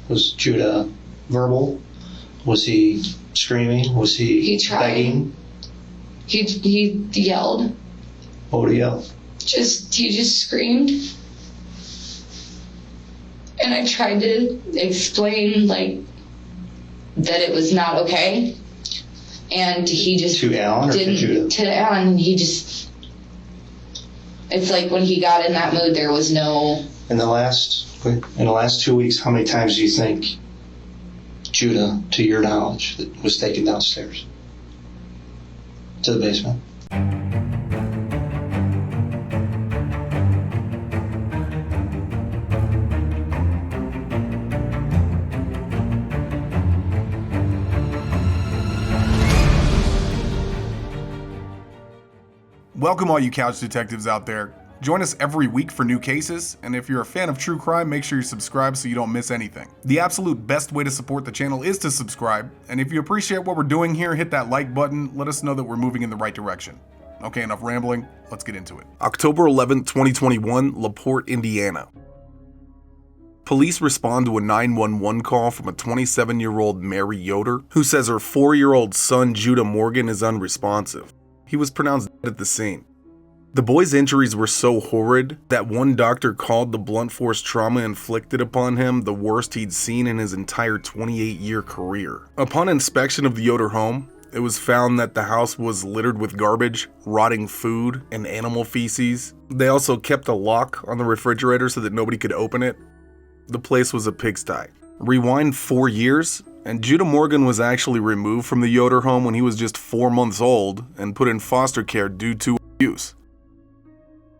Was Judah verbal? Was he screaming? Was he begging? He yelled. What would he yell? He just screamed. And I tried to explain, like, that it was not okay. And he just to Alan or didn't. To Judah? To Alan, it's like when he got in that mood, there was no... In the last 2 weeks, how many times do you think Judah, to your knowledge, was taken downstairs? To the basement? Welcome all you couch detectives out there. Join us every week for new cases, and if you're a fan of true crime, make sure you subscribe so you don't miss anything. The absolute best way to support the channel is to subscribe, and if you appreciate what we're doing here, hit that like button, let us know that we're moving in the right direction. Okay, enough rambling, let's get into it. October 11, 2021, LaPorte, Indiana. Police respond to a 911 call from a 27-year-old Mary Yoder, who says her 4-year-old son Judah Morgan is unresponsive. He was pronounced dead at the scene. The boy's injuries were so horrid that one doctor called the blunt force trauma inflicted upon him the worst he'd seen in his entire 28-year career. Upon inspection of the Yoder home, it was found that the house was littered with garbage, rotting food, and animal feces. They also kept a lock on the refrigerator so that nobody could open it. The place was a pigsty. Rewind 4 years, and Judah Morgan was actually removed from the Yoder home when he was just 4 months old and put in foster care due to abuse.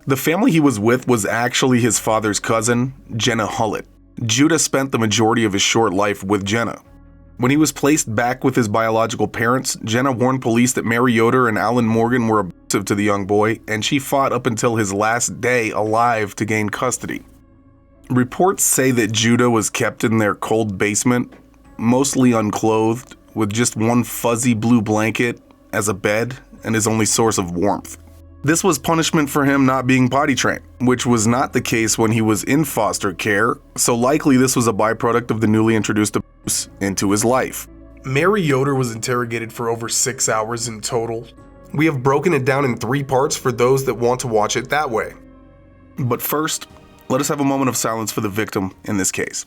The family he was with was actually his father's cousin, Jenna Hullett. Judah spent the majority of his short life with Jenna. When he was placed back with his biological parents, Jenna warned police that Mary Yoder and Alan Morgan were abusive to the young boy, and she fought up until his last day alive to gain custody. Reports say that Judah was kept in their cold basement, mostly unclothed, with just one fuzzy blue blanket as a bed and his only source of warmth. This was punishment for him not being potty trained, which was not the case when he was in foster care, so likely this was a byproduct of the newly introduced abuse into his life. Mary Yoder was interrogated for over 6 hours in total. We have broken it down in 3 parts for those that want to watch it that way. But first, let us have a moment of silence for the victim in this case.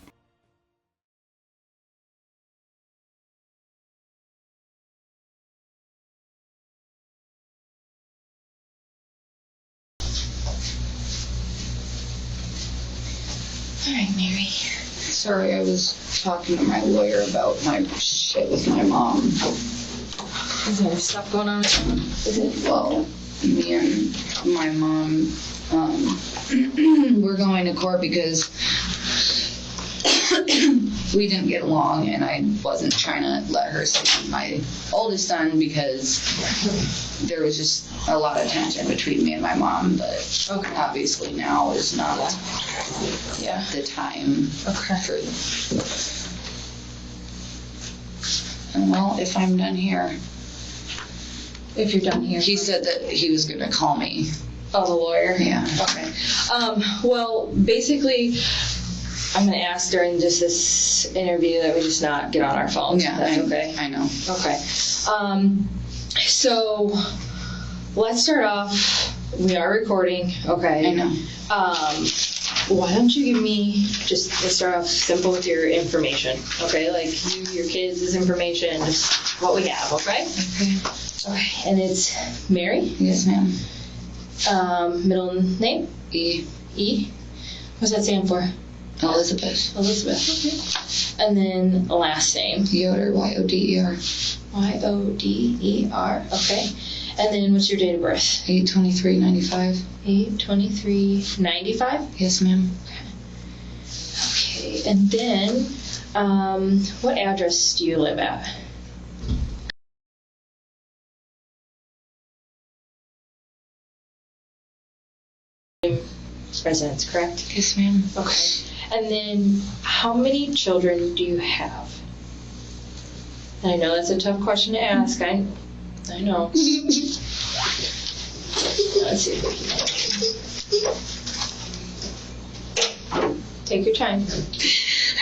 All right, Mary. Sorry, I was talking to my lawyer about my shit with my mom. Is there stuff going on? Well, me and my mom, we're going to court because we didn't get along, and I wasn't trying to let her see my oldest son because there was just a lot of tension between me and my mom, but obviously now is not the time for and well, if I'm done here. If you're done here. He said that he was going to call me. Oh, the lawyer? Yeah. Okay. Well, basically, I'm going to ask during just this interview that we just not get on our phones. Yeah, that's okay. I know. Okay. So let's start off. We are recording. Okay. I know. Why don't you give me let's start off simple with your information. Okay, like your kids' information, just what we have. Okay. Okay. Okay. And it's Mary. Yes, ma'am. Middle name? E. E? What's that stand for? Elizabeth. Elizabeth. Okay. And then last name? Yoder, Y-O-D-E-R. Y-O-D-E-R. Okay. And then what's your date of birth? 8/23/95. 8/23/95? Yes, ma'am. Okay. And then, what address do you live at? Residence, correct? Yes, ma'am. Okay. And then, how many children do you have? I know that's a tough question to ask. I know. Let's see if we can. Take your time.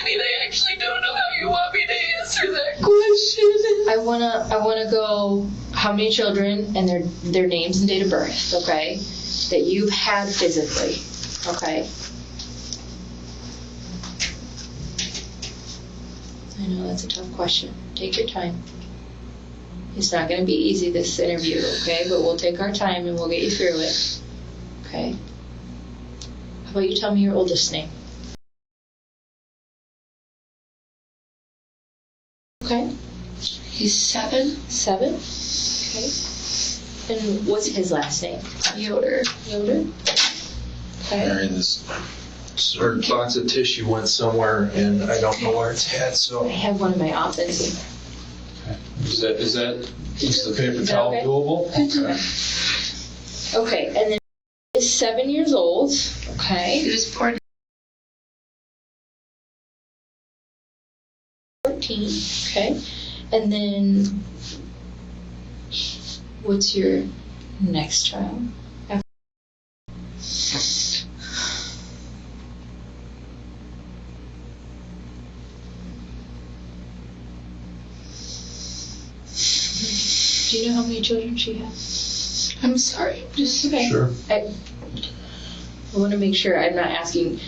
mean, I actually don't know how you want me to answer that question. I wanna go how many children and their names and date of birth, okay? That you've had physically, okay? I know that's a tough question. Take your time. It's not gonna be easy, this interview, okay? But we'll take our time and we'll get you through it. Okay? How about you tell me your oldest name? Okay. He's 7. 7? Okay. And what's his last name? Yoder. Yoder? Okay. Mary, this certain box of tissue went somewhere, and I don't know where it's at. I So have one in my office. is the paper Is that towel okay? doable? Okay. Okay, and then he's 7 years old. He Okay. was born 14. Okay. And then what's your next child? Do you know how many children she has? I'm sorry. Just Okay. Sure. I want to make sure I'm not asking.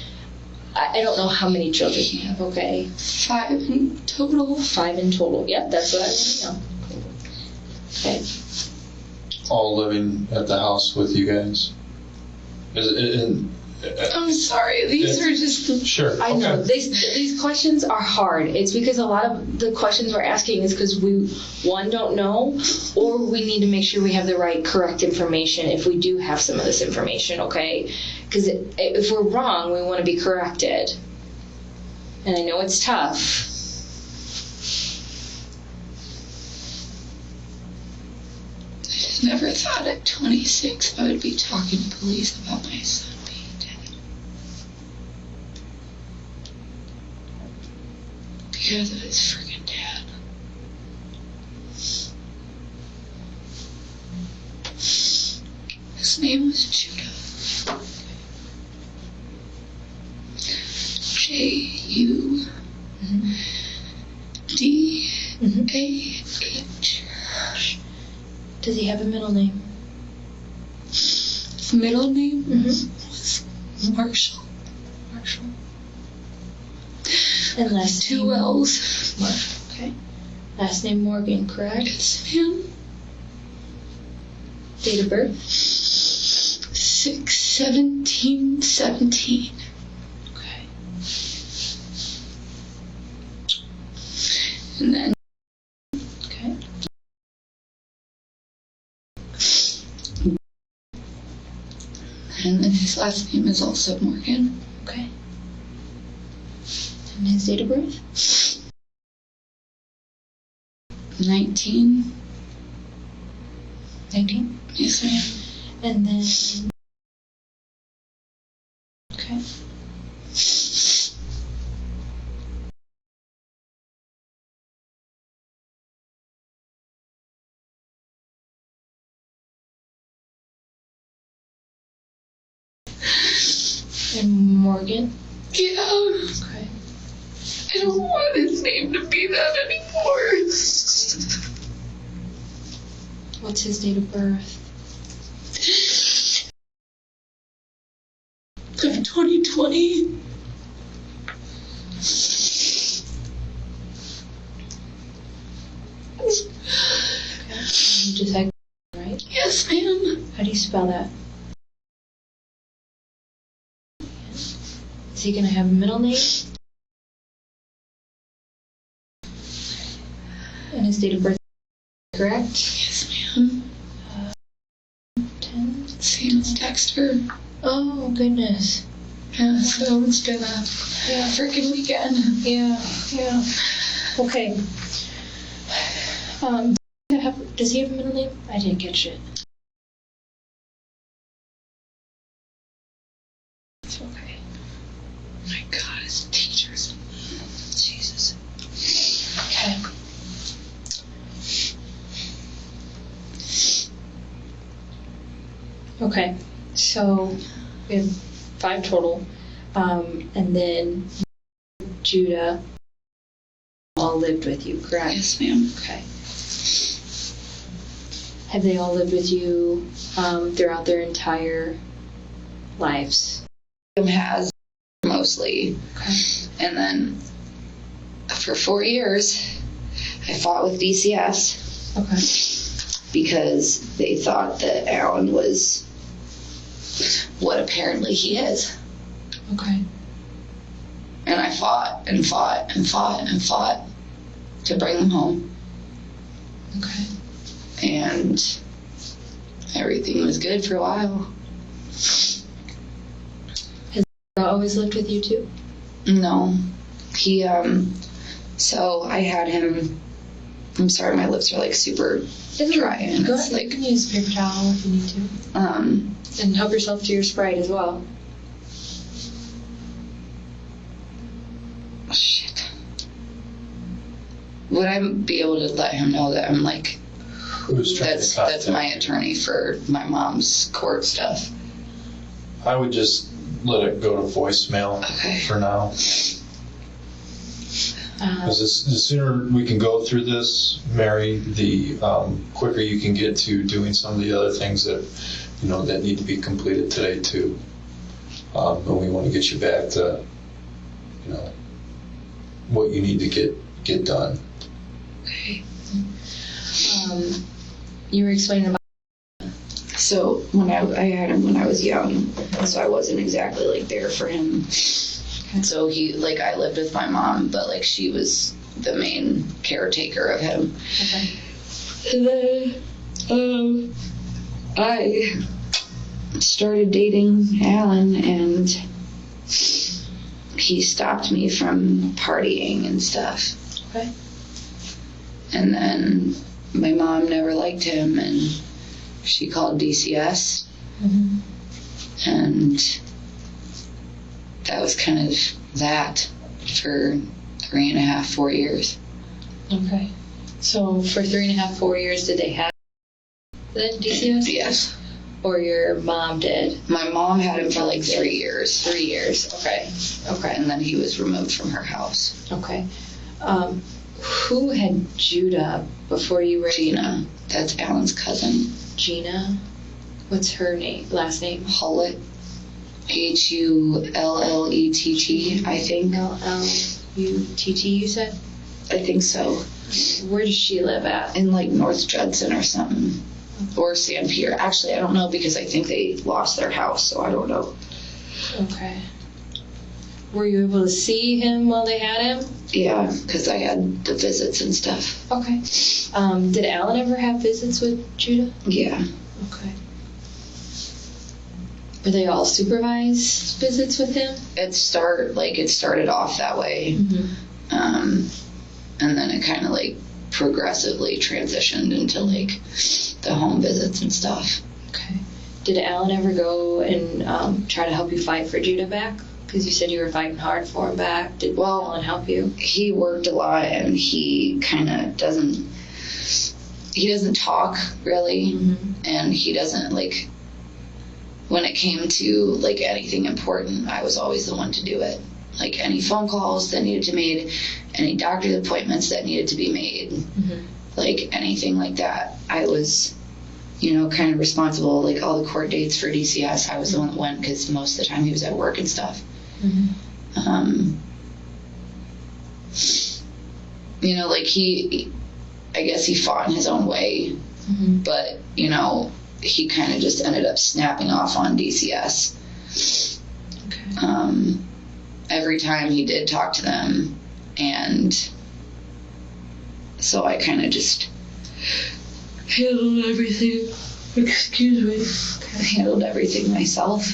I don't know how many children you have, okay? 5 in total. 5 in total. Yep, that's what I want to know. Okay. All living at the house with you guys. I'm sorry. These are just. Sure. I know, Okay. these questions are hard. It's because a lot of the questions we're asking is because we, one, don't know, or we need to make sure we have the right correct information if we do have some of this information, okay? Because if we're wrong, we want to be corrected. And I know it's tough. I just never thought at 26 I would be talking to police about my son being dead. Because of his freaking dad. His name was Judah. J-U-D-A-H. Does he have a middle name? His middle name was Marshall. Marshall. And last 2 name? L's. Okay. Last name Morgan, correct? Yes, ma'am. Date of birth? 6/17/17. Okay. And then Okay. and then his last name is also Morgan. Okay. And his date of birth? 19. 19. Yes, ma'am. And then. Okay. And Morgan. Yeah. Okay. I don't want his name to be that anymore. What's his date of birth? Of 2020. You just had, right? Yes, ma'am. How do you spell that? Is he gonna have a middle name? And his date of birth, correct? Yes, ma'am. 10. Same as Dexter. Oh goodness. Yeah, so it's been a freaking weekend. Yeah. Yeah. Okay. Does he have a middle name? I didn't catch it. It's okay. My God, his teachers. Jesus. Okay. Okay. So we have 5 total. And then Judah all lived with you, correct? Yes, ma'am. Okay. Have they all lived with you throughout their entire lives? Has mostly. Okay. And then for 4 years, I fought with DCS Okay. because they thought that Alan was what apparently he is. Okay. And I fought and fought and fought and fought to bring him home. Okay. And everything was good for a while. Always lived with you too? No. He, so I had him, I'm sorry, my lips are like super dry. And Go it's ahead, you like, can use a paper towel if you need to. And help yourself to your Sprite as well. shit. Would I be able to let him know that I'm like, Who's trying to that's contact my you? attorney for my mom's court stuff? I would just let it go to voicemail Okay. for now. Because the sooner we can go through this, Mary, the quicker you can get to doing some of the other things that, that need to be completed today too. And we want to get you back to, what you need to get done. Okay. You were explaining about. So when I had him when I was young, so I wasn't exactly like there for him. So he, like, I lived with my mom, but like she was the main caretaker of him. Okay. And then I started dating Alan, and he stopped me from partying and stuff. Okay. And then my mom never liked him, and she called DCS, Mm-hmm. and that was kind of that for 3.5, 4 years. Okay. So for 3.5, 4 years, did they have the DCS? Yes. Or your mom did? My mom had him for like 3 years. 3 years. Okay. Okay. And then he was removed from her house. Okay. Who had Judah before you were Gina, that's Alan's cousin. Gina? What's her name? Last name? Hullett. Hullett, I think. L-L-U-T-T, you said? I think so. Where does she live at? In like North Judson or something. Or San Pierre. Actually, I don't know because I think they lost their house, so I don't know. Okay. Were you able to see him while they had him? Yeah, because I had the visits and stuff. Okay. Did Alan ever have visits with Judah? Yeah. Okay. Were they all supervised visits with him? It started off that way. Mm-hmm. And then it kind of like progressively transitioned into like the home visits and stuff. Okay. Did Alan ever go and try to help you fight for Judah back? Because you said you were fighting hard for him back. Did Alan help you? He worked a lot, and he kind of doesn't talk really. Mm-hmm. And he doesn't like, when it came to like anything important, I was always the one to do it. Like any phone calls that needed to be made, any doctor's appointments that needed to be made, Mm-hmm. like anything like that, I was, kind of responsible. Like all the court dates for DCS, I was the one that went because most of the time he was at work and stuff. Mm-hmm. Like I guess he fought in his own way, Mm-hmm. but he kind of just ended up snapping off on DCS. Okay. Every time he did talk to them, and so I kind of just handled everything. Excuse me. Handled everything myself.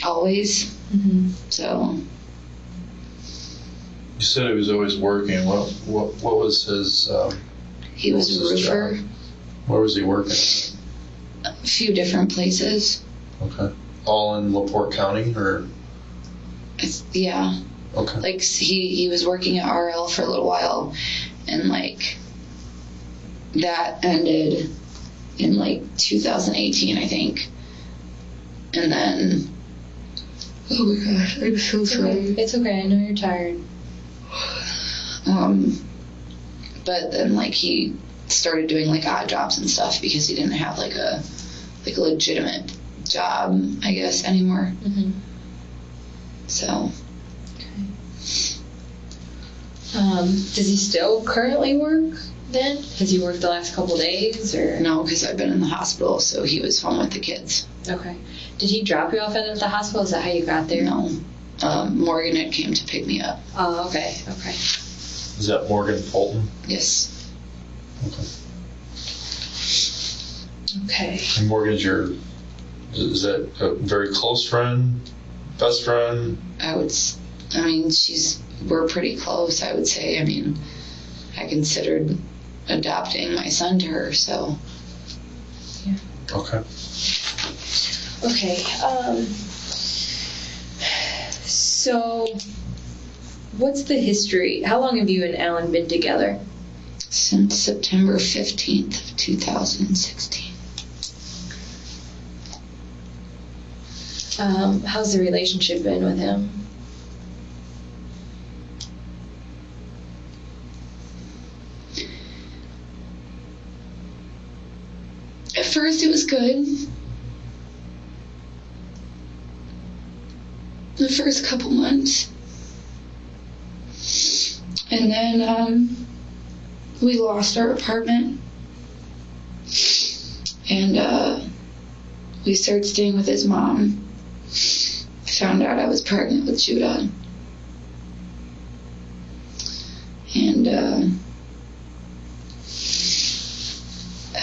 Always. Mm-hmm. So. You said he was always working. What was his? He was a roofer. Where was he working? A few different places. Okay. All in LaPorte County, or? Yeah. Okay. Like he was working at RL for a little while, and like that ended in like 2018, I think. And then Oh my gosh, I'm so sorry. It's okay. I know you're tired. But then like he started doing like odd jobs and stuff because he didn't have like a legitimate job, I guess, anymore. Mm-hmm. So. Does he still currently work then? Has he worked the last couple days or? No, because I've been in the hospital, so he was home with the kids. Okay. Did he drop you off at the hospital? Is that how you got there? No. Morgan had came to pick me up. Oh, okay. Okay. Is that Morgan Fulton? Yes. Okay. Okay. And Morgan's is that a very close friend? Best friend? We're pretty close, I would say. I mean, I considered adopting my son to her, so. Yeah. Okay. Okay. So, what's the history? How long have you and Alan been together? Since September 15th of 2016. How's the relationship been with him? At first it was good. The first couple months. And then we lost our apartment. And we started staying with his mom. Found out I was pregnant with Judah. And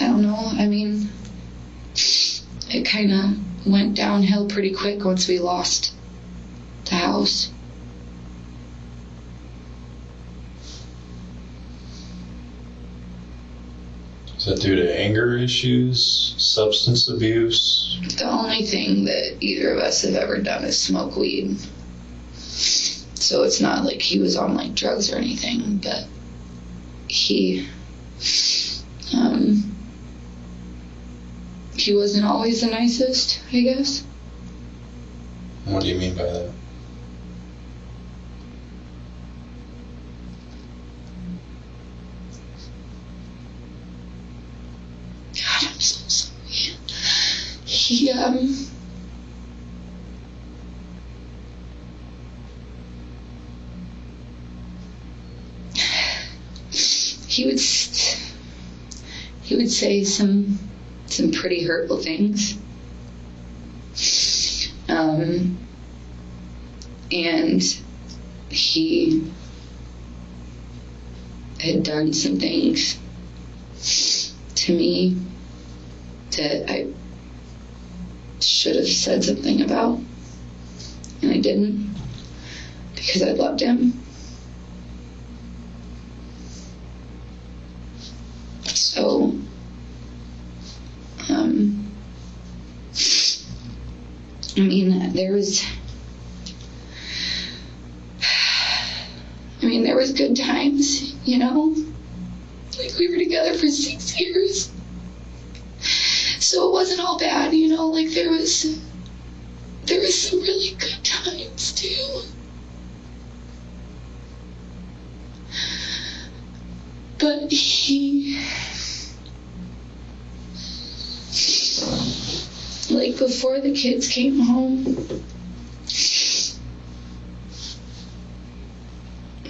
I don't know, I mean, it kind of went downhill pretty quick once we lost the house. Is that due to anger issues, substance abuse? The only thing that either of us have ever done is smoke weed. So it's not like he was on like drugs or anything, but he wasn't always the nicest, I guess. What do you mean by that? God, I'm so sorry. He would say some pretty hurtful things. And he had done some things to me that I should have said something about, and I didn't, because I loved him. So, there was good times, you know? Like, we were together for 6 years. So it wasn't all bad, you know? Like, there was some really good times, too. But before the kids came home,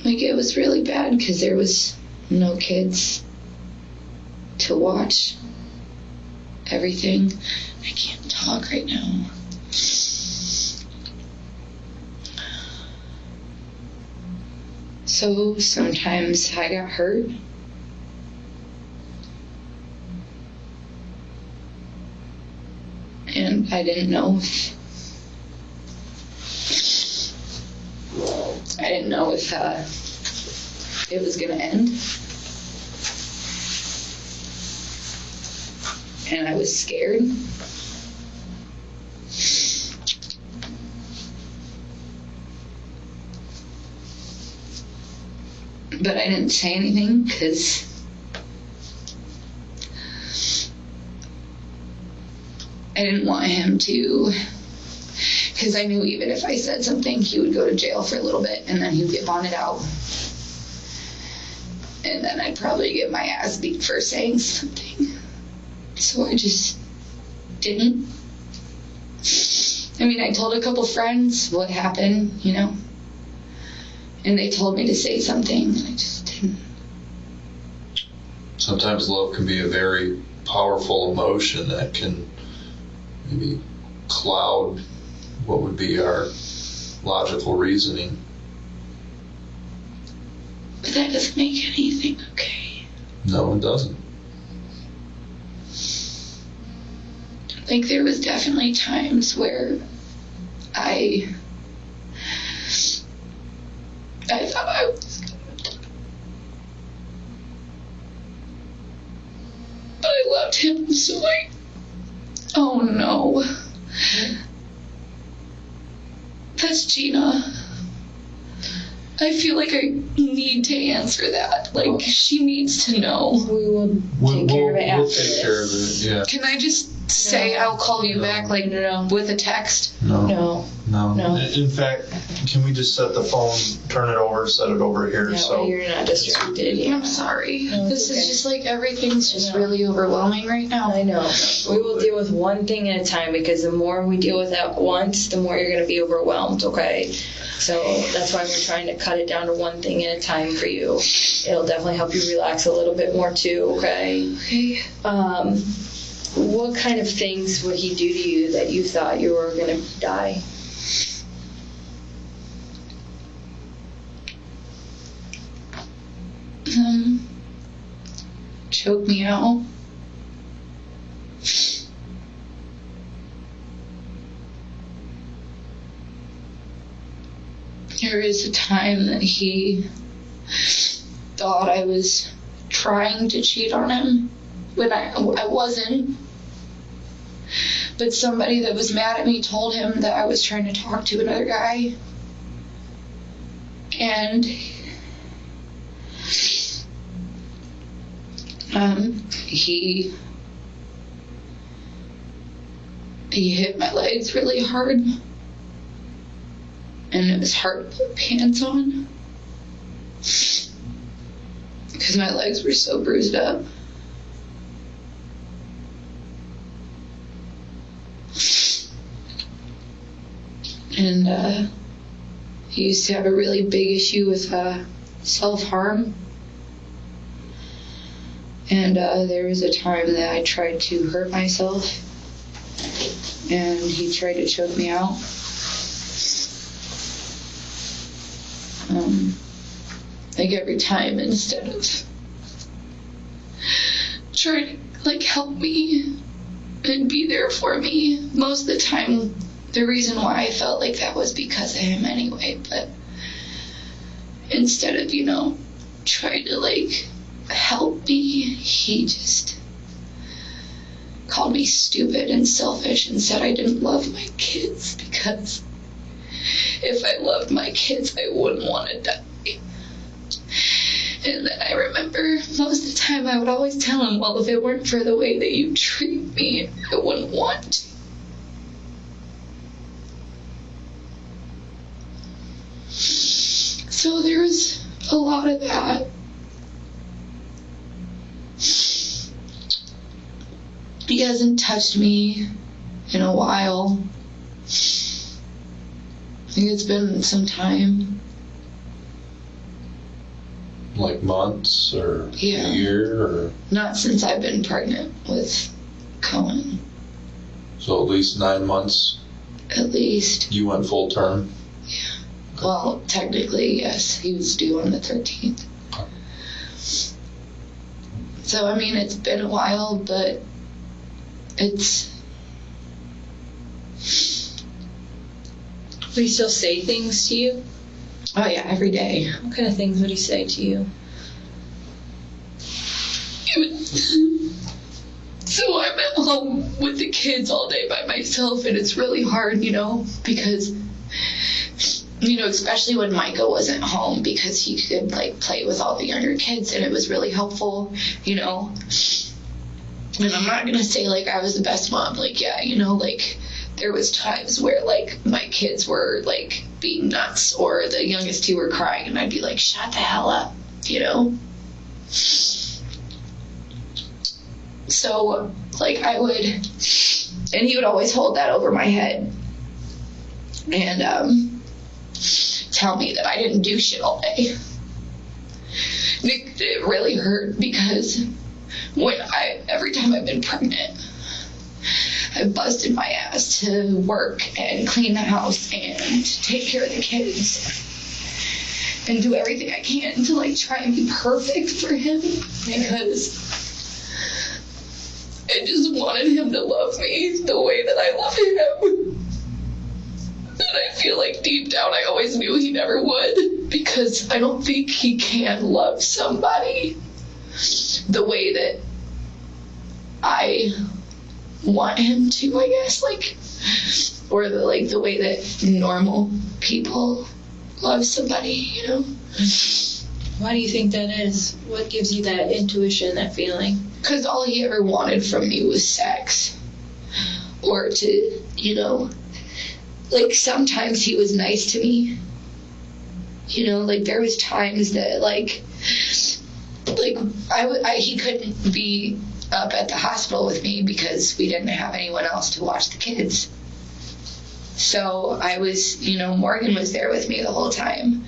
it was really bad because there was no kids to watch everything. I can't talk right now. So sometimes I got hurt. And I didn't know if it was going to end. And I was scared. But I didn't say anything because I didn't want him to Because I knew even if I said something, he would go to jail for a little bit, and then he would get bonded out. And then I'd probably get my ass beat for saying something. So I just didn't. I mean, I told a couple friends what happened, you know, and they told me to say something, and I just didn't. Sometimes love can be a very powerful emotion that can maybe cloud what would be our logical reasoning. But that doesn't make anything okay. No, it doesn't. Like, there was definitely times where I thought I was gonna die. But I loved him, so oh no. That's Gina. I feel like I need to answer that. Like, she needs to know. We will take care of it after We'll take care of it, yeah. Can I just say I'll call you back, like, with a text? No. In fact, can we just set the phone, turn it over, set it over here, That so. way you're not distracted. I'm sorry. No, it's This okay. is just like, everything's just No. really overwhelming right now. I know. We will deal with one thing at a time, because the more we deal with at once, the more you're going to be overwhelmed, okay? So that's why we're trying to cut it down to one thing at a time for you. It'll definitely help you relax a little bit more too, okay? Okay. What kind of things would he do to you that you thought you were going to die? Choke me out. There is a time that he thought I was trying to cheat on him when I wasn't. But somebody that was mad at me told him that I was trying to talk to another guy. And he hit my legs really hard. And it was hard to put pants on because my legs were so bruised up. And he used to have a really big issue with self-harm. And there was a time that I tried to hurt myself, and he tried to choke me out. Like, every time, instead of trying to, like, help me and be there for me, most of the time, the reason why I felt like that was because of him anyway, but instead of, you know, trying to, like, help me, he just called me stupid and selfish and said I didn't love my kids, because if I loved my kids, I wouldn't want to die. And then I remember most of the time I would always tell him, well, if it weren't for the way that you treat me, I wouldn't want to. So there was a lot of that. He hasn't touched me in a while. I think it's been some time. Like months or Yeah. a year, or Not since I've been pregnant with Cohen. so at least 9 months. At least. You went full term. Well, technically, yes. He was due on the 13th. So, I mean, it's been a while, but it's... Would he still say things to you? Oh, yeah, every day. What kind of things would he say to you? So I'm at home with the kids all day by myself, and it's really hard, you know, because, you know, especially when Micah wasn't home, because he could, like, play with all the younger kids, and it was really helpful, you know. And I'm not gonna say, like, I was the best mom. Like, yeah, you know, like, there was times where, like, my kids were, like, being nuts, or the youngest two were crying, and I'd be like, shut the hell up, you know? So, like, I would, and he would always hold that over my head, and, tell me that I didn't do shit all day. And it really hurt, because every time I've been pregnant, I busted my ass to work and clean the house and take care of the kids and do everything I can to, like, try and be perfect for him, because I just wanted him to love me the way that I love him. And I feel like deep down I always knew he never would, because I don't think he can love somebody the way that I want him to, I guess, like, or the way that normal people love somebody, you know? Why do you think that is? What gives you that intuition, that feeling? Because all he ever wanted from me was sex, or to, you know, like, sometimes he was nice to me, you know, like, there was times that, like he couldn't be up at the hospital with me because we didn't have anyone else to watch the kids. So I was, you know, Morgan was there with me the whole time.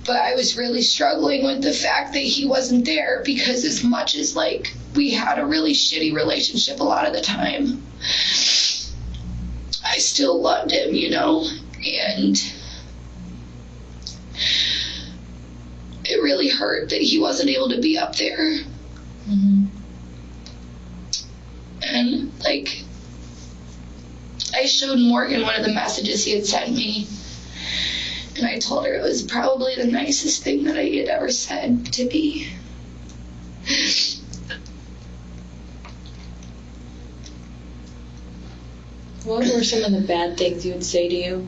But I was really struggling with the fact that he wasn't there, because as much as, like, we had a really shitty relationship a lot of the time, I still loved him, you know, and it really hurt that he wasn't able to be up there. Mm-hmm. And, like, I showed Morgan one of the messages he had sent me, and I told her it was probably the nicest thing that he had ever said to me. What were some of the bad things you would say to you?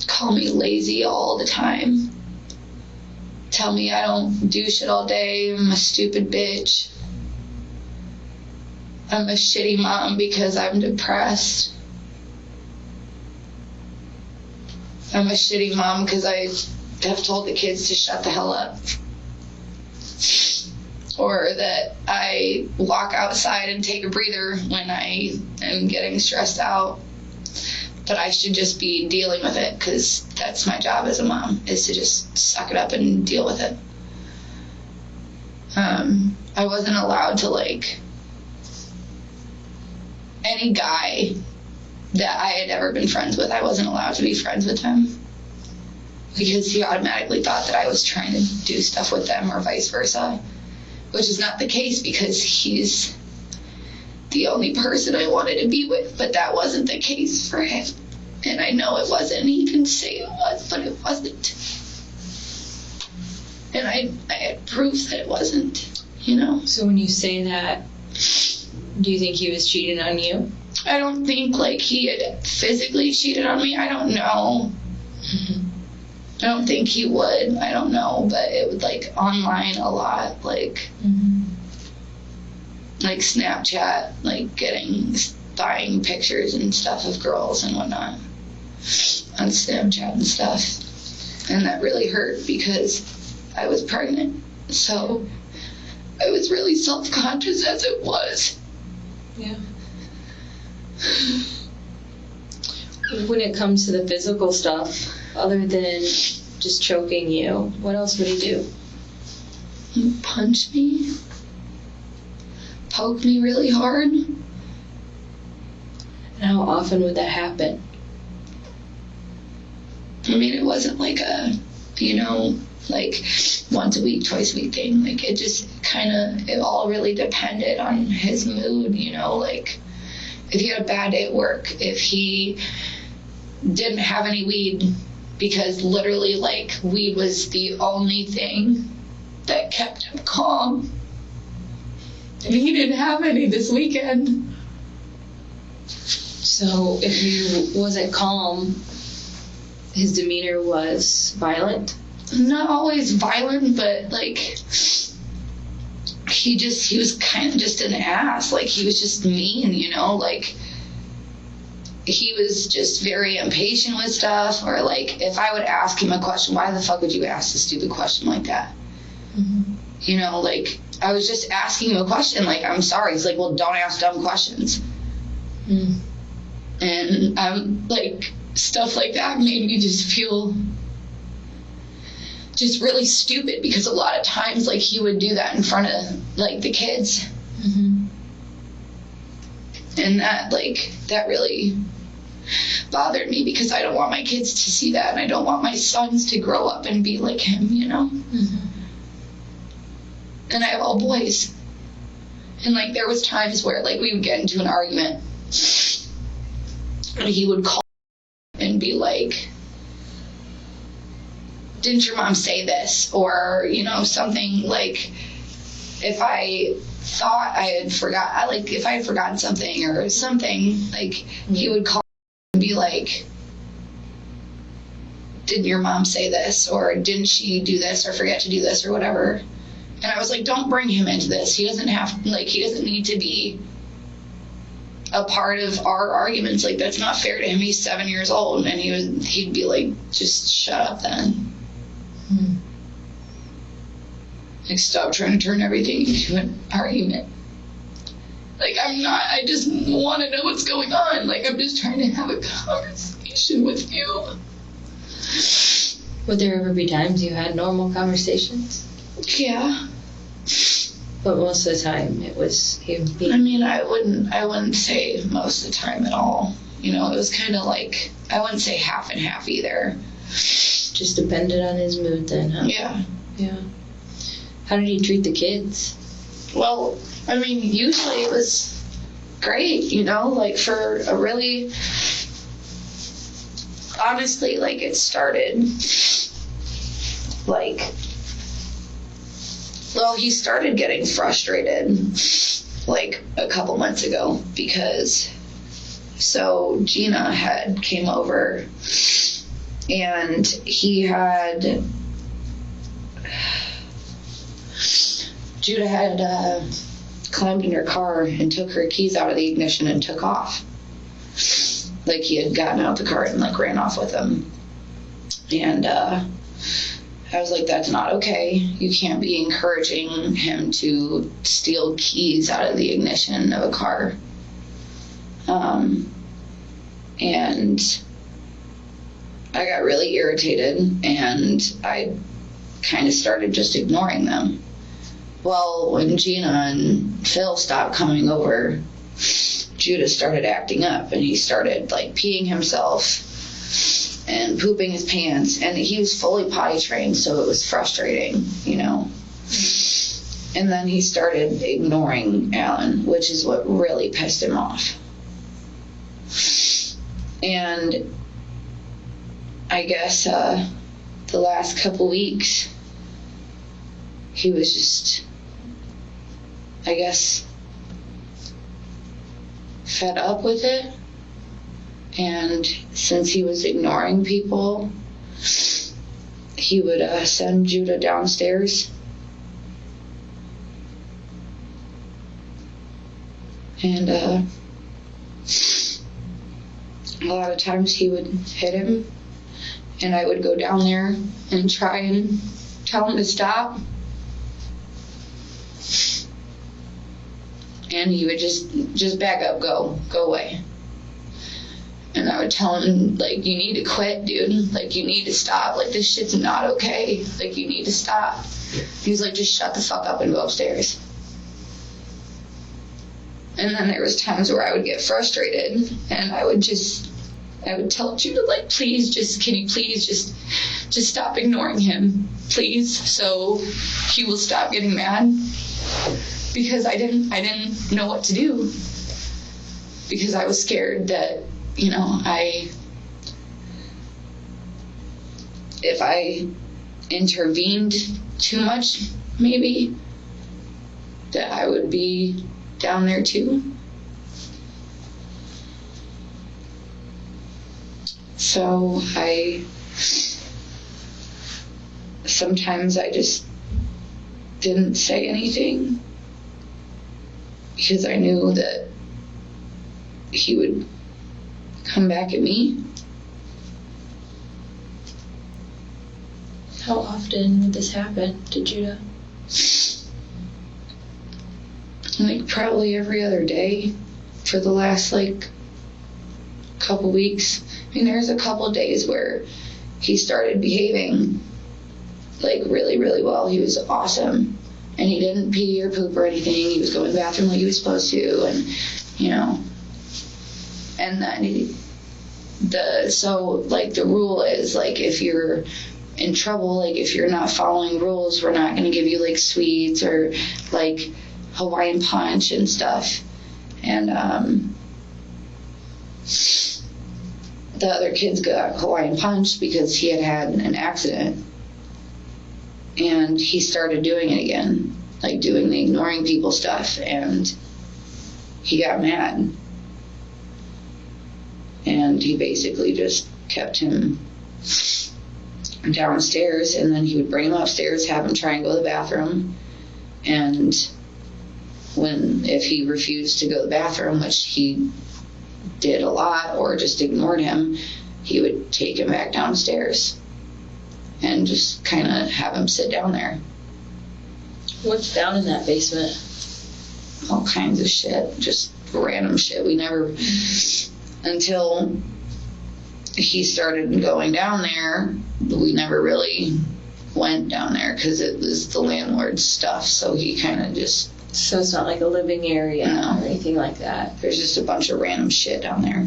Call me lazy all the time. Tell me I don't do shit all day. I'm a stupid bitch. I'm a shitty mom because I'm depressed. I'm a shitty mom because I have told the kids to shut the hell up. Or that I walk outside and take a breather when I am getting stressed out. But I should just be dealing with it, because that's my job as a mom, is to just suck it up and deal with it. I wasn't allowed to, like, any guy that I had ever been friends with, I wasn't allowed to be friends with him, because he automatically thought that I was trying to do stuff with them, or vice versa, which is not the case, because he's the only person I wanted to be with. But that wasn't the case for him, and I know it wasn't. He can say it was, but it wasn't, and I had proof that it wasn't, you know. So when you say that, do you think he was cheating on you? I don't think, like, he had physically cheated on me. I don't know. I don't think he would. I don't know, but it would, like, online a lot, like, like Snapchat, like, buying pictures and stuff of girls and whatnot on Snapchat and stuff. And that really hurt, because I was pregnant. So I was really self-conscious as it was. Yeah. When it comes to the physical stuff, other than just choking you, what else would he do? He punched me, poked me really hard. And how often would that happen? I mean, it wasn't like a, you know, like once a week, twice a week thing. Like, it just it all really depended on his mood, you know, like if he had a bad day at work, if he didn't have any weed, because literally, like, weed was the only thing that kept him calm. And he didn't have any this weekend. So if he wasn't calm, his demeanor was violent? Not always violent, but, like, he was kind of just an ass. Like, he was just mean, you know, like, he was just very impatient with stuff, or like if I would ask him a question, why the fuck would you ask a stupid question like that? Mm-hmm. You know, like I was just asking him a question, like, I'm sorry. He's like, well, don't ask dumb questions. Mm. And I'm like, stuff like that made me just feel just really stupid, because a lot of times like he would do that in front of like the kids. Mm-hmm. And that really bothered me, because I don't want my kids to see that, and I don't want my sons to grow up and be like him, you know? Mm-hmm. And I have all boys. And like there was times where like we would get into an argument and he would call and be like, didn't your mom say this? Or, you know, something like, if I thought I had forgot, like if I had forgotten something or something, like he would call and be like, didn't your mom say this? Or didn't she do this or forget to do this or whatever? And I was like, don't bring him into this. He doesn't need to be a part of our arguments. Like, that's not fair to him. He's 7 years old, and he'd be like, just shut up then. Mm. Like, stop trying to turn everything into an argument. Like, I just want to know what's going on. Like, I'm just trying to have a conversation with you. Would there ever be times you had normal conversations? Yeah. But most of the time it was him being... I mean, I wouldn't say most of the time at all. You know, it was kind of like, I wouldn't say half and half either. Just depended on his mood then, huh? Yeah. Yeah. How did he treat the kids? Well, I mean, usually it was great, you know, like for a really, honestly, like it started like, well, he started getting frustrated like a couple months ago, because so Gina had came over and Judah had climbed in her car and took her keys out of the ignition and took off. Like he had gotten out the car and like ran off with them. And I was like, that's not okay. You can't be encouraging him to steal keys out of the ignition of a car. And I got really irritated, and I kind of started just ignoring them. Well, when Gina and Phil stopped coming over, Judah started acting up, and he started like peeing himself and pooping his pants, and he was fully potty trained, so it was frustrating, you know. And then he started ignoring Alan, which is what really pissed him off. And I guess the last couple weeks he was just, I guess, fed up with it. And since he was ignoring people, he would send Judah downstairs. And a lot of times he would hit him, and I would go down there and try and tell him to stop. And he would just back up, go away. And I would tell him, like, you need to quit, dude. Like, you need to stop. Like, this shit's not okay. Like, you need to stop. He was like, just shut the fuck up and go upstairs. And then there was times where I would get frustrated, and I would tell Judah, like, can you please just stop ignoring him, please, so he will stop getting mad. Because I didn't know what to do. Because I was scared that, you know, if I intervened too much, maybe, that I would be down there too. So sometimes I just didn't say anything, because I knew that he would come back at me. How often would this happen to Judah? Like probably every other day for the last like couple weeks. I mean, there's a couple days where he started behaving like really, really well. He was awesome. And he didn't pee or poop or anything. He was going to the bathroom like he was supposed to, and you know. And then so like the rule is like if you're in trouble, like if you're not following rules, we're not going to give you like sweets or like Hawaiian punch and stuff. And the other kids got Hawaiian punch because he had an accident. And he started doing it again, like doing the ignoring people stuff, and he got mad. And he basically just kept him downstairs, and then he would bring him upstairs, have him try and go to the bathroom. And if he refused to go to the bathroom, which he did a lot, or just ignored him, he would take him back downstairs and just kind of have him sit down there. What's down in that basement? All kinds of shit, just random shit. We never, until he started going down there, we never really went down there because it was the landlord's stuff, so he kind of just... So it's not like a living area or anything like that? There's just a bunch of random shit down there.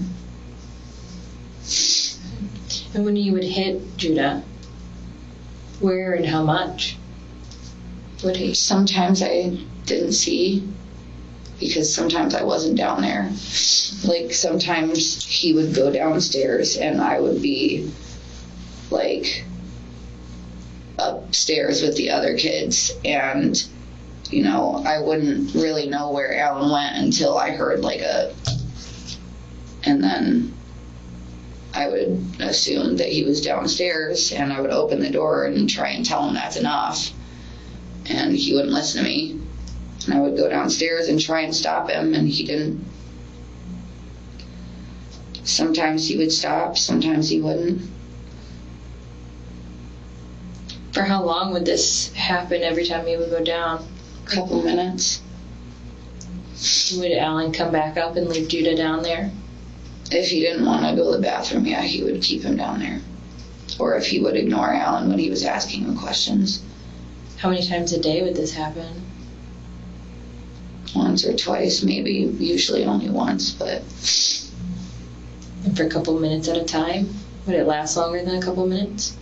And when you would hit Judah, where and how much would he? Sometimes I didn't see because sometimes I wasn't down there. Like sometimes he would go downstairs and I would be like upstairs with the other kids, and you know, I wouldn't really know where Alan went until I heard like and then I would assume that he was downstairs, and I would open the door and try and tell him that's enough, and he wouldn't listen to me. And I would go downstairs and try and stop him, and he didn't. Sometimes he would stop, sometimes he wouldn't. For how long would this happen every time he would go down? A couple minutes. Would Alan come back up and leave Judah down there? If he didn't want to go to the bathroom, yeah, he would keep him down there. Or if he would ignore Alan when he was asking him questions. How many times a day would this happen? Once or twice, maybe. Usually only once, but... And for a couple minutes at a time? Would it last longer than a couple minutes?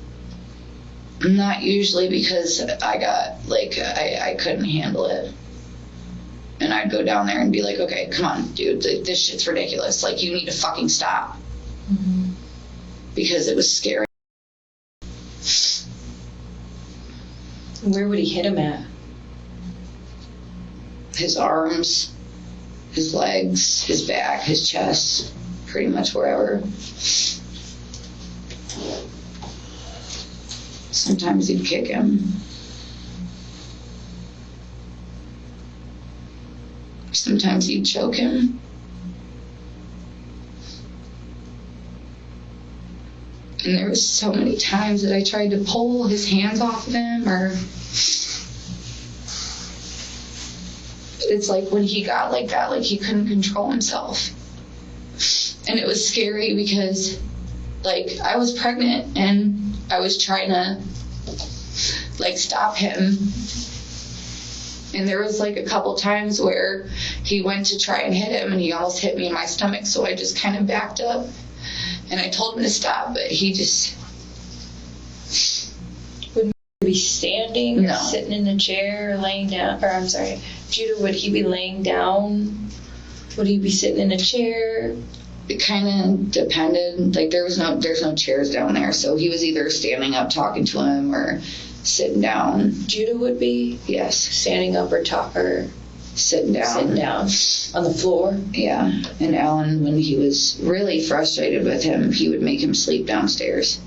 Not usually, because I got, like, I couldn't handle it. And I'd go down there and be like, okay, come on, dude, this shit's ridiculous. Like, you need to fucking stop. Mm-hmm. Because it was scary. Where would he hit him at? His arms, his legs, his back, his chest, pretty much wherever. Sometimes he'd kick him. Sometimes he'd choke him. And there was so many times that I tried to pull his hands off of him, or... But it's like when he got like that, like he couldn't control himself. And it was scary because, like, I was pregnant and I was trying to, like, stop him. And there was like a couple times where he went to try and hit him and he almost hit me in my stomach, so I just kind of backed up and I told him to stop, but he just... Would he be standing or No. sitting in a chair or laying down? Or I'm sorry, Judah, would he be laying down? Would he be sitting in a chair? It kind of depended. Like there's no chairs down there, so he was either standing up talking to him or sitting down. Judah would be? Yes. Standing up or Sitting down. sitting down on the floor? Yeah. And Alan, when he was really frustrated with him, he would make him sleep downstairs.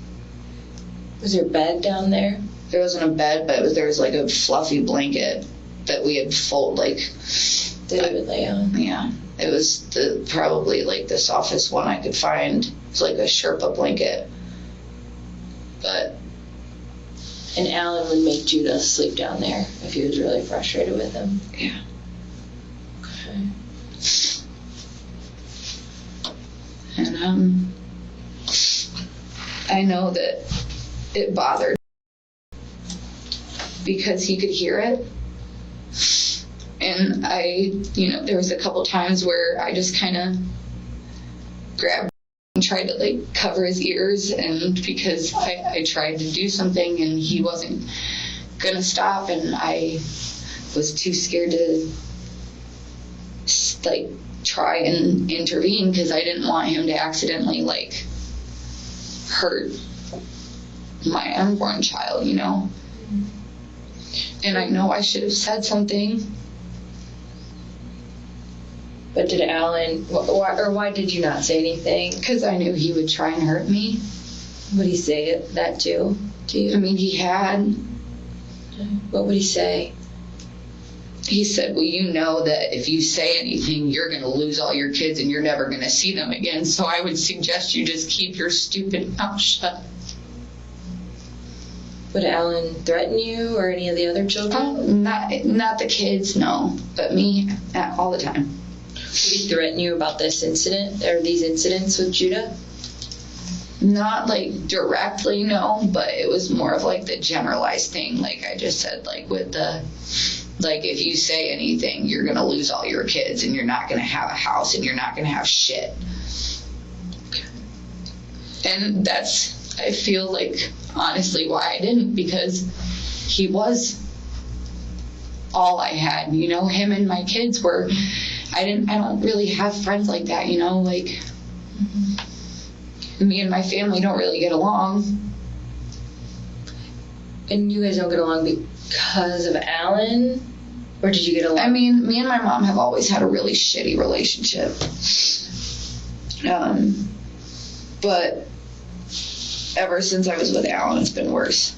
Was there a bed down there? There wasn't a bed, but there was like a fluffy blanket that we had that he would lay on? Yeah. It was probably like the softest one I could find. It's like a Sherpa blanket. But. And Alan would make Judah sleep down there if he was really frustrated with him. Yeah. Okay. And I know that it bothered because he could hear it. And there was a couple times where I just kind of grabbed and tried to like cover his ears, and because I tried to do something and he wasn't gonna stop, and I was too scared to like try and intervene because I didn't want him to accidentally like hurt my unborn child, And I know I should have said something. But did Alan, why did you not say anything? Because I knew he would try and hurt me. Would he say that too to you? I mean, he had. What would he say? He said, well, you know that if you say anything, you're going to lose all your kids and you're never going to see them again. So I would suggest you just keep your stupid mouth shut. Would Alan threaten you or any of the other children? Not the kids, no. But me, all the time. Would he threaten you about this incident or these incidents with Judah? Not like directly, no, but it was more of like the generalized thing. Like I just said, like with the, like if you say anything, you're going to lose all your kids and you're not going to have a house and you're not going to have shit. And that's, I feel like, honestly, why I didn't, because he was all I had, him and my kids were, I don't really have friends like that, like, me and my family don't really get along. And you guys don't get along because of Alan? Or did you get along? I mean, me and my mom have always had a really shitty relationship. But ever since I was with Alan, it's been worse.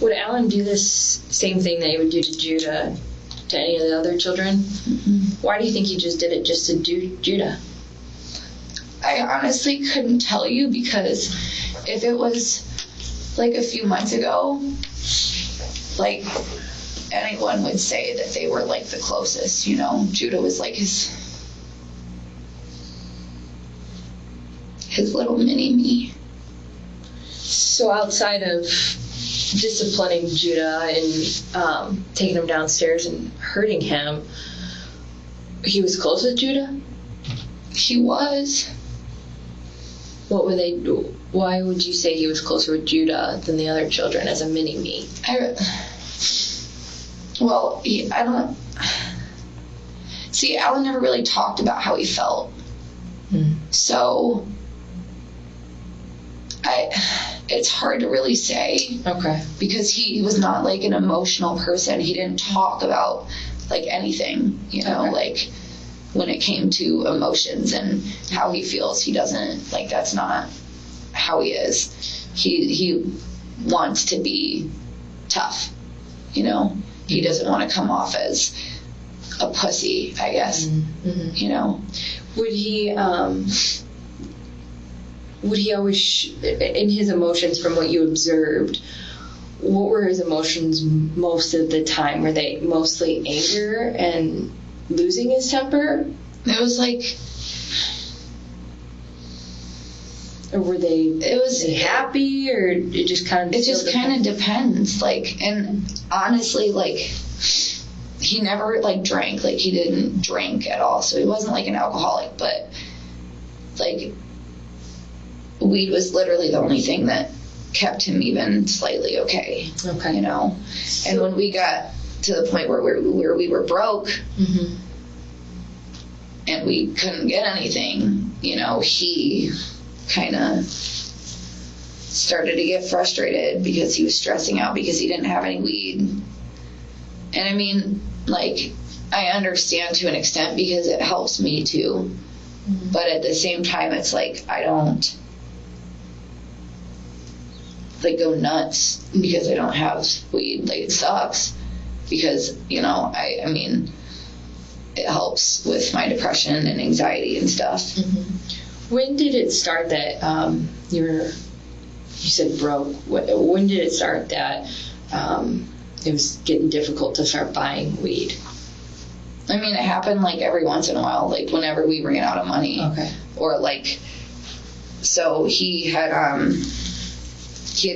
Would Alan do this same thing that he would do to Judah, to any of the other children? Mm-hmm. Why do you think he just did it just to do Judah? I honestly couldn't tell you, because if it was like a few months ago, like anyone would say that they were like the closest, Judah was like his little mini me. So outside of disciplining Judah and taking him downstairs and hurting him, he was close with Judah? He was. What would they do? Why would you say he was closer with Judah than the other children as a mini-me? I don't... See, Alan never really talked about how he felt. So, it's hard to really say. Okay. Because he was not like an emotional person. He didn't talk about like anything, Okay. like when it came to emotions and how he feels. He doesn't, like, that's not how he is. He wants to be tough, He doesn't want to come off as a pussy, I guess, Would he always, in his emotions, from what you observed, what were his emotions most of the time? Were they mostly anger and losing his temper? It was like... Or were they happy, or it just kind of... It just kind of depends. Like, and honestly, like, he never, like, drank. Like, he didn't drink at all. So he wasn't, like, an alcoholic. But, like, weed was literally the only thing that kept him even slightly okay. Okay. And when we got to the point where we were broke, and we couldn't get anything, he kind of started to get frustrated because he was stressing out because he didn't have any weed. And I mean, like, I understand to an extent because it helps me too. But at the same time, it's like, I don't like go nuts because I don't have weed. Like, it sucks because, I mean, it helps with my depression and anxiety and stuff. Mm-hmm. When did it start that you said broke? When did it start that it was getting difficult to start buying weed? I mean, it happened like every once in a while, like whenever we ran out of money. Okay. Or like, so he had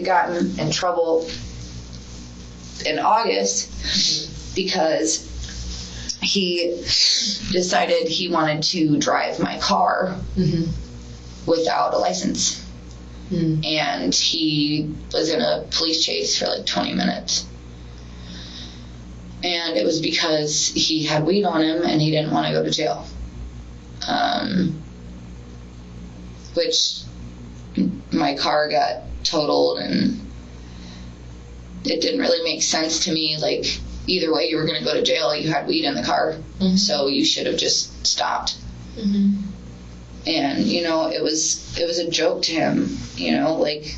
gotten in trouble in August because he decided he wanted to drive my car without a license. And he was in a police chase for like 20 minutes. And it was because he had weed on him and he didn't want to go to jail. Which my car got totaled, and it didn't really make sense to me. Like, either way, you were going to go to jail. You had weed in the car, so you should have just stopped. And, you know, it was a joke to him, you know, like,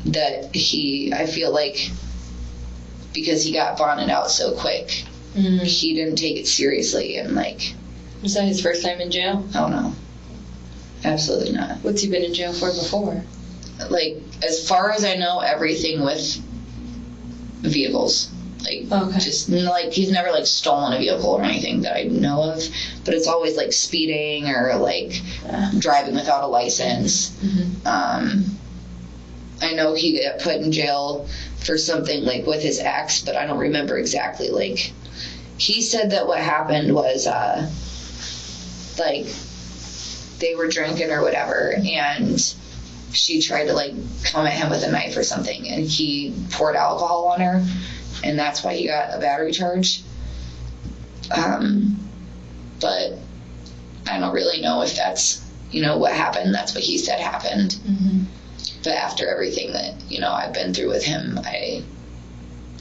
that I feel like, because he got bonded out so quick, he didn't take it seriously, and, like... Was that his first time in jail? Oh, no. Absolutely not. What's he been in jail for before? Like, as far as I know, everything with vehicles. Like, just, like, he's never, like, stolen a vehicle or anything that I know of, but it's always, like, speeding or, like, driving without a license. I know he got put in jail for something, like, with his ex, but I don't remember exactly. Like, he said that what happened was, like, they were drinking or whatever, and she tried to, like, come at him with a knife or something, and he poured alcohol on her, and that's why he got a battery charge. But I don't really know if that's, you know, what happened. That's what he said happened. But after everything that, you know, I've been through with him, I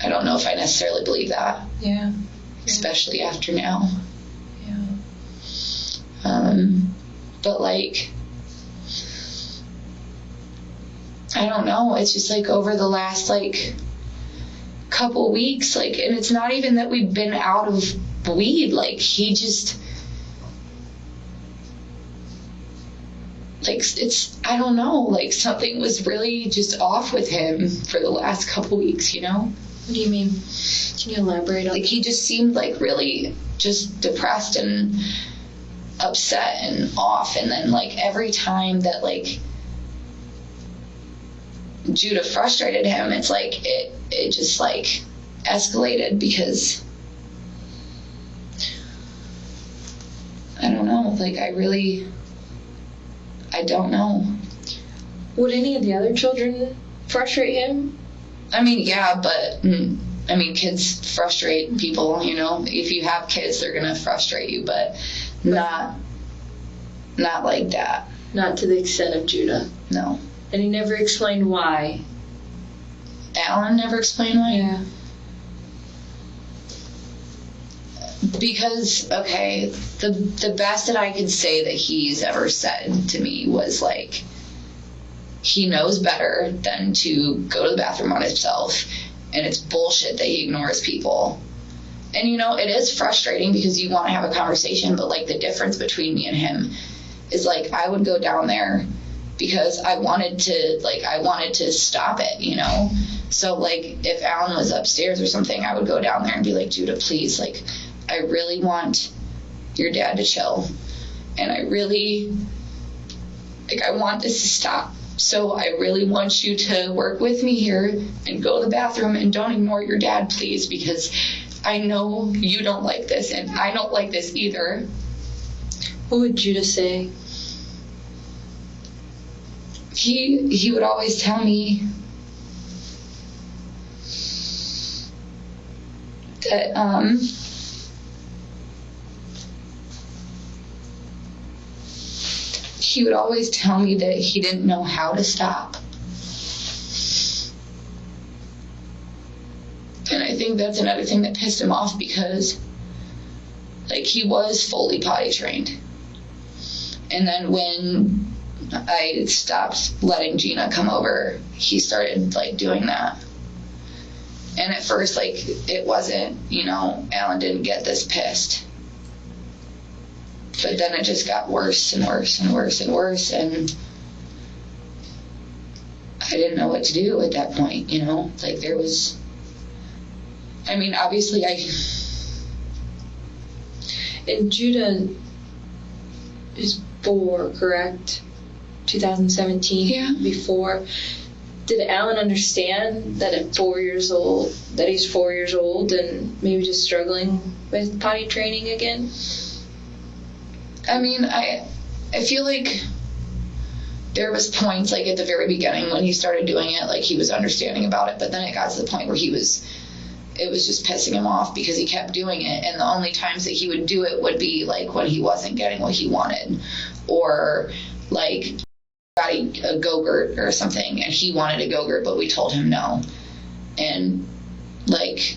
don't know if I necessarily believe that. Yeah. Especially after now. Yeah. But, like, I don't know. It's just, like, over the last, like, couple weeks, like, and it's not even that we've been out of weed. Like, he just, like, it's, I don't know, like, something was really just off with him for the last couple weeks, you know? What do you mean? Can you elaborate on Like, he just seemed, like, really just depressed and upset and off, and then, like, every time that, like, Judah frustrated him, it's like it just, like, escalated, because I don't know, like, I don't know. Would any of the other children frustrate him? I mean, yeah, but I mean, kids frustrate people, you know. If you have kids, they're gonna frustrate you, but not like that. Not to the extent of Judah. No. And he never explained why. Alan never explained why? Yeah. Because, okay, the best that I could say that he's ever said to me was, like, he knows better than to go to the bathroom on himself, and it's bullshit that he ignores people. And, you know, it is frustrating because you want to have a conversation, but, like, the difference between me and him is, like, I would go down there because I wanted to stop it, you know? So, like, if Alan was upstairs or something, I would go down there and be like, Judah, please, like, I really want your dad to chill. And I really, like, I want this to stop. So I really want you to work with me here and go to the bathroom and don't ignore your dad, please, because I know you don't like this and I don't like this either. What would Judah say? He would always tell me that he would always tell me that he didn't know how to stop. And I think that's another thing that pissed him off, because, like, he was fully potty trained. And then when I stopped letting Gina come over, he started, like, doing that. And at first, like, it wasn't, you know, Alan didn't get this pissed. But then it just got worse and worse and worse and worse, and I didn't know what to do at that point, you know? Like, there was, I mean, obviously And Judah is 4, correct? 2017? Yeah. Before. Did Alan understand that at 4 years old, that he's 4 years old and maybe just struggling with potty training again? I mean, I feel like there was points, like, at the very beginning when he started doing it, like, he was understanding about it, but then it got to the point where it was just pissing him off because he kept doing it, and the only times that he would do it would be, like, when he wasn't getting what he wanted, or, like, got a Go-Gurt or something, and he wanted a Go-Gurt, but we told him no. And, like,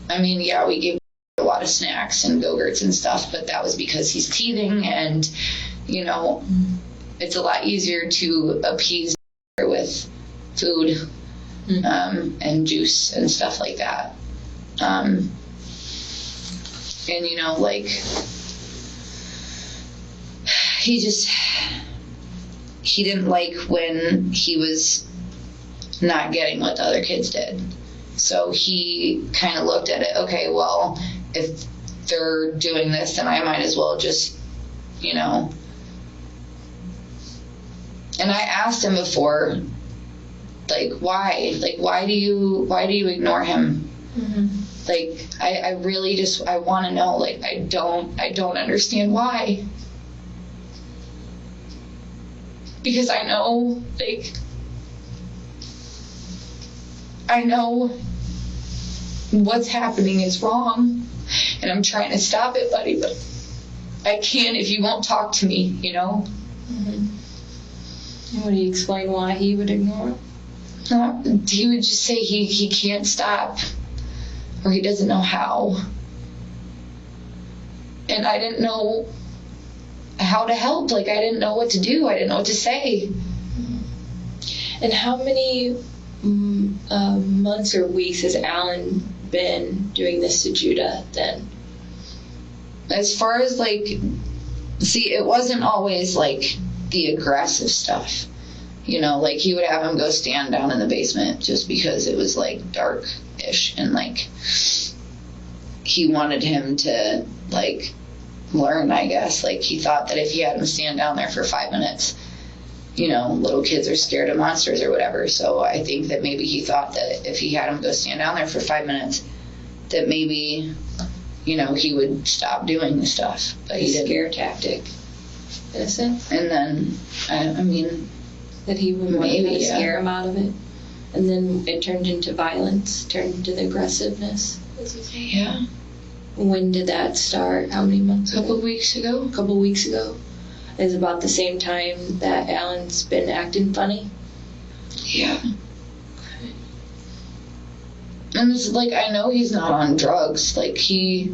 I mean, yeah, we gave a lot of snacks and Go-Gurts and stuff, but that was because he's teething, and, you know, it's a lot easier to appease with food and juice and stuff like that. And, you know, like, he didn't like when he was not getting what the other kids did. So he kind of looked at it, okay, well, if they're doing this, then I might as well just, you know. And I asked him before, like, why? Like, why do you ignore him? Mm-hmm. Like, I really just, I want to know, like, I don't understand why. Because I know, like, I know what's happening is wrong, and I'm trying to stop it, buddy, but I can't if you won't talk to me, you know? Mm-hmm. And would he explain why he would ignore him? No, he would just say he can't stop, or he doesn't know how. And I didn't know how to help. Like, I didn't know what to do. I didn't know what to say. And how many months or weeks has Alan been doing this to Judah then? As far as, like, see, it wasn't always, like, the aggressive stuff. You know, like, he would have him go stand down in the basement just because it was, like, dark-ish. And, like, he wanted him to, like, learn, I guess. Like, he thought that if he had him stand down there for 5 minutes, you know, little kids are scared of monsters or whatever. So I think that maybe he thought that if he had him go stand down there for 5 minutes, that maybe, you know, he would stop doing the stuff. But he didn't. Scare tactic, in a sense. And then, I mean, that he would want maybe, to scare him out of it. And then it turned into violence, turned into the aggressiveness. Yeah. When did that start? How many months ago? A couple weeks ago. A couple weeks ago. Is about the same time that Alan's been acting funny? Yeah. And it's like, I know he's not on drugs. Like, he,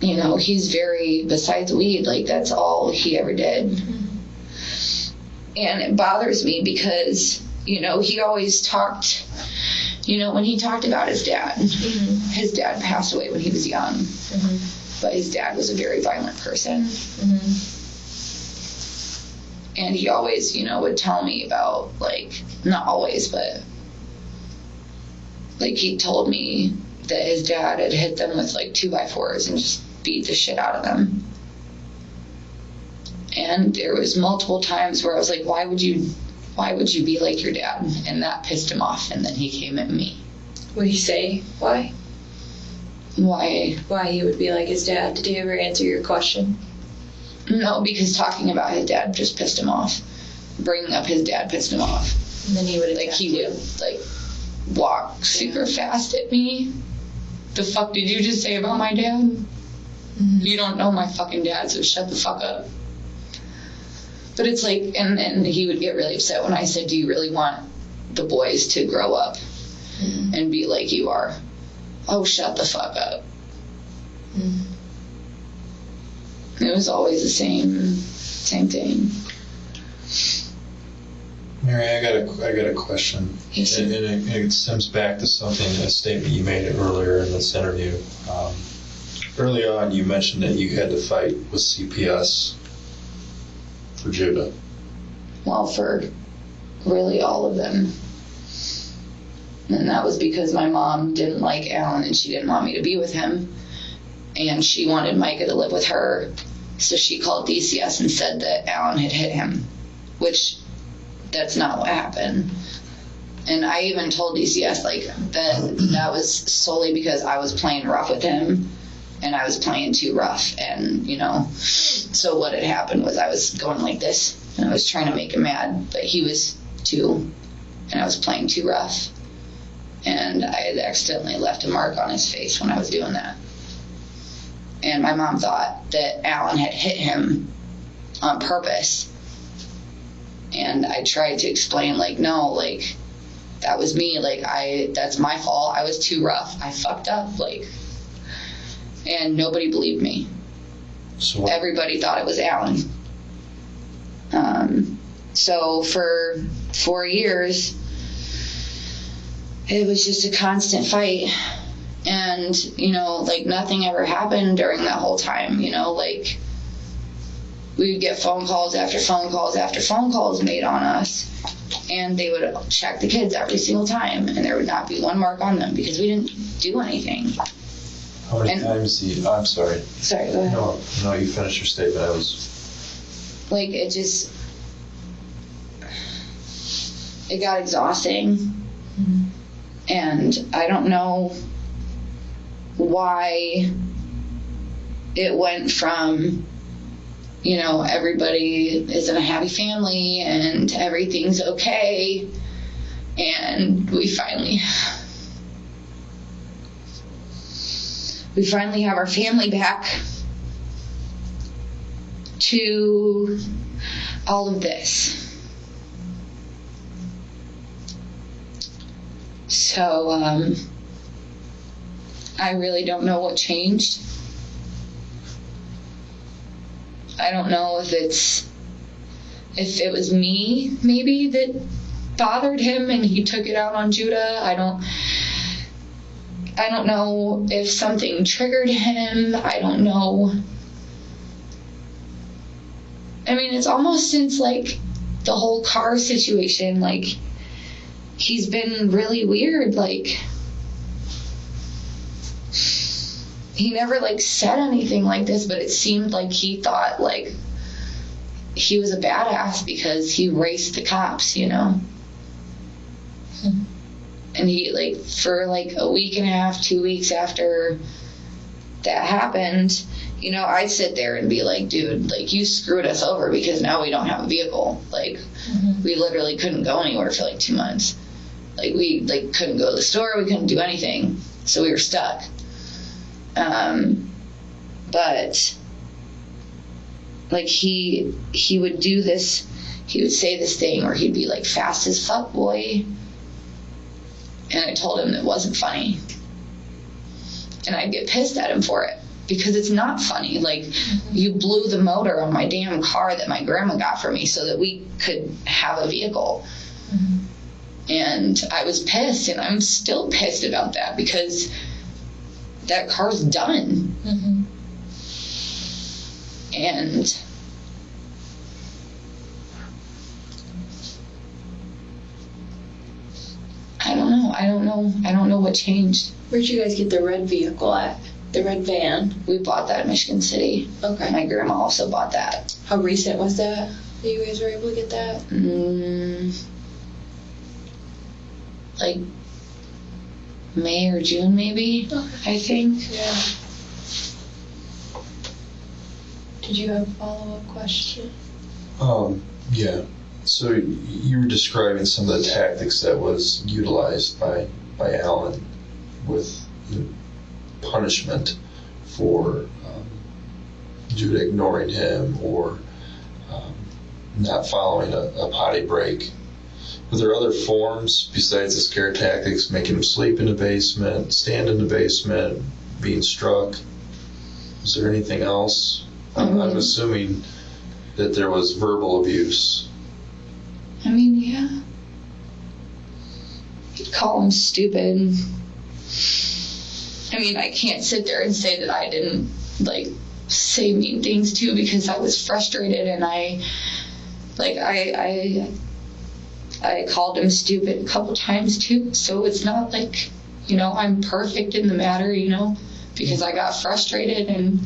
you know, he's very, besides weed, like, that's all he ever did. Mm-hmm. And it bothers me because, you know, he always talked, you know, when he talked about his dad, mm-hmm. his dad passed away when he was young. Mm-hmm. But his dad was a very violent person. Mm-hmm. And he always, you know, would tell me about, like, not always, but, like, he told me that his dad had hit them with, like, 2x4s and just beat the shit out of them. And there was multiple times where I was like, why would you be like your dad? And that pissed him off, and then he came at me. Would he say why? Why he would be like his dad? Did he ever answer your question? No, because talking about his dad just pissed him off. Bringing up his dad pissed him off. And then he would, like, he would, like, walk super fast at me. The fuck did you just say about my dad? Mm-hmm. You don't know my fucking dad, so shut the fuck up. But it's like, and he would get really upset when I said, do you really want the boys to grow up mm-hmm. and be like you are? Oh, shut the fuck up. Mm-hmm. It was always the same thing. Mary, I got a question. Yes. And it stems back to a statement you made earlier in this interview. Early on, you mentioned that you had to fight with CPS for Judah. Well, for really all of them. And that was because my mom didn't like Alan and she didn't want me to be with him. And she wanted Micah to live with her. So she called DCS and said that Alan had hit him, which that's not what happened. And I even told DCS that was solely because I was playing rough with him and I was playing too rough. And, so what had happened was I was going like this and I was trying to make him mad, but he was too, and I was playing too rough. And I had accidentally left a mark on his face when I was doing that. And my mom thought that Alan had hit him on purpose. And I tried to explain, no, that was me. That's my fault. I was too rough. I fucked up. And nobody believed me. So everybody thought it was Alan. So for 4 years, it was just a constant fight. And, nothing ever happened during that whole time, we would get phone calls after phone calls after phone calls made on us. And they would check the kids every single time. And there would not be one mark on them because we didn't do anything. How many times I'm sorry. Sorry, go ahead. No, you finished your statement. It got exhausting. Mm-hmm. And I don't know why it went from, everybody is in a happy family and everything's okay. And we finally have our family back to all of this. So, I really don't know what changed. I don't know if it was me, maybe, that bothered him and he took it out on Judah. I don't know if something triggered him. I don't know. I mean, it's almost since, the whole car situation, he's been really weird. He never said anything like this, but it seemed like he thought he was a badass because he raced the cops, And he for a week and a half, 2 weeks after that happened, I'd sit there and be like, dude, you screwed us over because now we don't have a vehicle. We literally couldn't go anywhere for 2 months. We couldn't go to the store, we couldn't do anything, so we were stuck. But he would do this, he would say this thing where he'd be fast as fuck, boy. And I told him it wasn't funny. And I'd get pissed at him for it because it's not funny. You blew the motor on my damn car that my grandma got for me so that we could have a vehicle. Mm-hmm. And I was pissed, and I'm still pissed about that because that car's done. Mm-hmm. And I don't know what changed. Where'd you guys get the red vehicle at? The red van? We bought that in Michigan City. Okay. My grandma also bought that. How recent was that you guys were able to get that? May or June, maybe. Okay. I think. Yeah. Did you have a follow-up question? Yeah. So you were describing some of the tactics that was utilized by Alan with the punishment for Judah ignoring him or not following a potty break. Were there other forms besides the scare tactics, making him sleep in the basement, stand in the basement, being struck? Was there anything else? I'm assuming that there was verbal abuse. I mean, yeah. He'd call him stupid. I mean, I can't sit there and say that I didn't, like, say mean things too, because I was frustrated, and I called him stupid a couple times too. So it's not like, you know, I'm perfect in the matter, you know, because I got frustrated, and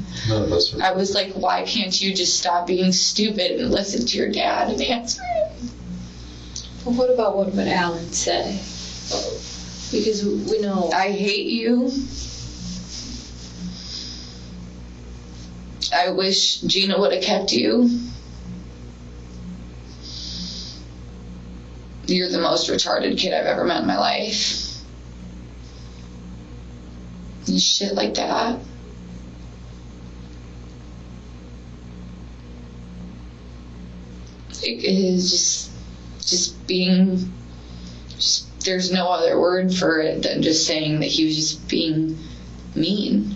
I was like, why can't you just stop being stupid and listen to your dad and answer it? Well, what would Alan say? Because we know. I hate you. I wish Gina would have kept you. You're the most retarded kid I've ever met in my life. And shit like that. It is just being, there's no other word for it than just saying that he was just being mean.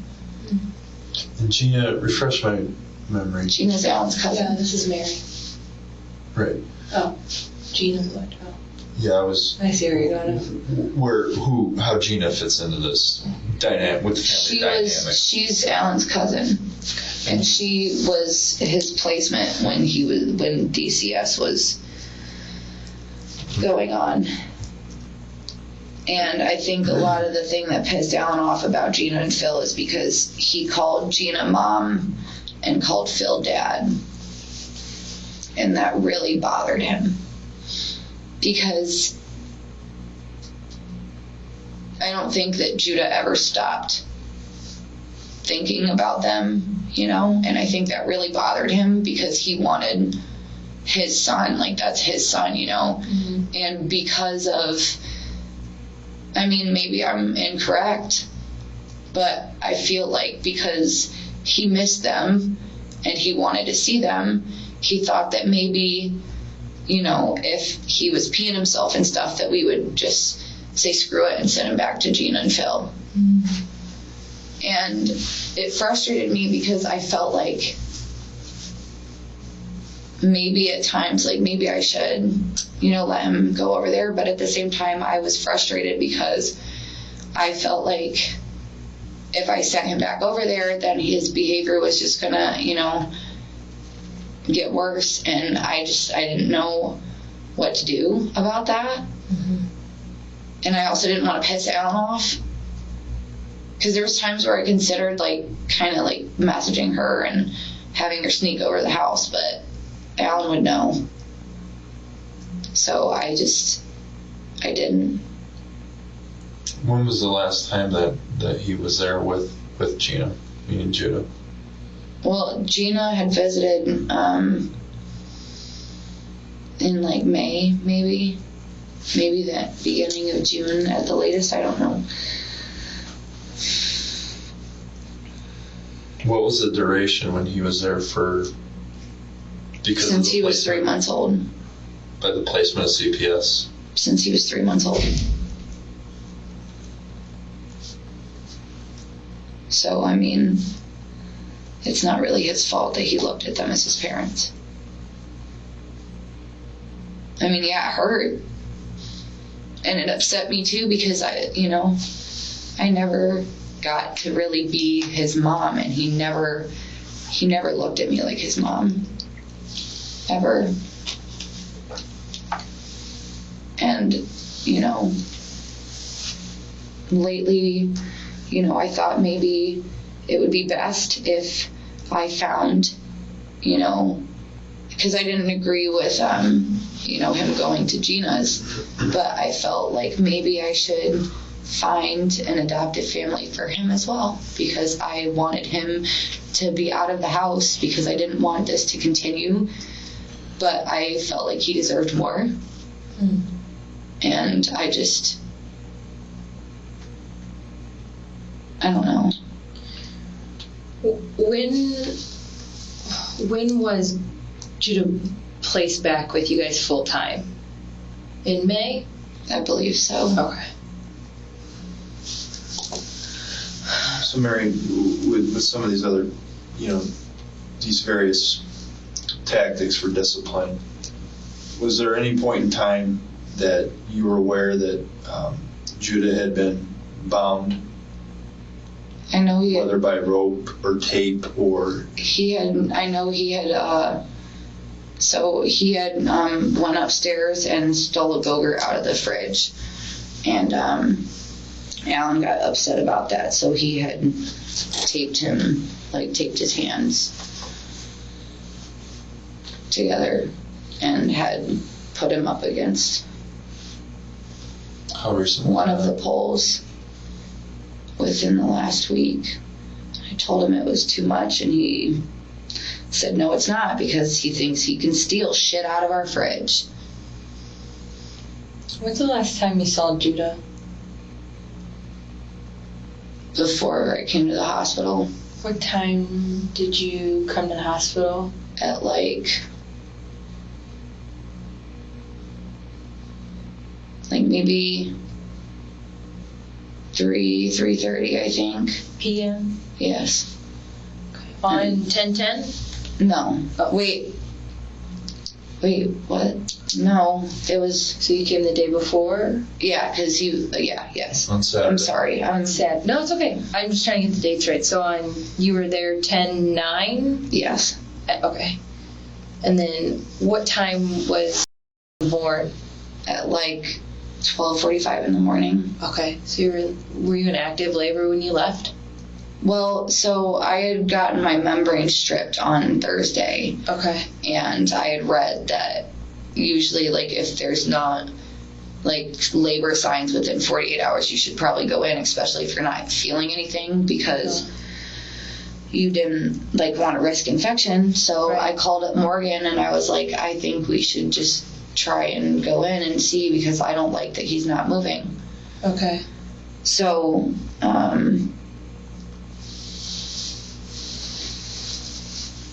And Gina, refresh my memory. Gina's Alan's cousin. Yeah, this is Mary. Right. Oh, Gina what? Oh. Yeah, I see where you're going. How Gina fits into this dynamic with the family dynamic. She's Alan's cousin, and she was his placement when DCS was going on. And I think a lot of the thing that pissed Alan off about Gina and Phil is because he called Gina mom and called Phil dad. And that really bothered him. Because I don't think that Judah ever stopped thinking about them, you know? And I think that really bothered him because he wanted his son, like that's his son, you know? Mm-hmm. And because of, I mean, maybe I'm incorrect, but I feel like because he missed them and he wanted to see them, he thought that maybe, you know, if he was peeing himself and stuff, that we would just say screw it and send him back to Gina and Phil. Mm-hmm. And it frustrated me because I felt like maybe at times, like maybe I should, you know, let him go over there. But at the same time, I was frustrated because I felt like if I sent him back over there, then his behavior was just gonna, you know, get worse. And I didn't know what to do about that. Mm-hmm. And I also didn't want to piss Alan off. Because there was times where I considered, like, kind of, like, messaging her and having her sneak over the house, but Alan would know. So I didn't. When was the last time that he was there with Gina, meaning Judah? Well, Gina had visited in, like, May, maybe the beginning of June at the latest, I don't know. What was the duration when he was there for? Because since he was 3 months old. By the placement of CPS? Since he was 3 months old. So, I mean, it's not really his fault that he looked at them as his parents. I mean, yeah, it hurt. And it upset me too because I never got to really be his mom, and he never looked at me like his mom. Ever. And, you know, lately, you know, I thought maybe it would be best if I found, you know, because I didn't agree with, you know, him going to Gina's, but I felt like maybe I should find an adoptive family for him as well, because I wanted him to be out of the house because I didn't want this to continue, but I felt like he deserved more. Mm. And I don't know. When was Judah placed back with you guys full time? In May? I believe so. Okay. So Mary, with some of these other, you know, these various tactics for discipline, was there any point in time that you were aware that Judah had been bound know he had, whether by rope or tape or? So he had went upstairs and stole a Go-Gurt out of the fridge, and Alan got upset about that, so he had taped his hands together and had put him up against How recent? one of the poles within the last week. I told him it was too much, and he said no, it's not, because he thinks he can steal shit out of our fridge. When's the last time you saw Judah? Before I came to the hospital, What time did you come to the hospital? at maybe 3:30, I think. PM? Yes. On 10:10? No. Wait, what? No, it was, So you came the day before? yeah, because yes. On Saturday. I'm sorry. On Saturday. No, it's okay. I'm just trying to get the dates right. So you were there 10:09? Yes. Okay. And then what time was born? At 12:45 in the morning. Okay. So were you in active labor when you left? Well, so I had gotten my membrane stripped on Thursday, Okay. and I had read that usually, if there's not, labor signs within 48 hours, you should probably go in, especially if you're not feeling anything, because you didn't, want to risk infection. So Right. I called up Morgan, and I was like, I think we should just try and go in and see, because I don't like that he's not moving. Okay. So,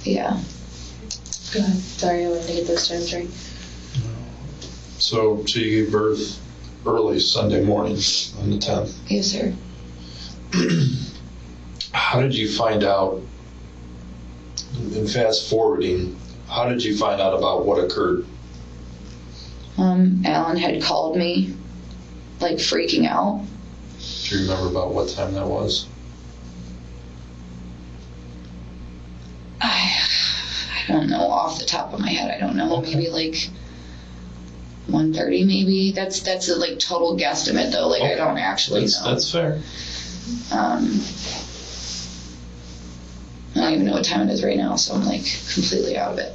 yeah. Go ahead. Sorry, I wanted to get those terms right. So you gave birth early Sunday morning on the 10th. Yes, sir. How did you find out, in fast forwarding, how did you find out about what occurred? Alan had called me, freaking out. Do you remember about what time that was? I don't know off the top of my head. I don't know. Okay. Maybe 1:30 maybe. That's a total guesstimate though. I don't actually know. That's fair. I don't even know what time it is right now, so I'm completely out of it.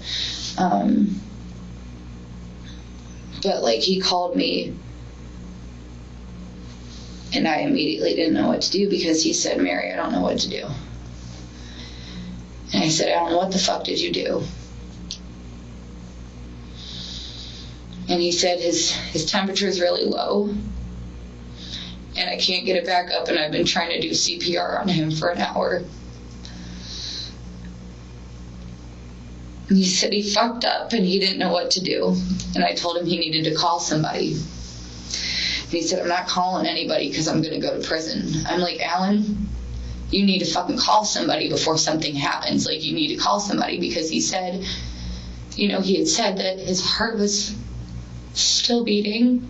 But he called me, and I immediately didn't know what to do, because he said, Mary, I don't know what to do. And I said, Alan, what the fuck did you do? And he said his temperature is really low, and I can't get it back up, and I've been trying to do CPR on him for an hour. And he said he fucked up and he didn't know what to do. And I told him he needed to call somebody. And he said, I'm not calling anybody because I'm going to go to prison. I'm like, Alan, you need to fucking call somebody before something happens. You need to call somebody, because he said, he had said that his heart was still beating.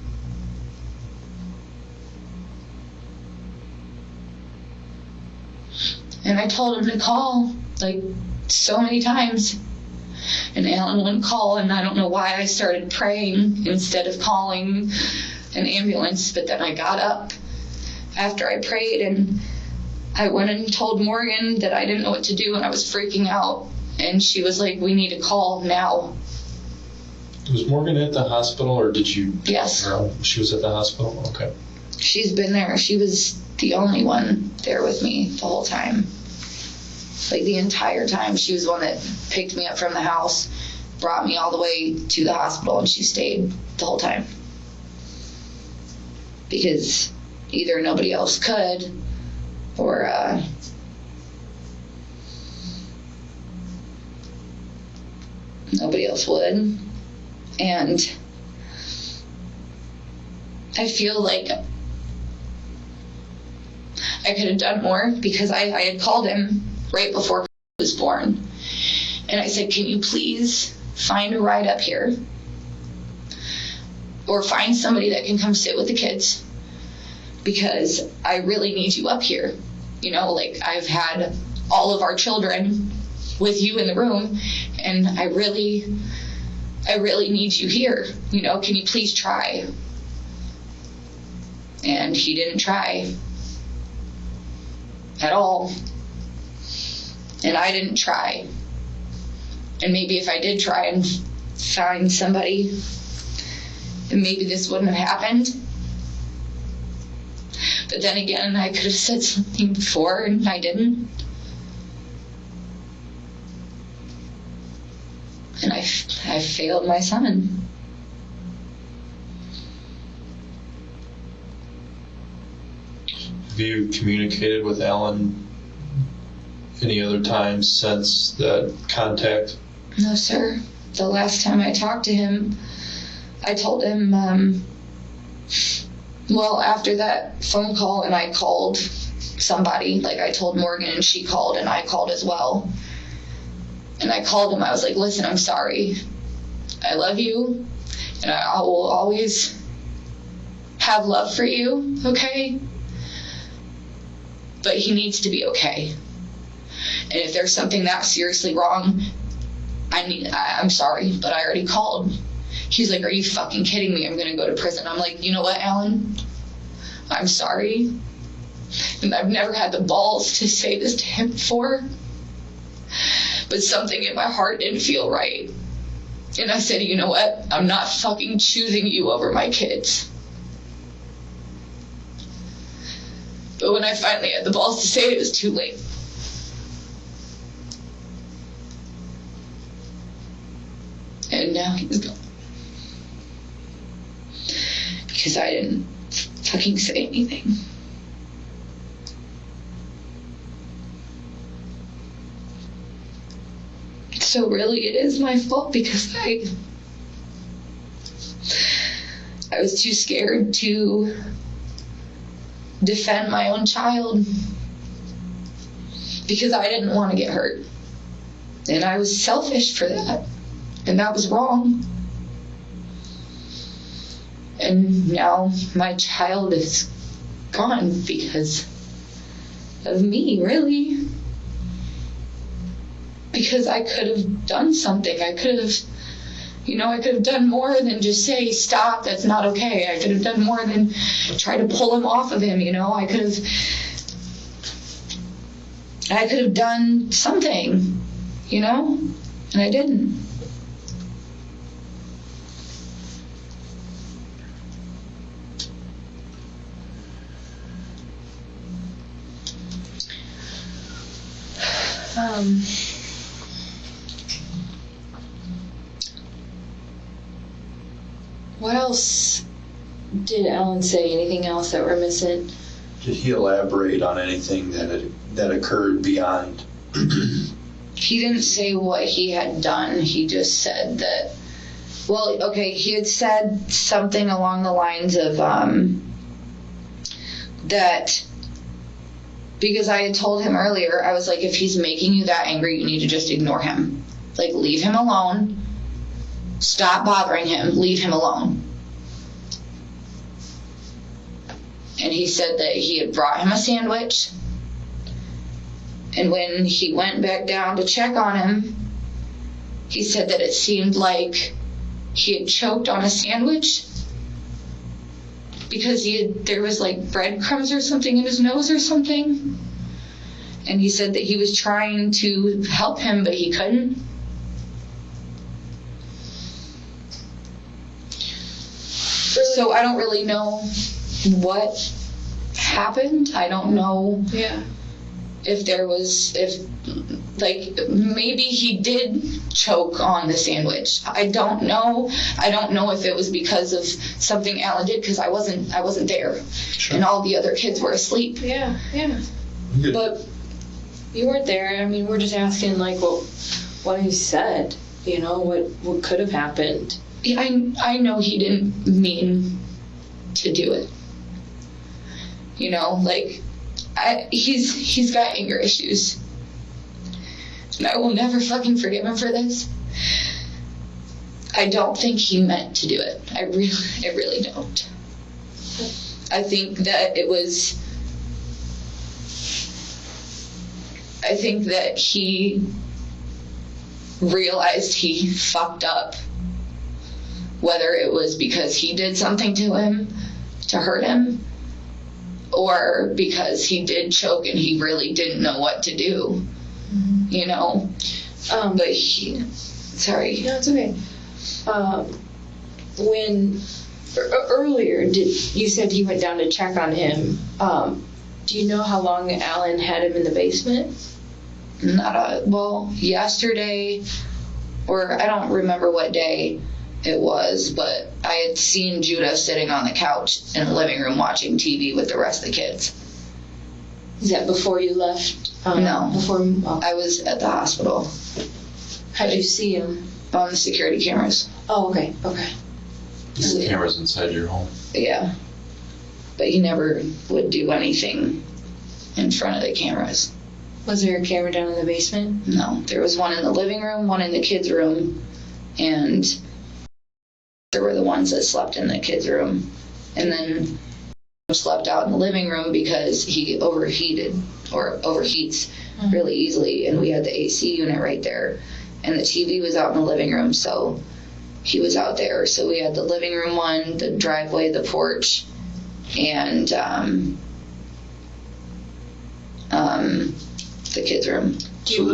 And I told him to call, so many times. And Alan wouldn't call, and I don't know why I started praying instead of calling an ambulance. But then I got up after I prayed, and I went and told Morgan that I didn't know what to do, and I was freaking out. And she was like, we need to call now. Was Morgan at the hospital, or did you? Yes. She was at the hospital? Okay. She's been there. She was the only one there with me the whole time. The entire time. She was the one that picked me up from the house, brought me all the way to the hospital, and she stayed the whole time. Because either nobody else could, or nobody else would. And I feel like I could have done more, because I had called him right before he was born. And I said, can you please find a ride up here? Or find somebody that can come sit with the kids, because I really need you up here. You know, like, I've had all of our children with you in the room, and I really need you here. You know, can you please try? And he didn't try at all. And I didn't try. And maybe if I did try and find somebody, then maybe this wouldn't have happened. But then again, I could have said something before, and I didn't. And I failed my son. Have you communicated with Alan any other times since that contact? No, sir. The last time I talked to him, I told him, well, after that phone call, and I called somebody, like I told Morgan, and she called, and I called as well. And I called him, I was like, listen, I'm sorry. I love you, and I will always have love for you, okay? But he needs to be okay. And if there's something that seriously wrong, I'm sorry, but I already called. He's like, are you fucking kidding me? I'm gonna go to prison. I'm like, you know what, Alan? I'm sorry. And I've never had the balls to say this to him before. But something in my heart didn't feel right. And I said, you know what? I'm not fucking choosing you over my kids. But when I finally had the balls to say it, it was too late. And now he's gone. Because I didn't fucking say anything. So really it is my fault, because I was too scared to defend my own child, because I didn't want to get hurt. And I was selfish for that. And that was wrong. And now my child is gone because of me, really. Because I could have done something. I could have done more than just say, stop, that's not okay. I could have done more than try to pull him off of him, you know. I could have done something, you know, and I didn't. What else did Alan say? Anything else that we're missing? Did he elaborate on anything that occurred beyond? He didn't say what he had done. He just said that, well, okay, he had said something along the lines of that, because I had told him earlier, I was like, if he's making you that angry, you need to just ignore him. Like, leave him alone. Stop bothering him. Leave him alone. And he said that he had brought him a sandwich. And when he went back down to check on him, he said that it seemed like he had choked on a sandwich, because there was like breadcrumbs or something in his nose or something. And he said that he was trying to help him, but he couldn't. So I don't really know what happened. I don't know if maybe he did choke on the sandwich. I don't know. I don't know if it was because of something Alan did, because I wasn't there. Sure. And all the other kids were asleep. Yeah. Good. But you weren't there. I mean, we're just asking, like, what he said. You know, what could have happened. I know he didn't mean to do it. You know, like, he's got anger issues. And I will never fucking forgive him for this. I don't think he meant to do it. I really don't. I think that it was I think that he realized he fucked up, whether it was because he did something to him to hurt him, or because he did choke and he really didn't know what to do, you know. But he, sorry. No, it's okay. When earlier, you said he went down to check on him. Do you know how long Alan had him in the basement? Well, yesterday, or I don't remember what day it was, but I had seen Judah sitting on the couch in the living room watching TV with the rest of the kids. Is that before you left? No. Before. I was at the hospital. How'd you see him? On the security cameras. Oh, okay. Okay. The cameras inside your home. Yeah. But he never would do anything in front of the cameras. Was there a camera down in the basement? No. There was one in the living room, one in the kids' room, and there were the ones that slept in the kids' room. And then slept out in the living room because he overheated or overheats really easily, and we had the AC unit right there. And the TV was out in the living room, so he was out there. So we had the living room one, the driveway, the porch, and the kids' room. So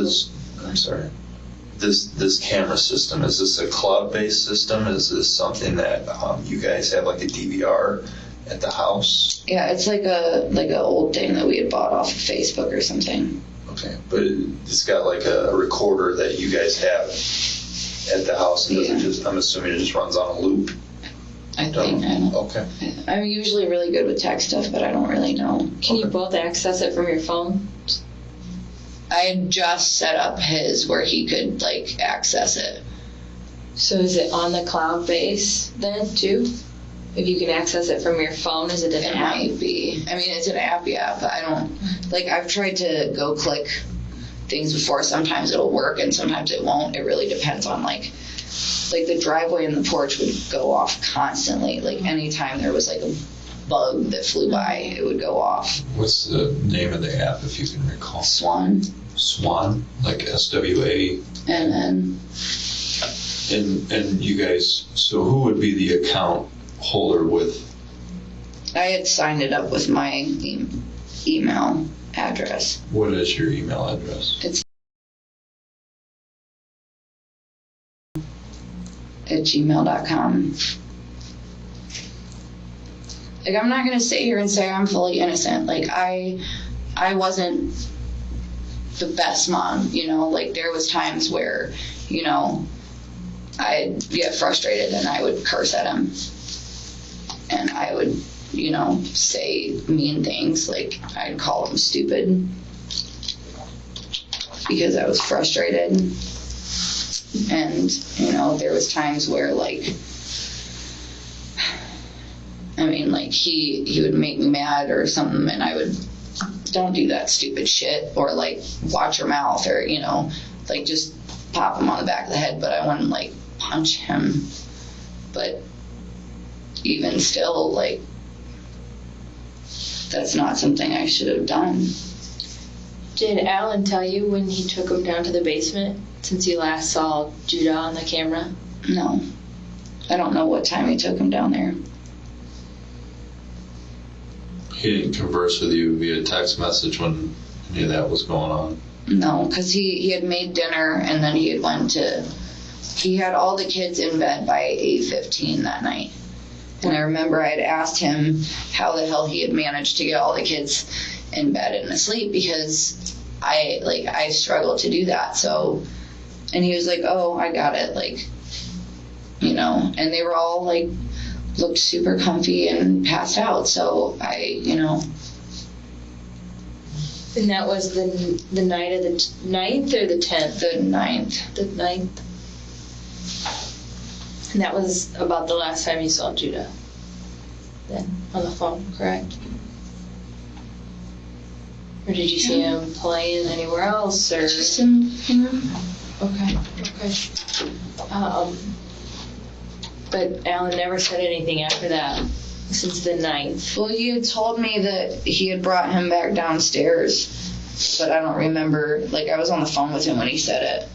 this camera system, is this a cloud-based system? Is this something that you guys have, like a DVR at the house? Yeah, it's like a old thing that we had bought off of Facebook or something. Okay, but it's got like a recorder that you guys have at the house, and doesn't just, I'm assuming it just runs on a loop. I think. I don't, Okay. I'm usually really good with tech stuff, but I don't really know. Can you both access it from your phone? I had just set up his where he could like access it. So is it on the cloud base then too? If you can access it from your phone, is it an It app? might be. I mean, it's an app, yeah, but I don't, like, I've tried to go click things before. Sometimes it'll work and sometimes it won't. It really depends on, like the driveway and the porch would go off constantly. Like, anytime there was, like, a bug that flew by, it would go off. What's the name of the app, if you can recall? Swan. Swan, like SWA. And then And you guys, so who would be the account holder with? I had signed it up with my email address. What is your email address? It's at gmail.com. Like, I'm not going to sit here and say I'm fully innocent. Like, I wasn't the best mom, you know? Like, there was times where, you know, I'd get frustrated and I would curse at him. And I would, you know, say mean things. Like, I'd call him stupid because I was frustrated. And, you know, there was times where, like, I mean, like, he would make me mad or something, and I would, don't do that stupid shit, or, like, watch your mouth, or, you know, like, just pop him on the back of the head, but I wouldn't, like, punch him. But even still, like, that's not something I should have done. Did Alan tell you when he took him down to the basement, since you last saw Judah on the camera? No. I don't know what time he took him down there. He didn't converse with you via text message when any of that was going on? No, because he had made dinner, and then he had all the kids in bed by 8:15 that night. And I remember I had asked him how the hell he had managed to get all the kids in bed and asleep, because I struggled to do that. So, and he was like, oh, I got it. Like, you know, and they were all like, looked super comfy and passed out. So you know. And that was the night of the 9th or the 10th? The 9th. The 9th. And that was about the last time you saw Judah then, on the phone, correct? Or did you see him playing anywhere else, or? Just in the room. Okay. But Alan never said anything after that, since the 9th. Well, he had told me that he had brought him back downstairs but I don't remember, like, I was on the phone with him when he said it.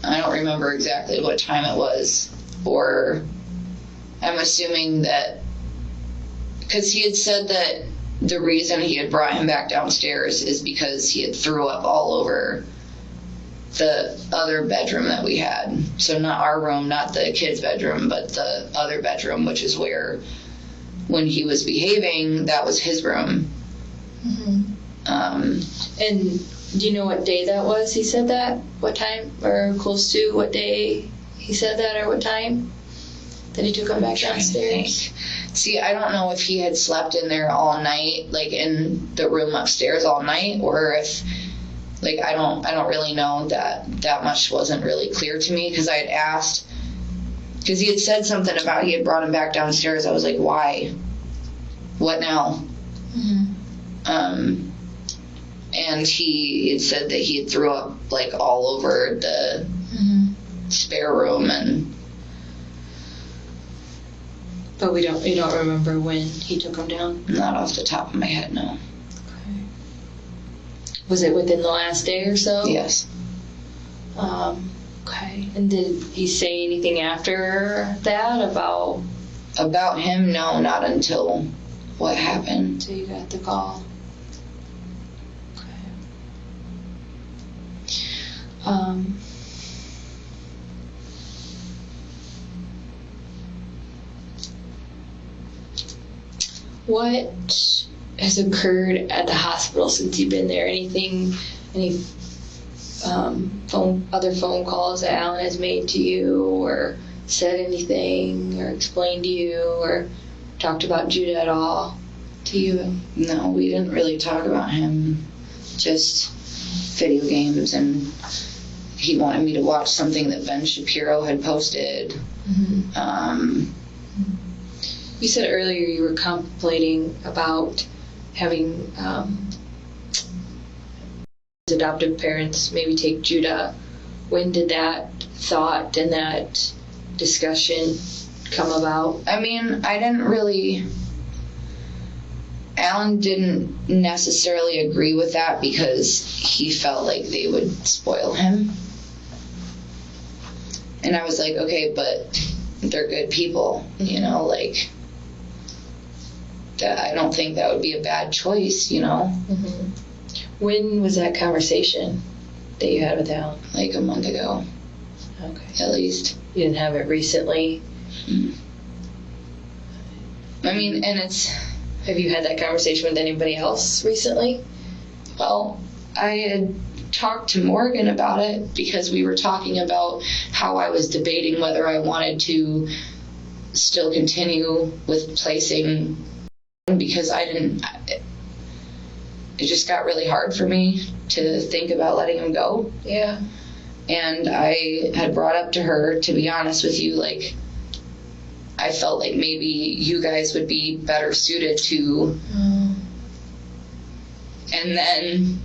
I don't remember exactly what time it was, or I'm assuming that, because he had said that the reason he had brought him back downstairs is because he had threw up all over the other bedroom that we had. So not our room, not the kids' bedroom, but the other bedroom, which is where, when he was behaving, that was his room. And do you know what day that was? He said that? What time? Or close to what day he said that, or what time that he took him back downstairs? See, I don't know if he had slept in there all night, like in the room upstairs all night, or if, like, I don't really know. That much wasn't really clear to me, because I had asked, because he had said something about he had brought him back downstairs. I was like, why? What now? And he had said that he had threw up, like, all over the spare room, and But you don't remember when he took him down? not off the top of my head, no. Was it within the last day or so? Yes. Okay. And did he say anything after that about Him, no, not until what happened. so you got the call? Okay. What has occurred at the hospital since you've been there? Any other phone calls that Alan has made to you, or said anything, or explained to you, or talked about Judah at all to you? No, we didn't really talk about him, just video games, and he wanted me to watch something that Ben Shapiro had posted. You said earlier you were contemplating about having his adoptive parents maybe take Judah. When did that thought and that discussion come about? I mean, Alan didn't necessarily agree with that, because he felt like they would spoil him. And I was like, okay, but they're good people, like, that. I don't think that would be a bad choice, When was that conversation that you had with Alan? like a month ago, Okay. at least. You didn't have it recently? I mean, and Have you had that conversation with anybody else recently? well, I had talked to Morgan about it, because we were talking about how I was debating whether I wanted to still continue with placing, because it just got really hard for me to think about letting him go. Yeah. And I had brought up to her, to be honest with you, like, I felt like maybe you guys would be better suited to. And then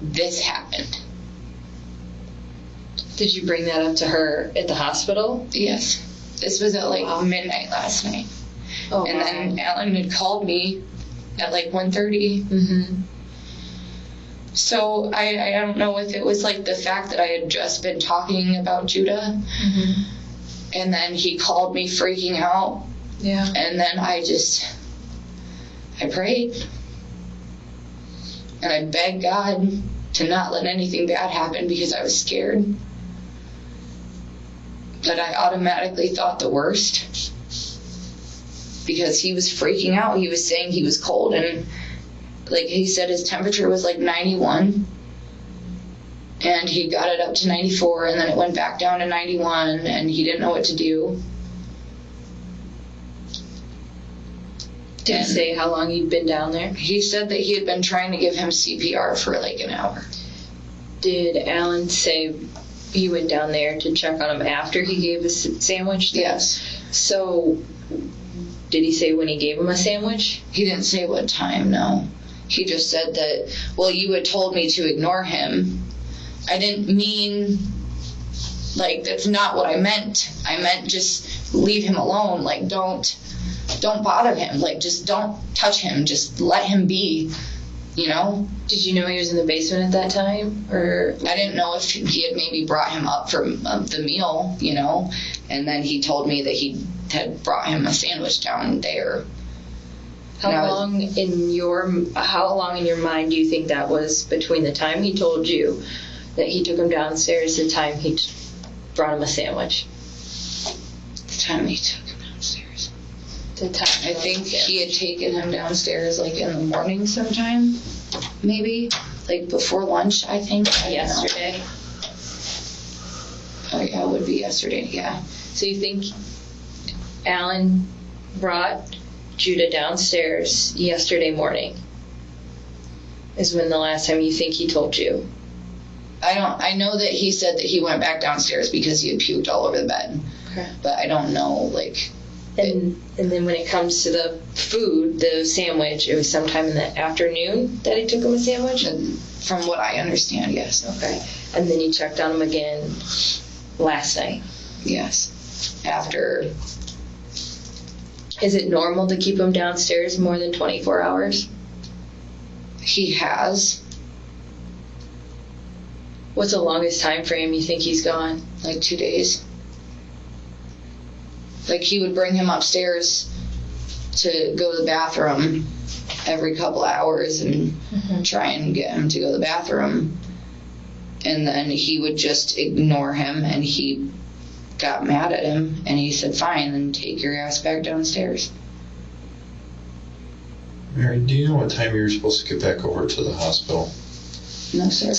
this happened. Did you bring that up to her at the hospital? Yes. This was at like midnight last night. Oh, And then Alan had called me at like 1:30. So I don't know if it was like the fact that I had just been talking about Judah, and then he called me freaking out. Yeah. And then I prayed. And I begged God to not let anything bad happen, because I was scared. But I automatically thought the worst, because he was freaking out. He was saying he was cold, and like he said, his temperature was like 91, and he got it up to 94, and then it went back down to 91, and he didn't know what to do. Did he say how long you'd been down there? He said that he had been trying to give him CPR for like an hour. Did Alan say he went down there to check on him after he gave the sandwich? Yes. So, did he say when he gave him a sandwich? He didn't say what time, no. He just said that, well, you had told me to ignore him. I didn't mean, like, that's not what I meant. I meant just leave him alone. Like, don't bother him. Like, just don't touch him. Just let him be. you know? Did you know he was in the basement at that time? Or I didn't know if he had maybe brought him up from the meal, you know? And then he told me that he had brought him a sandwich down there. how long in your mind do you think that was between the time he told you that he took him downstairs to the time he brought him a sandwich? The time he took him downstairs. The time I think he had taken him downstairs like in the morning sometime, maybe. Like before lunch, I think. Yesterday. Oh yeah, it would be yesterday, yeah. So you think Alan brought Judah downstairs yesterday morning is when the last time you think he told you? I know that he said that he went back downstairs because he had puked all over the bed. Okay. But I don't know, like... And then when it comes to the food, the sandwich, it was sometime in the afternoon that he took him a sandwich? From what I understand, yes. Okay. And then you checked on him again last night? Yes. After... Is it normal to keep him downstairs more than 24 hours? He has. What's the longest time frame you think he's gone? Like 2 days. Like he would bring him upstairs to go to the bathroom every couple hours and try and get him to go to the bathroom. And then he would just ignore him, and he got mad at him, and he said, fine, then take your ass back downstairs. Mary, do you know what time you were supposed to get back over to the hospital? No, sir.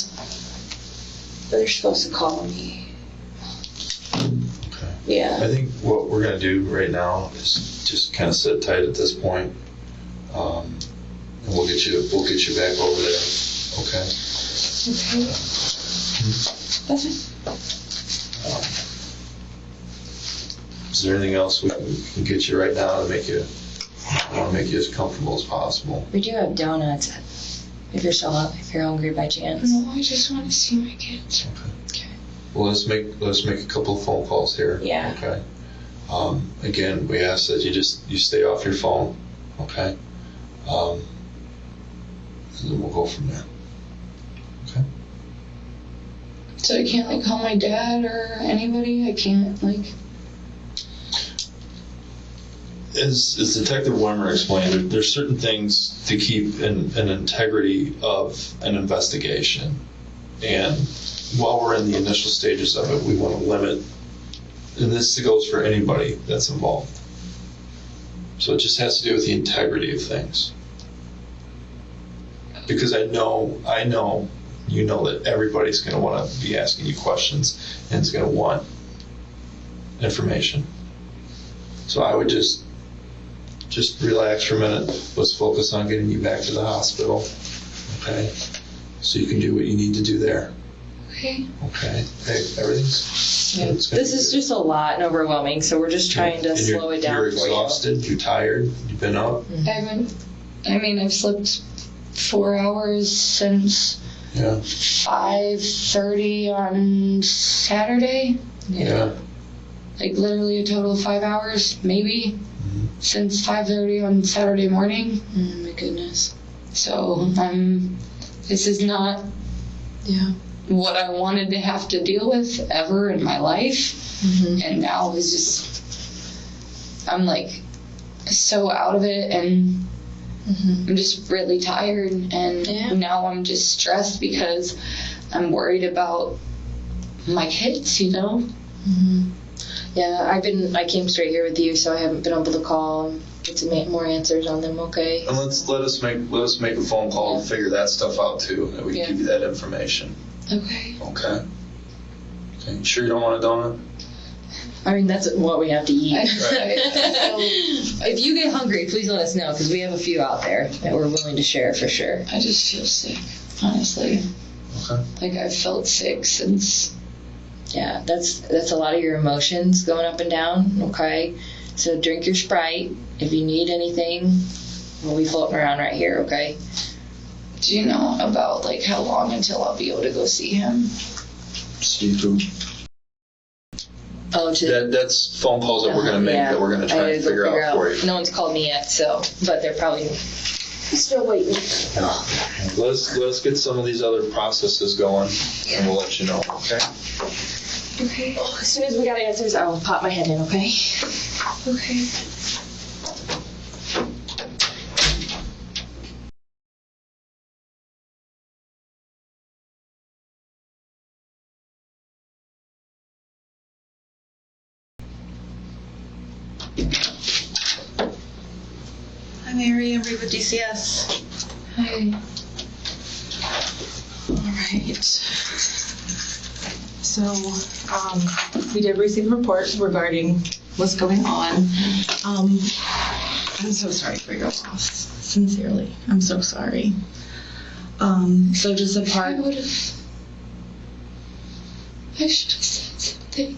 They're supposed to call me. Okay. Yeah. I think what we're going to do right now is just kind of sit tight at this point, and we'll get you back over there. Okay. Okay. That's Is there anything else we can get you right now to make you as comfortable as possible? We do have donuts if you're hungry by chance. No, I just want to see my kids. Okay. Well, let's make a couple of phone calls here. Yeah. Okay. Again, we ask that you stay off your phone. Okay. And then we'll go from there. Okay. So I can't, like, call my dad or anybody? I can't, like... As Detective Weimer explained, there's certain things to keep an integrity of an investigation. And while we're in the initial stages of it, we want to limit, and this goes for anybody that's involved. So it just has to do with the integrity of things. Because I know, you know that everybody's going to want to be asking you questions and is going to want information. So I would just relax for a minute. Let's focus on getting you back to the hospital, okay? So you can do what you need to do there. Okay. Okay. Hey, everything's. This is just a lot and overwhelming, so we're just trying to slow it down You're for exhausted. You're tired. You've been up. I've slept 4 hours since 5:30 on Saturday. Yeah. Like literally a total of 5 hours, maybe, since 5:30 on Saturday morning. Oh my goodness. So, this is not what I wanted to have to deal with ever in my life. And now it's just, I'm like so out of it, and I'm just really tired, and now I'm just stressed because I'm worried about my kids, you know? Yeah, I came straight here with you, so I haven't been able to call and get some more answers on them, okay? And let us make a phone call and figure that stuff out too, and we can give you that information. Okay. Okay. You sure you don't want a donut? I mean, that's what we have to eat. If you get hungry, please let us know, because we have a few out there that we're willing to share for sure. I just feel sick, honestly. Okay. Like I've felt sick since. Yeah, that's a lot of your emotions going up and down, okay? So drink your Sprite. If you need anything, we'll be floating around right here, okay? Do you know about, like, how long until I'll be able to go see him? See who? Oh, That's phone calls that we're going to make, that we're going to try and figure out for you. No one's called me yet, but they're probably Still waiting. Let's get some of these other processes going, and we'll let you know, okay? Okay. Oh, as soon as we got answers, I'll pop my head in, okay? Okay. Hi Mary, I'm Reed with DCS. Hi. Alright. So, we did receive a report regarding what's going on. I'm so sorry for your loss. Sincerely. I'm so sorry. So just a part. I should have said something.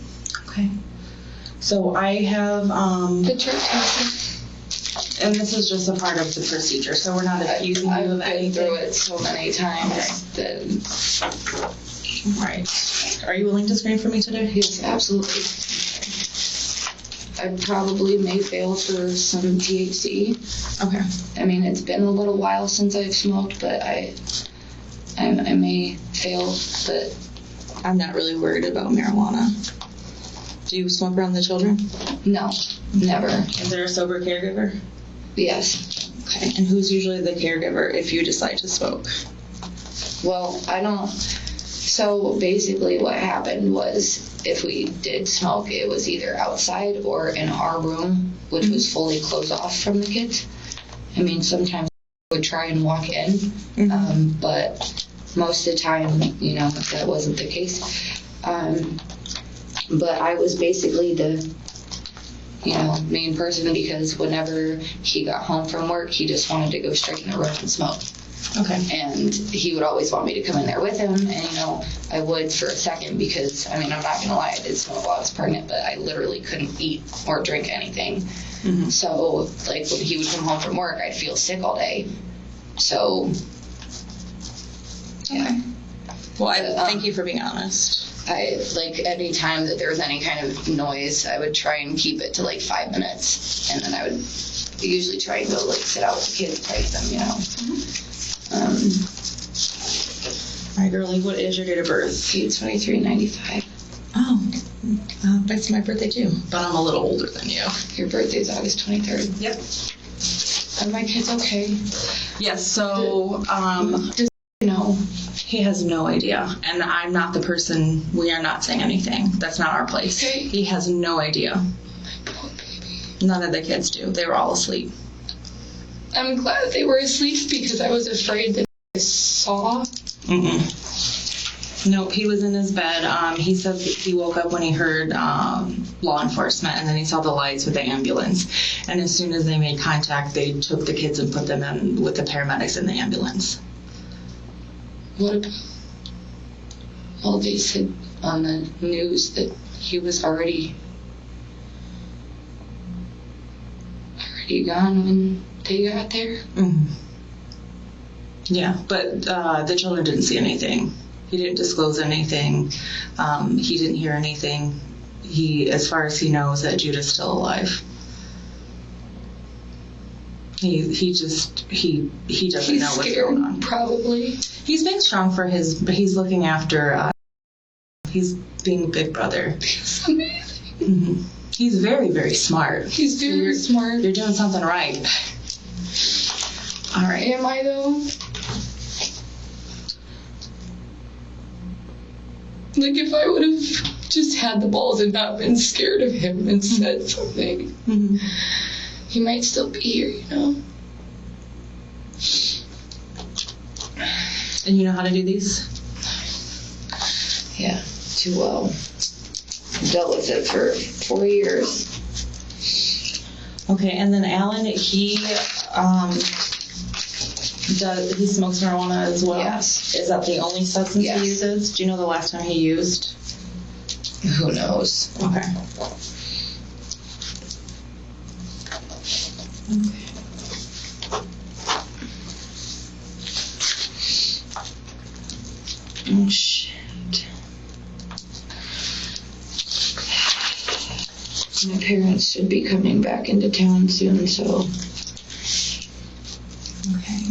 Okay. So I have, The drug test. and this is just a part of the procedure, so we're not accusing you I've of been anything. through it so many times that, Right. Are you willing to screen for me today? yes, absolutely. I probably may fail for some THC. Okay. I mean, it's been a little while since I've smoked, but I may fail, but I'm not really worried about marijuana. Do you smoke around the children? no, never. Is there a sober caregiver? Yes. Okay. And who's usually the caregiver if you decide to smoke? Well, I don't. So basically, what happened was if we did smoke, it was either outside or in our room, which was fully closed off from the kids. I mean, sometimes we would try and walk in, but most of the time, you know, that wasn't the case. But I was basically the, you know, main person because whenever he got home from work, he just wanted to go straight in the room and smoke. Okay. And he would always want me to come in there with him, and you know, I would for a second because, I mean, I'm not gonna lie, I did smoke while I was pregnant, but I literally couldn't eat or drink anything. So, like, when he would come home from work, I'd feel sick all day. So, yeah. Well, thank you for being honest. I, like, any time that there was any kind of noise, I would try and keep it to like 5 minutes, and then I would usually try and go like sit out with the kids, play with them, you know. All right, girlie, what is your date of birth? 2395. Oh, that's my birthday too, but I'm a little older than you. Your birthday's August 23rd. Yep. Are my kids okay? Yes, so, Just, you know, he has no idea, and I'm not the person, we are not saying anything. That's not our place. Okay. He has no idea. poor baby. None of the kids do. They were all asleep. I'm glad they were asleep because I was afraid that I saw. Nope, he was in his bed. He said he woke up when he heard law enforcement, and then he saw the lights with the ambulance. And as soon as they made contact, they took the kids and put them in with the paramedics in the ambulance. What about? Well, they said on the news that he was already gone when they got there. Yeah, but the children didn't see anything. He didn't disclose anything. He didn't hear anything. He, as far as he knows, that Judah's still alive. He doesn't know what's going on. Probably. He's being strong for he's looking after, he's being a big brother. He's amazing. He's very, very smart. He's very smart. You're doing something right. All right. Am I though? Like, if I would have just had the balls and not been scared of him and said something, he might still be here, you know? And you know how to do these? Yeah, too well. Dealt with it for 4 years. Okay, and then Alan, he smokes marijuana as well? Yes. Is that the only substance Yes. he uses? Do you know the last time he used? Who knows? Okay. Oh, shit. My parents should be coming back into town soon, so Okay.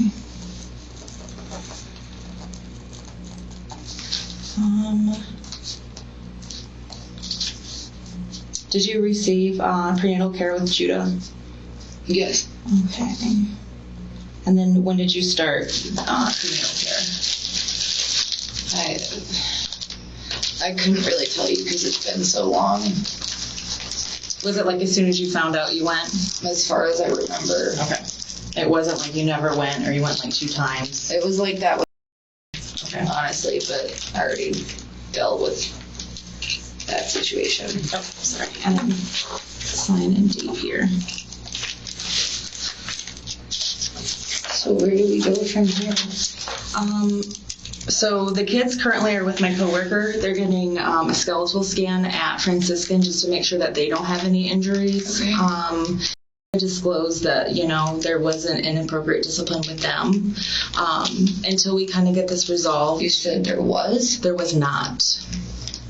Did you receive prenatal care with Judah? Yes. Okay. And then when did you start prenatal care? I couldn't really tell you because it's been so long. Was it like as soon as you found out you went? As far as I remember. Okay. It wasn't like you never went or you went like 2 times? It was like that with Okay. honestly, but I already dealt with that situation. Oh, sorry. I didn't sign and date here. So where do we go from here? So the kids currently are with my coworker. They're getting a skeletal scan at Franciscan just to make sure that they don't have any injuries. Okay. I disclosed that, there wasn't inappropriate discipline with them until we kind of get this resolved. You said there was? There was not.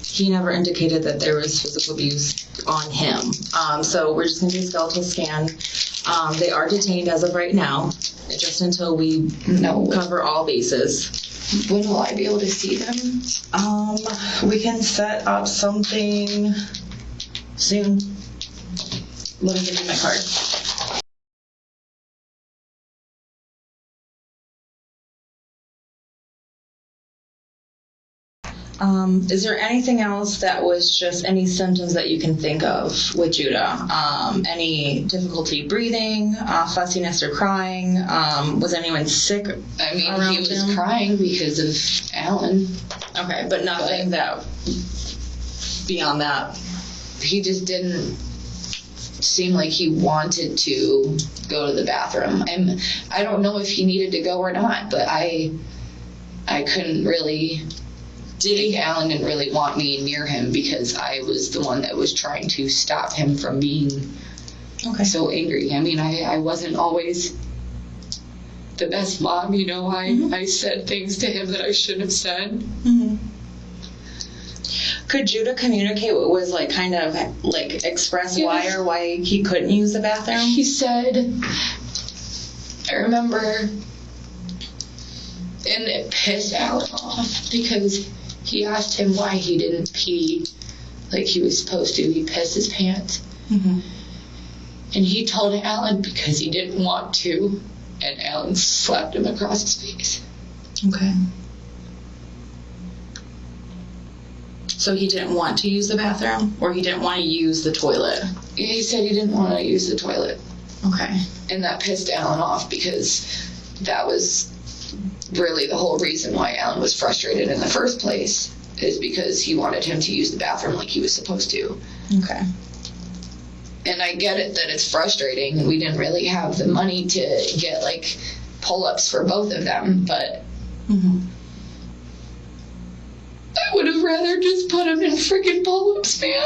He never indicated that there was physical abuse on him. So we're just going to do a skeletal scan. They are detained as of right now, just until we cover all bases. When will I be able to see them? We can set up something soon. Let me give you my card. Is there anything else that was just any symptoms that you can think of with Judah? Any difficulty breathing, fussiness or crying? Was anyone sick? I mean, around he was him? crying because of Alan. Okay, but nothing that beyond that. He just didn't seem like he wanted to go to the bathroom. And I don't know if he needed to go or not, but I couldn't really... Alan didn't really want me near him because I was the one that was trying to stop him from being so angry. I mean, I wasn't always the best mom, I said things to him that I shouldn't have said. Mm-hmm. Could Judah communicate what was express why he couldn't use the bathroom? He said, I remember, and it pissed Alan off because he asked him why he didn't pee like he was supposed to. He pissed his pants. Mm-hmm. And he told Alan because he didn't want to, and Alan slapped him across his face. Okay. So he didn't want to use the bathroom, or he didn't want to use the toilet? He said he didn't want to use the toilet. Okay. And that pissed Alan off because that was really the whole reason why Alan was frustrated in the first place, is because he wanted him to use the bathroom like he was supposed to. Okay. And I get it that it's frustrating. We didn't really have the money to get pull-ups for both of them, but I would have rather just put him in freaking pull-ups, man.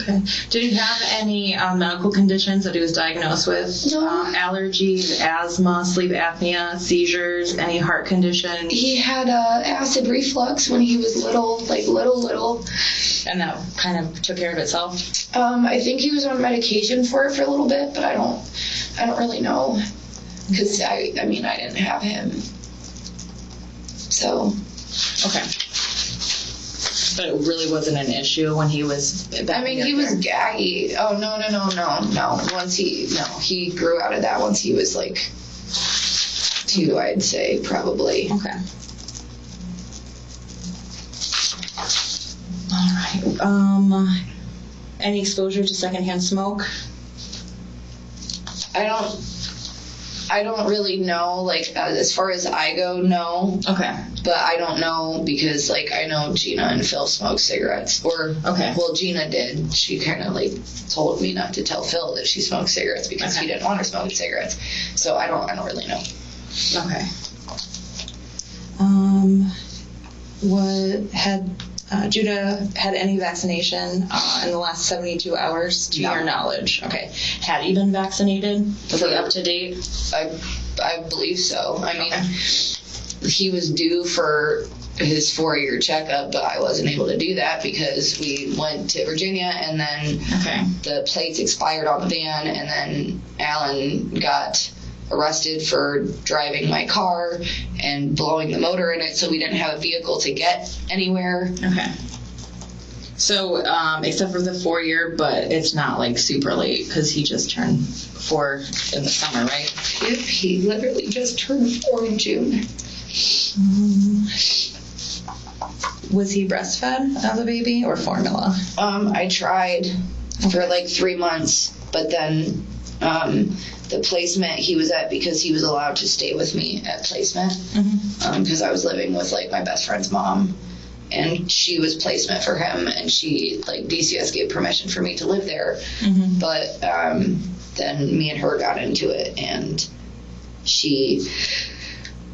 Okay. Did he have any medical conditions that he was diagnosed with? No. Allergies, asthma, sleep apnea, seizures, any heart condition? He had acid reflux when he was little. And that kind of took care of itself? I think he was on medication for it for a little bit, but I don't really know. Because, I didn't have him. So. Okay. But it really wasn't an issue when he was back he was gaggy. Oh, no. He grew out of that once he was 2, I'd say, probably. Okay. All right. Any exposure to secondhand smoke? I don't really know, as far as I go, no. Okay. But I don't know because, I know Gina and Phil smoke cigarettes. Well, Gina did. She kind of, told me not to tell Phil that she smoked cigarettes because he didn't want her smoking cigarettes. So I don't really know. Okay. What had Judah had any vaccination in the last 72 hours to your knowledge? Okay. Had he been vaccinated? Was he up to date? I believe so. He was due for his 4-year checkup, but I wasn't able to do that because we went to Virginia and then the plates expired on the van, and then Alan got arrested for driving my car and blowing the motor in it, so we didn't have a vehicle to get anywhere. Okay. So, except for the 4-year, but it's not like super late because he just turned 4 in the summer, right? Yep, he literally just turned 4 in June. Was he breastfed as a baby or formula? I tried for like 3 months, but then the placement he was at, because he was allowed to stay with me at placement, because I was living with like my best friend's mom, and she was placement for him, and she, like, DCS gave permission for me to live there, but then me and her got into it, and she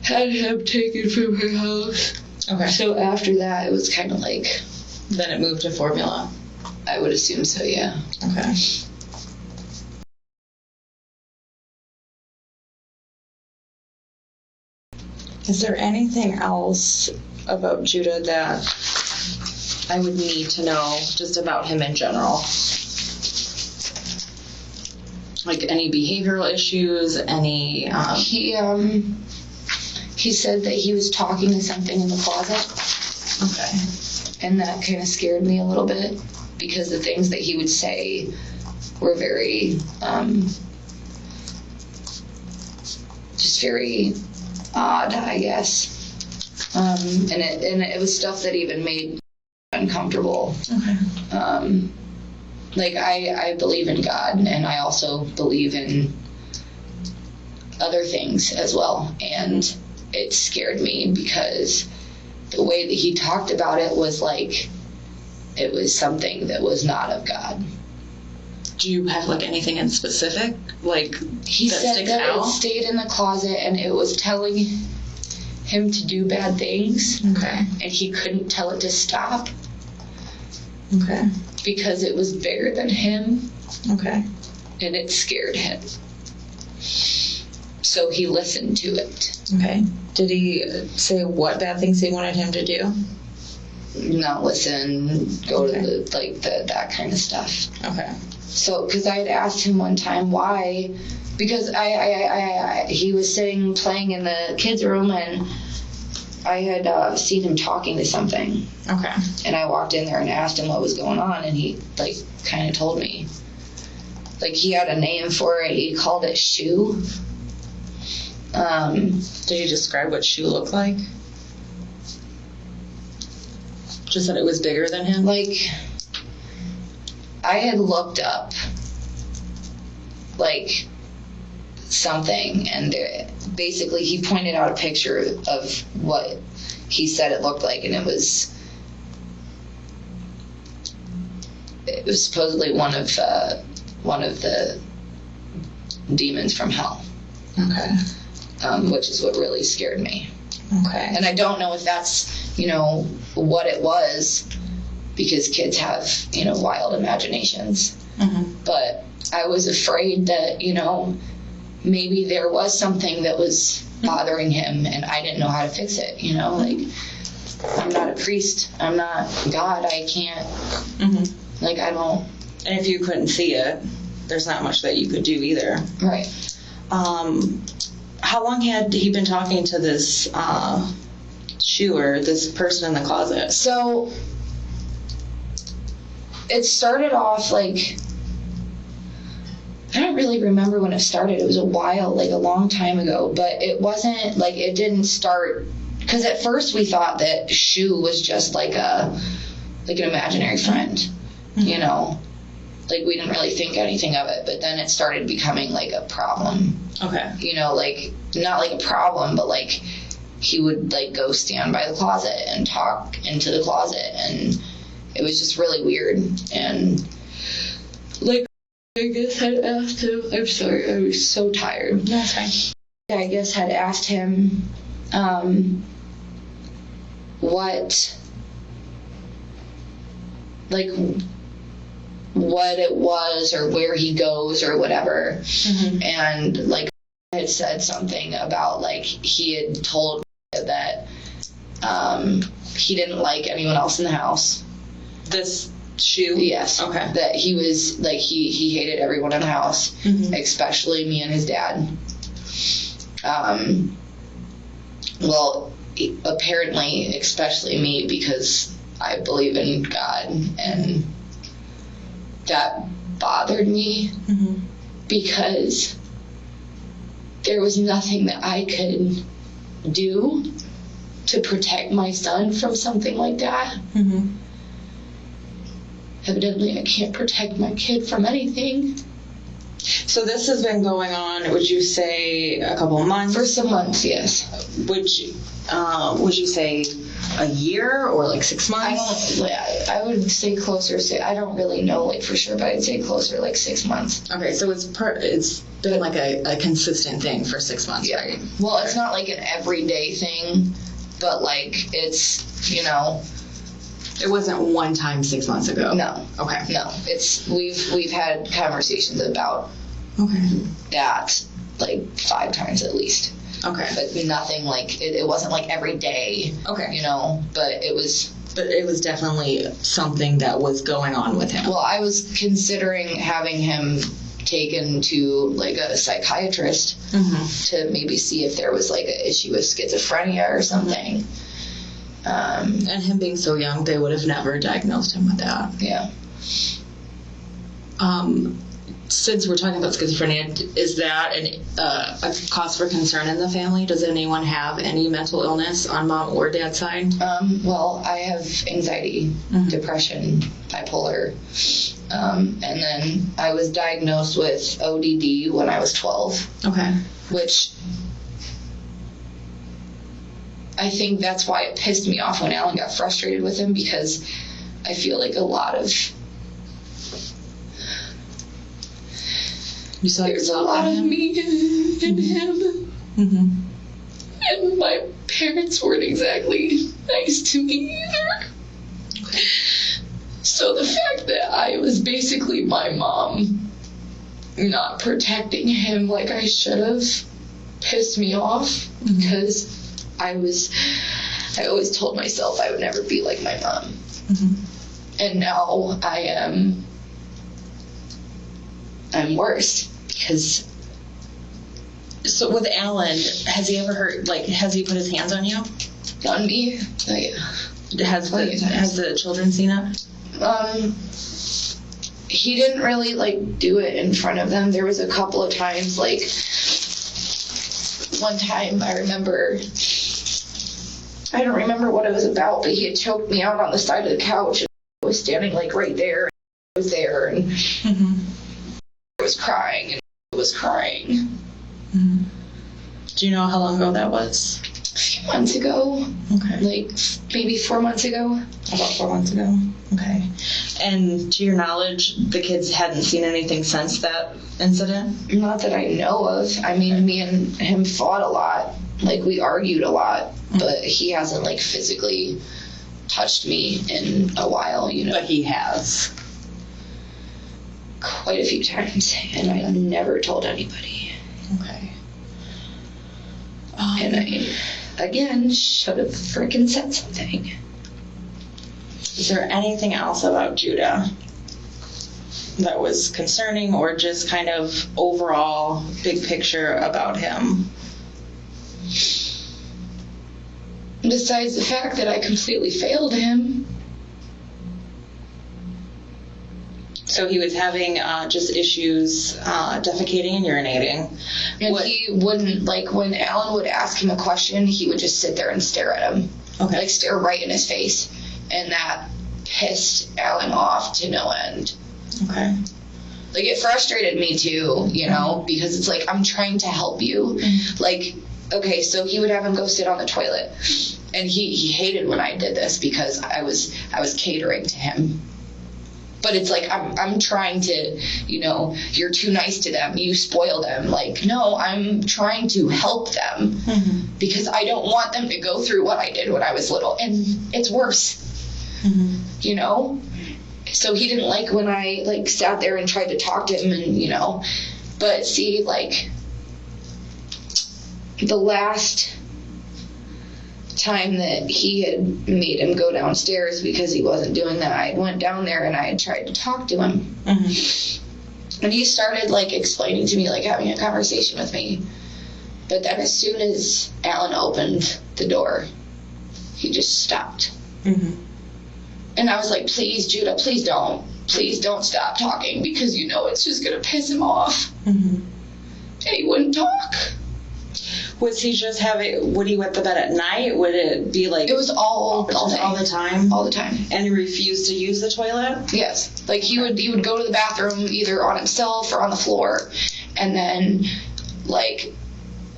had him taken from her house. Okay. So after that, it was kind of like... Then it moved to formula. I would assume so, yeah. Okay. Is there anything else about Judah that I would need to know just about him in general? Like any behavioral issues, any... He said that he was talking to something in the closet. Okay. And that kind of scared me a little bit, because the things that he would say were very, just very odd, I guess. And it was stuff that even made me uncomfortable. Okay. Like, I believe in God, and I also believe in other things as well. And it scared me because the way that he talked about it was like it was something that was not of God. Do you have like anything in specific, like He that said sticks that out? it stayed in the closet and it was telling him to do bad things. Okay. And he couldn't tell it to stop Okay. because it was bigger than him Okay. and it scared him. So he listened to it. Okay. Did he say what bad things he wanted him to do? Not listen, go to that kind of stuff. Okay. So, because I had asked him one time why, because he was playing in the kids' room, and I had seen him talking to something. Okay. And I walked in there and asked him what was going on, and he, like, kind of told me. Like, he had a name for it. He called it Shoe. Did you describe what Shoe looked like? Just that it was bigger than him? Like, I had looked up, like, something, and basically he pointed out a picture of what he said it looked like, and it was supposedly one of the demons from hell. Okay. Which is what really scared me. Okay. And I don't know if that's, what it was, because kids have, wild imaginations. But I was afraid that, maybe there was something that was bothering him and I didn't know how to fix it, like, I'm not a priest, I'm not God, I can't, like, I don't. And if you couldn't see it, there's not much that you could do either. Right. How long had he been talking to this shoer, this person in the closet? So it started off like, I don't really remember when it started. It was a while, like a long time ago, but it wasn't like, it didn't start, because at first we thought that Shoe was just like an imaginary friend, like we didn't really think anything of it, but then it started becoming like a problem. Okay. Like, not like a problem, but like he would like go stand by the closet and talk into the closet, and it was just really weird. And like, I guess I'd asked him, I'm sorry, I was so tired. That's fine. I guess I'd asked him what it was or where he goes or whatever. And like, I had said something about like he had told that he didn't like anyone else in the house. This Shoe? Yes. Okay. That he was like, he hated everyone in the house, especially me and his dad. Well, apparently, especially me, because I believe in God, and that bothered me because there was nothing that I could do to protect my son from something like that. Evidently, I can't protect my kid from anything. So this has been going on, would you say, a couple of months? For some months, yes. Would you say a year or like 6 months? I would say closer. I don't really know like for sure, but I'd say closer like 6 months. Okay, so it's been like a consistent thing for 6 months, Yeah. right? Well, it's not like an everyday thing, but like it's, you know. It wasn't one time 6 months ago? No. Okay. No. It's we've had conversations about that like 5 times at least. Okay. But nothing like it wasn't like every day. Okay. You know, but it was. But it was definitely something that was going on with him. Well, I was considering having him taken to like a psychiatrist to maybe see if there was like an issue with schizophrenia or something. And him being so young, they would have never diagnosed him with that. Yeah. Since we're talking about schizophrenia, is that a cause for concern in the family? Does anyone have any mental illness on mom or dad's side? Well, I have anxiety, depression, bipolar, and then I was diagnosed with ODD when I was 12. Okay. Which I think that's why it pissed me off when Alan got frustrated with him, because I feel like a lot of there's a lot of me in him. And my parents weren't exactly nice to me either. So the fact that I was basically my mom not protecting him like I should have pissed me off, because I always told myself I would never be like my mom. And now I'm worse, because. So with Alan, has he ever has he put his hands on you? On me? Oh, yeah. Has the children seen it? He didn't really like do it in front of them. There was a couple of times, like one time I don't remember what it was about, but he had choked me out on the side of the couch, and I was standing like right there, and I was there, and I was crying, and I was crying. Do you know how long ago that was? A few months ago. Okay. Like maybe 4 months ago. About 4 months ago. Okay. And to your knowledge, the kids hadn't seen anything since that incident? Not that I know of. I mean, me and him fought a lot. Like, we argued a lot, but he hasn't like physically touched me in a while, you know. But he has. Quite a few times, and I never told anybody. Okay. And I, again, should have freaking said something. Is there anything else about Judah that was concerning, or just kind of overall big picture about him? Besides the fact that I completely failed him. So he was having just issues defecating and urinating. And he wouldn't, like, when Alan would ask him a question, he would just sit there and stare at him. Okay. Like, stare right in his face. And that pissed Alan off to no end. Okay. Like, it frustrated me too, you know, because it's like, I'm trying to help you. Like, okay, so he would have him go sit on the toilet. And he hated when I did this, because I was catering to him. But it's like, I'm trying to, you know, you're too nice to them, you spoil them. Like, no, I'm trying to help them, because I don't want them to go through what I did when I was little. And it's worse, you know? So he didn't like when I, like, sat there and tried to talk to him, and, you know. But see, like, the last time that he had made him go downstairs because he wasn't doing that, I went down there and I had tried to talk to him. And he started, like, explaining to me, like, having a conversation with me. But then as soon as Alan opened the door, he just stopped. Mm-hmm. And I was like, please, Judah, please don't. Please don't stop talking, because you know it's just going to piss him off. Mm-hmm. And he wouldn't talk. Was he just would he wet the bed at night? Would it be like... It was all all day. the time? All the time. And he refused to use the toilet? Yes. Like, he would go to the bathroom either on himself or on the floor. And then, like,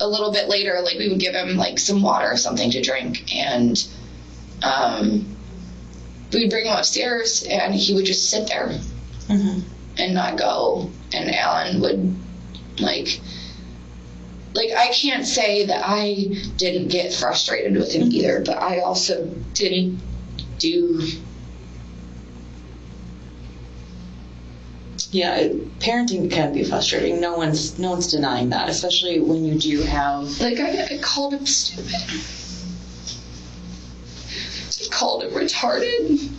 a little bit later, like, we would give him, like, some water or something to drink. And we'd bring him upstairs, and he would just sit there Mm-hmm. and not go. And Alan would, like, I can't say that I didn't get frustrated with him either, but I also didn't do... Yeah, parenting can be frustrating. No one's denying that, especially when you do have... Like, I called him stupid. I called him retarded.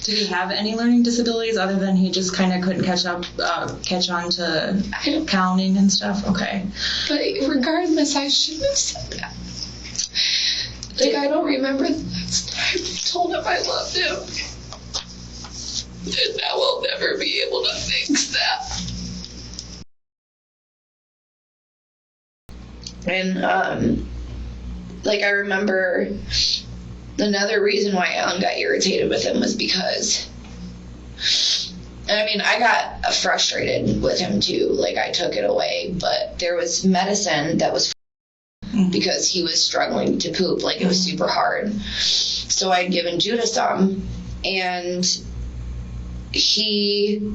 Did he have any learning disabilities other than he just kind of couldn't catch on to counting and stuff? Okay. But regardless, I shouldn't have said that. Like, I don't remember the last time I told him I loved him. And now I'll never be able to fix that. And, like, I remember another reason why Alan got irritated with him was because, I mean, I got frustrated with him too. Like, I took it away, but there was medicine that was because he was struggling to poop. Like, it was super hard. So I'd given Judah some, and he,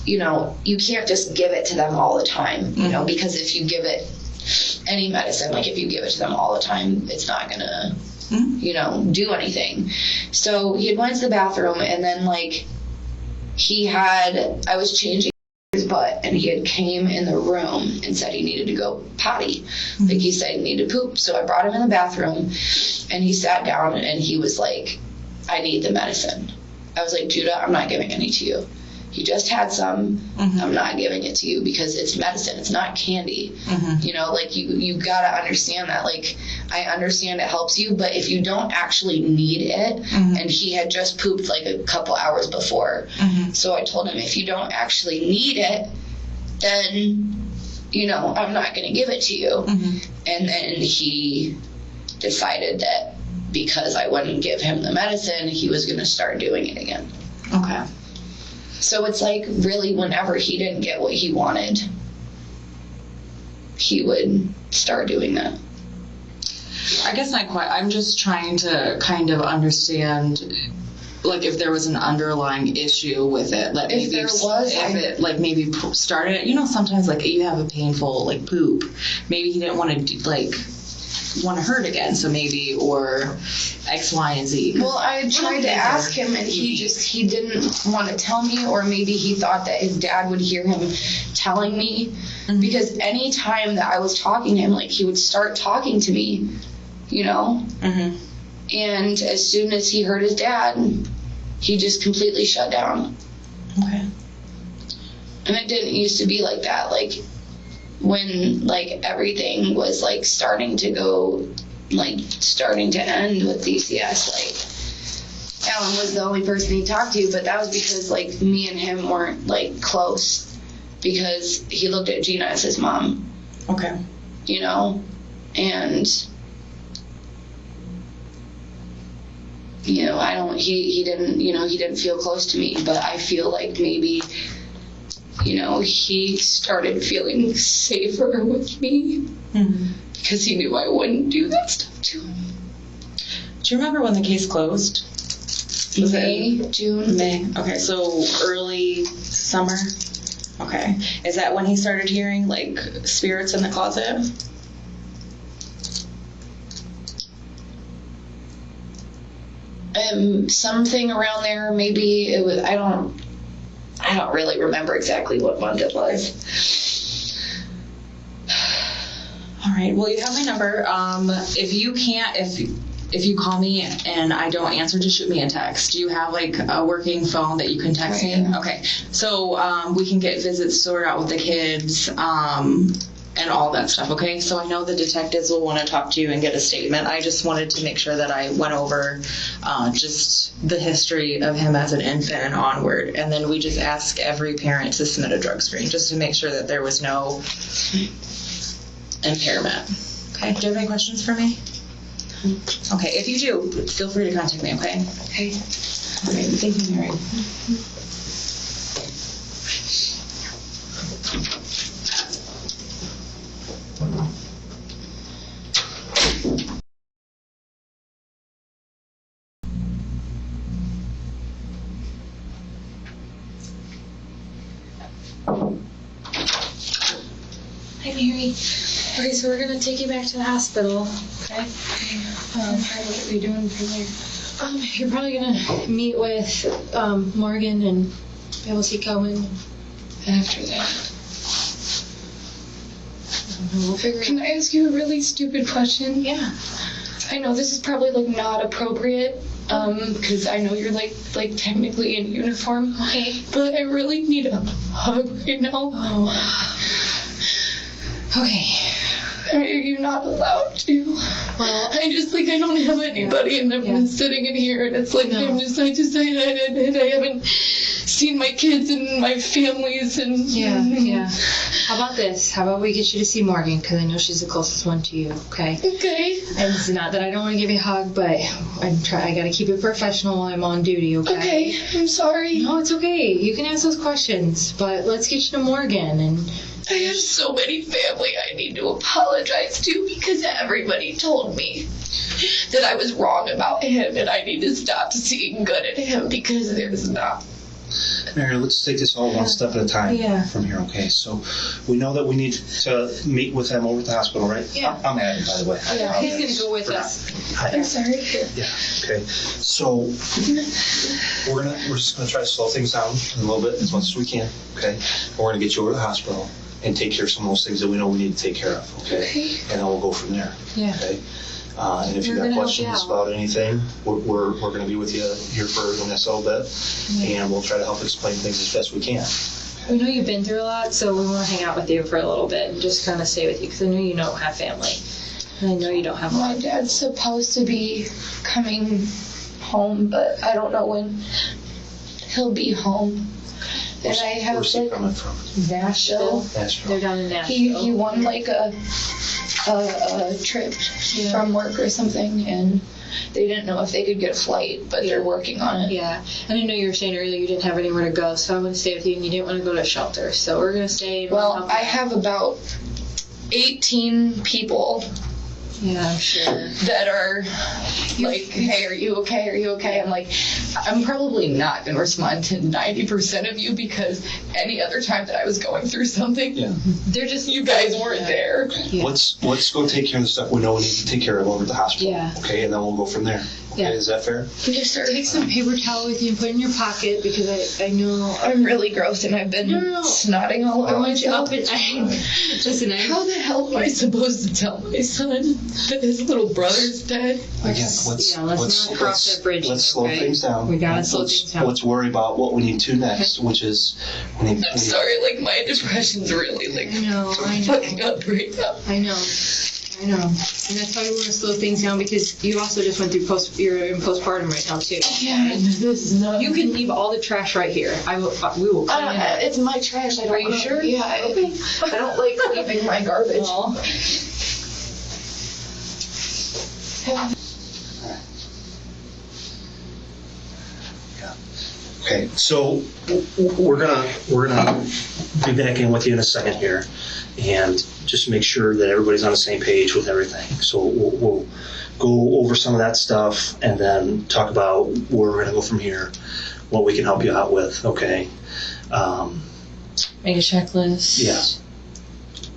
you know, you can't just give it to them all the time, you know, because if you give it any medicine, like if you give it to them all the time, it's not gonna, you know, do anything. So he had went to the bathroom, and then, like, I was changing his butt, and he had came in the room and said he needed to go potty. Like, he said he needed to poop. So I brought him in the bathroom, and he sat down, and he was like, I need the medicine. I was like, Judah, I'm not giving any to you. You just had some. I'm not giving it to you because it's medicine. It's not candy. You know, like, you gotta understand that. Like, I understand it helps you, but if you don't actually need it, and he had just pooped like a couple hours before. So I told him, if you don't actually need it, then, you know, I'm not gonna give it to you. And then he decided that because I wouldn't give him the medicine, he was gonna start doing it again. Okay. So it's like, really, whenever he didn't get what he wanted, he would start doing that. I guess not quite. I'm just trying to kind of understand, like, if there was an underlying issue with it. That If there was, it, like, maybe started, you know, sometimes, like, you have a painful, like, poop. Maybe he didn't want to hurt again, so maybe, or X, Y, and Z. Well, I tried to ask him, and he didn't want to tell me, or maybe he thought that his dad would hear him telling me, because any time that I was talking to him, like, he would start talking to me, you know? And as soon as he heard his dad, he just completely shut down. Okay. And it didn't used to be like that. Like, when, like, everything was, like, starting to end with DCS, like, Alan was the only person he talked to, but that was because, like, me and him weren't, like, close, because he looked at Gina as his mom. Okay. You know? And, you know, he didn't feel close to me, but I feel like maybe, you know, he started feeling safer with me because he knew I wouldn't do that stuff to him. Do you remember when the case closed? June. May. Okay, so early summer? Okay. Is that when he started hearing, like, spirits in the closet? Something around there. Maybe it was, I don't really remember exactly what month it was. All right. Well, you have my number. If if you call me and I don't answer, just shoot me a text. Do you have like a working phone that you can text me? Okay. So we can get visits sorted out with the kids and all that stuff, okay? So I know the detectives will want to talk to you and get a statement. I just wanted to make sure that I went over just the history of him as an infant and onward. And then we just ask every parent to submit a drug screen just to make sure that there was no impairment. Okay, do you have any questions for me? Okay, if you do, feel free to contact me, okay? Okay. All right, thank you, Mary. Hi, Mary. Okay, so we're gonna take you back to the hospital. Okay. What are we doing from there? You're probably gonna meet with Morgan and be able to see Cohen. After that. We'll figure it Can out. I ask you a really stupid question? Yeah. I know this is probably like not appropriate, because I know you're like technically in uniform. Okay. But I really need a hug right now. Oh. Okay. Are you not allowed to? Well, I just like I don't have anybody, and I'm just sitting in here, and it's like No. I haven't seen my kids and my families, and yeah. How about this? How about we get you to see Morgan, because I know she's the closest one to you, okay? Okay. And it's not that I don't want to give you a hug, but I gotta keep it professional while I'm on duty, okay? Okay. I'm sorry. No, it's okay. You can ask those questions, but let's get you to Morgan and... I have so many family I need to apologize to because everybody told me that I was wrong about him and I need to stop seeing good in him because there's not. Mary, let's take this all one step at a time from here, okay? So we know that we need to meet with them over at the hospital, right? Yeah. I'm Adam, by the way. Yeah, he's gonna go with us. I'm sorry. Yeah, okay. So we're just gonna try to slow things down a little bit as much as we can, okay? And we're gonna get you over to the hospital and take care of some of those things that we know we need to take care of, okay? And then we'll go from there, Yeah. okay? And if you We're got gonna help questions you out. about anything, we're going to be with you here for the next little bit, and we'll try to help explain things as best we can. We know you've been through a lot, so we want to hang out with you for a little bit and just kind of stay with you, because I know you don't have family. And I know you don't have a lot. My dad's supposed to be coming home, but I don't know when he'll be home. And I have Where's he like coming from? Nashville. They're down in Nashville. He won like a trip from work or something, and they didn't know if they could get a flight, but they're working on it. Yeah, and I know you were saying earlier you didn't have anywhere to go, so I want to stay with you, and you didn't want to go to a shelter, so we're going to stay. And Well, help I you. have about 18 people Yeah, I'm sure. that are like, hey, are you okay? Are you okay? I'm like, I'm probably not going to respond to 90% of you because any other time that I was going through something, They're just you guys weren't there. Yeah. Let's go take care of the stuff we know we need to take care of over at the hospital, Yeah. okay? And then we'll go from there. Okay, Yeah. is that fair? Yes, sir. Take some paper towel with you and put it in your pocket, because I know. I'm really gross and I've been No. snotting all I over want you myself. up and listen. How the hell am I supposed to tell my son that his little brother's dead? Again, let's not cross that bridge. Let's slow okay? things down. We gotta slow Let's- things down. Let's worry about what we need to next, which is I'm sorry, like my depression's really like I know. fucking up right now. I know. And that's why we want to slow things down, because you also just went through you're in postpartum right now too. Yeah, this is not. You can leave all the trash right here. We will clean it up. It's my trash. I don't Are you know. sure? Yeah, I don't like leaving my garbage. Well, Okay, so we're gonna be back in with you in a second here, and just make sure that everybody's on the same page with everything. So we'll go over some of that stuff, and then talk about where we're gonna go from here, what we can help you out with. Okay. make a checklist. Yeah.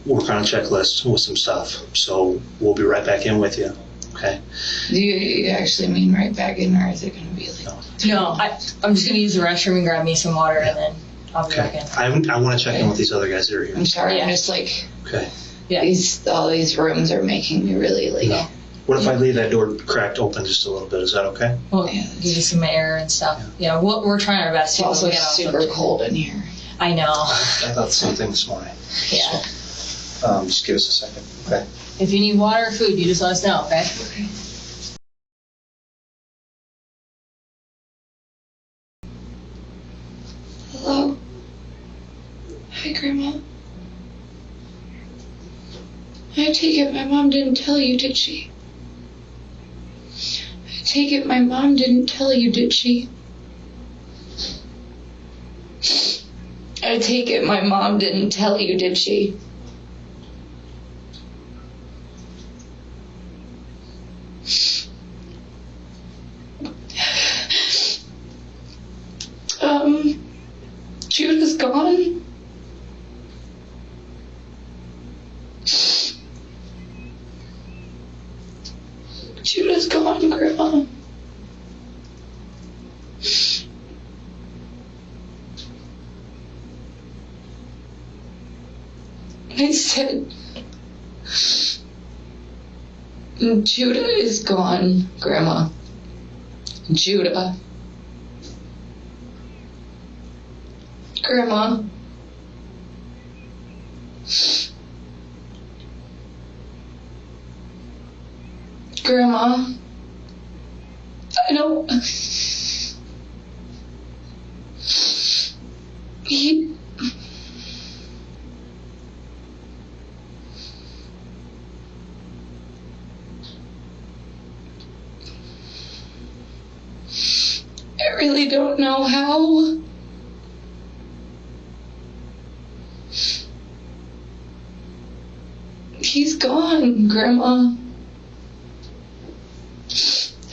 Work on a checklist with some stuff. So we'll be right back in with you. Okay. Do you actually mean right back in, or is it going to be like? No, I'm just gonna use the restroom and grab me some water, and then I'll be back in. I want to check in with these other guys that are here. I'm sorry. Yeah. I'm just like Okay. Yeah. all these rooms are making me really like. No. What if I leave that door cracked open just a little bit? Is that okay? We'll Yeah, give you some air and stuff. Yeah, we're trying our best It's to. also get off super of- cold in here. I know. I thought the same thing this morning. Yeah. So, just give us a second. Okay. If you need water or food, you just let us know, okay? Okay. Hello? Hi, Grandma. I take it my mom didn't tell you, did she? I take it my mom didn't tell you, did she? I take it my mom didn't tell you, did she? Judah's gone. Judah's gone, Grandma. I said, Judah is gone, Grandma. Judah. Grandma. Grandma. I don't... He... I really don't know how. He's gone, Grandma.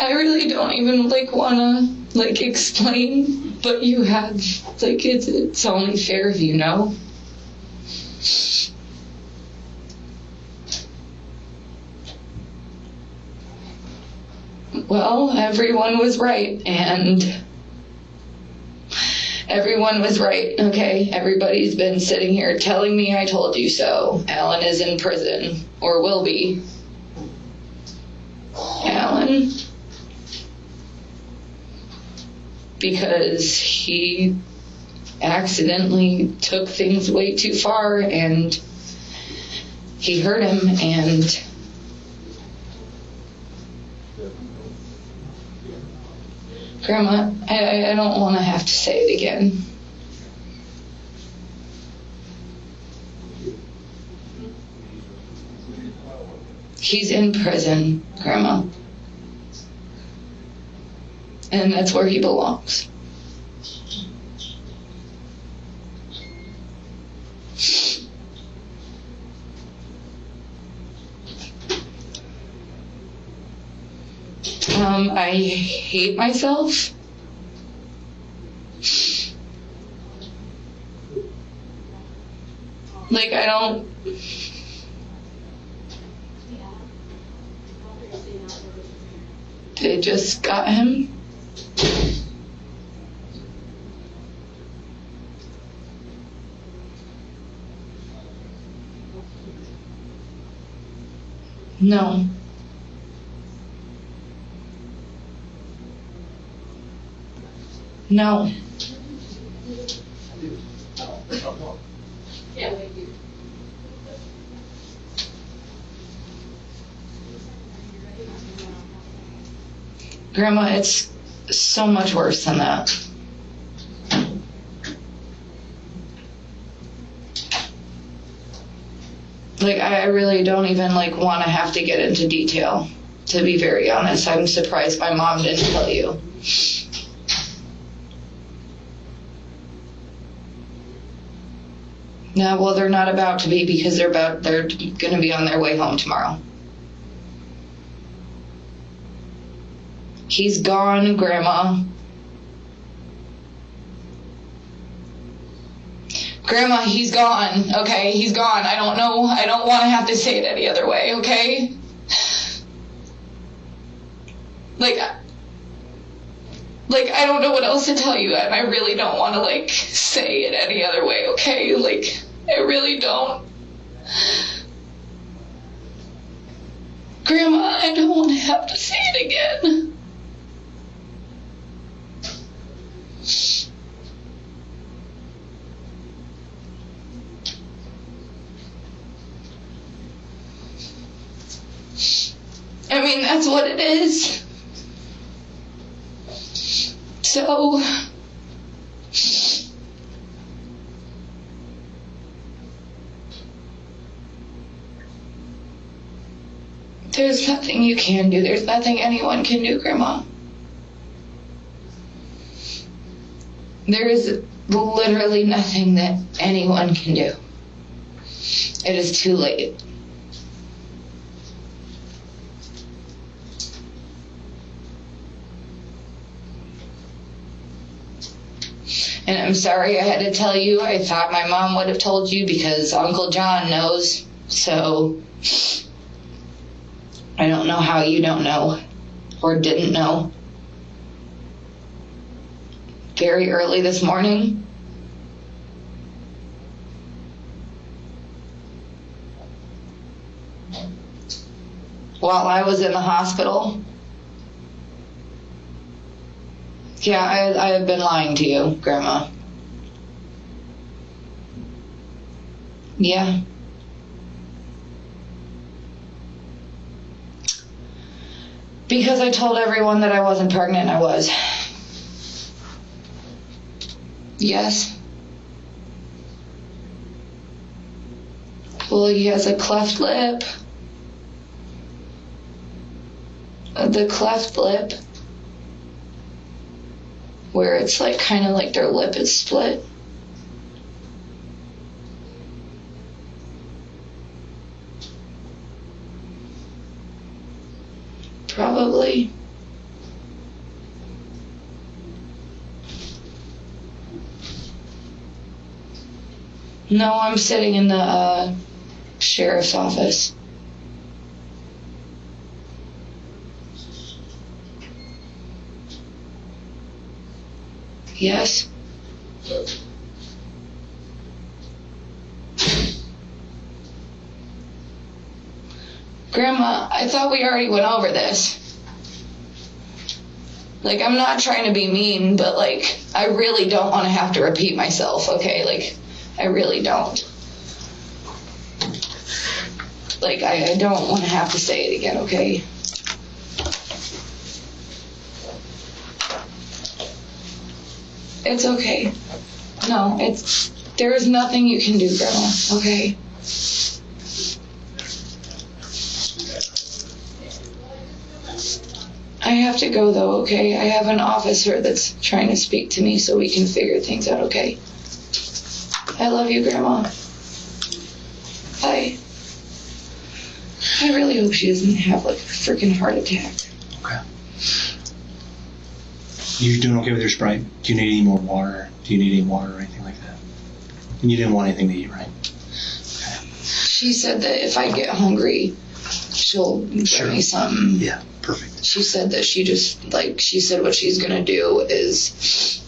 I really don't even wanna explain, but you have it's only fair if you know. Well, everyone was right, and everyone was right, okay? Everybody's been sitting here telling me I told you so. Alan is in prison, or will be. Alan. Because he accidentally took things way too far, and he hurt him, and Grandma, I don't want to have to say it again. He's in prison, Grandma. And that's where he belongs. I hate myself. I don't... They just got him. No. No. Grandma, it's so much worse than that. I really don't even want to have to get into detail. To be very honest, I'm surprised my mom didn't tell you. No, well, they're not about to be because they're going to be on their way home tomorrow. He's gone, Grandma. Grandma, he's gone, okay? He's gone. I don't know. I don't want to have to say it any other way, okay? I don't know what else to tell you, and I really don't want to, say it any other way, okay? I really don't. Grandma, I don't want to have to say it again. I mean, that's what it is. So, there's nothing you can do. There's nothing anyone can do, Grandma. There is literally nothing that anyone can do. It is too late. And I'm sorry I had to tell you. I thought my mom would have told you because Uncle John knows. So I don't know how you don't know or didn't know. Very early this morning, while I was in the hospital. Yeah, I have been lying to you, Grandma. Yeah. Because I told everyone that I wasn't pregnant, I was. Yes. Well, he has a cleft lip. The cleft lip, where it's like kind of like their lip is split. Probably. No, I'm sitting in the sheriff's office. Yes. Grandma, I thought we already went over this. Like, I'm not trying to be mean, but, like, I really don't want to have to repeat myself, okay? Like, I really don't. Like, I don't want to have to say it again, okay? It's okay. No, there is nothing you can do, Grandma, okay? I have to go, though, okay? I have an officer that's trying to speak to me so we can figure things out, okay? I love you, Grandma. Bye. I really hope she doesn't have, like, a freaking heart attack. Okay. You doing okay with your Sprite? Do you need any more water? Do you need any water or anything like that? And you didn't want anything to eat, right? Okay. She said that if I get hungry, she'll give me something. Yeah, perfect. She said that she said what she's gonna do is,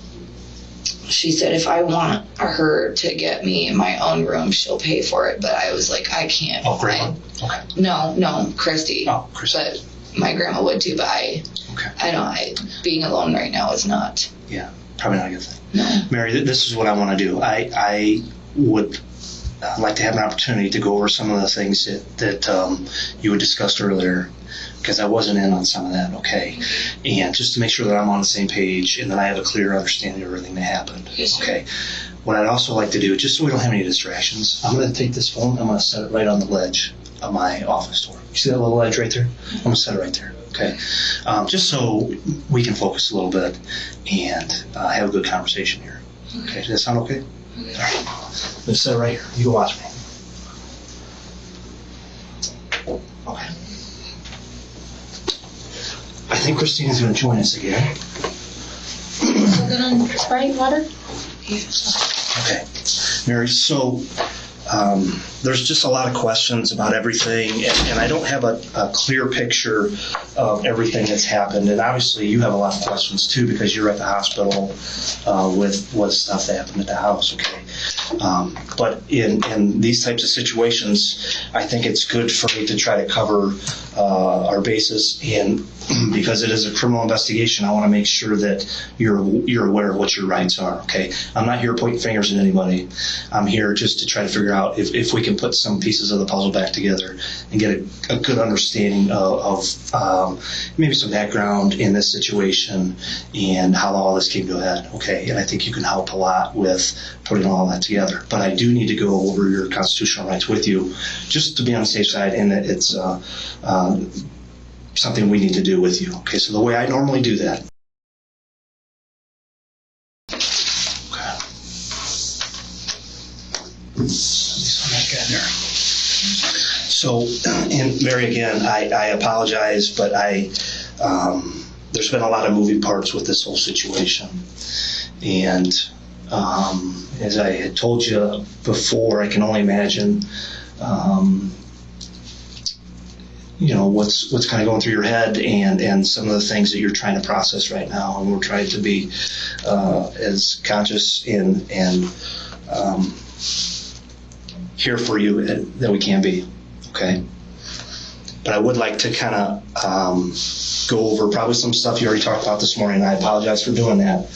she said if I want her to get me in my own room, she'll pay for it. But I was like, I can't. Oh, Grandma? Okay. No, Christy. Oh, Christy. But my grandma would too, but being alone right now is not. Yeah, probably not a good thing. No. Mary, this is what I want to do. I would like to have an opportunity to go over some of the things that you had discussed earlier, because I wasn't in on some of that, okay? And just to make sure that I'm on the same page and that I have a clear understanding of everything that happened, okay? What I'd also like to do, just so we don't have any distractions, I'm going to take this phone, I'm going to set it right on the ledge of my office door. You see that little ledge right there? I'm going to set it right there, okay? Just so we can focus a little bit and have a good conversation here. Okay, does that sound okay? All right. Let's set it right here. You go watch me. Okay. I think Christina's going to join us again. So good on Sprite water? Okay. Mary, so there's just a lot of questions about everything, and I don't have a clear picture of everything that's happened. And obviously you have a lot of questions too, because you're at the hospital with stuff that happened at the house, okay? But in these types of situations, I think it's good for me to try to cover our bases, and because it is a criminal investigation, I want to make sure that you're aware of what your rights are. Okay, I'm not here pointing fingers at anybody. I'm here just to try to figure out if we can put some pieces of the puzzle back together and get a good understanding of maybe some background in this situation and how all this came to a head. Okay, and I think you can help a lot with putting all that together. But I do need to go over your constitutional rights with you, just to be on the safe side, and that it's something we need to do with you. Okay, so the way I normally do that. Okay. So, and Mary, again, I apologize, but there's been a lot of moving parts with this whole situation. And as I had told you before, I can only imagine what's kind of going through your head and some of the things that you're trying to process right now. And we're trying to be as conscious and here for you that we can be. Okay. But I would like to kind of go over probably some stuff you already talked about this morning. I apologize for doing that.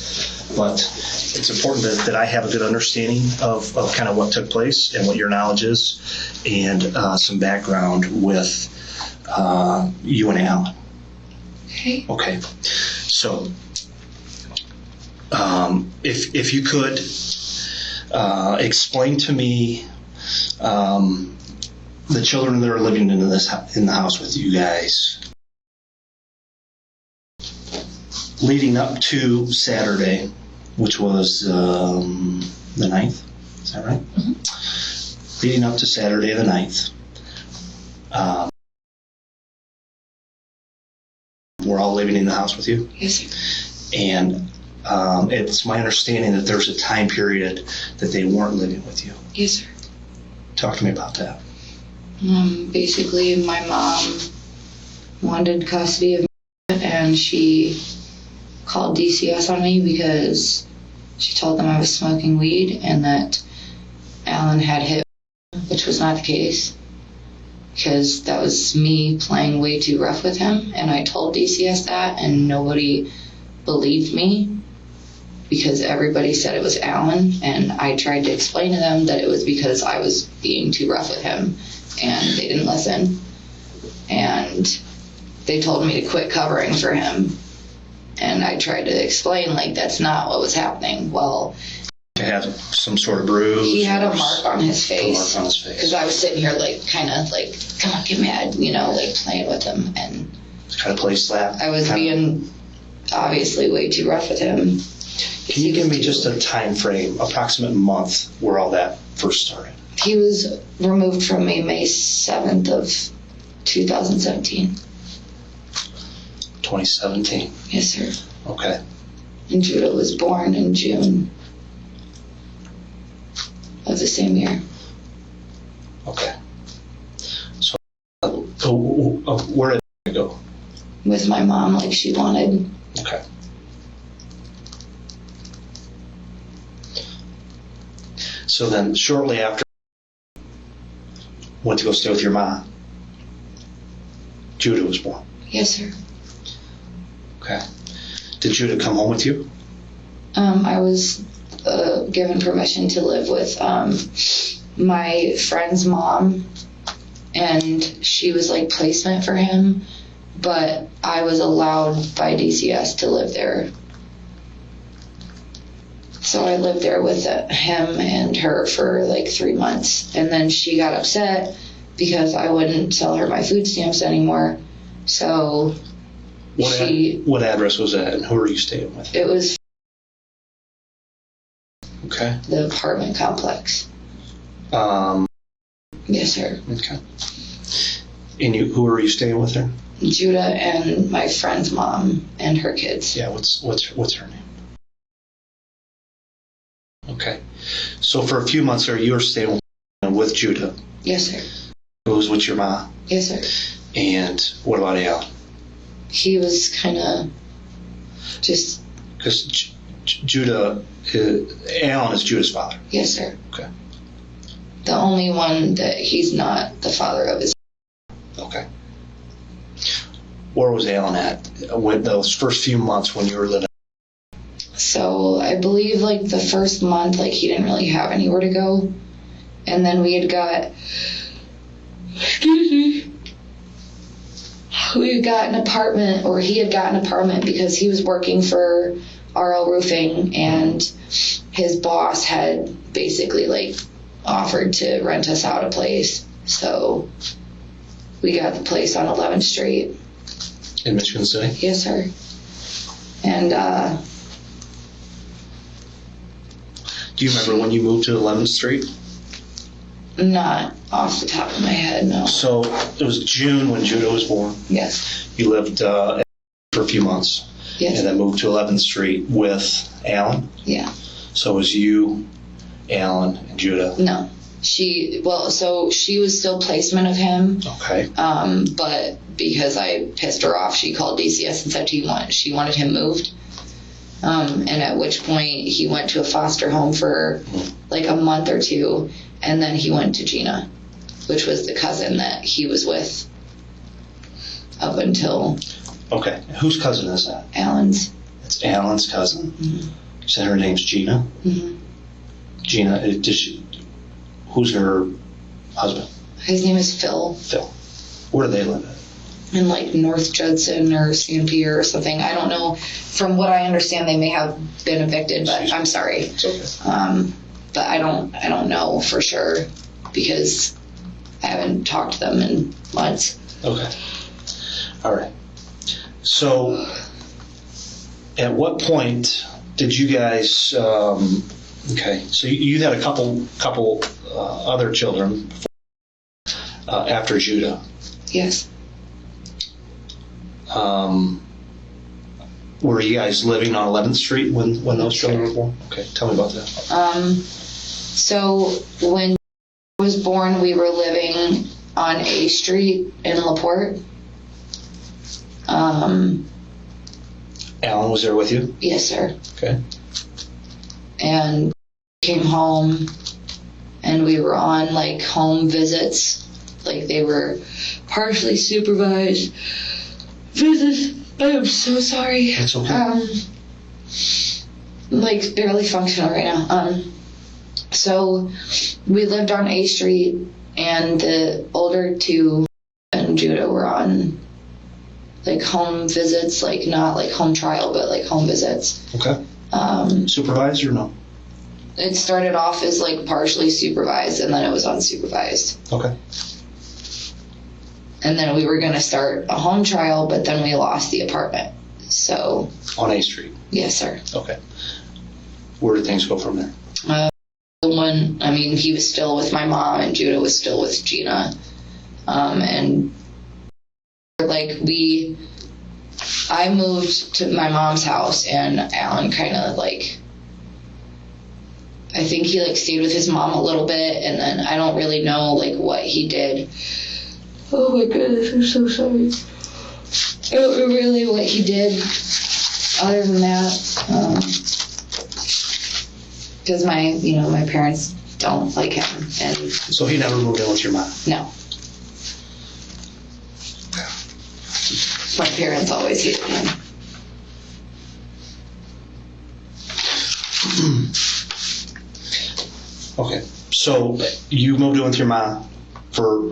But it's important that I have a good understanding of kind of what took place and what your knowledge is, and some background with you and Alan. Okay. Okay. So, if you could explain to me the children that are living in the house with you guys, leading up to Saturday, which was the 9th. Is that right? Mm-hmm. Leading up to Saturday the 9th. We're all living in the house with you? Yes, sir. And it's my understanding that there's a time period that they weren't living with you. Yes, sir. Talk to me about that. Basically, my mom wanted custody of me, and she called DCS on me because she told them I was smoking weed and that Alan had hit me, which was not the case, because that was me playing way too rough with him. And I told DCS that, and nobody believed me because everybody said it was Alan, and I tried to explain to them that it was because I was being too rough with him, and they didn't listen. And they told me to quit covering for him. And I tried to explain, that's not what was happening. Well, He had some sort of bruise? he had a mark on his A face. mark on his face. Because I was sitting here, come on, get mad, playing with him. And Kind of play slap? I was being obviously way too rough with him. Can you give me just a time frame, approximate month, where all that first started? He was removed from me May 7th of 2017. 2017. Yes, sir. Okay. And Judah was born in June of the same year. Okay. So, where did it go? With my mom, like she wanted. Okay. So then, shortly after, went to go stay with your mom. Judah was born. Yes, sir. Okay. Did Judah come home with you? I was given permission to live with my friend's mom, and she was like placement for him, but I was allowed by DCS to live there. So I lived there with him and her for 3 months, and then she got upset because I wouldn't sell her my food stamps anymore. So What address was that, and who were you staying with? it was Okay. the apartment complex. Yes, sir. Okay. And who were you staying with there? Judah and my friend's mom and her kids. Yeah. What's her name? Okay. So for a few months there, you were staying with Judah. Yes, sir. Who was with your mom? Yes, sir. And what about Alan? He was kind of just. Because Judah, Alan is Judah's father. Yes, sir. Okay. The only one that he's not the father of is. Okay. Where was Alan at with those first few months when you were living? So I believe like the first month, like he didn't really have anywhere to go. And then we had got, we got an apartment, or he had got an apartment because he was working for RL Roofing, and his boss had basically like offered to rent us out a place. So we got the place on 11th Street. In Michigan City? Yes, sir. And do you remember when you moved to 11th Street? not off the top of my head, no. So it was June when Judah was born. Yes. You lived for a few months. Yes. And then moved to 11th Street with Alan. Yeah. So it was you, Alan, and Judah. No. So she was still placement of him. Okay. But because I pissed her off, she called DCS and said she wanted him moved. And at which point he went to a foster home for like a month or two, and then he went to Gina, which was the cousin that he was with up until Okay. Whose cousin is that? Alan's. It's Alan's cousin. Mm-hmm. You said her name's Gina. Mm-hmm. Gina, who's her husband? His name is Phil. Phil. Where do they live at? In like North Judson or San Pierre or something. I don't know. From what I understand, they may have been evicted, but I'm sorry. It's okay. But I don't know for sure because I haven't talked to them in months. Okay. All right. So, at what point did you guys? Okay. So you had a couple other children after Judah. Yes. Were you guys living on 11th Street when those children were born? Okay, tell me about that. So when I was born, we were living on A Street in LaPorte. Alan was there with you? Yes, sir. Okay. And came home, and we were on like home visits, like they were partially supervised visits. I'm so sorry. That's okay. Like barely functional right now. So we lived on A Street, and the older two and Judah were on like home visits, like not like home trial, but like home visits. Okay. Supervised or no? It started off as like partially supervised, and then it was unsupervised. Okay. And then we were going to start a home trial, but then we lost the apartment. So. On A Street? Yes, sir. Okay. Where did things go from there? He was still with my mom, and Judah was still with Gina. And like I moved to my mom's house, and Alan kind of like, I think he like stayed with his mom a little bit, and then I don't really know like what he did. Oh my goodness, I'm so sorry. I don't know really what he did other than that. Because my parents don't like him. And So he never moved in with your mom? no. My parents always hated him. Okay. So you moved in with your mom for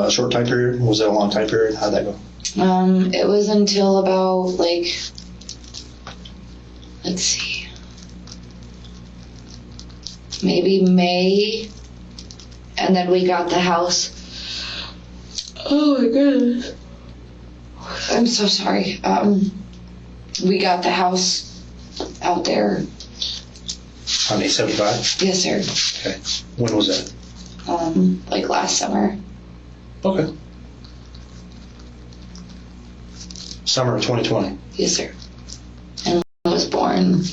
a short time period? Was that a long time period? How'd that go? It was until about like, let's see, maybe May, and then we got the house. Oh my goodness. I'm so sorry. We got the house out there. On A75? Yes, sir. Okay. When was that? Like last summer. Okay. Summer of 2020? Yes, sir. And I was born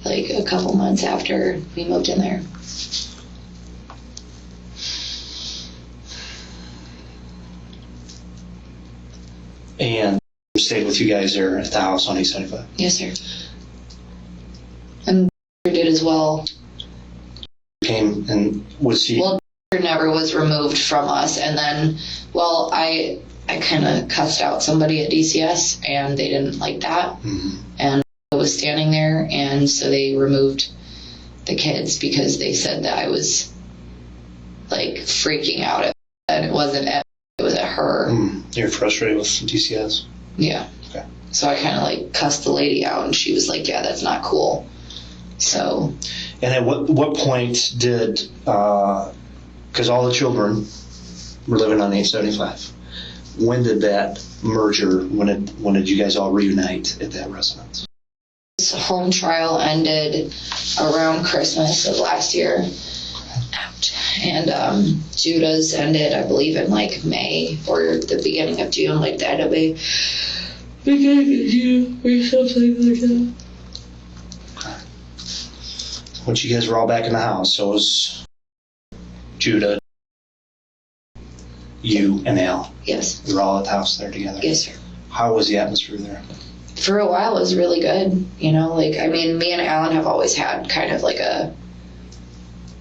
like a couple months after we moved in there. And stayed with you guys there at the house on A75? Yes, sir. did as well. Came and was he? Well, never was removed from us, and then, well, I kind of cussed out somebody at DCS, and they didn't like that, and I was standing there, and so they removed the kids because they said that I was like freaking out at, and it wasn't at, it was at her. You're frustrated with DCS? Yeah. Okay. So I kind of like cussed the lady out, and she was like, "Yeah, that's not cool." So. And at what point did, because all the children were living on 875, when did that merger, when did you guys all reunite at that residence? This home trial ended around Christmas of last year. Ouch. And Judah's ended, I believe, in like May or the beginning of June, like the end of May. Beginning of June or something like that. Once you guys were all back in the house, so it was Judah, you, and Al. Yes. We were all at the house there together. Yes, sir. How was the atmosphere there? For a while, it was really good. You know, like, I mean, me and Alan have always had kind of like a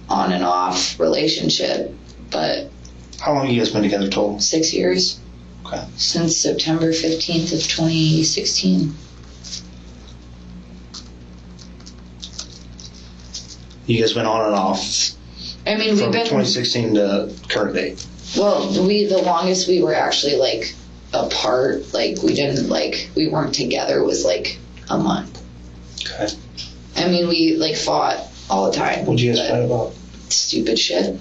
on and off relationship, but. How long have you guys been together total? 6 years. Okay. Since September 15th of 2016. You guys went on and off. I mean, from we've been 2016 to current date. Well, the longest we were actually like apart, like we weren't together, was like a month. Okay. I mean, we like fought all the time. What'd you guys fight about? Stupid shit.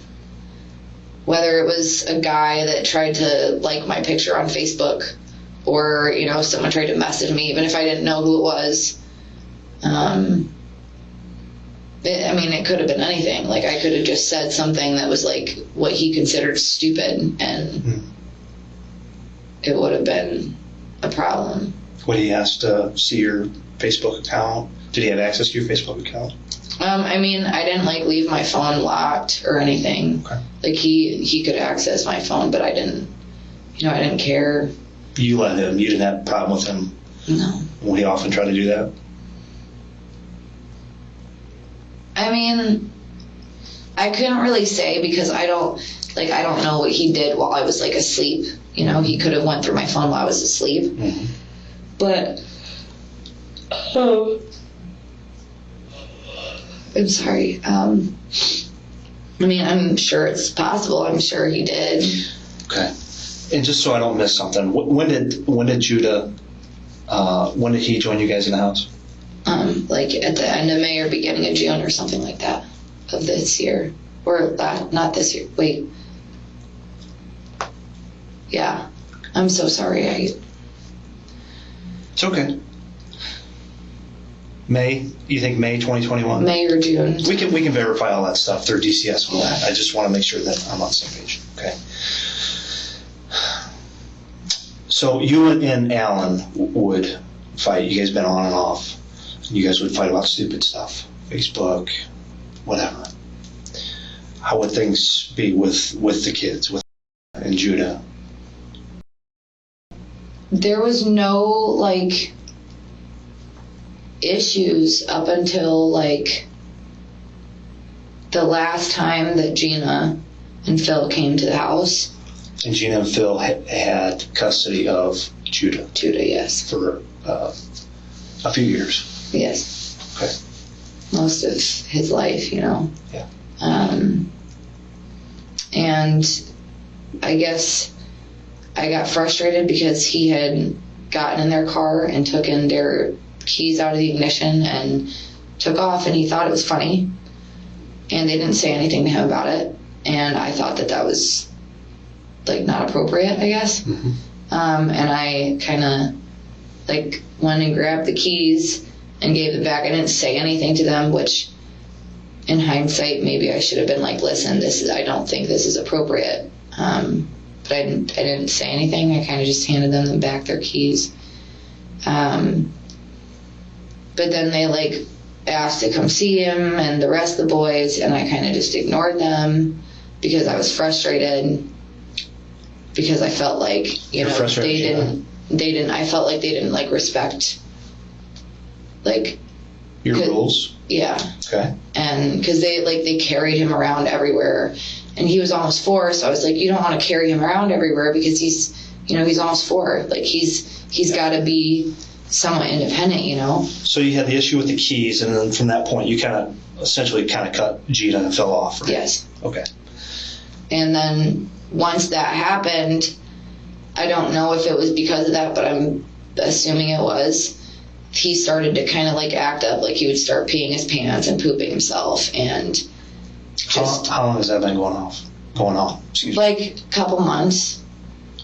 Whether it was a guy that tried to like my picture on Facebook, or, you know, someone tried to message me, even if I didn't know who it was. I mean, it could have been anything. Like, I could have just said something that was like what he considered stupid, and it would have been a problem. What, he asked to see your Facebook account? Did he have access to your Facebook account? I mean, I didn't like leave my phone locked or anything. Okay. Like, he could access my phone, but I didn't care. You let him. You didn't have a problem with him. No. Would he often try to do that? I mean, I couldn't really say because I don't know what he did while I was like asleep. You know, he could have went through my phone while I was asleep. But I'm sorry. I mean, I'm sure it's possible. I'm sure he did. Okay. And just so I don't miss something, when did Judah? When did he join you guys in the house? Like at the end of May or beginning of June or something like that of this year, or not this year. Wait. Yeah. I'm so sorry. It's okay. May? You think May 2021? May or June. We can verify all that stuff through DCS and that. I just want to make sure that I'm on the same page. Okay. So you and Alan would fight. You guys been on and off. You guys would fight about stupid stuff, Facebook, whatever. How would things be with the kids, with and Judah? There was no like issues up until like the last time that Gina and Phil came to the house. And Gina and Phil had custody of Judah. Judah, yes. For a few years. Yes. Okay. Most of his life, you know. Yeah. And I guess I got frustrated because he had gotten in their car and took in their keys out of the ignition and took off, and he thought it was funny. And they didn't say anything to him about it. And I thought that was like not appropriate, I guess. Mm-hmm. And I kind of like went and grabbed the keys and gave it back. I didn't say anything to them, which in hindsight, maybe I should have been like, listen, I don't think this is appropriate. But I didn't say anything. I kind of just handed them back their keys. But then they like asked to come see him and the rest of the boys, and I kind of just ignored them because I was frustrated, because I felt like, you know, I felt like they didn't like respect like Your rules? Yeah. Okay. And because they carried him around everywhere, and he was almost 4, so I was like, you don't want to carry him around everywhere because he's almost 4. Like he's got to be somewhat independent. So you had the issue with the keys, and then from that point, you essentially cut Gina and fell off, right? Yes. Okay. And then once that happened, I don't know if it was because of that, but I'm assuming it was. He started to kind of act up, like he would start peeing his pants and pooping himself, and just How long has that been going on? Excuse me. a couple months.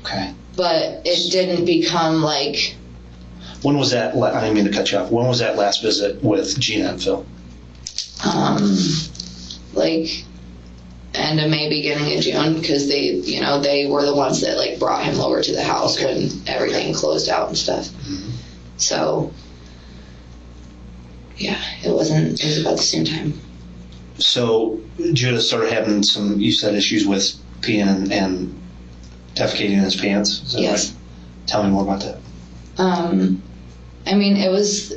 Okay. But it didn't become When was that? I didn't mean to cut you off. When was that last visit with Gina and Phil? End of May, beginning of June, because they were the ones that brought him over to the house when everything closed out and stuff. Mm-hmm. So yeah, it was about the same time. So Judah started having some, you said, issues with peeing and defecating in his pants. Is that Yes. right? Tell me more about that. It was.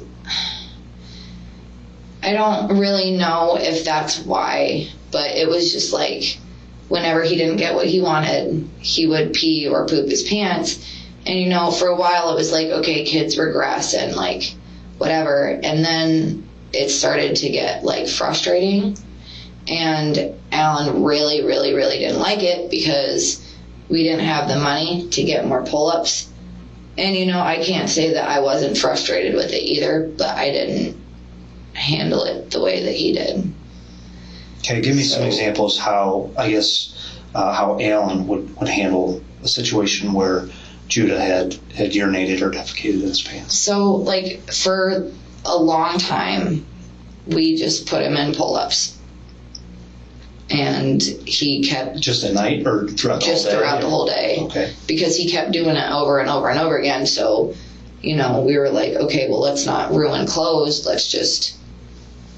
I don't really know if that's why, but it was just whenever he didn't get what he wanted, he would pee or poop his pants. And for a while it was okay, kids regress and whatever. And then it started to get frustrating. And Alan really, really, really didn't like it because we didn't have the money to get more pull-ups. And I can't say that I wasn't frustrated with it either, but I didn't handle it the way that he did. Okay, give me some examples how Alan would handle a situation where Judah had urinated or defecated in his pants. So, for a long time, we just put him in pull-ups. And he kept... Just at night or throughout the whole day? Just throughout the whole day. Okay. Because he kept doing it over and over and over again. So, we were okay, well, let's not ruin clothes. Let's just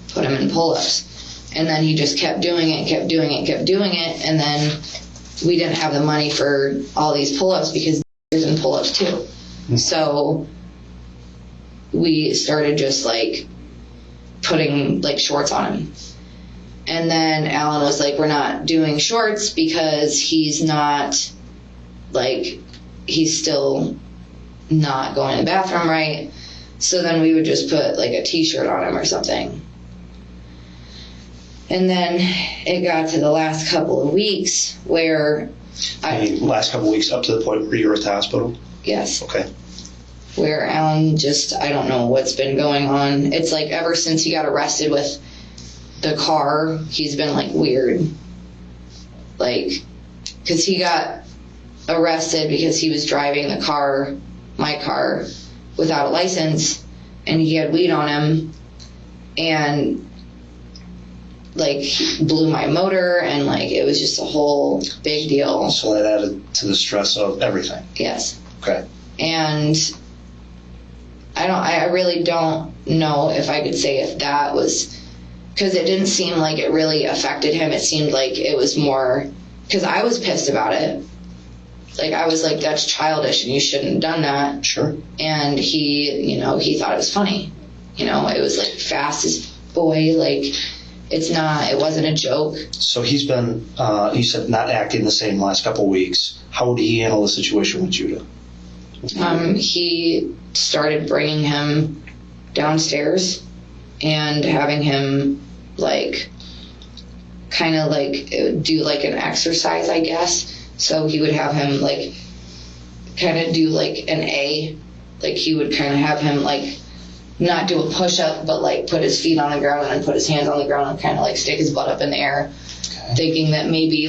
put him in pull-ups. And then he just kept doing it. And then we didn't have the money for all these pull-ups because there's in pull-ups too. Mm-hmm. So we started just putting shorts on him. And then Alan was we're not doing shorts because he's not he's still not going to the bathroom right. So then we would just put a t-shirt on him or something. And then it got to the last couple of weeks where last couple of weeks up to the point where you were at the hospital? Yes. Okay. Where Alan I don't know what's been going on. It's ever since he got arrested with the car, he's been weird. Because he got arrested because he was driving my car, without a license, and he had weed on him, and he blew my motor, and it was just a whole big deal. So that added to the stress of everything. Yes. Okay. And I really don't know if I could say if that was, because it didn't seem like it really affected him. It seemed like it was more, because I was pissed about it. I was that's childish and you shouldn't have done that. Sure. And he, he thought it was funny. It was fast as boy, it wasn't a joke. So he's been, you said, not acting the same last couple of weeks. How would he handle the situation with Judah? He started bringing him downstairs and having him kind of do an exercise, I guess. So he would have him kind of do an A. He would kind of have him not do a push-up, but put his feet on the ground and then put his hands on the ground and kind of stick his butt up in the air, thinking that maybe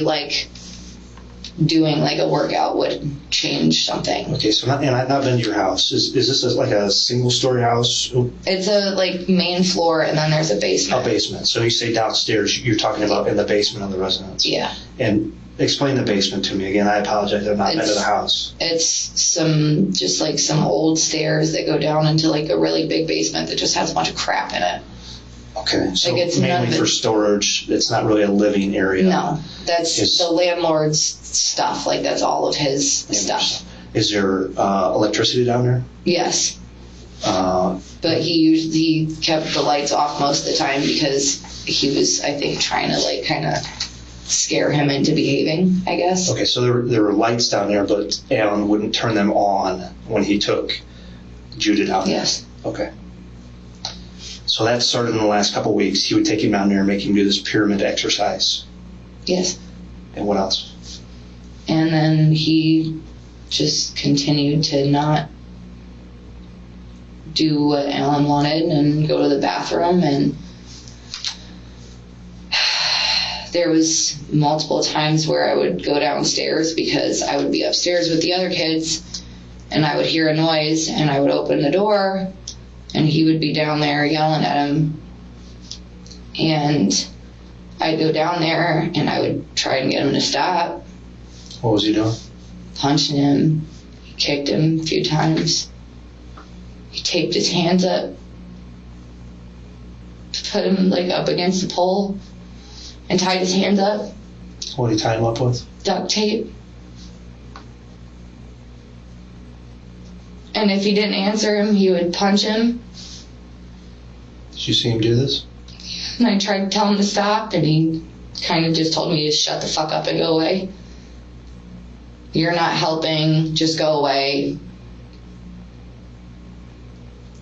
doing a workout would change something. Okay, so I've not been to your house. Is this a single-story house? It's a main floor, and then there's a basement. A basement. So you say downstairs, you're talking about in the basement of the residence. Yeah. And explain the basement to me again. I apologize. I've not been to the house. It's some old stairs that go down into a really big basement that just has a bunch of crap in it. Okay, so it's mainly for storage. It's not really a living area. No, that's the landlord's stuff. That's all of his stuff. Is there electricity down there? Yes. But he kept the lights off most of the time because he was, I think, trying to like kind of scare him into behaving, I guess. Okay, so there were lights down there, but Alan wouldn't turn them on when he took Judah down there. Yes. Okay. So that started in the last couple of weeks. He would take him down there and make him do this pyramid exercise. Yes. And what else? And then he just continued to not do what Alan wanted and go to the bathroom. And there was multiple times where I would go downstairs because I would be upstairs with the other kids and I would hear a noise and I would open the door and he would be down there yelling at him. And I'd go down there and I would try and get him to stop. What was he doing? Punching him, kicked him a few times. He taped his hands up, put him like up against the pole and tied his hands up. What did he tie him up with? Duct tape. And if he didn't answer him, he would punch him. Did you see him do this? And I tried to tell him to stop, and he kind of just told me to shut the fuck up and go away. You're not helping, just go away.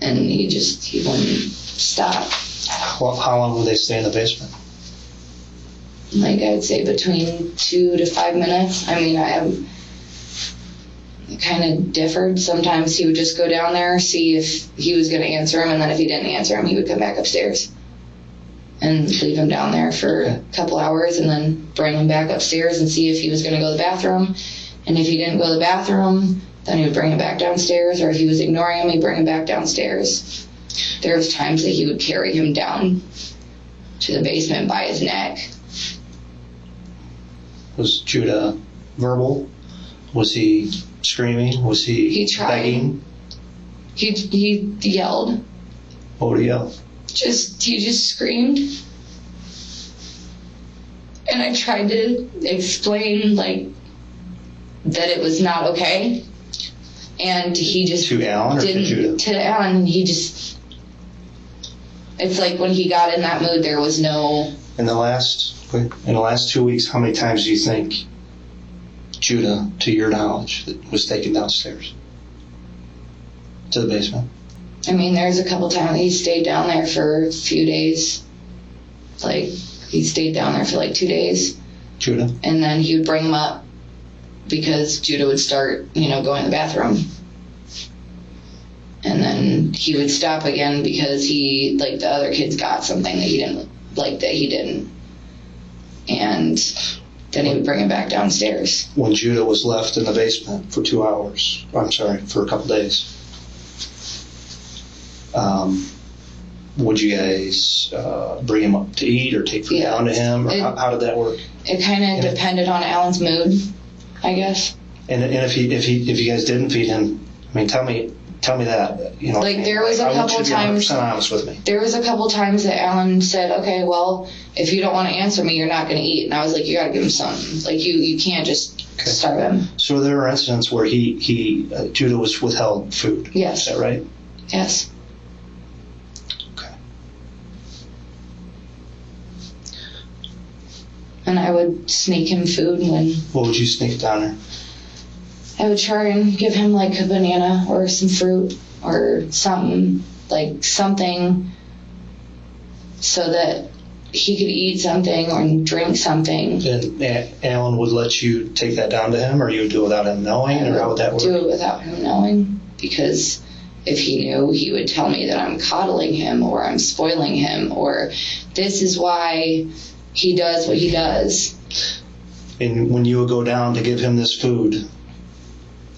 And he wouldn't stop. Well, how long would they stay in the basement? Like I'd say between 2 to 5 minutes. I mean, it kind of differed. Sometimes he would just go down there, see if he was going to answer him, and then if he didn't answer him, he would come back upstairs and leave him down there for a couple hours and then bring him back upstairs and see if he was going to go to the bathroom. And if he didn't go to the bathroom, then he would bring him back downstairs, or if he was ignoring him, he'd bring him back downstairs. There was times that he would carry him down to the basement by his neck. Was Judah verbal? Was he screaming? Was he tried. begging? He yelled. What would he yell? He just screamed. And I tried to explain, like, that it was not okay. And he just To Alan or didn't. to Judah? To Alan, it's like when he got in that mood, there was no... In the last 2 weeks, how many times do you think Judah, to your knowledge, was taken downstairs to the basement? I mean, there's a couple times he stayed down there for a few days. Like, he stayed down there for like 2 days. Judah? And then he would bring him up because Judah would start, going to the bathroom. And then he would stop again because the other kids got something that he didn't like, that he didn't. And then he would bring him back downstairs. When Judah was left in the basement for for a couple days, would you guys bring him up to eat or take food down to him? Or how did that work? It kind of depended on Alan's mood, I guess. And if you guys didn't feed him, I mean, tell me that. Like, there was a couple times. I want you to be 100% honest with me. There was a couple times that Alan said, "Okay, well, if you don't want to answer me, you're not going to eat." And I was like, "You got to give him something. Like, you can't just starve him." So there were incidents where Judah was withheld food. Yes. Is that right? Yes. Okay. And I would sneak him food when... What would you sneak down there? I would try and give him like a banana or some fruit or something so that he could eat something or drink something. And Alan would let you take that down to him, or you would do it without him knowing, or how would that work? Do it without him knowing, because if he knew, he would tell me that I'm coddling him or I'm spoiling him, or this is why he does what he does. And when you would go down to give him this food,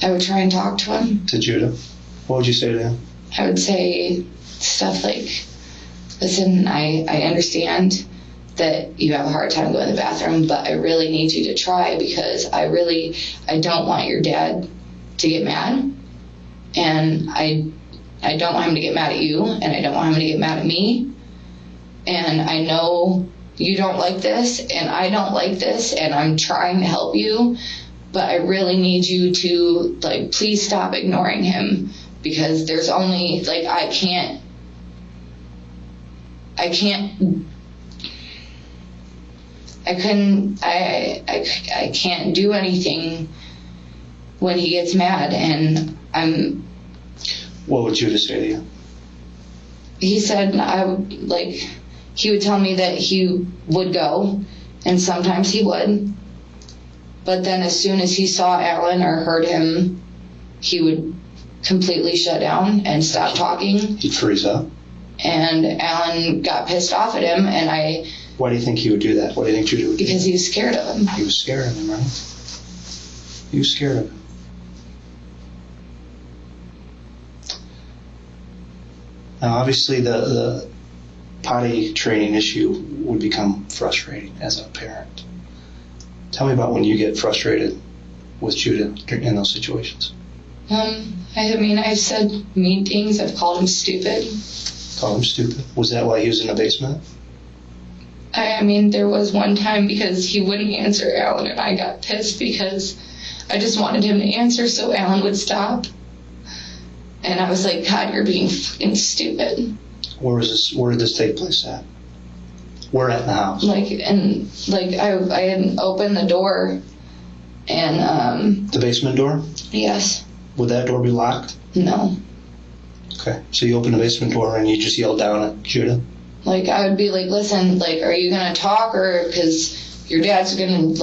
I would try and talk to him. To Judah, what would you say to him? I would say stuff like, "Listen, I understand that you have a hard time going to the bathroom, but I really need you to try, because I don't want your dad to get mad, and I don't want him to get mad at you, and I don't want him to get mad at me, and I know you don't like this, and I don't like this, and I'm trying to help you, but I really need you to, like, please stop ignoring him, because there's only, like, I can't do anything when he gets mad, and What would Judah say to you? he said he would tell me that he would go, and sometimes he would, but then as soon as he saw Alan or heard him, he would completely shut down and stop talking. He'd freeze up. And Alan got pissed off at him, and Why do you think he would do that? Why do you think Judah would do because that? he was scared of him. He was scared of him, right? He was scared of him. Now, obviously, the potty training issue would become frustrating as a parent. Tell me about when you get frustrated with Judah in those situations. I've said mean things. I've called him stupid. Call him stupid. Was that why he was in the basement? There was one time because he wouldn't answer Alan, and I got pissed because I just wanted him to answer so Alan would stop. And I was like, God, you're being fucking stupid. Where did this take place at? Where at in the house? I had opened the door, and The basement door? yes, Would that door be locked? no. Okay. So you opened the basement door and you just yelled down at Judah? I would be like, listen, are you gonna talk, or because your dad's gonna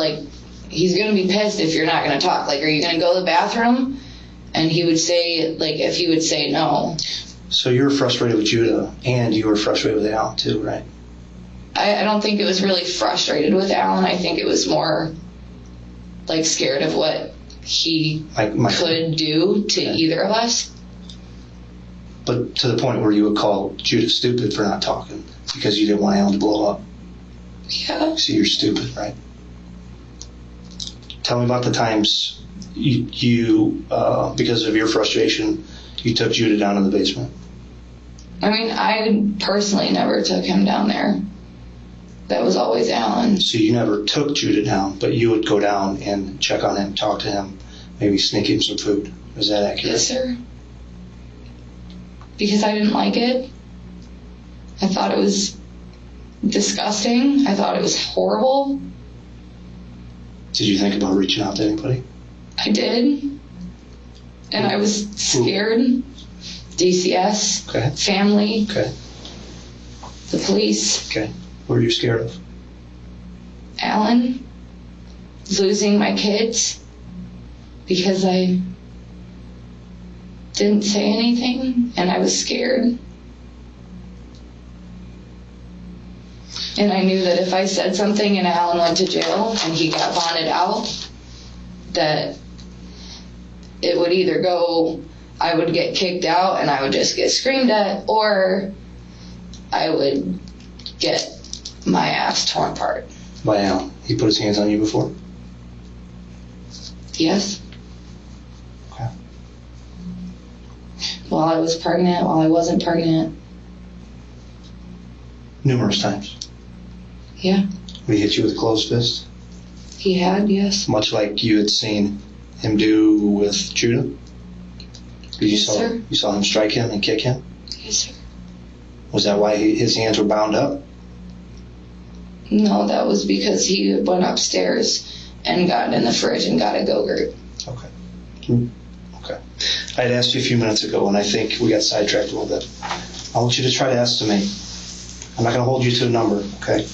he's gonna be pissed if you're not gonna talk. Are you gonna go to the bathroom? And he would say, if he would say no. So you were frustrated with Judah and you were frustrated with Alan too, right? I don't think it was really frustrated with Alan. I think it was more scared of what he could do to either of us. But to the point where you would call Judah stupid for not talking because you didn't want Alan to blow up. Yeah. So you're stupid, right? Tell me about the times you because of your frustration, you took Judah down in the basement. I personally never took him down there. That was always Alan. So you never took Judah down, but you would go down and check on him, talk to him, maybe sneak him some food. Is that accurate? Yes, sir. Because I didn't like it. I thought it was disgusting. I thought it was horrible. Did you think about reaching out to anybody? I did. And I was scared. DCS, Okay. family, Okay. the police, Okay. What are you scared of? Alan, losing my kids because I didn't say anything and I was scared. And I knew that if I said something and Alan went to jail and he got bonded out, that it would either go, I would get kicked out and I would just get screamed at, or I would get my ass torn apart. By Alan. He put his hands on you before? Yes. Okay. While I was pregnant, while I wasn't pregnant. Numerous times. Yeah. He hit you with a closed fist? He had, yes. Much like you had seen him do with Judah? Yes, sir. You saw him strike him and kick him? Yes, sir. Was that why his hands were bound up? No, that was because he went upstairs and got in the fridge and got a Go-Gurt. Okay. Okay. I had asked you a few minutes ago, and I think we got sidetracked a little bit. I want you to try to estimate. I'm not going to hold you to a number, okay?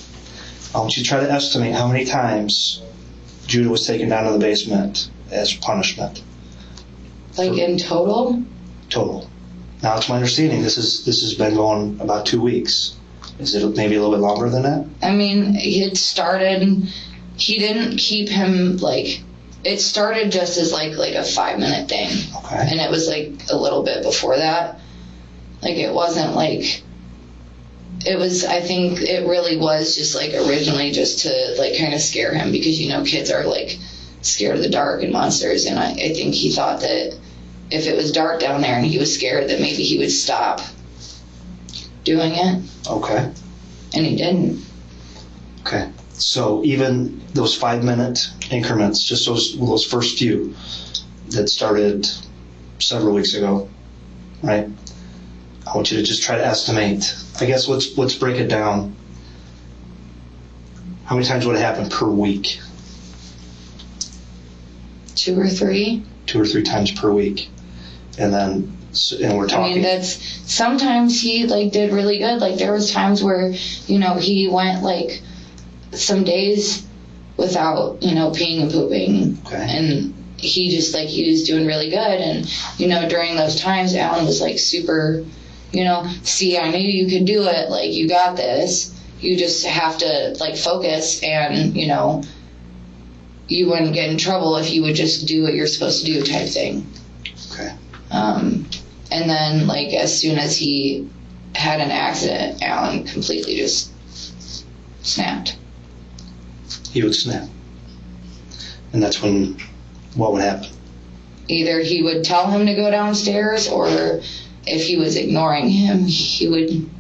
I want you to try to estimate how many times Judah was taken down to the basement as punishment. In total? Total. Now, it's my understanding this has been going about 2 weeks. Is it maybe a little bit longer than that? It started, he didn't keep him, it started just as a 5-minute thing. Okay. And it was a little bit before that. It wasn't it was, I think it really was just originally just to kind of scare him, because kids are scared of the dark and monsters, and I think he thought that if it was dark down there and he was scared, that maybe he would stop doing it. Okay. And he didn't. Okay. So even those 5-minute increments, just those first few that started several weeks ago, right? I want you to just try to estimate. I guess let's break it down. How many times would it happen per week? 2 or 3. 2 or 3 times per week. And we're talking. I mean, that's sometimes he like did really good. Like there was times where, you know, he went like some days without, you know, peeing and pooping. Okay. And he was doing really good. And, you know, during those times, Alan was like super, you know, see, I knew you could do it. Like, you got this. You just have to like focus, and, you know, you wouldn't get in trouble if you would just do what you're supposed to do type thing. Okay. And then, like, as soon as he had an accident, Alan completely just snapped. He would snap. And that's when, what would happen? Either he would tell him to go downstairs, or if he was ignoring him, he would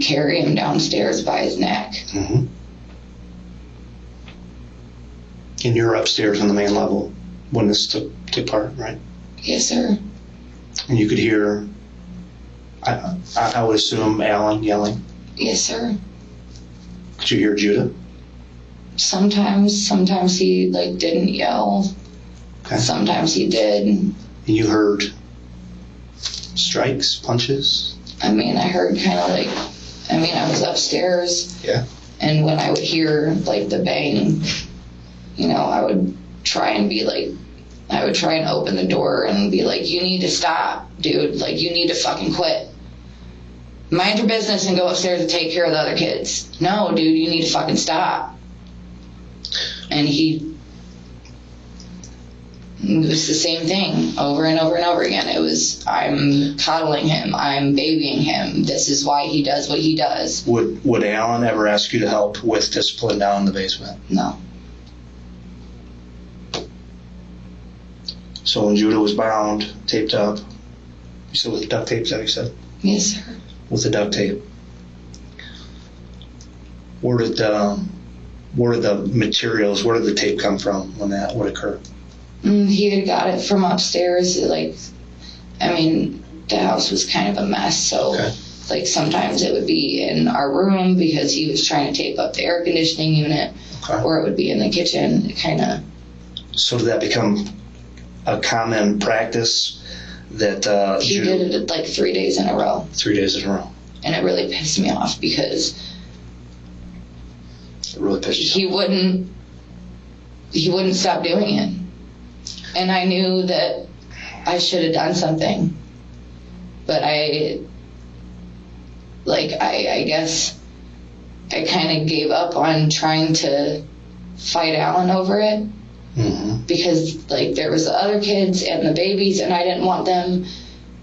carry him downstairs by his neck. Mm-hmm. And you're upstairs on the main level when this took part, right? Yes, sir. And you could hear, I would assume, Alan yelling. Yes, sir. Could you hear Judah? Sometimes he like didn't yell. Okay. Sometimes he did. And you heard strikes, punches? I mean, I heard kind of like, I mean, I was upstairs. Yeah. And when I would hear like the bang, you know, I would try and open the door and be like, you need to stop, dude. Like, you need to fucking quit. Mind your business and go upstairs and take care of the other kids. No, dude, you need to fucking stop. And it was the same thing over and over and over again. It was, I'm coddling him, I'm babying him. This is why he does what he does. Would Alan ever ask you to help with discipline down in the basement? No. So when Judah was bound, taped up, you said with duct tape, is that what you said? Yes, sir. With the duct tape. Where did the materials, where did the tape come from when that would occur? He had got it from upstairs. Like, I mean, the house was kind of a mess, so Okay. like sometimes it would be in our room because he was trying to tape up the air conditioning unit, Okay. or it would be in the kitchen. It kind of. So did that become a common practice that He did it like 3 days in a row, 3 days in a row? and it really pissed me off because It really pissed you off. he wouldn't stop doing it. And I knew that I should have done something, but I guess I kind of gave up on trying to fight Alan over it. Mm-hmm. Because like there was the other kids and the babies, and I didn't want them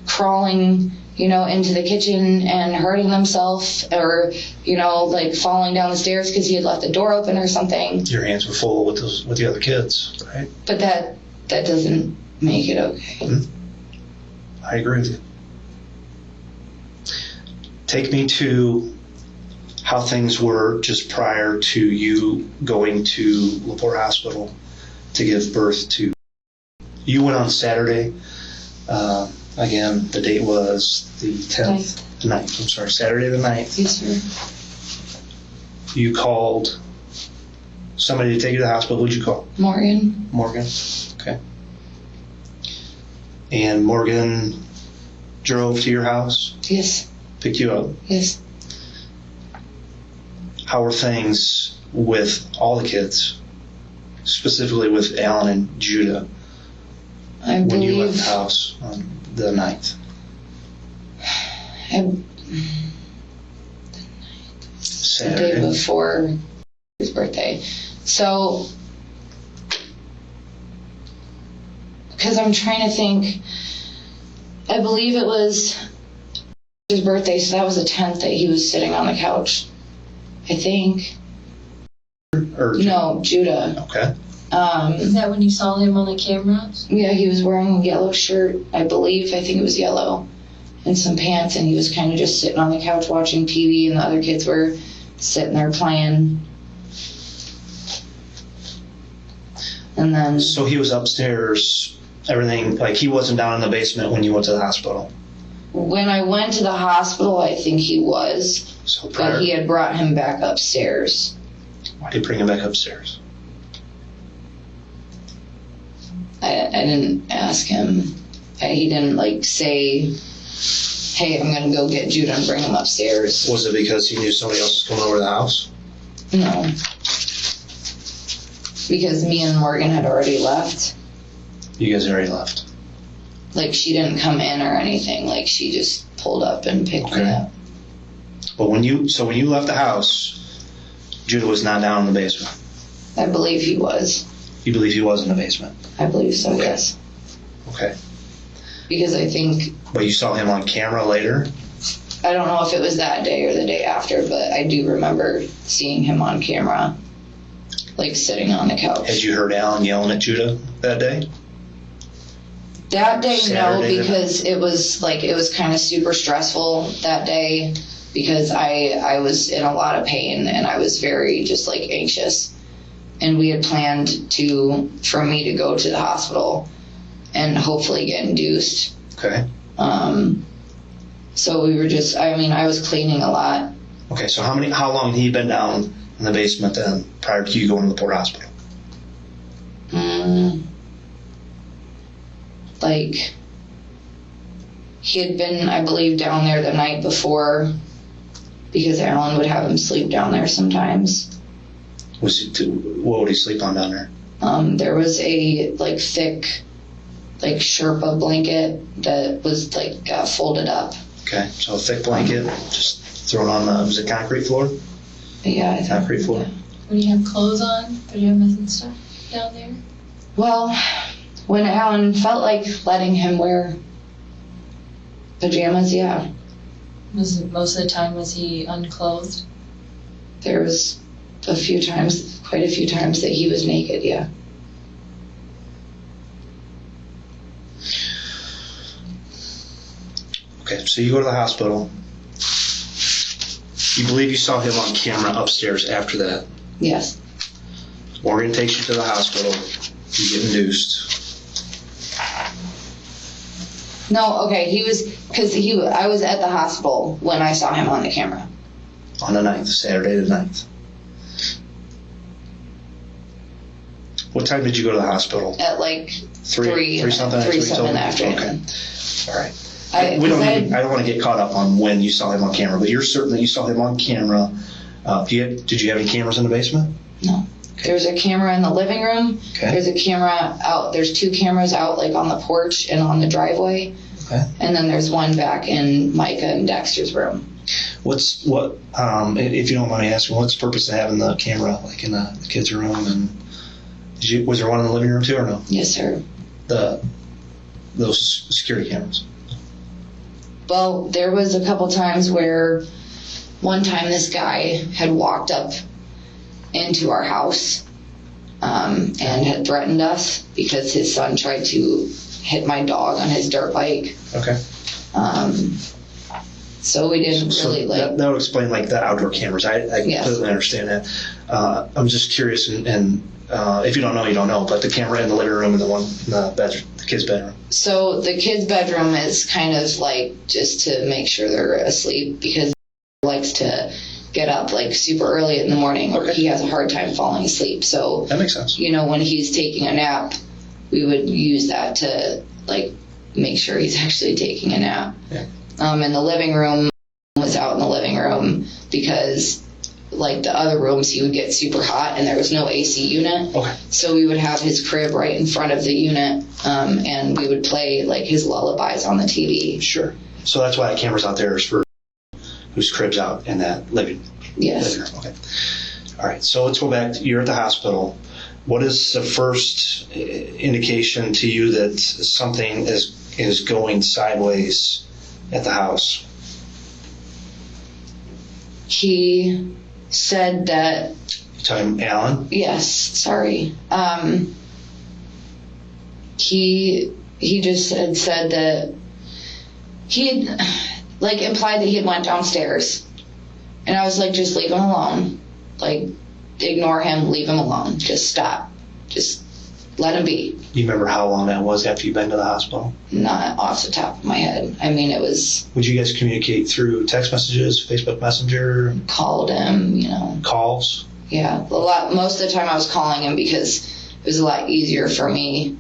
crawling, you know, into the kitchen and hurting themselves, or, you know, like falling down the stairs because he had left the door open or something. Your hands were full with the other kids, right? But that doesn't make it okay. Mm-hmm. I agree with you. Take me to how things were just prior to you going to LaPorte Hospital to give birth to. You went on Saturday. Again, the date was the 10th. 9th. I'm sorry, Saturday the 9th. Yes, sir. You called somebody to take you to the hospital. Who'd you call? Morgan. Morgan. Okay. And Morgan drove to your house, Yes. picked you up. Yes. How were things with all the kids, specifically with Alan and Judah, I when you left believe the house on the 9th? the day Saturday. before his birthday. So, because I'm trying to think, I believe it was his birthday, so that was the 10th that he was sitting on the couch. I think. Or No, Judah. Okay. Is that when you saw him on the cameras? Yeah, he was wearing a yellow shirt, I believe. I think it was yellow. And some pants, and he was kind of just sitting on the couch watching TV, and the other kids were sitting there playing. And then, So he was upstairs Everything, like he wasn't down in the basement when you went to the hospital. When I went to the hospital, I think he was, So prior, but he had brought him back upstairs. why did he bring him back upstairs? I didn't ask him. He didn't like say, hey, I'm gonna go get Judah and bring him upstairs. Was it because he knew somebody else was coming over to the house? No. Because me and Morgan had already left. You guys already left. Like, she didn't come in or anything. Like, she just pulled up and picked me Okay. up. But when you left the house, Judah was not down in the basement. I believe he was. You believe he was in the basement? I believe so, Okay. yes. Okay. Because I think, But you saw him on camera later? I don't know if it was that day or the day after, but I do remember seeing him on camera, like sitting on the couch. Had you heard Alan yelling at Judah that day? That day, Saturday, no, because it was kind of super stressful that day because I was in a lot of pain and I was very just like anxious. And we had planned for me to go to the hospital and hopefully get induced. Okay. So we were just, I was cleaning a lot. Okay, so how long had he been down in the basement then prior to you going to the Port Hospital? Like, he had been, I believe, down there the night before because Alan would have him sleep down there sometimes. What would he sleep on down there? There was a like thick, like Sherpa blanket that was like folded up. Okay, so a thick blanket, just thrown on the, was it concrete floor? Yeah, I think. Concrete floor? Would he have clothes on? Pajamas and stuff down there? Well, when Alan felt like letting him wear pajamas, yeah. Most of the time was he unclothed? There was quite a few times that he was naked, yeah. Okay, so you go to the hospital. You believe you saw him on camera upstairs after that. Yes. Morgan takes you to the hospital. You get induced. No, okay, I was at the hospital when I saw him on the camera. On the 9th, Saturday the 9th. What time did you go to the hospital? At like Three something in the total? afternoon. Okay. All right. I don't want to get caught up on when you saw him on camera, but you're certain that you saw him on camera. Did you have any cameras in the basement? No. There's a camera in the living room. Okay. There's a camera out. There's 2 cameras out, like on the porch and on the driveway. Okay. And then there's one back in Micah and Dexter's room. If you don't mind me asking, what's the purpose of having the camera like in the kids' room? And was there one in the living room too, or no? Yes, sir. Those security cameras. Well, there was a couple times where one time this guy had walked up into our house and had threatened us because his son tried to hit my dog on his dirt bike. Okay. So we didn't really that would explain like the outdoor cameras. I Yes. completely understand that. I'm just curious, and if you don't know, you don't know. But the camera in the living room and the one in the bedroom, the kids' bedroom. So the kids' bedroom is kind of like just to make sure they're asleep because he likes to get up like super early in the morning, or Okay. he has a hard time falling asleep. So That makes sense. when he's taking a nap, we would use that to like make sure he's actually taking a nap. Yeah. And the living room was out in the living room because like the other rooms he would get super hot and there was no AC unit. Okay. So we would have his crib right in front of the unit, and we would play like his lullabies on the TV. Sure. So that's why the camera's out there is for whose crib's out in that living Yes. room. Okay. All right. So let's go back. You're at the hospital. What is the first indication to you that something is going sideways at the house? He said that. You talking Alan? Yes. Sorry. He just had said that he had like implied that he had went downstairs, and I was like, just leave him alone. Like, ignore him, leave him alone. Just stop. Just let him be. Do you remember how long that was after you've been to the hospital? Not off the top of my head. I mean, it was Would you guys communicate through text messages, Facebook Messenger, called him, you know. calls? Yeah, most of the time I was calling him because it was a lot easier for me,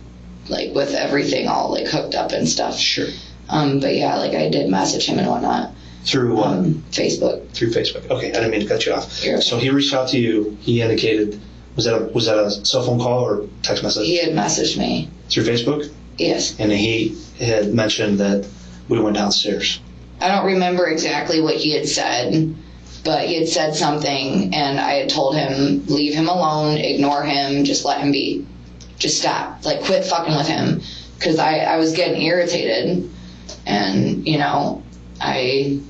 like with everything all like hooked up and stuff. Sure. But yeah, like I did message him and whatnot. Through what? Facebook. Through Facebook. Okay, I didn't mean to cut you off. You're okay. So he reached out to you. He indicated, was that a cell phone call or text message? He had messaged me. Through Facebook? Yes. And he had mentioned that we went downstairs. I don't remember exactly what he had said, but he had said something, and I had told him, leave him alone, ignore him, just let him be. Just stop. Like, quit fucking with him. Because I was getting irritated, and, you know, I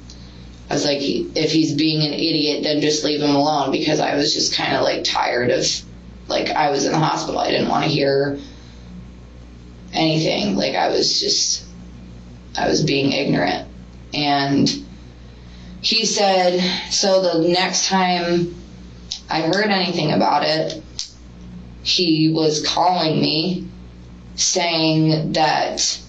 was like, if he's being an idiot, then just leave him alone, because I was just kind of, like, tired of, like, I was in the hospital. I didn't want to hear anything. Like, I was being ignorant. And he said, so the next time I heard anything about it, he was calling me saying that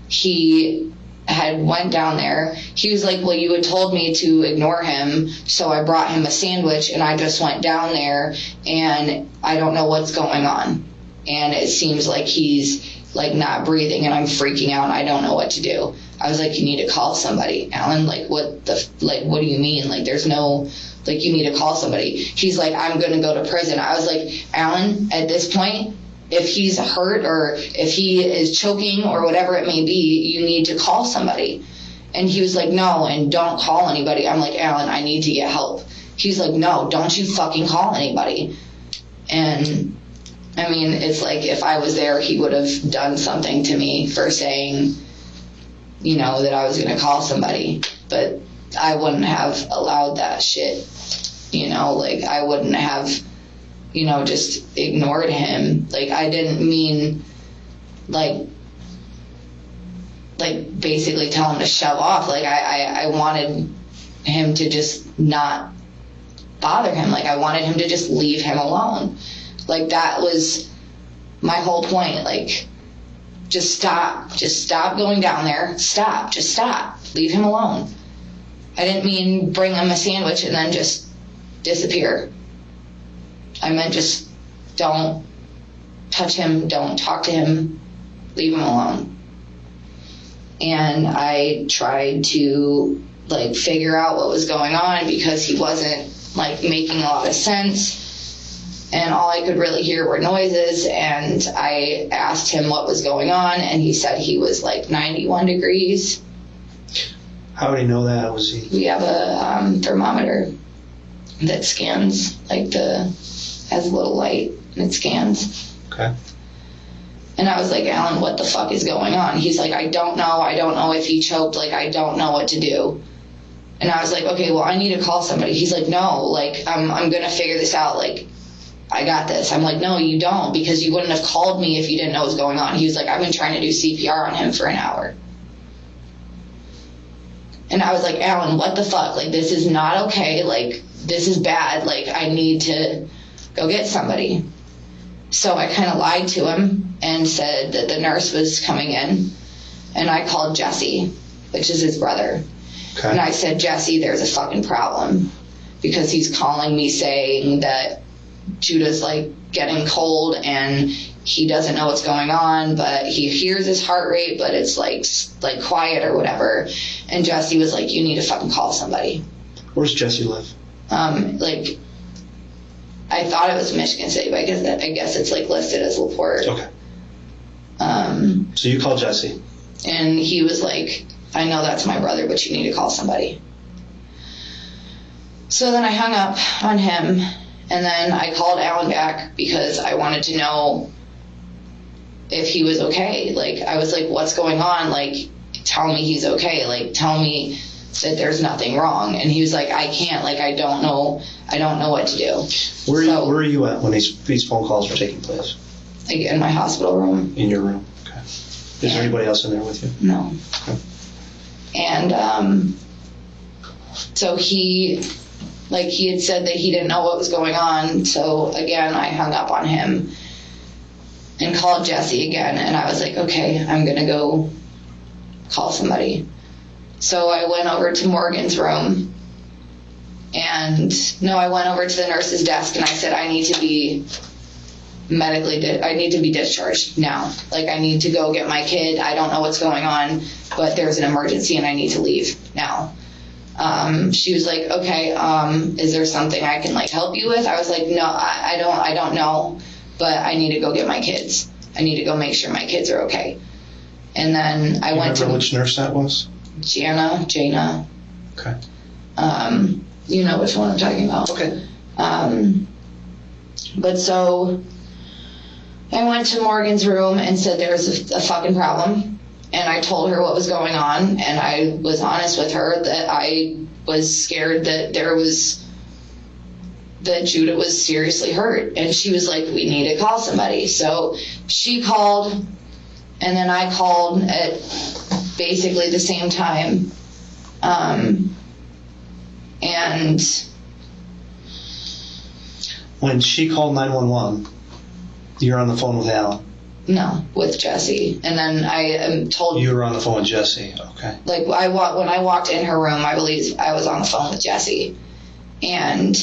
he had went down there. He was like, well, you had told me to ignore him, so I brought him a sandwich, and I just went down there, and I don't know what's going on. And it seems like he's like not breathing, and I'm freaking out, and I don't know what to do. I was like, you need to call somebody, Alan. Like, what do you mean? Like, there's no, like, you need to call somebody. He's like, I'm going to go to prison. I was like, Alan, at this point, if he's hurt or if he is choking or whatever it may be, you need to call somebody. And he was like, no, and don't call anybody. I'm like, Alan, I need to get help. He's like, no, don't you fucking call anybody. And I mean, it's like, if I was there, he would have done something to me for saying, you know, that I was going to call somebody. But I wouldn't have allowed that shit. You know, like, I wouldn't have, you know, just ignored him. Like, I didn't mean, like basically tell him to shove off. Like, I wanted him to just not bother him. Like, I wanted him to just leave him alone. Like, that was my whole point. Like, just stop going down there. Just stop. Leave him alone. I didn't mean bring him a sandwich and then just disappear. I meant just don't touch him, don't talk to him, leave him alone. And I tried to, like, figure out what was going on, because he wasn't, like, making a lot of sense. And all I could really hear were noises, and I asked him what was going on, and he said he was, like, 91 degrees. How did he know that? Was he? We have a thermometer that scans, like, has a little light, and it scans. Okay. And I was like, Alan, what the fuck is going on? He's like, I don't know if he choked, like, I don't know what to do. And I was like, okay, well, I need to call somebody. He's like, no, like, I'm gonna figure this out, like, I got this. I'm like, no, you don't, because you wouldn't have called me if you didn't know what was going on. He was like, I've been trying to do CPR on him for an hour. And I was like, Alan, what the fuck? Like, this is not okay. Like, this is bad. Like, I need to go get somebody. So I kind of lied to him and said that the nurse was coming in. And I called Jesse, which is his brother. Okay. And I said, Jesse, there's a fucking problem. Because he's calling me saying that Judah's, like, getting cold and he doesn't know what's going on, but he hears his heart rate, but it's like quiet or whatever. And Jesse was like, you need to fucking call somebody. Where's Jesse live? Like, I thought it was Michigan City, but I guess it's, like, listed as LaPorte. Okay. So you called Jesse. And he was like, I know that's my brother, but you need to call somebody. So then I hung up on him, and then I called Alan back because I wanted to know if he was okay. Like, I was like, what's going on? Like, tell me he's okay. Like, tell me that there's nothing wrong. And he was like, I can't. Like, I don't know what to do. Where are you at when these phone calls are taking place? Like, in my hospital room. In your room. Okay. Is there anybody else in there with you? No. Okay. And so he had said that he didn't know what was going on. So again, I hung up on him. and called Jesse again, and I was like, okay, I'm gonna go call somebody. So I went over to Morgan's room, I went over to the nurse's desk, and I said, I need to be discharged now. Like, I need to go get my kid. I don't know what's going on, but there's an emergency and I need to leave now. She was like, okay, is there something I can like help you with? I was like, no, I don't know, but I need to go get my kids. I need to go make sure my kids are okay. And then I went to... Remember which nurse that was? Jana. Okay. You know which one I'm talking about. Okay. But so I went to Morgan's room and said there was a fucking problem. And I told her what was going on. And I was honest with her that I was scared that Judah was seriously hurt. And she was like, we need to call somebody. So she called, and then I called at basically the same time. And when she called 911, you're on the phone with Alan? No, with Jesse. And then I told... You were on the phone with Jesse, okay. Like, when I walked in her room, I believe I was on the phone with Jesse. And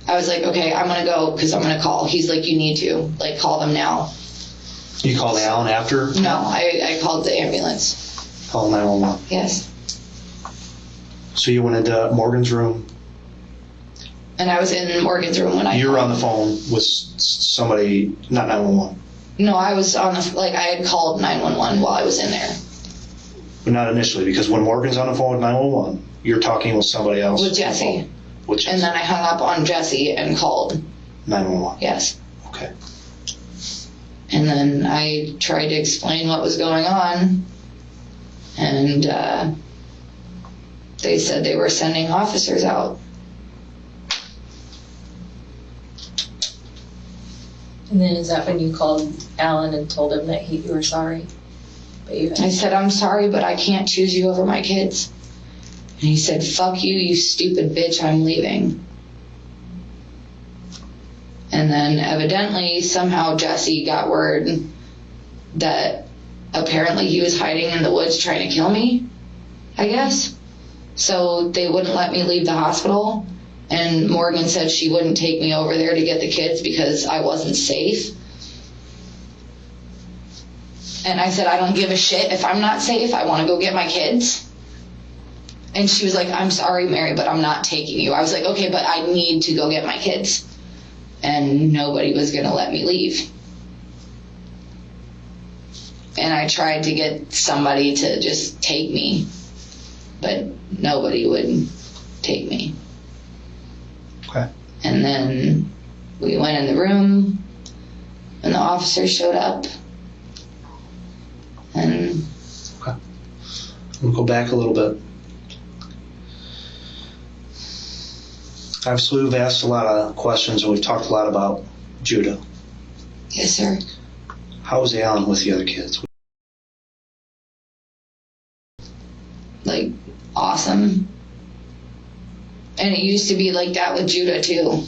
I was like, okay, I'm going to go because I'm going to call. He's like, you need to. Like, call them now. You called Alan after? No, I called the ambulance. Called 911? Yes. So you went into Morgan's room? And I was in Morgan's room when You were on the phone with somebody, not 911? No, I was I had called 911 while I was in there. But not initially, because when Morgan's on the phone with 911, you're talking with somebody else. With Jesse. With Jesse. And then I hung up on Jesse and called 911? Yes. Okay. And then I tried to explain what was going on, and they said they were sending officers out. And then is that when you called Alan and told him that you were sorry? I said, I'm sorry, but I can't choose you over my kids. And he said, fuck you, you stupid bitch, I'm leaving. And then evidently, somehow Jesse got word that apparently he was hiding in the woods trying to kill me, I guess. So they wouldn't let me leave the hospital. And Morgan said she wouldn't take me over there to get the kids because I wasn't safe. And I said, I don't give a shit if I'm not safe. I want to go get my kids. And she was like, I'm sorry, Mary, but I'm not taking you. I was like, okay, but I need to go get my kids. And nobody was going to let me leave. And I tried to get somebody to just take me, but nobody would take me. Okay. And then we went in the room, and the officer showed up. And okay. We'll go back a little bit. Obviously, we've asked a lot of questions, and we've talked a lot about Judah. Yes, sir. How was Alan with the other kids? Like, awesome. And it used to be like that with Judah, too.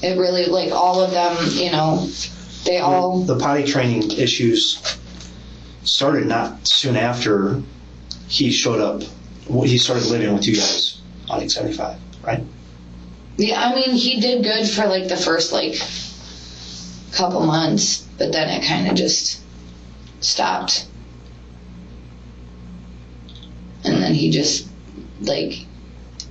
It really, like, all of them, they all... The potty training issues started not soon after he showed up. He started living with you guys on 875, right? Yeah, I mean, he did good for, like, the first, like, couple months, but then it kind of just stopped. And then he just, like,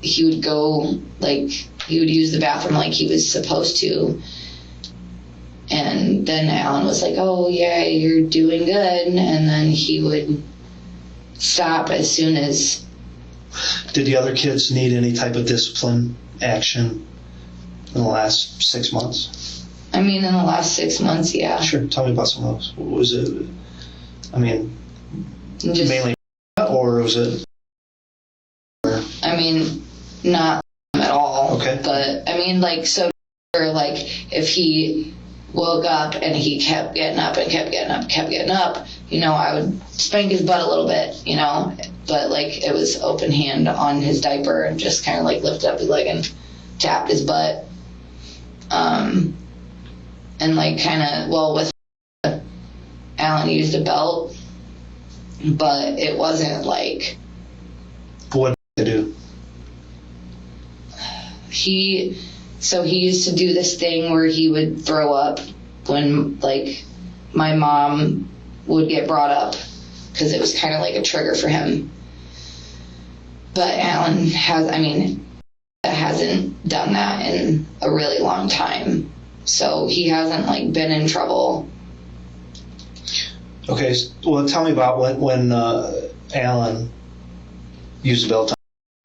he would go, like, he would use the bathroom like he was supposed to. And then Alan was like, oh, yeah, you're doing good. And then he would stop as soon as... Did the other kids need any type of discipline action in the last 6 months? I mean, in the last 6 months, yeah. Sure, tell me about some of those. What was it? I mean, Just, mainly, or was it? I mean, not at all. Okay. But, I mean, like, so, like, if he woke up and he kept getting up and kept getting up, I would spank his butt a little bit, but, like, it was open hand on his diaper and just kind of, like, lifted up his leg and tapped his butt. And, like, kind of, well, with Alan used a belt, but it wasn't like What to do? he used to do this thing where he would throw up when like my mom would get brought up, because it was kind of like a trigger for him. But Alan hasn't done that in a really long time, so he hasn't like been in trouble. Okay, well, tell me about when Alan used the belt.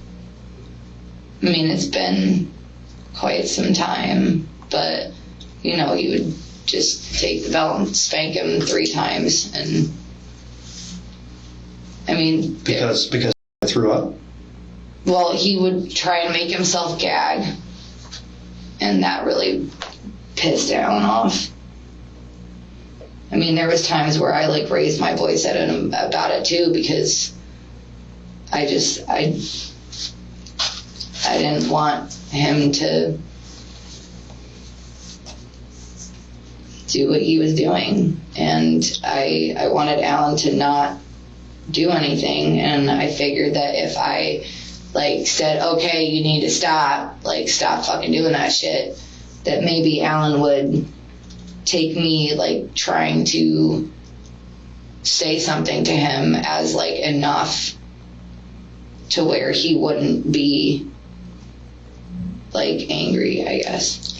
I mean, it's been quite some time, but he would just take the belt and spank him 3 times, and I mean, Because I threw up? well, he would try and make himself gag, and that really pissed Alan off. I mean, there was times where I like raised my voice at him about it too, because I didn't want him to do what he was doing, and I wanted Alan to not do anything, and I figured that if I like said, okay, you need to stop fucking doing that shit, that maybe Alan would take me like trying to say something to him as like enough to where he wouldn't be like angry, I guess.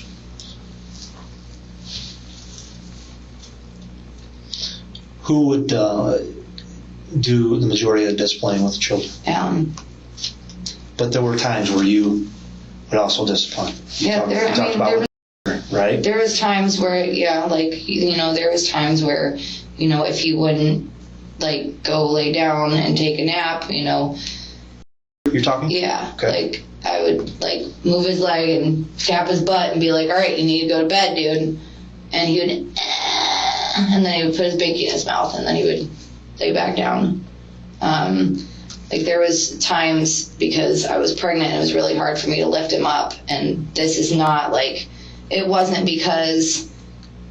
Who would do the majority of the disciplining with the children? Alan. But there were times where you would also discipline. Right? There was times where, there was times where, if he wouldn't like go lay down and take a nap, You're talking? yeah, Okay. like I would like move his leg and tap his butt and be like, all right, you need to go to bed, dude. And he would, and then he would put his binky in his mouth, and then he would lay back down. Like there was times, because I was pregnant, it was really hard for me to lift him up, and this is not like, it wasn't because,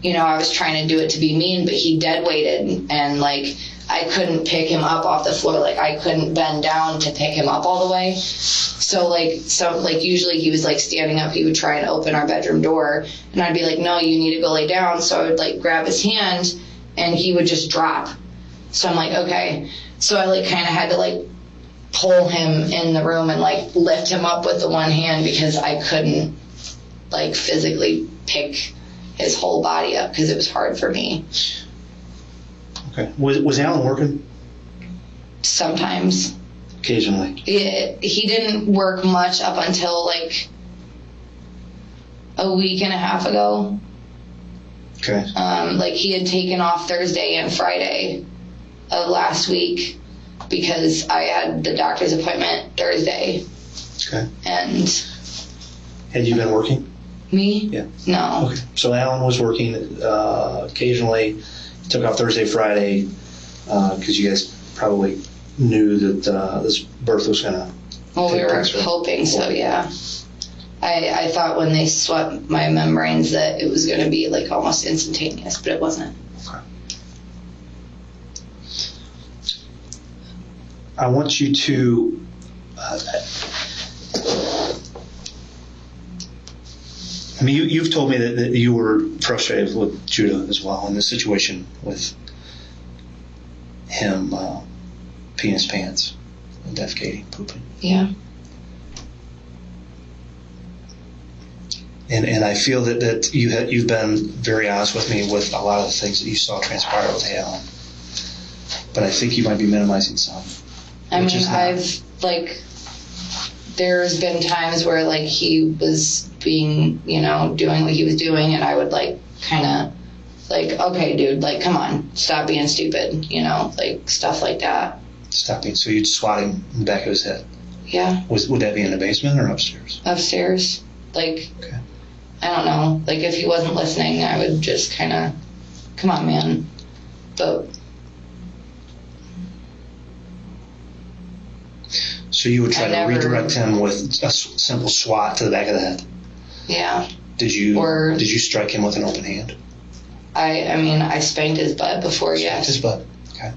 I was trying to do it to be mean, but he dead weighted, and like I couldn't pick him up off the floor, like I couldn't bend down to pick him up all the way. So usually he was like standing up, he would try and open our bedroom door, and I'd be like, no, you need to go lay down. So I would like grab his hand, and he would just drop. So I'm like, okay. So I like kind of had to like pull him in the room and like lift him up with the one hand, because I couldn't like physically pick his whole body up, because it was hard for me. Okay. Was Alan working? Sometimes. Occasionally. He didn't work much up until like a week and a half ago. Okay. Like he had taken off Thursday and Friday of last week, because I had the doctor's appointment Thursday. Okay. And Had you been working? me? Yeah. No. Okay. So Alan was working occasionally. He took off Thursday, Friday, because you guys probably knew that this birth was going to. Well, we were hoping so, yeah. I thought when they swept my membranes that it was going to be like almost instantaneous, but it wasn't. Okay. I want you to. You've told me that you were frustrated with Judah as well in this situation with him peeing his pants, and defecating, pooping. Yeah. And I feel that you've been very honest with me with a lot of the things that you saw transpire with Alan. But I think you might be minimizing some. I mean, I've like, there's been times where like he was being, doing what he was doing, and I would like kind of like, okay, dude, like, come on, stop being stupid, like stuff like that. Stopping. So you'd swat him in the back of his head. Yeah. Would that be in the basement or upstairs? Upstairs. Like, okay. I don't know. Like, if he wasn't listening, I would just kind of, come on, man. But. So you would try to redirect him with a simple swat to the back of the head? Yeah. Did you strike him with an open hand? I mean, I spanked his butt before, yes. His butt. Okay.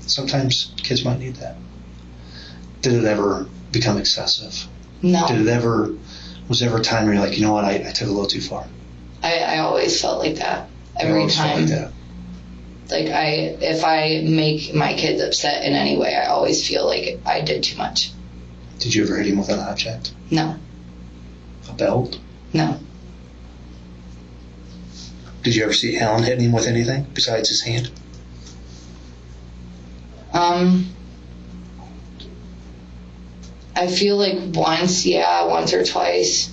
Sometimes kids might need that. Did it ever become excessive? No. Was there ever a time where you're like, you know what, I took a little too far? I always felt like that. I Every always felt time. like that. Like, if I make my kids upset in any way, I always feel like I did too much. Did you ever hit him with an object? No. A belt? No. Did you ever see Alan hitting him with anything besides his hand? I feel like once or twice.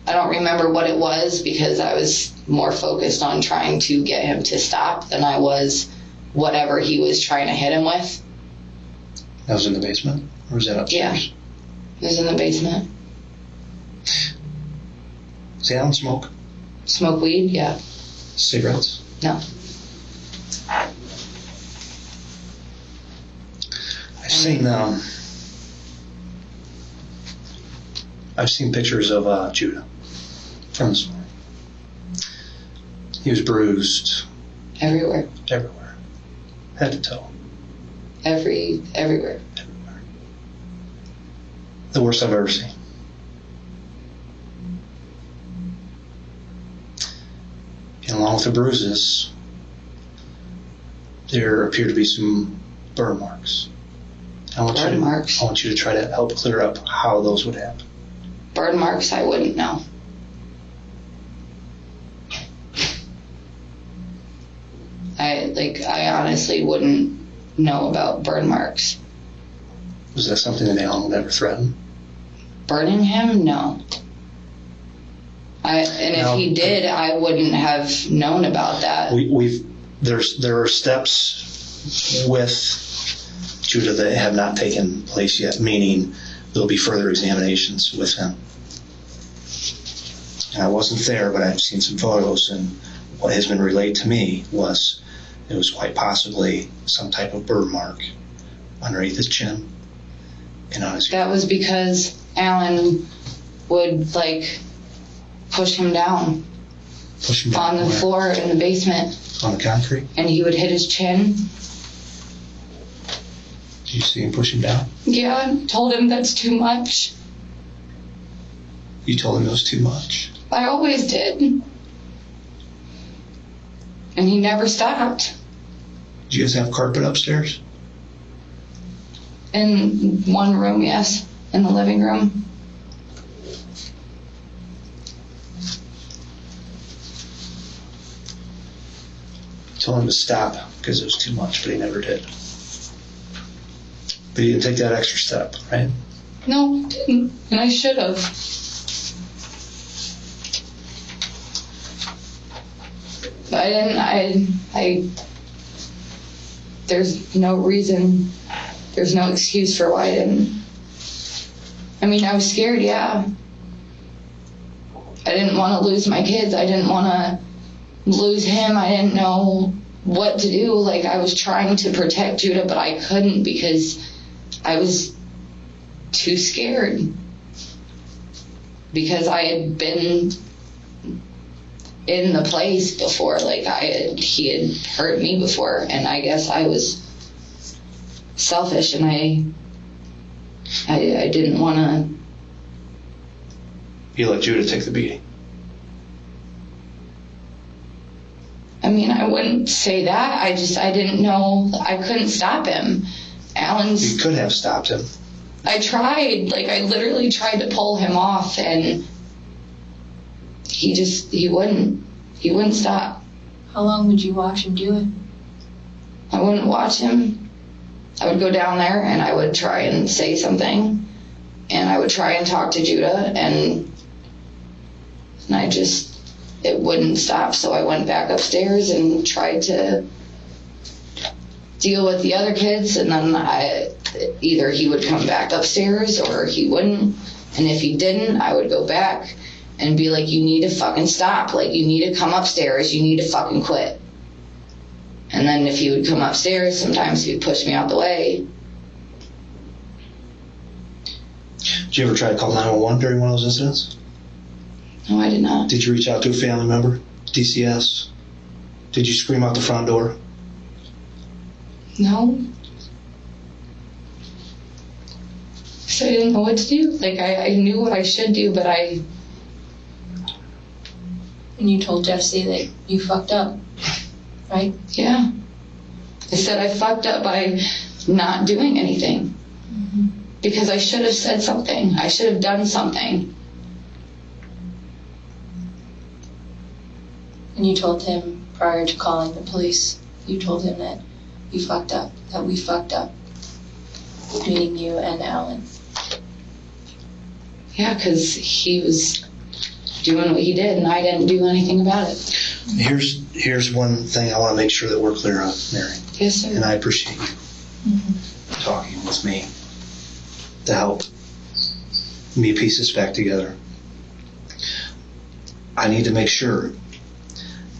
I don't remember what it was because I was more focused on trying to get him to stop than I was whatever he was trying to hit him with. That was in the basement? Or was that upstairs? Yeah. It was in the basement. Does Alan smoke? Smoke weed? Yeah. Cigarettes? No. I've seen pictures of Judah from this morning. He was bruised Everywhere. head to toe. Everywhere. The worst I've ever seen. And along with the bruises, there appear to be some burn marks. I want you to try to help clear up how those would happen. Burn marks, I wouldn't know. I honestly wouldn't know about burn marks. Was that something that Alan would ever threaten? Burning him? No. If he did, I wouldn't have known about that. There are steps with Judah that have not taken place yet, meaning there'll be further examinations with him. And I wasn't there, but I've seen some photos, and what has been relayed to me was it was quite possibly some type of burn mark underneath his chin and on his ear. That was because Alan would push him down on the floor in the basement. On the concrete? And he would hit his chin. Did you see him push him down? Yeah, I told him that's too much. You told him it was too much? I always did. And he never stopped. Did you guys have carpet upstairs? In one room, yes. In the living room. You told him to stop because it was too much, but he never did. But he didn't take that extra step, right? No, didn't. And I should have. But I didn't. There's no reason. There's no excuse for why I didn't. I mean, I was scared, yeah. I didn't want to lose my kids. I didn't want to lose him. I didn't know what to do. I was trying to protect Judah, but I couldn't because I was too scared. Because I had been in the place before. He had hurt me before, and I guess I was selfish, and I didn't want to. You let Judah take the beating? I mean, I wouldn't say that. I didn't know. I couldn't stop him. You could have stopped him. I tried. I literally tried to pull him off, and he wouldn't stop. How long would you watch him do it? I wouldn't watch him. I would go down there and I would try and say something, and I would try and talk to Judah, and it wouldn't stop. So I went back upstairs and tried to deal with the other kids, and then either he would come back upstairs or he wouldn't. And if he didn't, I would go back and be like, you need to fucking stop. You need to come upstairs. You need to fucking quit. And then if he would come upstairs, sometimes he would push me out the way. Did you ever try to call 911 during one of those incidents? No, I did not. Did you reach out to a family member? DCS? Did you scream out the front door? No. So I didn't know what to do. Like, I knew what I should do, but And you told Jesse that you fucked up, right? yeah. I said I fucked up by not doing anything. Because I should have said something. I should have done something. And you told him prior to calling the police, you told him that you fucked up, that we fucked up, meaning you and Alan. Yeah, because he was doing what he did, and I didn't do anything about it. Here's one thing I want to make sure that we're clear on, Mary. Yes, sir. And I appreciate you talking with me to help me piece this back together. I need to make sure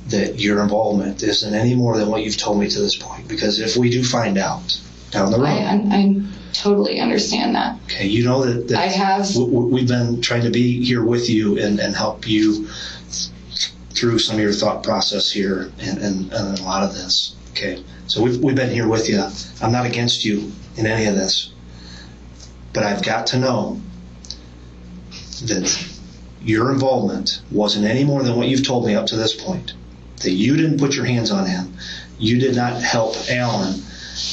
that your involvement isn't any more than what you've told me to this point. Because if we do find out down the road, I totally understand that. okay, you know that I have. we've been trying to be here with you and help you through some of your thought process here and a lot of this. Okay, so we've been here with you. I'm not against you in any of this, but I've got to know that your involvement wasn't any more than what you've told me up to this point. That you didn't put your hands on him. You did not help Alan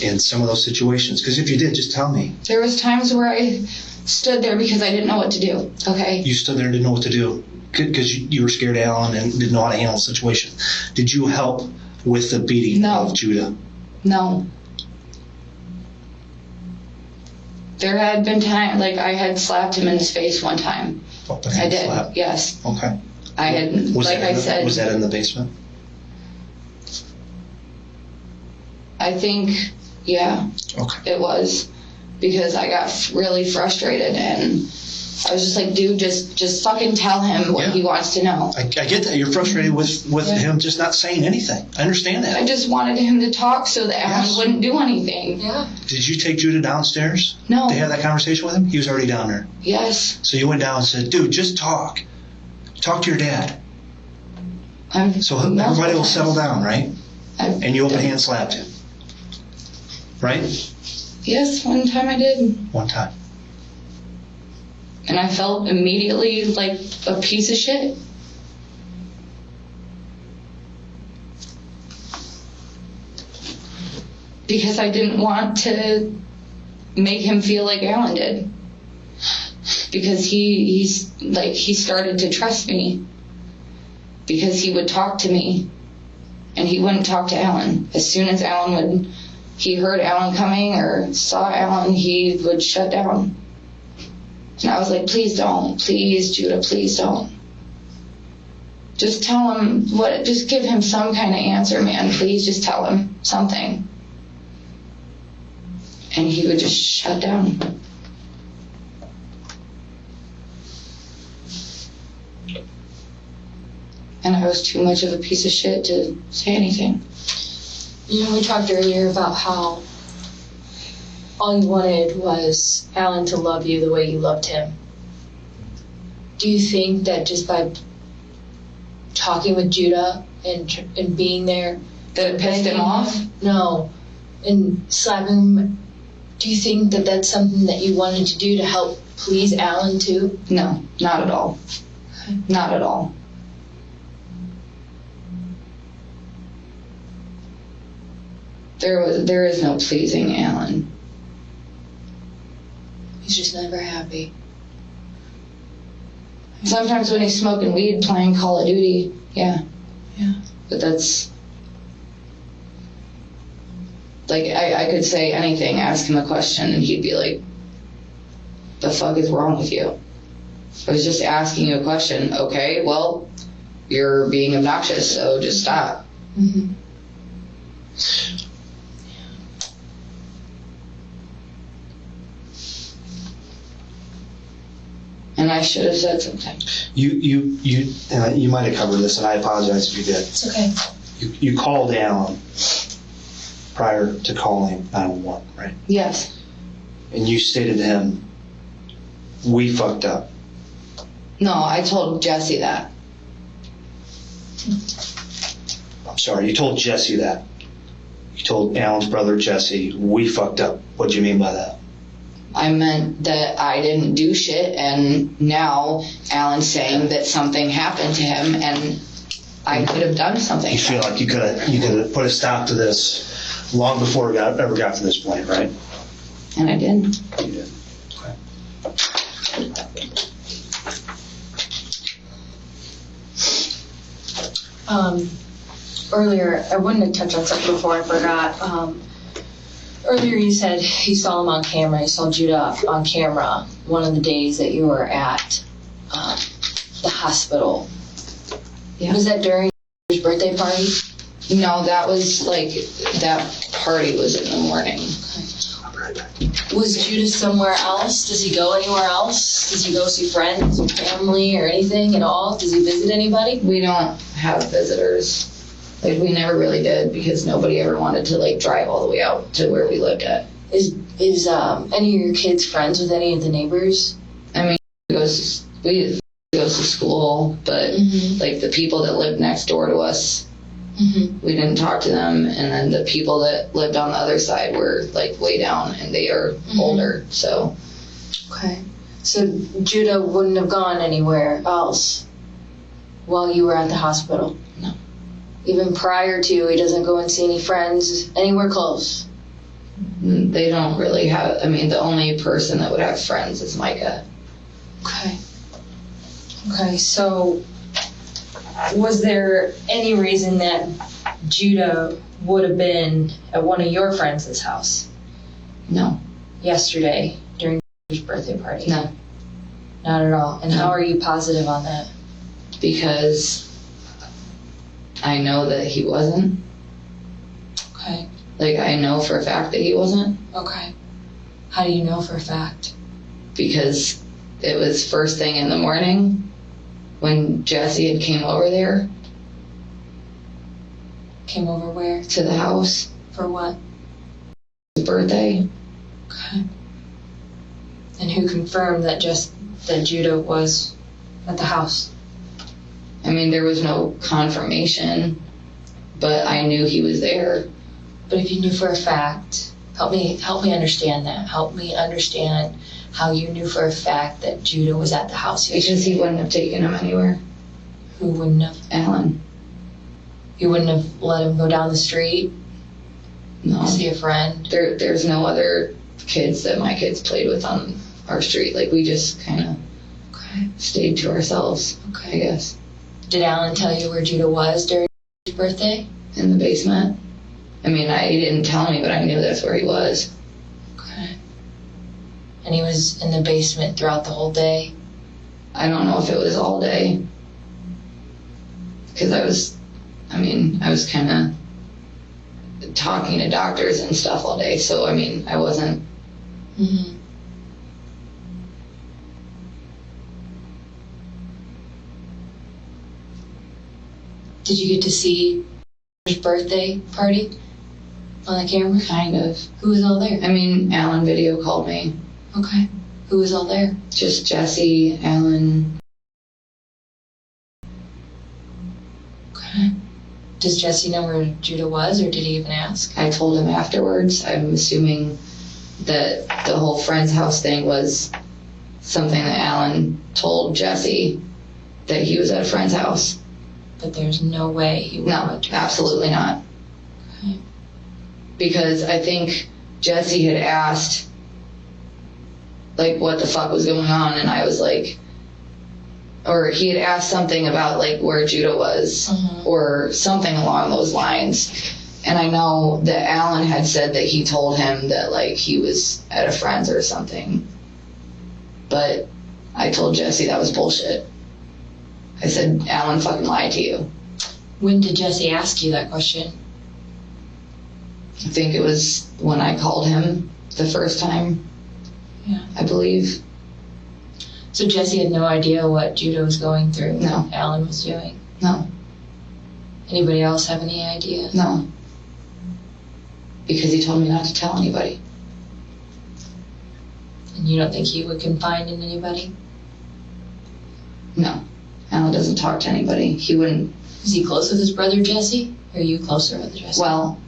in some of those situations. Because if you did, just tell me. There was times where I stood there because I didn't know what to do. Okay. You stood there and didn't know what to do because you were scared of Alan and didn't know how to handle the situation. Did you help with the beating of Judah? No. There had been times, like I had slapped him in his face one time. I did. Slap. Yes. Okay. I had, Was was that in the basement? I think, yeah. Okay. It was, because I got really frustrated and I was just like, dude, just fucking tell him what he wants to know. I get that. You're frustrated with him just not saying anything. I understand that. I just wanted him to talk so that Alan wouldn't do anything. Yeah. Did you take Judah downstairs? No. To have that conversation with him? He was already down there. Yes. So you went down and said, dude, just talk. Talk to your dad. So everybody will settle down, right? And you open hand slapped him. Right? Yes, one time I did. One time. And I felt immediately like a piece of shit. Because I didn't want to make him feel like Alan did. Because he started to trust me. Because he would talk to me. And he wouldn't talk to Alan. As soon as he heard Alan coming or saw Alan, he would shut down. And I was like, please don't. Please, Judah, please don't. Just tell him just give him some kind of answer, man. Please just tell him something. And he would just shut down. And I was too much of a piece of shit to say anything. You know, we talked earlier about how all you wanted was Alan to love you the way you loved him. Do you think that just by talking with Judah and being there, that it pissed him off? No. And slapping him, do you think that that's something that you wanted to do to help please Alan too? No, not at all. Not at all. There is no pleasing Alan. He's just never happy. Sometimes when he's smoking weed, playing Call of Duty, yeah. Yeah. But that's, like, I could say anything, ask him a question, and he'd be like, the fuck is wrong with you? I was just asking you a question. Okay, well, you're being obnoxious, so just stop. Mm-hmm. And I should have said something. You might have covered this, and I apologize if you did. It's okay. You called Alan prior to calling 911, right? Yes. And you stated to him, we fucked up. No, I told Jesse that. I'm sorry, you told Jesse that. You told Alan's brother Jesse, we fucked up. What do you mean by that? I meant that I didn't do shit, and now Alan's saying that something happened to him, and I could have done something. You feel like you could have put a stop to this long before it ever got to this point, right? And I didn't. You did. Okay. Earlier, I wanted to touch on something before I forgot. Earlier you said you saw him on camera, you saw Judah on camera one of the days that you were at the hospital. Yeah. Was that during his birthday party? No, that was that party was in the morning. Was Judah somewhere else? Does he go anywhere else? Does he go see friends or family or anything at all? Does he visit anybody? We don't have visitors. We never really did because nobody ever wanted to drive all the way out to where we lived at. Is any of your kids friends with any of the neighbors? I mean, we goes to school, but the people that lived next door to us, we didn't talk to them. And then the people that lived on the other side were way down, and they are older. So, okay. So Judah wouldn't have gone anywhere else while you were at the hospital? No. Even prior to, he doesn't go and see any friends anywhere close? They don't really have, the only person that would have friends is Micah. Okay. Okay, so was there any reason that Judah would have been at one of your friends' house? No. Yesterday during his birthday party? No. Not at all. And how are you positive on that? Because I know that he wasn't. Okay. I know for a fact that he wasn't. Okay. How do you know for a fact? Because it was first thing in the morning when Jesse had came over there. Came over where? To the house. For what? His birthday. Okay. And who confirmed that Judah was at the house? There was no confirmation, but I knew he was there. But if you knew for a fact, help me understand that. Help me understand how you knew for a fact that Judah was at the house yesterday. Because he wouldn't have taken him anywhere. Who wouldn't have? Alan. You wouldn't have let him go down the street? No. See a friend? There's no other kids that my kids played with on our street. We just kind of stayed to ourselves, I guess. Did Alan tell you where Judah was during his birthday? In the basement. I didn't tell me, but I knew that's where he was. Okay. And he was in the basement throughout the whole day? I don't know if it was all day. Because I was kind of talking to doctors and stuff all day. So, I wasn't. Mm-hmm. Did you get to see his birthday party on the camera? Kind of. Who was all there? Alan video called me. Okay. Who was all there? Just Jesse, Alan. Okay. Does Jesse know where Judah was, or did he even ask? I told him afterwards. I'm assuming that the whole friend's house thing was something that Alan told Jesse, that he was at a friend's house. But there's no way he would have. No, absolutely not. Okay. Because I think Jesse had asked, what the fuck was going on, and I was or he had asked something about where Judah was, or something along those lines. And I know that Alan had said that he told him that he was at a friend's or something. But I told Jesse that was bullshit. I said, Alan fucking lied to you. When did Jesse ask you that question? I think it was when I called him the first time. Yeah. I believe. So Jesse had no idea what Judah was going through? No. What Alan was doing? No. Anybody else have any idea? No. Because he told me not to tell anybody. And you don't think he would confide in anybody? No. Alan doesn't talk to anybody. He wouldn't. Is he close with his brother Jesse? Are you closer with Jesse? Well,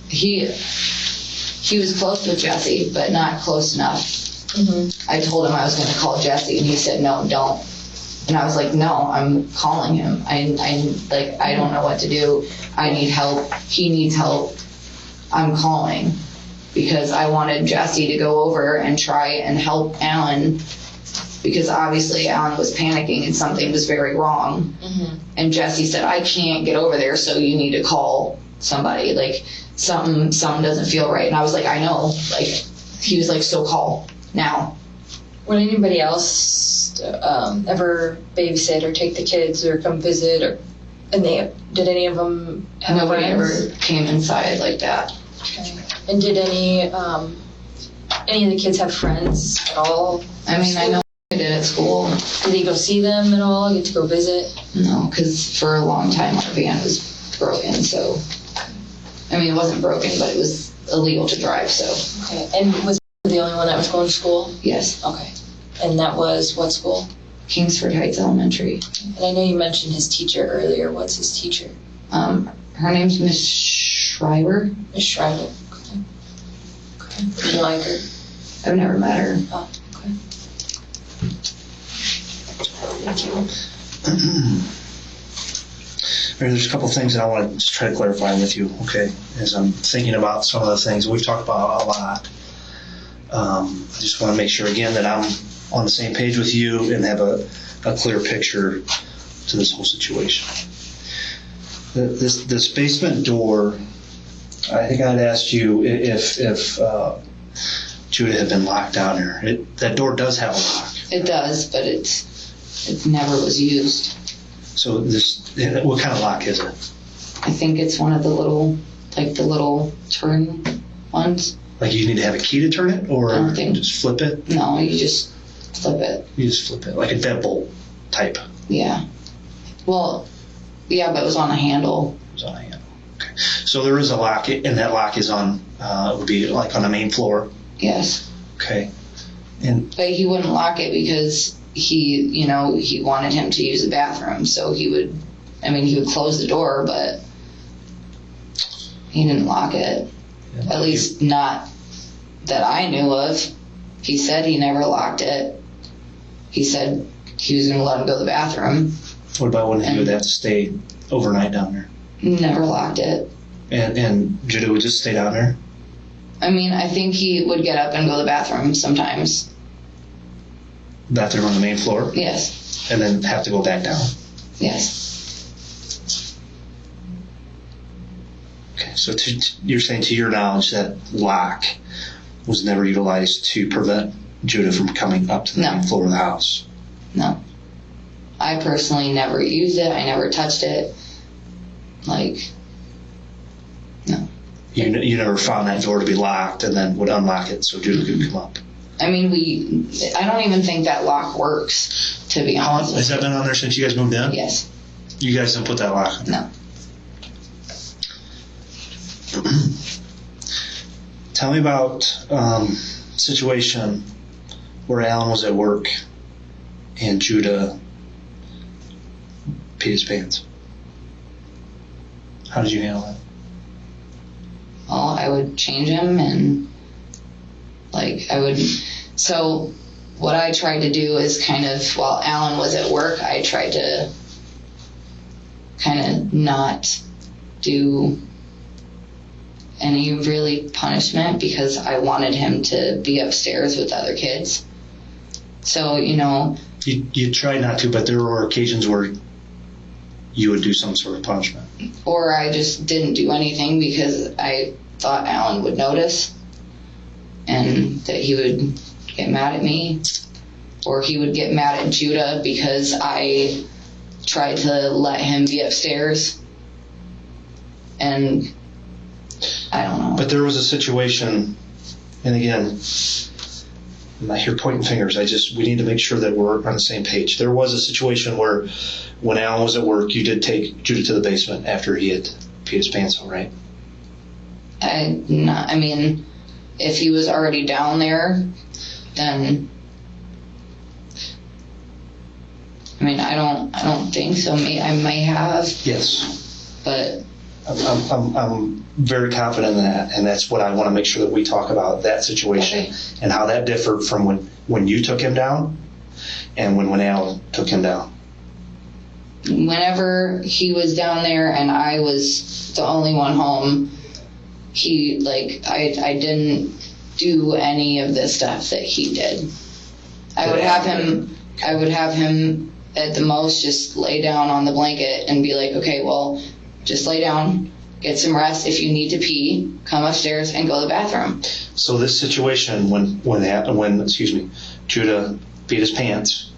he was close with Jesse, but not close enough. Mm-hmm. I told him I was going to call Jesse, and he said, no, don't. And I was like, no, I'm calling him. I don't know what to do. I need help. He needs help. I'm calling. Because I wanted Jesse to go over and try and help Alan, because obviously Alan was panicking and something was very wrong. Mm-hmm. And Jesse said, I can't get over there, so you need to call somebody. Like, something doesn't feel right. And I was like, I know. Like, he was like, so call now. Would anybody else ever babysit or take the kids or come visit, did any of them have Nobody friends? ever came inside like that. Okay. And did any of the kids have friends at all? I mean, I know I did at school. Did he go see them at all? Get to go visit? No, because for a long time our van was broken, so. I mean, it wasn't broken, but it was illegal to drive, so. Okay. And was he the only one that was going to school? Yes. Okay. And that was what school? Kingsford Heights Elementary. And I know you mentioned his teacher earlier. What's his teacher? Her name's Miss Schreiber. Miss Schreiber. Okay. Okay. Do you like her? I've never met her. Oh, okay. Thank you. There's a couple things that I want to just try to clarify with you, okay, as I'm thinking about some of the things we've talked about a lot. I just want to make sure, again, that I'm on the same page with you and have a clear picture to this whole situation. This basement door, I think I'd asked you if Judah had been locked down here. That door does have a lock. It does, but it never was used. So what kind of lock is it? I think it's one of the little turn ones. Like you need to have a key to turn it, or I don't think- just flip it? No, you just flip it. You just flip it, like a deadbolt type. Yeah. Well, yeah, but it was on a handle. It was on a handle. Okay. So there is a lock, and that lock is on, it would be like on the main floor. Yes. Okay. And But he wouldn't lock it because he wanted him to use the bathroom. So he would close the door, but he didn't lock it. At least not that I knew of. He said he never locked it. He said he was going to let him go to the bathroom. what about when he would have to stay overnight down there? Never locked it. And Judah would just stay down there? I mean, I think he would get up and go to the bathroom sometimes. Bathroom on the main floor? Yes. And then have to go back down? Yes. Okay, so you're saying to your knowledge that lock was never utilized to prevent Judah from coming up to the main floor of the house? No. I personally never used it. I never touched it. Like, no. You never found that door to be locked and then would unlock it so Judah could come up? I mean, I don't even think that lock works, to be honest. Has that been on there since you guys moved in? Yes. You guys didn't put that lock on? No. Tell me about situation where Alan was at work and Judah peed his pants. How did you handle that? Well, I would change him and so what I tried to do is while Alan was at work, I tried to kind of not do any really punishment because I wanted him to be upstairs with other kids. So, You tried not to, but there were occasions where you would do some sort of punishment. Or I just didn't do anything because I thought Alan would notice and that he would get mad at me. Or he would get mad at Judah because I tried to let him be upstairs. And I don't know. But there was a situation, and again, I'm not here pointing fingers. We need to make sure that we're on the same page. There was a situation where when Alan was at work, you did take Judah to the basement after he had peed his pants out, right? If he was already down there, then I don't think so. I may have. Yes. But I'm very confident in that, and that's what I want to make sure that we talk about, that situation, Okay. and how that differed from when you took him down and when Alan took him down. Whenever he was down there and I was the only one home, he, like, I didn't do any of the stuff that he did. I would have him at the most just lay down on the blanket and be like, okay, well, just lay down, get some rest. If you need to pee, come upstairs and go to the bathroom. So this situation, when Judah beat his pants,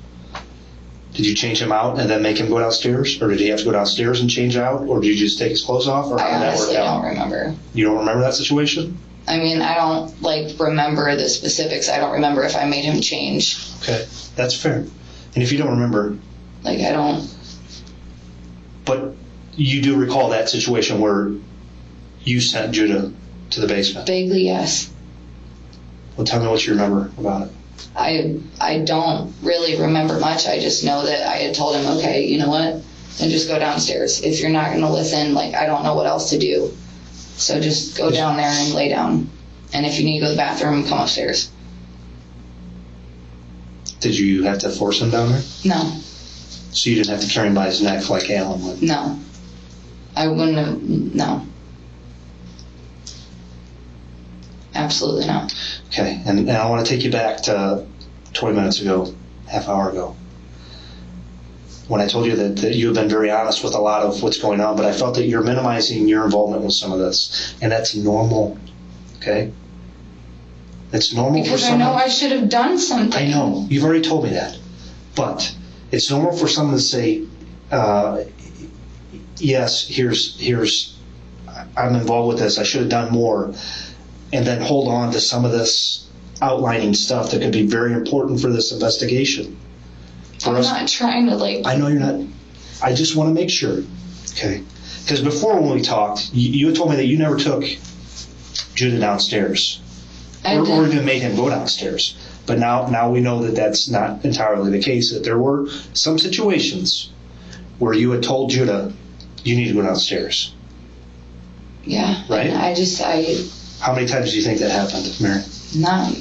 did you change him out and then make him go downstairs, or did he have to go downstairs and change out, or did you just take his clothes off, or how I did that work honestly out? don't remember. You don't remember that situation? I mean, I don't remember the specifics. I don't remember if I made him change. Okay, that's fair. And if you don't remember, I don't. but you do recall that situation where you sent Judah to the basement. Vaguely, yes. Well, tell me what you remember about it. I don't really remember much. I just know that I had told him, okay, you know what? Then just go downstairs. If you're not going to listen, I don't know what else to do. So just go down there and lay down. And if you need to go to the bathroom, come upstairs. Did you have to force him down there? No, So you didn't have to carry him by his neck like Alan would? no. I wouldn't have, no. Absolutely not. Okay, and I want to take you back to 20 minutes ago, half hour ago, when I told you that you have been very honest with a lot of what's going on, but I felt that you're minimizing your involvement with some of this, and that's normal, okay? It's normal Because for I someone... know I should have done something. I know, you've already told me that, but it's normal for someone to say, yes, here's, I'm involved with this, I should have done more, and then hold on to some of this outlining stuff that could be very important for this investigation. I'm not trying to I know you're not. I just want to make sure, okay? Because before when we talked, you had told me that you never took Judah downstairs, or even made him go downstairs. But now we know that that's not entirely the case. That there were some situations where you had told Judah, you need to go downstairs. Yeah. Right? How many times do you think that happened, Mary? Not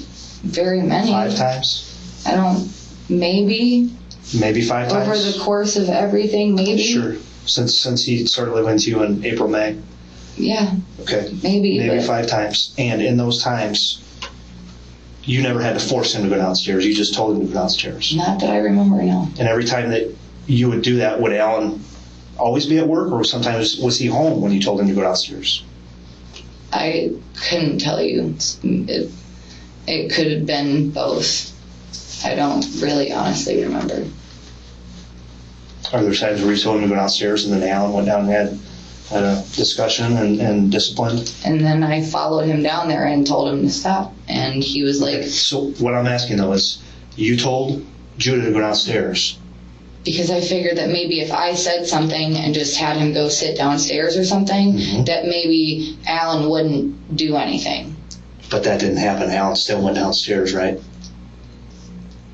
very many. 5 times? I don't. Maybe. Maybe 5 times? Over the course of everything, maybe. Sure. Since he started living with you in April, May? Yeah. Okay. Maybe 5 times. And in those times, you never had to force him to go downstairs. You just told him to go downstairs. Not that I remember, no. And every time that you would do that, would Alan always be at work, or sometimes was he home when you told him to go downstairs? I couldn't tell you. It could have been both. I don't really honestly remember. Are there times where you told him to go downstairs and then Alan went down and had a discussion and disciplined? And then I followed him down there and told him to stop. And he was like... So what I'm asking though is, you told Judah to go downstairs. Because I figured that maybe if I said something and just had him go sit downstairs or something, that maybe Alan wouldn't do anything. But that didn't happen. Alan still went downstairs, right?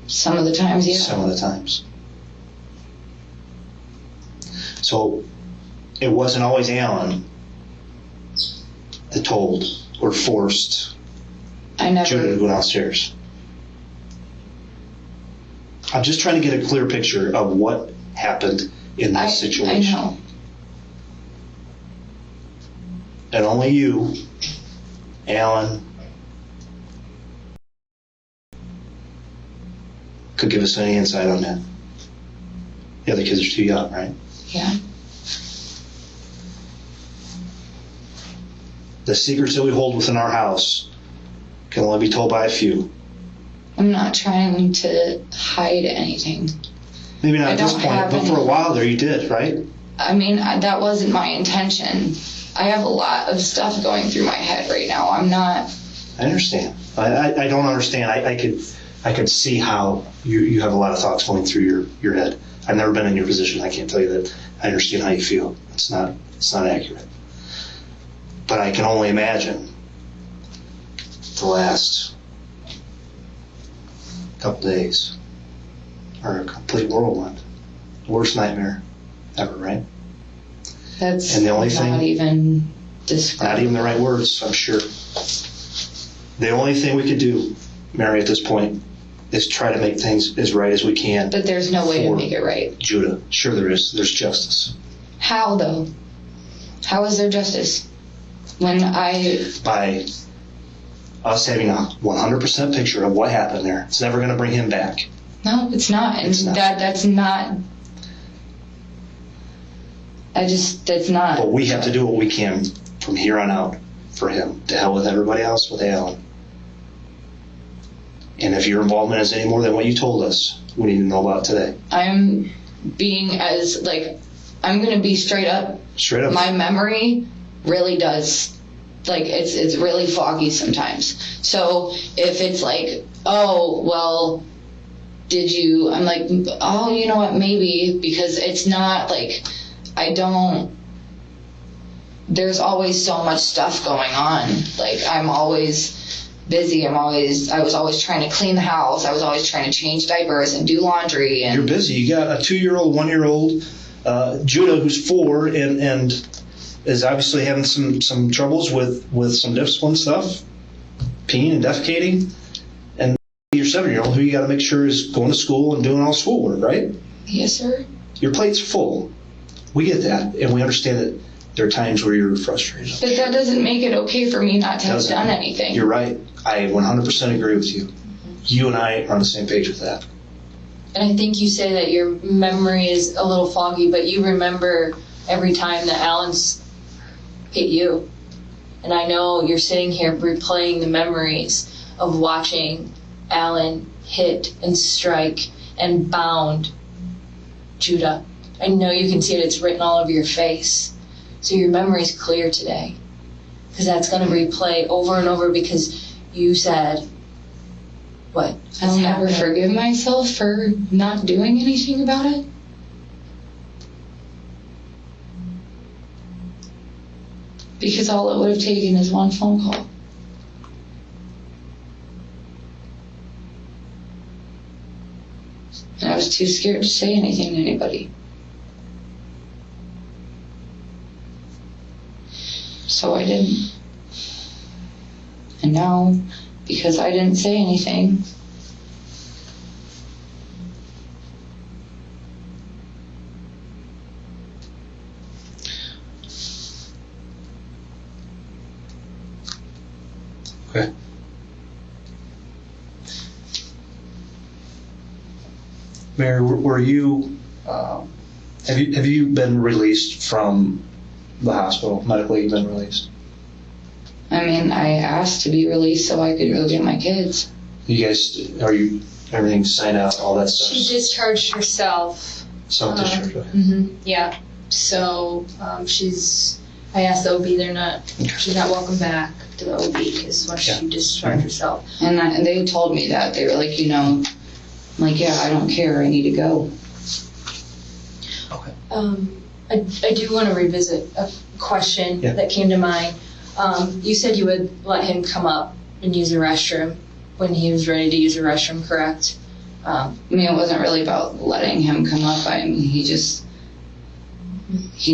Some of the times, yeah. Some of the times. So it wasn't always Alan that told or forced Judah to go downstairs. I'm just trying to get a clear picture of what happened in this situation. I know. And only you, Alan, could give us any insight on that. The other kids are too young, right? Yeah. The secrets that we hold within our house can only be told by a few. I'm not trying to hide anything. Maybe not at this point, but for a while there you did, right? I mean, that wasn't my intention. I have a lot of stuff going through my head right now. I'm not... I understand. I don't understand. I could see how you have a lot of thoughts going through your head. I've never been in your position. I can't tell you that I understand how you feel. It's not accurate. But I can only imagine the last couple days are a complete whirlwind. Worst nightmare ever, right? That's And the only not thing- even described. Not even the right words, I'm sure. The only thing we could do, Mary, at this point, is try to make things as right as we can. But there's no way to For make it right. Judah, sure there is. There's justice. How though? How is there justice? When By us having a 100% picture of what happened there. It's never going to bring him back. No, it's not. And It's not. that's not. That's not. But we have to do what we can from here on out for him. To hell with everybody else with Alan. And if your involvement is any more than what you told us, we need to know about today. I'm being I'm gonna be straight up. Straight up. My memory really does, it's really foggy sometimes. So if it's like, oh, well, did you, I'm like, oh, you know what, maybe, because it's not there's always so much stuff going on. I'm always busy. I was always trying to clean the house. I was always trying to change diapers and do laundry. And You're busy. You got a 2-year-old, 1-year-old, Judah, who's 4, and is obviously having some troubles with some discipline stuff, peeing and defecating, and your 7-year-old, who you got to make sure is going to school and doing all schoolwork, right? Yes, sir. Your plate's full. We get that, and we understand that there are times where you're frustrated. But that doesn't make it okay for me not to have Doesn't. done anything. You're right. I 100% agree with you. You and I are on the same page with that. And I think you say that your memory is a little foggy, but you remember every time that Alan's hit you. And I know you're sitting here replaying the memories of watching Alan hit and strike and bound Judah. I know you can see it, it's written all over your face. So your memory's clear today. Because that's going to replay over and over because you said, what? I'll never forgive myself for not doing anything about it. Because all it would have taken is one phone call. And I was too scared to say anything to anybody. So I didn't. And now, because I didn't say anything, Okay. Mary, were you, have you been released from the hospital? Medically, you've been released? I mean, I asked to be released so I could go get my kids. You guys, everything's signed out, all that stuff? She discharged herself. Self-discharge, okay. Yeah. So I asked the OB, she's not welcome back to the OB because once she discharged herself. And they told me that. They were like, I'm like, yeah, I don't care. I need to go. I do want to revisit a question that came to mind. You said you would let him come up and use the restroom when he was ready to use the restroom, correct? I mean, it wasn't really about letting him come up. I mean, he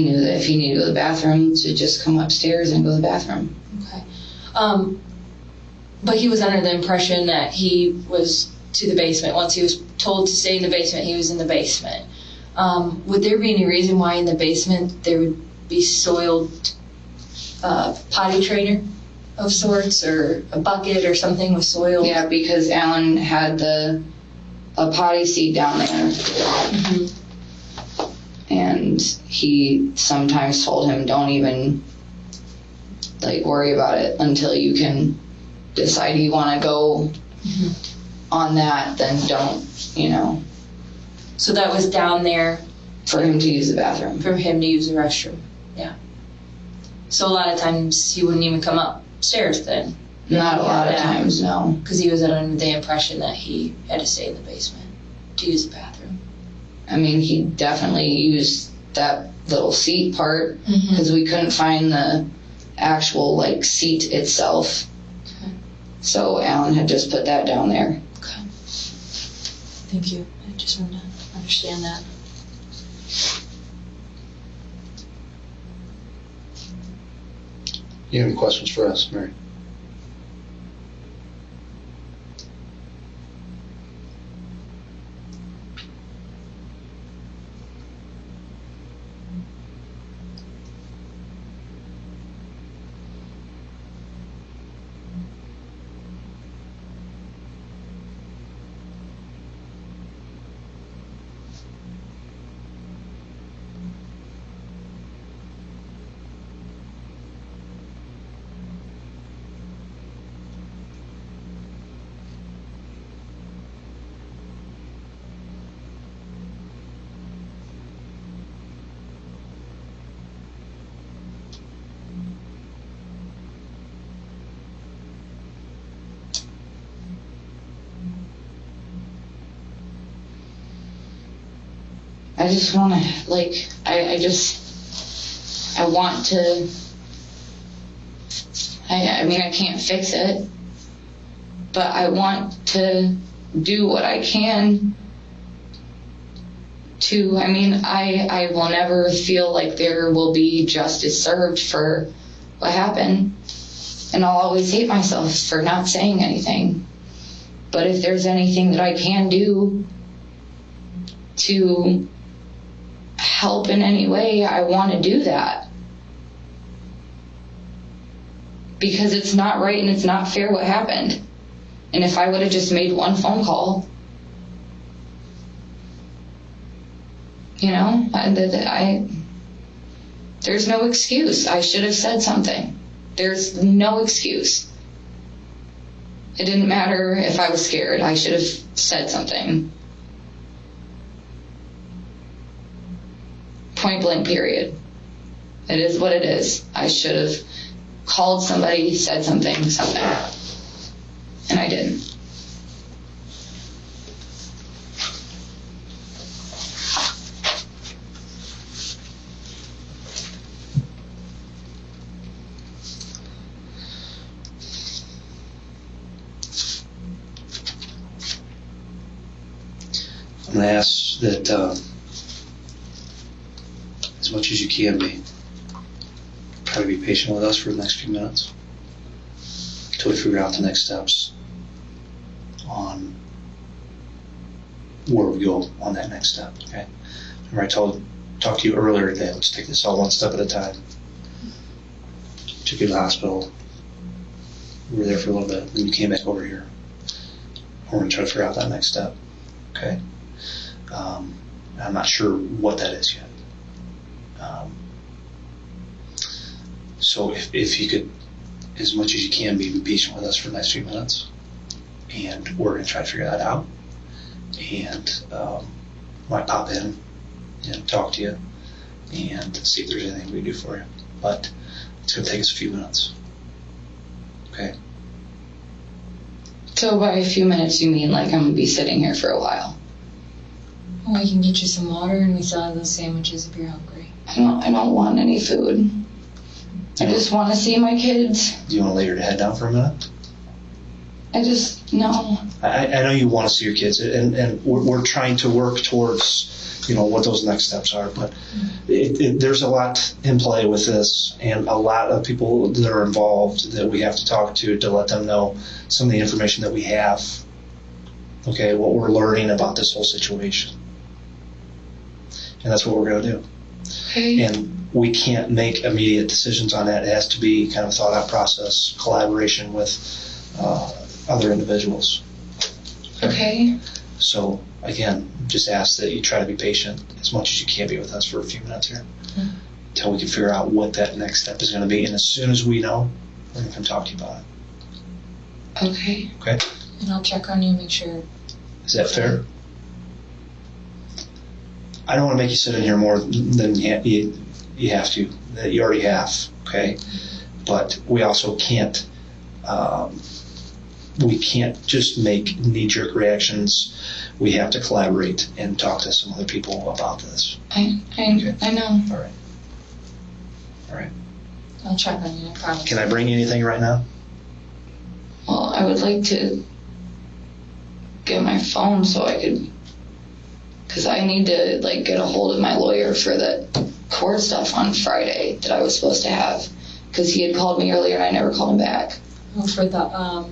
knew that if he needed to go to the bathroom, to just come upstairs and go to the bathroom. Okay. But he was under the impression that he was to the basement. Once he was told to stay in the basement, he was in the basement. Would there be any reason why in the basement there would be soiled potty trainer of sorts, or a bucket or something with soil? Yeah, because Alan had a potty seat down there. Mm-hmm. And he sometimes told him, don't even worry about it until you can decide you want to go on that, then don't, So that was down there for him to use the bathroom. for him to use the restroom. Yeah. So a lot of times he wouldn't even come upstairs then. Not a lot of times, no. Because he was under the impression that he had to stay in the basement to use the bathroom. I mean, he definitely used that little seat part because we couldn't find the actual seat itself. Okay. So Alan had just put that down there. Okay. Thank you. I just wanted to understand that. You have any questions for us, Mary? I just want to, like, I want to, I mean, I can't fix it, but I want to do what I can to, I mean, I will never feel like there will be justice served for what happened, and I'll always hate myself for not saying anything. But if there's anything that I can do to help in any way, I want to do that. Because it's not right and it's not fair what happened. And if I would have just made one phone call, you know, there's no excuse. I should have said something. There's no excuse. It didn't matter if I was scared. I should have said something. Point blank, period. It is what it is. I should have called somebody, said something. And I didn't. I'm going to ask that as much as you can be, try to be patient with us for the next few minutes until we figure out the next steps on where we go on that next step. Okay. Remember I talked to you earlier today. Let's take this all one step at a time. Took you to the hospital. We were there for a little bit. Then you came back over here. We're going to try to figure out that next step. Okay. I'm not sure what that is yet. So if you could, as much as you can, be patient with us for the next few minutes, and we're going to try to figure that out. And might pop in and talk to you and see if there's anything we can do for you. But it's going to take us a few minutes. Okay. So by a few minutes, you mean like I'm going to be sitting here for a while? Well, I can get you some water and we still have those sandwiches if you're hungry. I don't want any food. I just want to see my kids. Do you want to lay your head down for a minute? No. I know you want to see your kids, and we're trying to work towards, what those next steps are, but there's a lot in play with this, and a lot of people that are involved that we have to talk to let them know some of the information that we have, okay, what we're learning about this whole situation. And that's what we're going to do. Okay. And we can't make immediate decisions on that. It has to be kind of thought out process, collaboration with other individuals. Okay. So again, just ask that you try to be patient as much as you can be with us for a few minutes here until we can figure out what that next step is going to be. And as soon as we know, we're going to come talk to you about it. Okay. Okay? And I'll check on you and make sure. Is that fair? I don't want to make you sit in here more than you have to, that you already have, okay? But we also can't just make knee-jerk reactions. We have to collaborate and talk to some other people about this. I know. All right. I'll check on you, I promise. Can I bring you anything right now? Well, I would like to get my phone so I could, because I need to get a hold of my lawyer for the court stuff on Friday that I was supposed to have, Because he had called me earlier and I never called him back. Oh, for the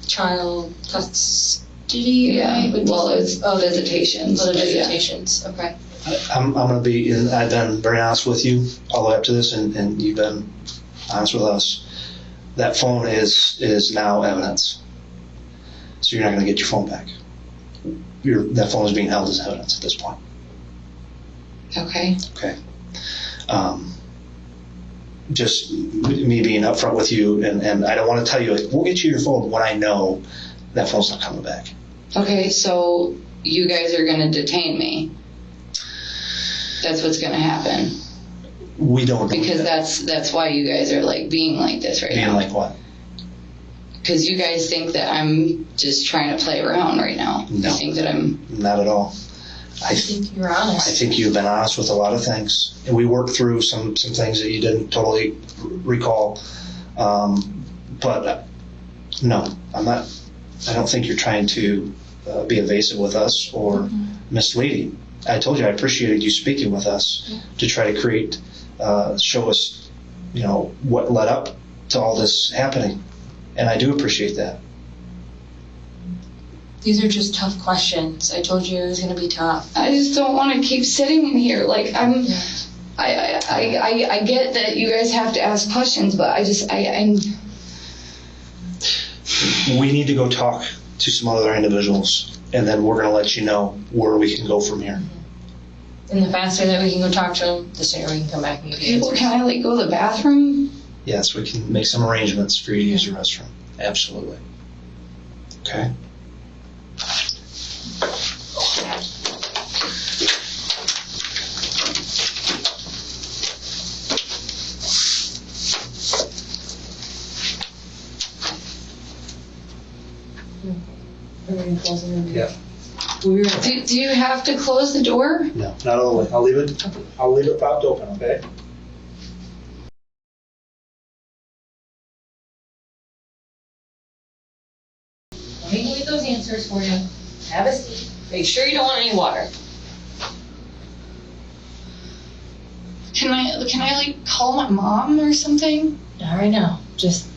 child custody? Yeah, right? well, it was visitations. Oh, the but yeah. visitations, okay. I'm going to be, and I've been very honest with you all the way up to this, and you've been honest with us. That phone is now evidence. So you're not going to get your phone back. That phone is being held as evidence at this point. Okay. Okay. Just me being upfront with you, and I don't want to tell you, like, we'll get you your phone when I know that phone's not coming back. Okay, so you guys are going to detain me. That's what's going to happen. We don't do Because that. that's why you guys are like being like this right Being now. like what? Because you guys think that I'm just trying to play around right now. No. You think that I'm... Not at all. I think you're I honest. think you've been honest with a lot of things, and we worked through some things that you didn't totally recall. But no, I'm not. I don't think you're trying to be evasive with us or misleading. I told you I appreciated you speaking with us to try to create, show us, what led up to all this happening, and I do appreciate that. These are just tough questions. I told you it was going to be tough. I just don't want to keep sitting in here. Like, I get that you guys have to ask questions, but I'm... We need to go talk to some other individuals, and then we're going to let you know where we can go from here. And the faster that we can go talk to them, the sooner we can come back and get Well, answers. can I, like, go to the bathroom? Yes, we can make some arrangements for you to use the restroom. Absolutely. Okay. Yeah. We'll be right back. Do you have to close the door? No, not all the way. I'll leave it propped open, okay? Let me get those answers for you. Have a seat. Make sure you don't want any water. Can I like call my mom or something? Not right now. Just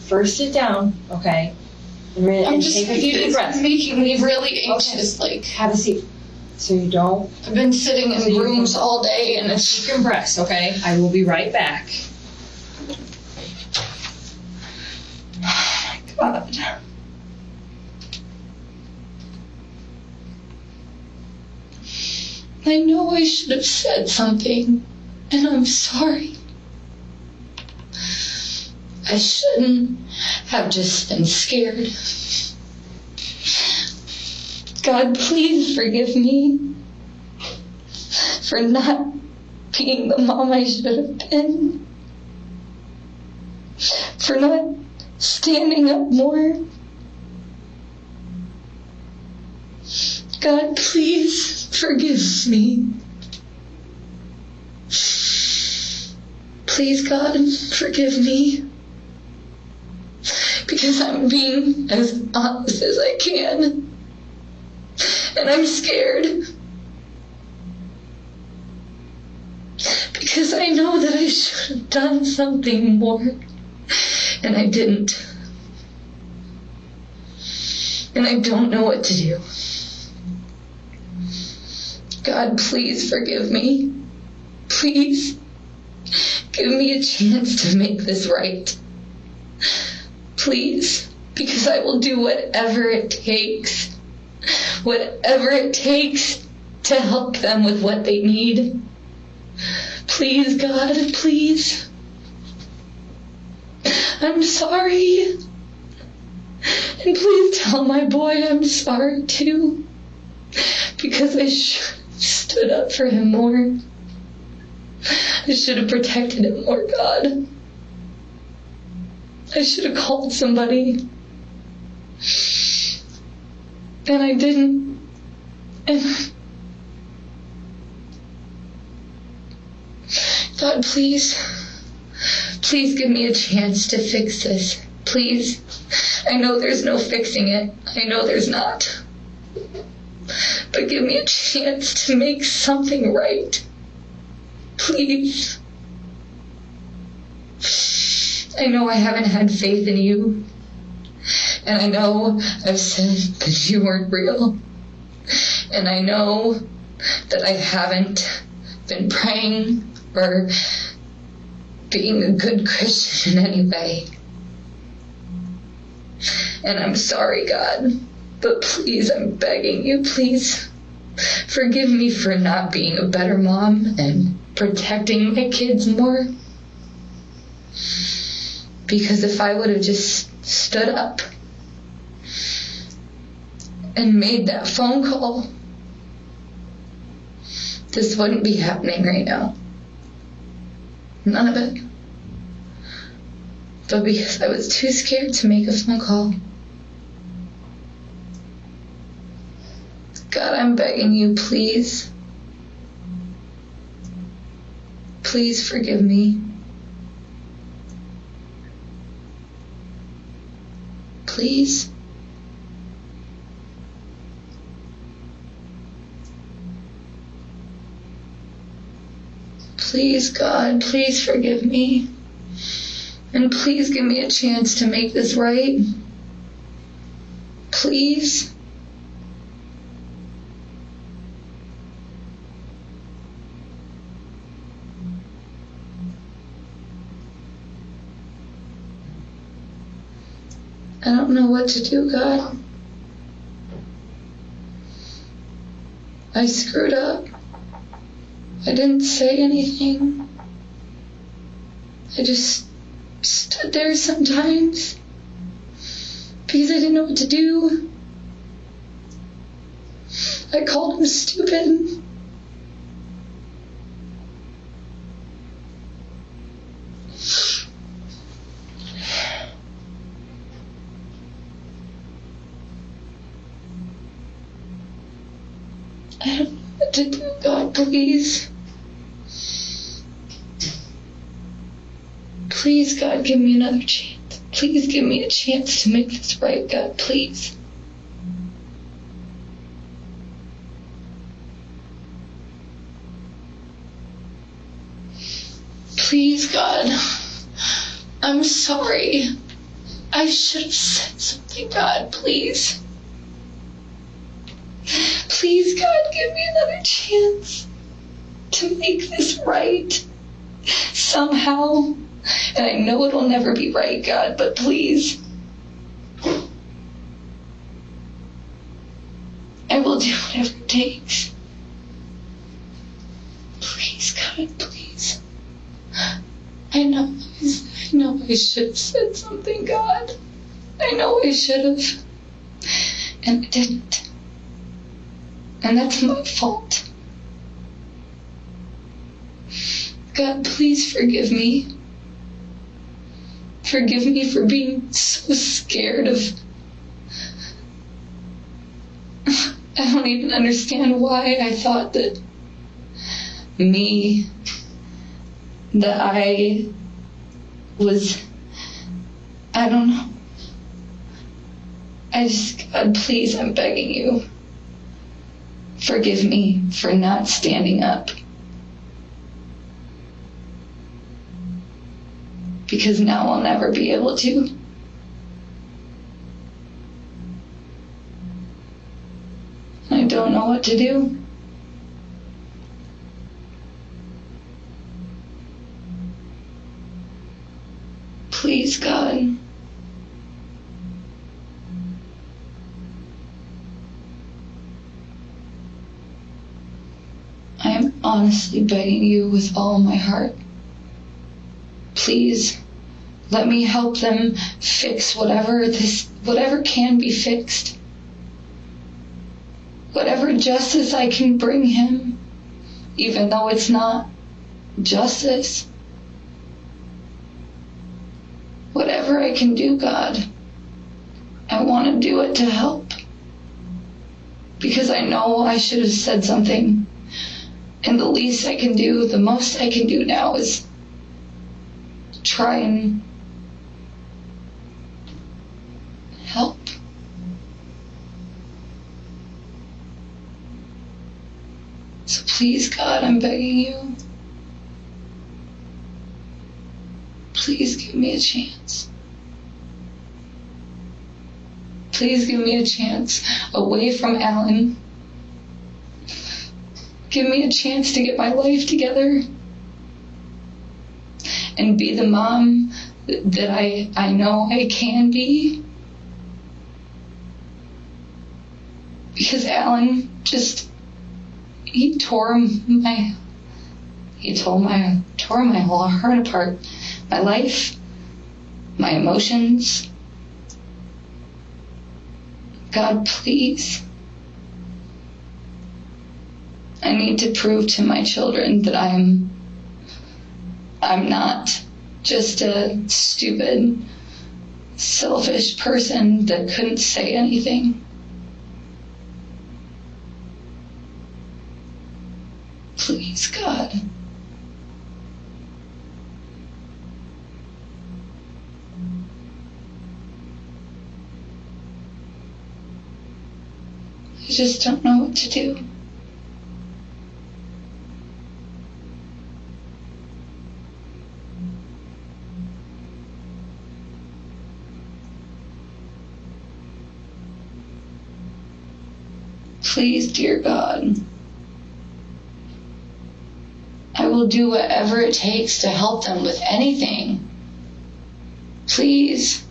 first sit down, okay? And take a few deep breaths. It's making me really anxious. Like, Have a seat. So you don't I've been sitting in So you rooms can- all day and it's... take your breaths, okay? I will be right back. Oh my God. I know I should have said something, and I'm sorry. I shouldn't have just been scared. God, please forgive me for not being the mom I should have been, for not standing up more. God, please forgive me. Please, God, forgive me. Because I'm being as honest as I can. And I'm scared. Because I know that I should have done something more. And I didn't. And I don't know what to do. God, please forgive me. Please give me a chance to make this right. Please, because I will do whatever it takes. Whatever it takes to help them with what they need. Please, God, please. I'm sorry. And please tell my boy I'm sorry too. Because I should have stood up for him more. I should have protected him more, God. I should have called somebody. And I didn't. And God, please give me a chance to fix this. Please. I know there's no fixing it. I know there's not. But give me a chance to make something right. Please. I know I haven't had faith in you. And I know I've said that you weren't real. And I know that I haven't been praying or being a good Christian in any way. And I'm sorry, God, but please, I'm begging you, please forgive me for not being a better mom and protecting my kids more. Because if I would have just stood up and made that phone call, this wouldn't be happening right now. None of it. But because I was too scared to make a phone call. God, I'm begging you, please. Please forgive me. Please. Please, God, please forgive me. And please give me a chance to make this right. Please. I don't know what to do, God. I screwed up. I didn't say anything. I just stood there sometimes because I didn't know what to do. I called him stupid. I don't know what to do, God, please. Please, God, give me another chance. Please give me a chance to make this right, God, please. Please, God. I'm sorry. I should have said something, God, please. Please, God, give me another chance to make this right somehow. And I know it'll never be right, God, but please. I will do whatever it takes. Please, God, please. I know I should have said something, God. I know I should have. And I didn't. And that's my fault. God, please forgive me. Forgive me for being so scared of... I don't even understand why I thought that I was... I don't know. God, please, I'm begging you. Forgive me for not standing up. Because now I'll never be able to. I don't know what to do. Please, God. I am honestly begging you with all my heart. Please, let me help them fix whatever can be fixed. Whatever justice I can bring him, even though it's not justice. Whatever I can do, God, I want to do it to help. Because I know I should have said something. And the least I can do, the most I can do now is try and help. So please, God, I'm begging you. please give me a chance. Please give me a chance away from Alan. Give me a chance to get my life together and be the mom that I know I can be. Because Alan he tore my whole heart apart. My life, my emotions. God, please. I need to prove to my children that I'm not just a stupid, selfish person that couldn't say anything. Please, God. I just don't know what to do. Please, dear God, I will do whatever it takes to help them with anything. Please.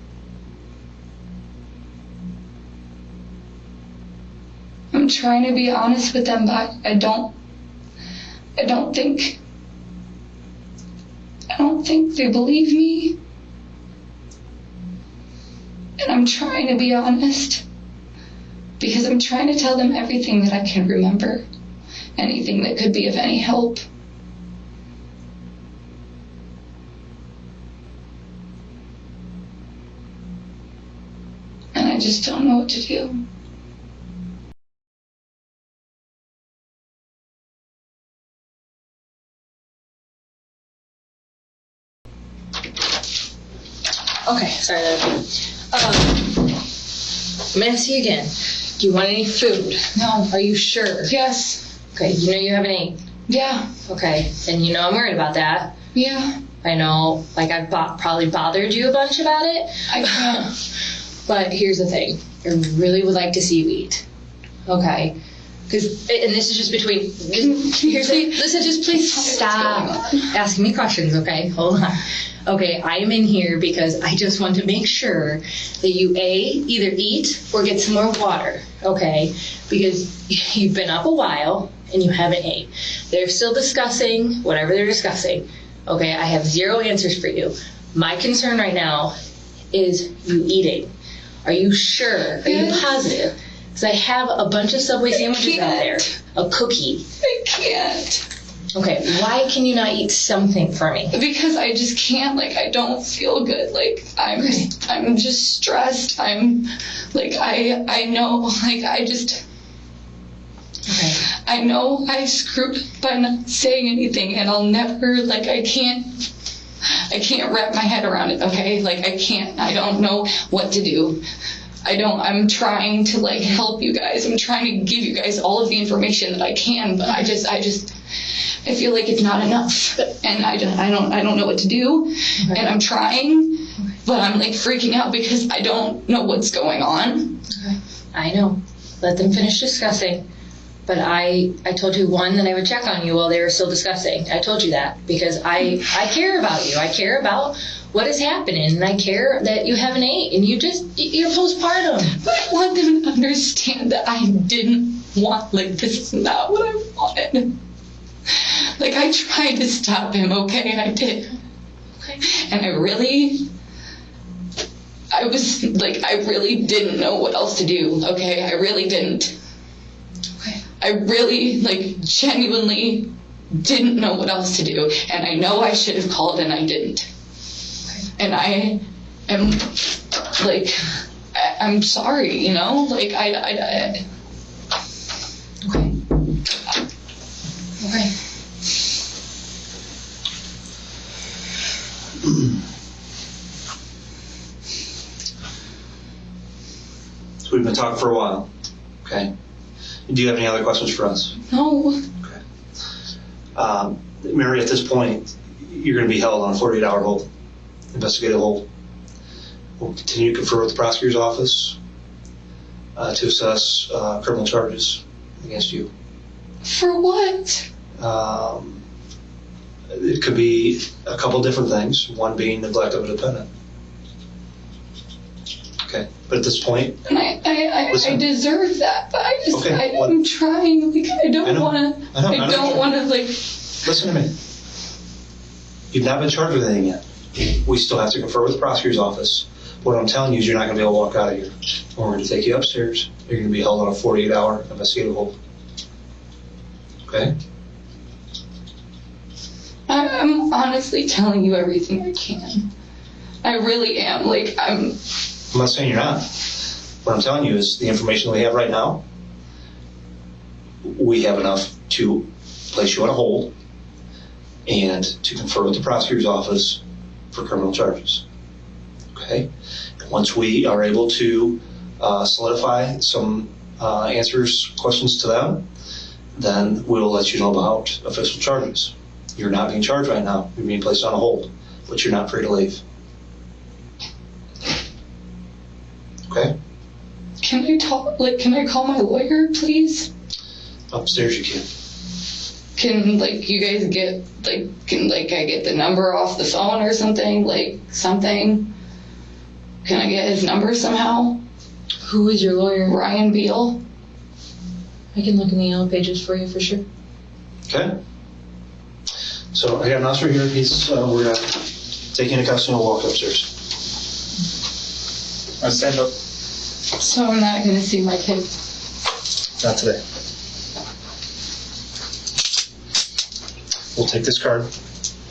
I'm trying to be honest with them, but I don't think they believe me. And I'm trying to be honest because I'm trying to tell them everything that I can remember, anything that could be of any help. And I just don't know what to do. Okay, sorry. I'm gonna ask you again. Do you want any food? No. Are you sure? Yes. Okay, you know you haven't ate. Yeah. Okay, and you know I'm worried about that. Yeah. I know, like I've probably bothered you a bunch about it. I can't. But here's the thing. I really would like to see you eat. Okay? Because, and this is just between, listen, just please stop asking me questions, okay? Hold on. Okay, I am in here because I just want to make sure that you either eat or get some more water, okay? Because you've been up a while and you haven't ate. They're still discussing whatever they're discussing. Okay, I have 0 answers for you. My concern right now is you eating. Are you sure? Are you positive? Because I have a bunch of Subway sandwiches out there. A cookie. I can't. Okay, why can you not eat something for me? Because I just can't, I don't feel good. I'm just stressed. I'm, I know, Okay. I know I screwed by not saying anything, and I'll never, I can't wrap my head around it, okay? I don't know what to do. I'm trying to, help you guys. I'm trying to give you guys all of the information that I can, but I feel like it's not enough, and I don't know what to do, okay. And I'm trying, but I'm freaking out because I don't know what's going on. Okay. I know. Let them finish discussing. But I told you, one, that I would check on you while they were still discussing. I told you that because I care about you. I care about what is happening, and I care that you haven't ate, and you're postpartum. But I want them to understand that I didn't want, this is not what I wanted. I tried to stop him, okay? I did. Okay. And I really didn't know what else to do, okay? I really didn't. Okay. I really, genuinely didn't know what else to do. And I know I should have called, and I didn't. Okay. And I am, I'm sorry, you know? Okay. Okay. So we've been talking for a while, okay? Do you have any other questions for us? No. Okay. Mary, at this point, you're going to be held on a 48-hour hold. investigative hold. We'll continue to confer with the prosecutor's office to assess criminal charges against you. For what? It could be a couple different things, one being neglect of a dependent. Okay, but at this point, And I Listen. deserve that, but I just, Okay, what- I'm trying, like, I I know. don't want to, I know, I I know. don't want to, like, listen to me. You've not been charged with anything yet. We still have to confer with the prosecutor's office. What I'm telling you is you're not going to be able to walk out of here. We're going to take you upstairs. You're going to be held on a 48-hour investigative hold. Okay? I'm honestly telling you everything I can. I really am. Like, I'm not saying you're not. What I'm telling you is the information we have right now, we have enough to place you on a hold and to confer with the prosecutor's office for criminal charges. Okay? Once we are able to solidify some questions to them, then we'll let you know about official charges. You're not being charged right now. You're being placed on a hold, but you're not free to leave. Okay? can I talk, like, can I call my lawyer, please? Upstairs you can. Can, like, you guys get, like, can, like, I get the number off the phone or something? Like, something? Can I get his number somehow? Who is your lawyer? Ryan Beal? I can look in the yellow pages for you for sure. Okay? So I got an officer here. He's, we're going to take you into custody and walk upstairs. I stand up. So I'm not gonna see my kid. Not today. We'll take this card.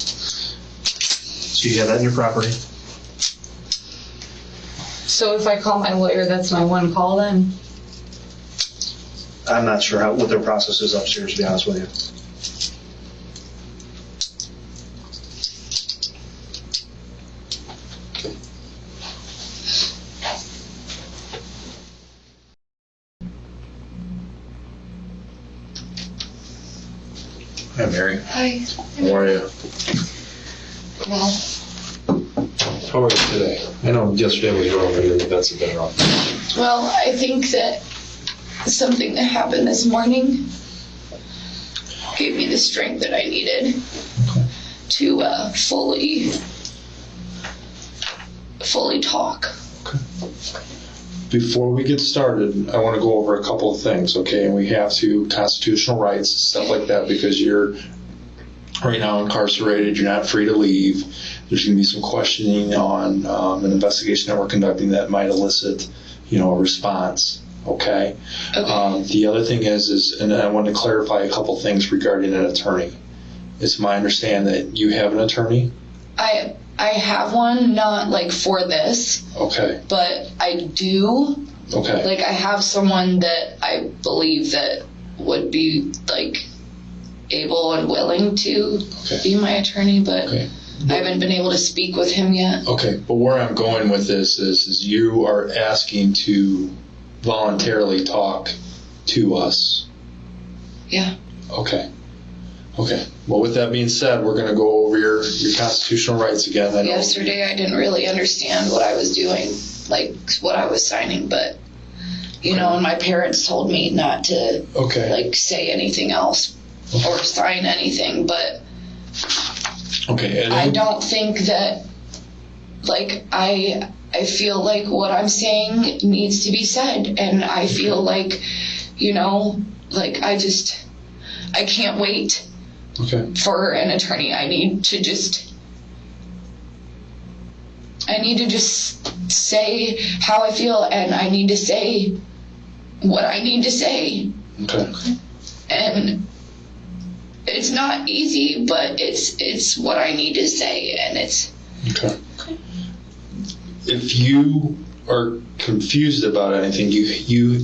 So you have that in your property. So if I call my lawyer, that's my one call then? I'm not sure what their process is upstairs, to be honest with you. Hi, Mary. Hi. How are you? Well, How are you today? I know yesterday was rough, but your bets have been rough. well, I think that something that happened this morning gave me the strength that I needed to fully talk. Before we get started, I want to go over a couple of things, okay? And we have to, constitutional rights, stuff like that, because you're right now incarcerated, you're not free to leave. There's going to be some questioning on an investigation that we're conducting that might elicit, a response, okay? Okay. The other thing is, and I want to clarify a couple things regarding an attorney. It's my understanding that you have an attorney? I have one, not like for this, Okay, but I do. okay. Like, I have someone that I believe that would be, like, able and willing to be my attorney, but Okay. I haven't been able to speak with him yet. Okay, but where I'm going with this is you are asking to voluntarily talk to us. Yeah. Okay. Okay. Well, with that being said, we're going to go over your constitutional rights again. I know. Yesterday I didn't really understand what I was doing, like what I was signing, but, and my parents told me not to, Okay. like, say anything else or sign anything, but Okay. And I don't think that, like, I feel like what I'm saying needs to be said, and I feel like, like, I can't wait Okay. for an attorney. I need to just say how I feel, and I need to say what I need to say. Okay. And it's not easy, but it's what I need to say, and it's Okay. If you are confused about anything, you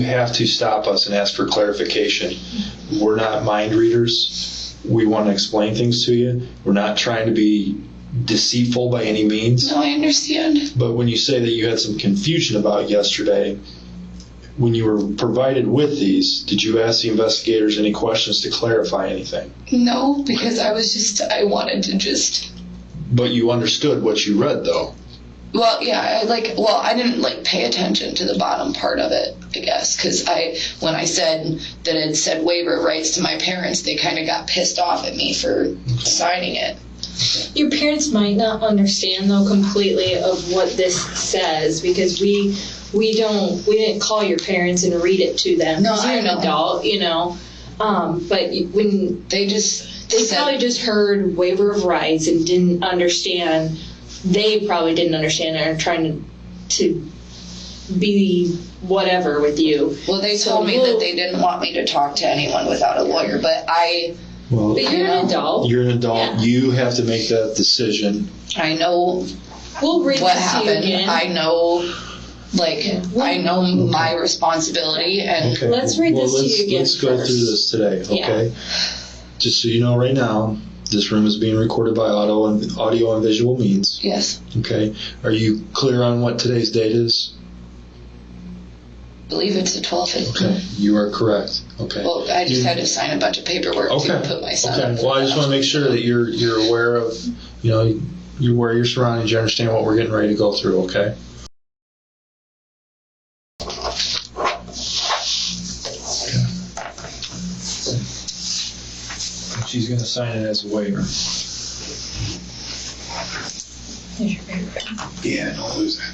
have to stop us and ask for clarification. We're not mind readers. We want to explain things to you. We're not trying to be deceitful by any means. no, I understand. But when you say that you had some confusion about yesterday, when you were provided with these, did you ask the investigators any questions to clarify anything? No, because I wanted to just But you understood what you read, though. Well, yeah, I didn't pay attention to the bottom part of it, I guess, because when I said that it said waiver of rights to my parents, they kind of got pissed off at me for signing it. Your parents might not understand though completely of what this says, because we didn't call your parents and read it to them. No, you're I know. an adult, you know. But when they probably just heard waiver of rights and didn't understand. They probably didn't understand and are trying to be whatever with you. Well, they told me that they didn't want me to talk to anyone without a lawyer, but Well, But you're an adult. You're an adult. Yeah. You have to make that decision. I know We'll read what this to you happened. again. I know, I know my responsibility, and Okay. Let's read this to you again Let's go first. through this today, Yeah. okay? Just so you know right now, this room is being recorded by audio and visual means, yes, okay? Are you clear on what today's date is? I believe it's the 12th. Okay, you are correct, okay? Well, I just had to sign a bunch of paperwork to put my son up. Okay, well, I just want to make sure that you're aware of, you're aware of your surroundings, you understand what we're getting ready to go through, okay? She's going to sign it as a waiver. Yeah, don't lose that.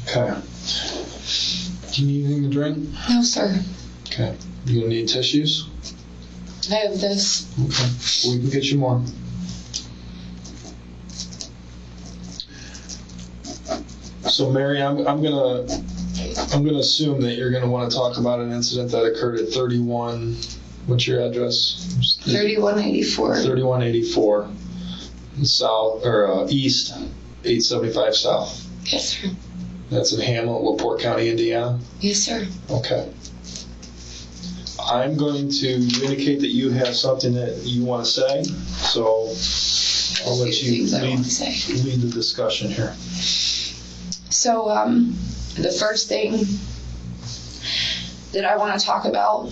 Okay. Do you need anything to drink? No, sir. Okay. You gonna need tissues? I have this. Okay. We can get you more. So Mary, I'm gonna assume that you're gonna want to talk about an incident that occurred at 31. What's your address? 3184. 3184 South or East 875 South. Yes, sir. That's in Hamlet, LaPorte County, Indiana. Yes, sir. Okay. I'm going to indicate that you have something that you want to say, so I'll let you lead the discussion here. So, the first thing that I want to talk about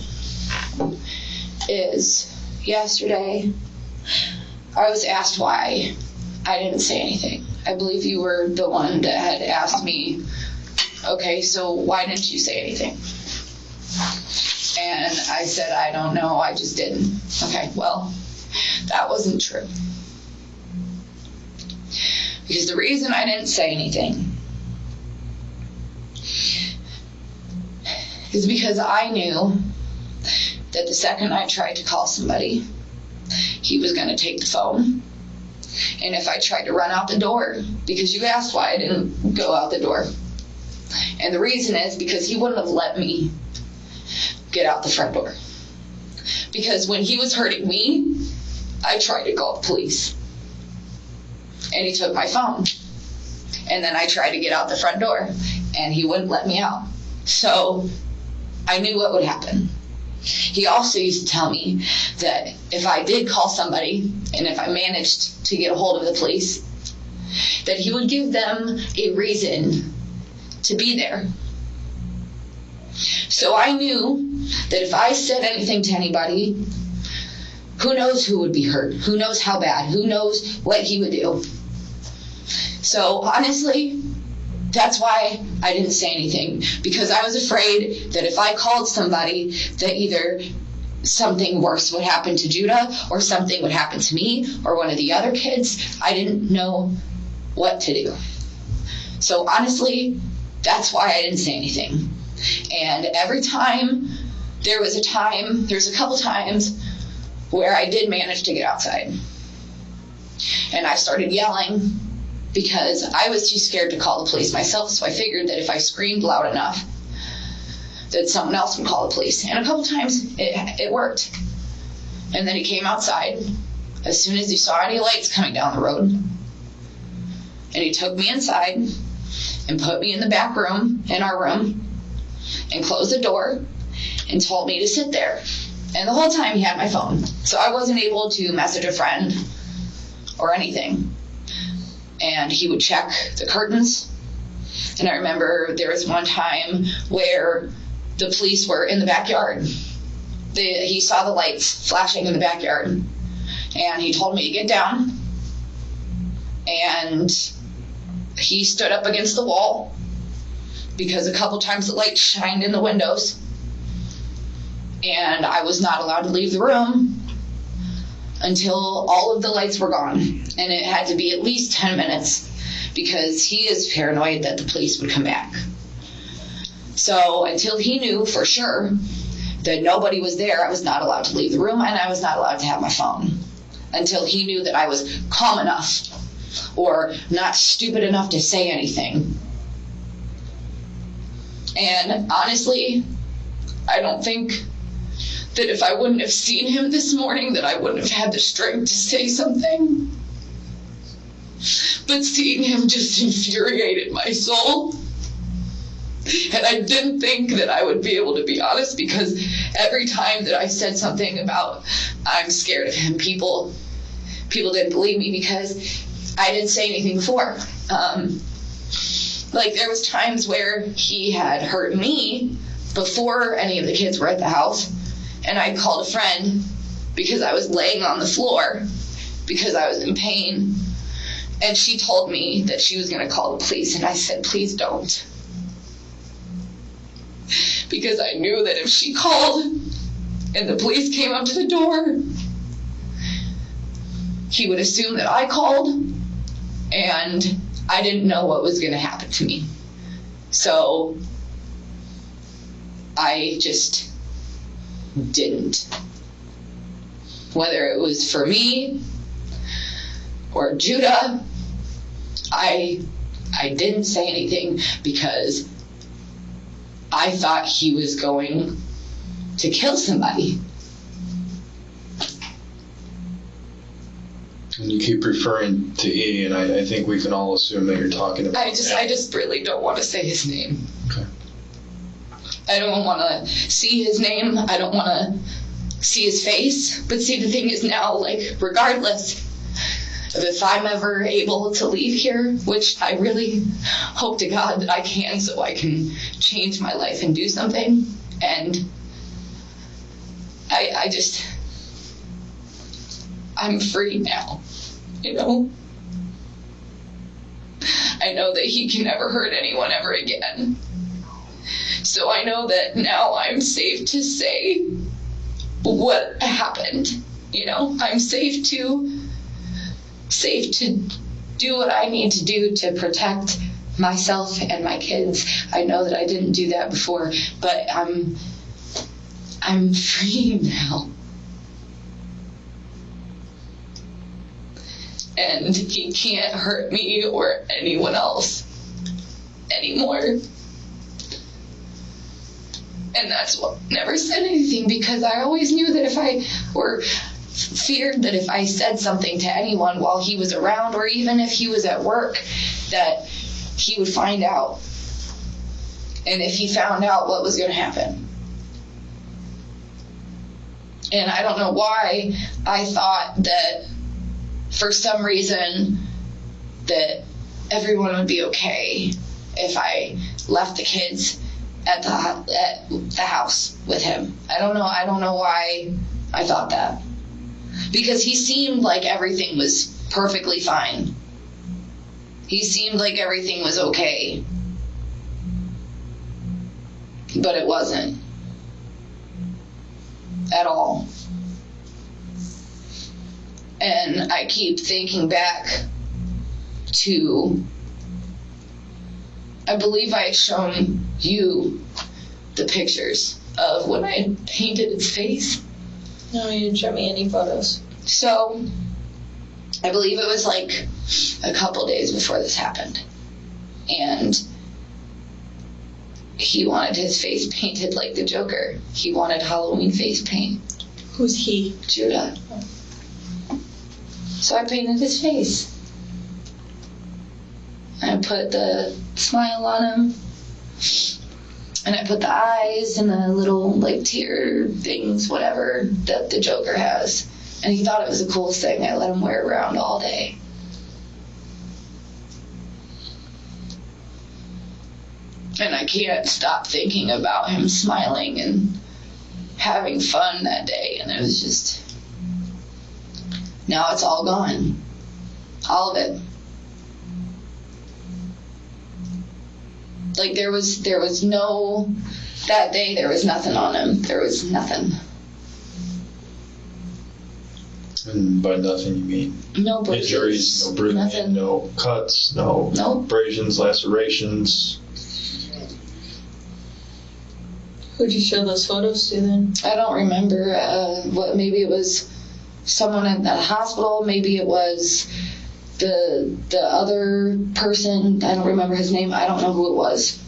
is yesterday I was asked why I didn't say anything. I believe you were the one that had asked me, okay, so why didn't you say anything? And I said, I don't know, I just didn't. Okay, well, that wasn't true. Because the reason I didn't say anything is because I knew that the second I tried to call somebody, he was going to take the phone. And if I tried to run out the door, because you asked why I didn't go out the door. And the reason is because he wouldn't have let me get out the front door. Because when he was hurting me, I tried to call the police. And he took my phone. And then I tried to get out the front door, and he wouldn't let me out. So I knew what would happen. He also used to tell me that if I did call somebody, and if I managed to get a hold of the police, that he would give them a reason to be there. So I knew that if I said anything to anybody, who knows who would be hurt? Who knows how bad? Who knows what he would do? So honestly, that's why I didn't say anything, because I was afraid that if I called somebody, that either something worse would happen to Judah, or something would happen to me, or one of the other kids. I didn't know what to do. So honestly, that's why I didn't say anything. And every time, there's a couple times where I did manage to get outside. And I started yelling, because I was too scared to call the police myself, so I figured that if I screamed loud enough, that someone else would call the police. And a couple times it worked. And then he came outside as soon as he saw any lights coming down the road. And he took me inside and put me in the back room, in our room, and closed the door and told me to sit there. And the whole time he had my phone. So I wasn't able to message a friend or anything. And he would check the curtains. And I remember there was one time where the police were in the backyard. He saw the lights flashing in the backyard. And he told me to get down. And he stood up against the wall because a couple times the light shined in the windows. And I was not allowed to leave the room until all of the lights were gone. And it had to be at least 10 minutes because he is paranoid that the police would come back. So until he knew for sure that nobody was there, I was not allowed to leave the room, and I was not allowed to have my phone until he knew that I was calm enough or not stupid enough to say anything. And honestly, I don't think that if I wouldn't have seen him this morning that I wouldn't have had the strength to say something. But seeing him just infuriated my soul. And I didn't think that I would be able to be honest, because every time that I said something about I'm scared of him, people didn't believe me because I didn't say anything before. Like there was times where he had hurt me before any of the kids were at the house, and I called a friend because I was laying on the floor because I was in pain, and she told me that she was going to call the police, and I said, please don't. Because I knew that if she called and the police came up to the door, he would assume that I called, and I didn't know what was going to happen to me. So I just didn't. Whether it was for me or Judah, I didn't say anything because I thought he was going to kill somebody. And you keep referring to E, and I think we can all assume that you're talking about I just really don't want to say his name. Okay. I don't want to see his name. I don't want to see his face. But see, the thing is now, like, regardless of if I'm ever able to leave here, which I really hope to God that I can, so I can change my life and do something. And I'm free now, you know? I know that he can never hurt anyone ever again. So I know that now I'm safe to say what happened, you know? I'm safe to do what I need to do to protect myself and my kids. I know that I didn't do that before, but I'm free now. And he can't hurt me or anyone else anymore. And that's what never said anything, because I always knew that if I were feared that if I said something to anyone while he was around, or even if he was at work, that he would find out. And if he found out, what was going to happen? And I don't know why I thought that for some reason that everyone would be okay if I left the kids at the house with him. I don't know why I thought that. Because he seemed like everything was perfectly fine. He seemed like everything was okay. But it wasn't. At all. And I keep thinking back to, I believe I had shown you the pictures of when I painted his face. No, you didn't show me any photos. So, I believe it was like a couple days before this happened. And he wanted his face painted like the Joker. He wanted Halloween face paint. Who's he? Judah. So I painted his face. I put the smile on him. And I put the eyes and the little, like, tear things, whatever, that the Joker has. And he thought it was the coolest thing. I let him wear it around all day. And I can't stop thinking about him smiling and having fun that day. And it was just, Now it's all gone. All of it. Like there was no, that day there was nothing on him. There was nothing. And by nothing, you mean No bruises. injuries, no bruising, Nothing. no cuts, no Nope. abrasions, lacerations. Who'd you show those photos to then? I don't remember what. Maybe it was someone at the hospital. Maybe it was the other person. I don't remember his name. I don't know who it was.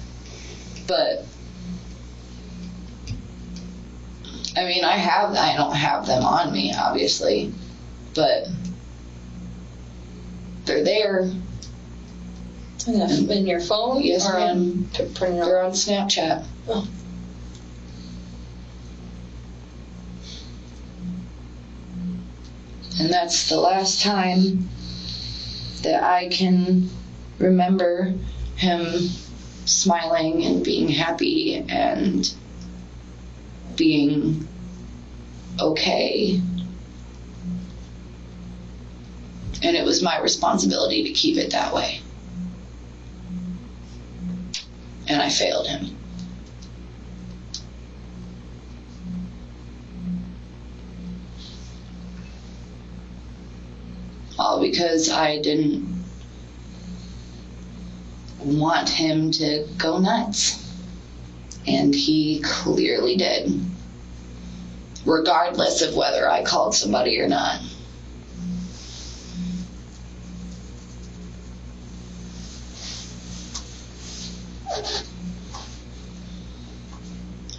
But I mean, I don't have them on me, obviously, but they're there. In your phone? Yes, or ma'am. Printed out? They're on Snapchat. Oh. And that's the last time that I can remember him smiling and being happy and being okay. And it was my responsibility to keep it that way. And I failed him. All because I didn't want him to go nuts. And he clearly did. Regardless of whether I called somebody or not.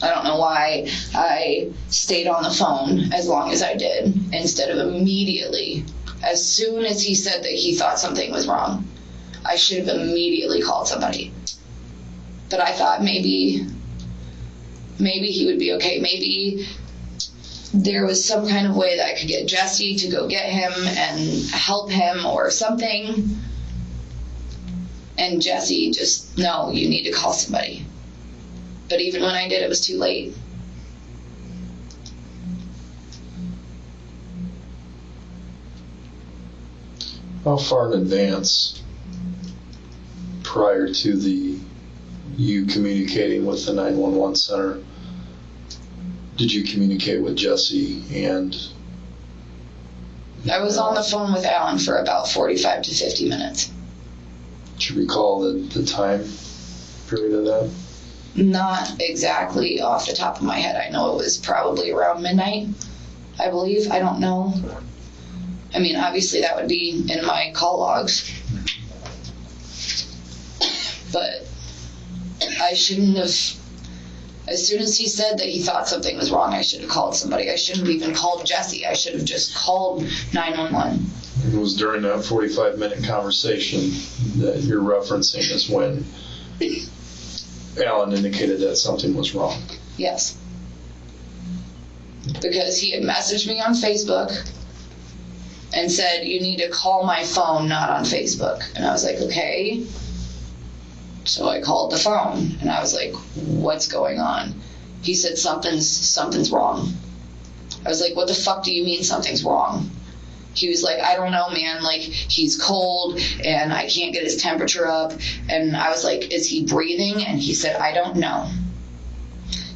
I don't know why I stayed on the phone as long as I did, instead of immediately, as soon as he said that he thought something was wrong, I should have immediately called somebody. But I thought maybe he would be okay. Maybe there was some kind of way that I could get Jesse to go get him and help him or something. And Jesse just, no, you need to call somebody. But even when I did, it was too late. How far in advance, prior to you communicating with the 911 center, did you communicate with Jesse and? I was on the phone with Alan for about 45 to 50 minutes. Do you recall the time period of that? Not exactly off the top of my head. I know it was probably around midnight, I believe. I don't know. I mean, obviously that would be in my call logs. But I shouldn't have, as soon as he said that he thought something was wrong, I should have called somebody. I shouldn't have even called Jesse. I should have just called 911. It was during that 45-minute conversation that you're referencing is when Alan indicated that something was wrong. Yes. Because he had messaged me on Facebook and said, you need to call my phone, not on Facebook. And I was like, okay. So I called the phone and I was like, what's going on? He said, something's wrong. I was like, what the fuck do you mean something's wrong? He was like, I don't know, man, like, he's cold and I can't get his temperature up. And I was like, is he breathing? And he said, I don't know.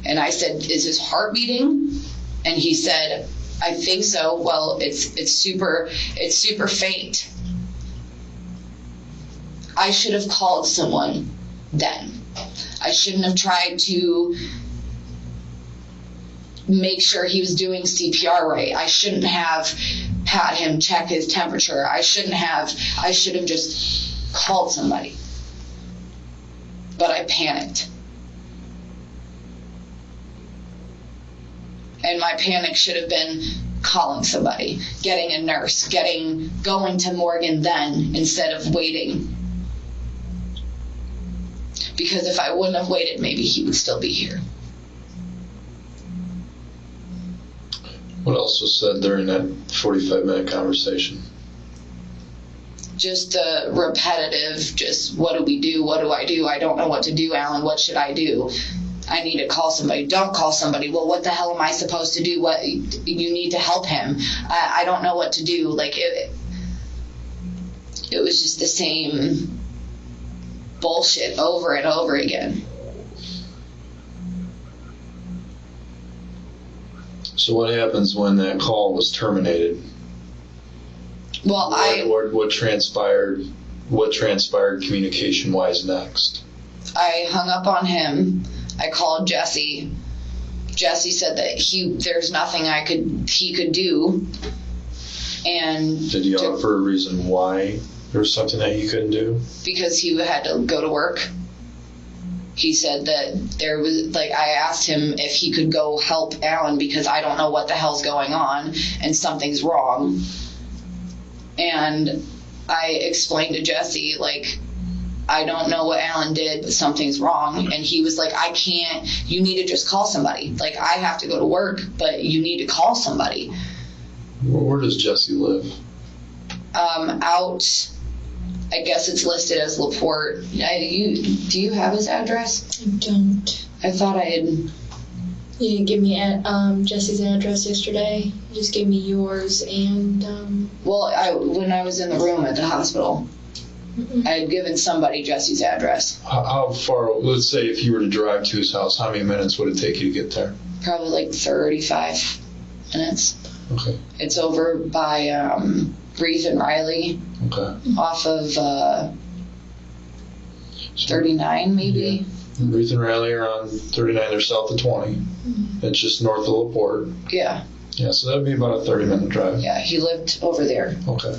And I said, is his heart beating? And he said, I think so. Well, it's super faint. I should have called someone then. I shouldn't have tried to make sure he was doing CPR right. I shouldn't have had him check his temperature. I should have just called somebody. But I panicked. And my panic should have been calling somebody, getting a nurse, going to Morgan then instead of waiting. Because if I wouldn't have waited, maybe he would still be here. What else was said during that 45-minute conversation? Just repetitive, just what do we do? What do? I don't know what to do, Alan. What should I do? I need to call somebody. Don't call somebody. Well, what the hell am I supposed to do? What, you need to help him. I don't know what to do. Like, it was just the same bullshit over and over again. So what happens when that call was terminated? Well, What transpired communication-wise next? I hung up on him. I called Jesse. Jesse said that there's nothing he could do. And did he offer a reason why there was something that he couldn't do? Because he had to go to work. He said that there was, like, I asked him if he could go help Alan because I don't know what the hell's going on and something's wrong. And I explained to Jesse, like, I don't know what Alan did, but something's wrong. And he was like, I can't, you need to just call somebody. Like, I have to go to work, but you need to call somebody. Where does Jesse live? Out, I guess it's listed as LaPorte. Do you have his address? I don't. I thought I had. You didn't give me Jesse's address yesterday. You just gave me yours and. Well, when I was in the room at the hospital, I had given somebody Jesse's address. How far? Let's say if you were to drive to his house, how many minutes would it take you to get there? Probably like 35 minutes. Okay. It's over by Reeve and Riley. Okay. Off of 39, maybe. Yeah. Reeve and Riley are on 39. They're south of 20. It's just north of LaPorte. Yeah. Yeah, so that would be about a 30-minute drive. Yeah, he lived over there. Okay.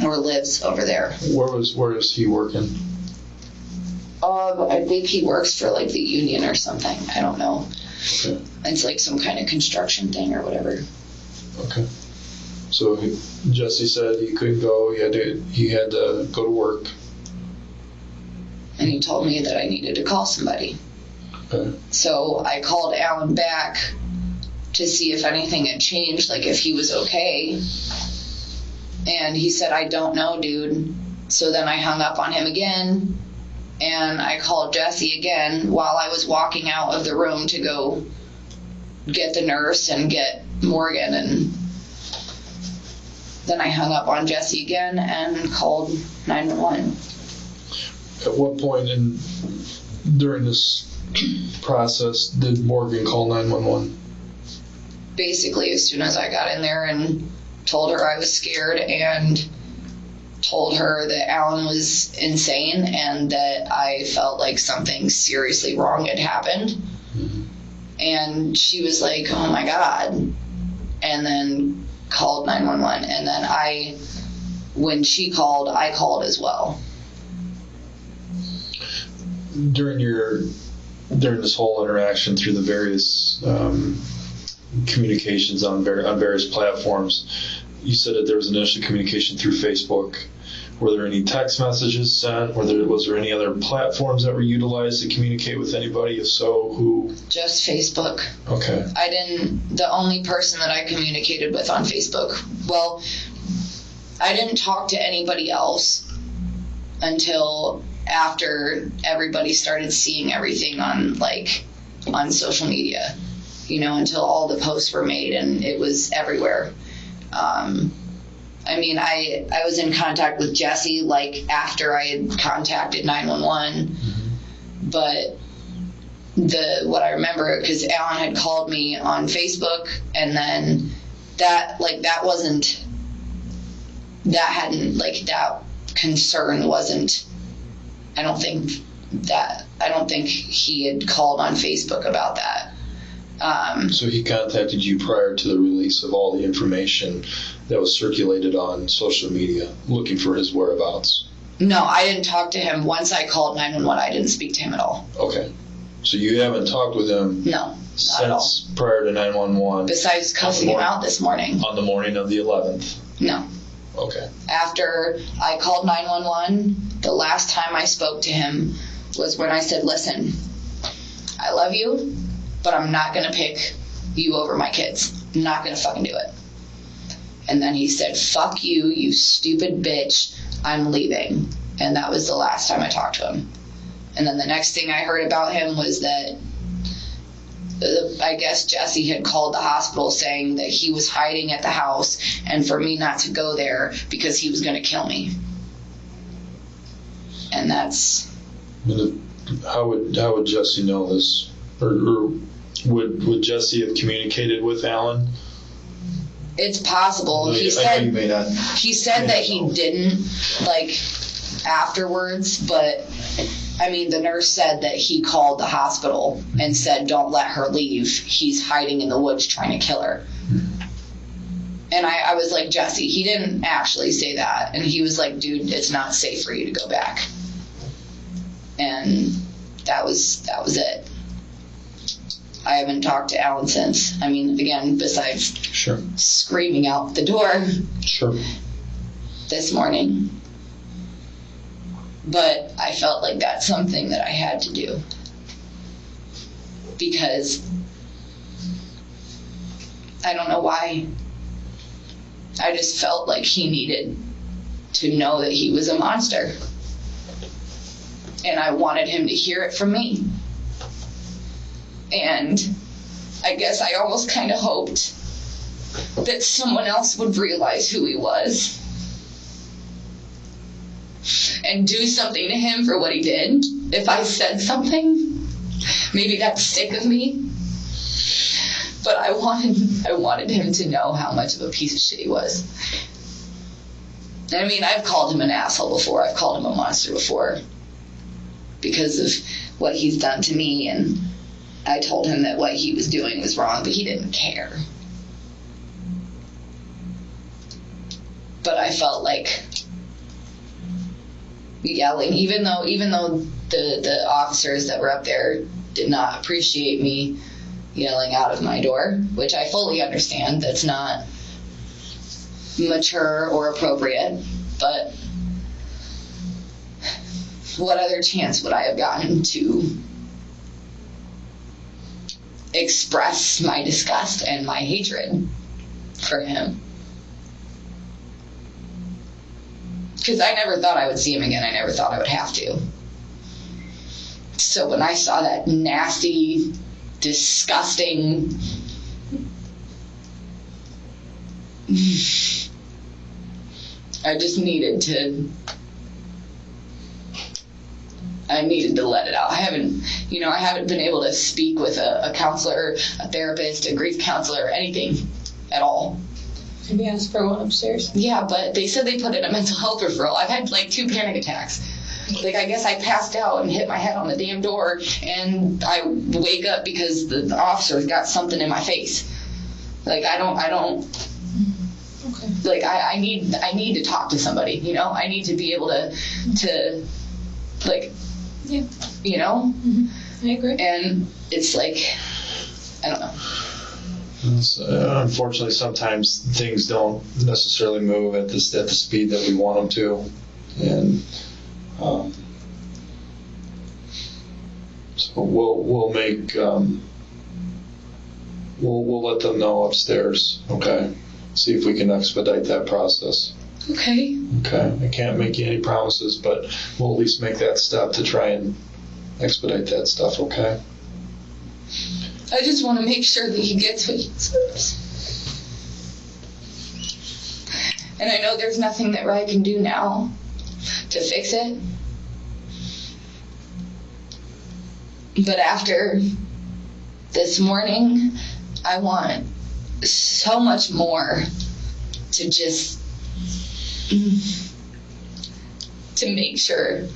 Or lives over there. Where is he working? I think he works for like the union or something. I don't know. Okay. It's like some kind of construction thing or whatever. Okay. So Jesse said he couldn't go. He had to go to work. And he told me that I needed to call somebody. Okay. So I called Alan back to see if anything had changed, like if he was okay. And he said, I don't know, dude. So then I hung up on him again. And I called Jesse again while I was walking out of the room to go get the nurse and get Morgan. And then I hung up on Jesse again and called 911. At what point during this process did Morgan call 911? Basically, as soon as I got in there and told her I was scared and told her that Alan was insane and that I felt like something seriously wrong had happened. Mm-hmm. And she was like, oh my God. And then called 911. And then when she called, I called as well. During this whole interaction through the various communications on various platforms, you said that there was initial communication through Facebook. Were there any text messages sent? Was there any other platforms that were utilized to communicate with anybody? If so, who? Just Facebook. Okay. The only person that I communicated with on Facebook, well, I didn't talk to anybody else until after everybody started seeing everything on social media, until all the posts were made and it was everywhere. I was in contact with Jesse after I had contacted 911, mm-hmm. But what I remember, because Alan had called me on Facebook, and then that concern wasn't, I don't think he had called on Facebook about that. So he contacted you prior to the release of all the information that was circulated on social media, looking for his whereabouts? No, I didn't talk to him. Once I called 911, I didn't speak to him at all. Okay. So you haven't talked with him? No, not at all. Since prior to 911? Besides cussing him out this morning. On the morning of the 11th? No. Okay. After I called 911, the last time I spoke to him was when I said, listen, I love you, but I'm not going to pick you over my kids. I'm not going to fucking do it. And then he said, fuck you, you stupid bitch. I'm leaving. And that was the last time I talked to him. And then the next thing I heard about him was that I guess Jesse had called the hospital saying that he was hiding at the house and for me not to go there because he was going to kill me. And that's... How would Jesse know this? Or would Jesse have communicated with Alan? It's possible. He said that he didn't, like, afterwards, but I mean, the nurse said that he called the hospital and said, don't let her leave. He's hiding in the woods trying to kill her. And I was like, Jesse, he didn't actually say that. And he was like, dude, it's not safe for you to go back. And that was it. I haven't talked to Alan since. I mean, again, besides screaming out the door this morning. But I felt like that's something that I had to do. Because I don't know why. I just felt like he needed to know that he was a monster. And I wanted him to hear it from me. And I guess I almost kind of hoped that someone else would realize who he was and do something to him for what he did. If I said something, maybe that's sick of me. But I wanted him to know how much of a piece of shit he was. I mean, I've called him an asshole before. I've called him a monster before because of what he's done to me, and I told him that what he was doing was wrong, but he didn't care. But I felt like yelling, even though the officers that were up there did not appreciate me yelling out of my door, which I fully understand. That's not mature or appropriate, but what other chance would I have gotten to express my disgust and my hatred for him? Because I never thought I would see him again. I never thought I would have to. So when I saw that nasty, disgusting, I just needed to let it out. I haven't been able to speak with a counselor, a therapist, a grief counselor, anything at all. Have you asked for one upstairs? Yeah, but they said they put in a mental health referral. I've had like 2 panic attacks. Like, I guess I passed out and hit my head on the damn door, and I wake up because the officer's got something in my face. Like, I don't. Okay. Like, I need to talk to somebody. You know, I need to be able to like, yeah, you know. Mm-hmm. I agree. And it's like, I don't know. Unfortunately, sometimes things don't necessarily move at the speed that we want them to, and so we'll make we'll let them know upstairs. Okay, see if we can expedite that process. Okay. Okay, I can't make you any promises, but we'll at least make that step to try and expedite that stuff. Okay. I just want to make sure that he gets what he deserves. And I know there's nothing that I can do now to fix it. But after this morning, I want so much more to just to make sure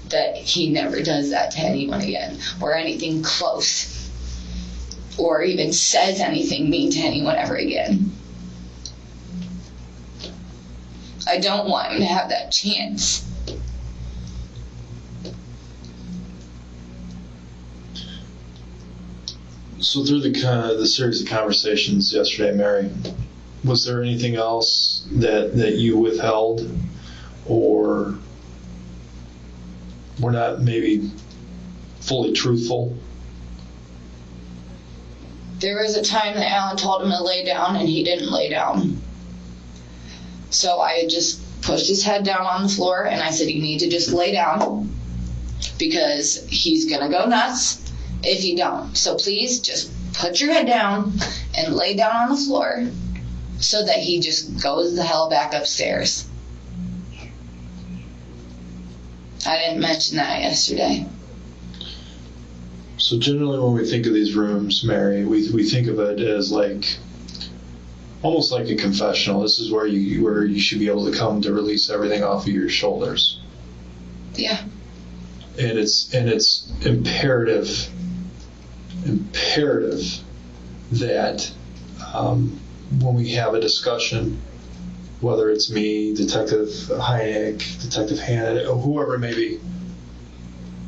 that he never does that to anyone again, or anything close, or even says anything mean to anyone ever again. I don't want him to have that chance. So through the series of conversations yesterday, Mary, was there anything else that you withheld, or were not maybe fully truthful? There was a time that Alan told him to lay down, and he didn't lay down. So I just pushed his head down on the floor, and I said, you need to just lay down. because he's gonna go nuts if you don't. So please just put your head down and lay down on the floor so that he just goes the hell back upstairs. I didn't mention that yesterday. So generally when we think of these rooms, Mary, we think of it as like, almost like a confessional. This is where you should be able to come to release everything off of your shoulders. Yeah. And it's imperative that when we have a discussion, whether it's me, Detective Heineck, Detective Hannon, or whoever it may be,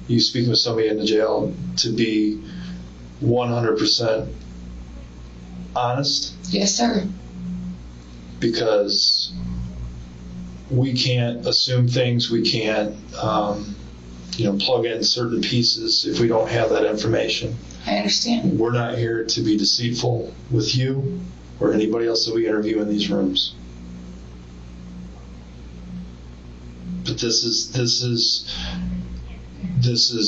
you speaking with somebody in the jail, to be 100% honest. Yes, sir. Because we can't assume things, we can't plug in certain pieces if we don't have that information. I understand. We're not here to be deceitful with you or anybody else that we interview in these rooms. But this is,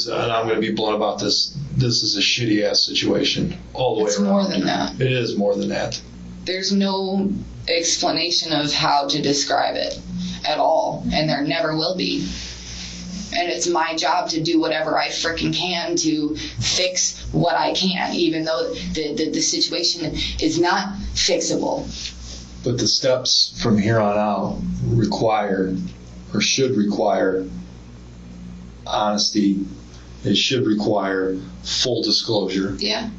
and I'm going to be blunt about this, this is a shitty ass situation all the way around. It's more than that. It is more than that. There's no explanation of how to describe it at all, and there never will be. And it's my job to do whatever I frickin' can to fix what I can, even though the situation is not fixable. But the steps from here on out require, or should require, honesty. It should require full disclosure. Yeah.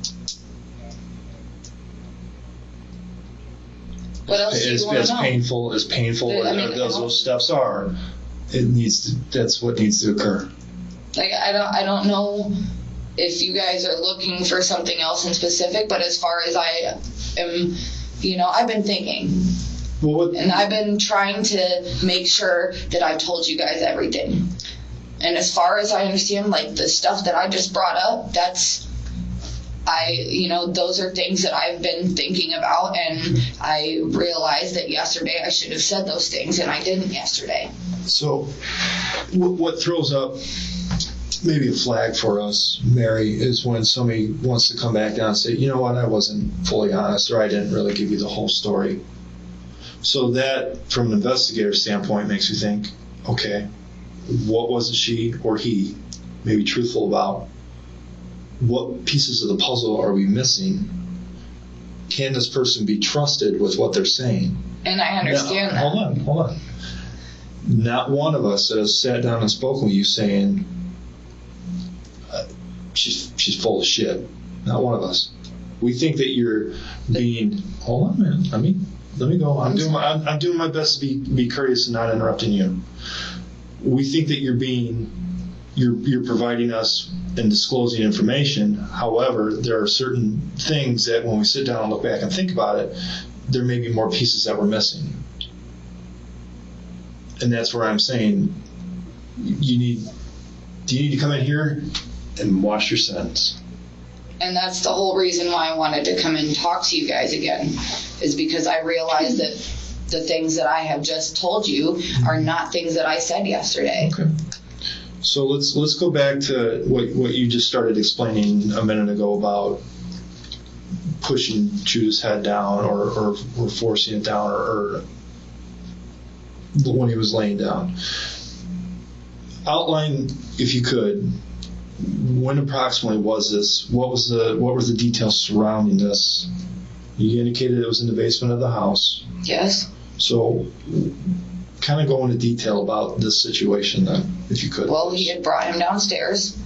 What else do you want to know? As painful as those steps are, that's what needs to occur. Like, I don't know if you guys are looking for something else in specific, but as far as I am, I've been thinking. And I've been trying to make sure that I've told you guys everything. And as far as I understand, like, the stuff that I just brought up, those are things that I've been thinking about, and I realized that yesterday I should have said those things, and I didn't yesterday. So what throws up maybe a flag for us, Mary, is when somebody wants to come back down and say, you know what, I wasn't fully honest, or I didn't really give you the whole story. So that, from an investigator standpoint, makes you think, okay, what wasn't she or he maybe truthful about? What pieces of the puzzle are we missing? Can this person be trusted with what they're saying? And I understand that. Hold on. Not one of us has sat down and spoken with you saying, she's full of shit. Not one of us. We think that you're being, hold on, man. Let me go. I'm doing my best to be courteous and not interrupting you. We think that you're providing us and disclosing information. However, there are certain things that when we sit down and look back and think about it, there may be more pieces that we're missing. And that's where I'm saying do you need to come in here and wash your sentence. And that's the whole reason why I wanted to come and talk to you guys again, is because I realized that the things that I have just told you are not things that I said yesterday. Okay. So let's go back to what you just started explaining a minute ago about pushing Judah's head down or forcing it down or when he was laying down. Outline, if you could, when approximately was this? What were the details surrounding this? You indicated it was in the basement of the house. Yes. So kind of go into detail about this situation then, if you could. Well, he had brought him downstairs,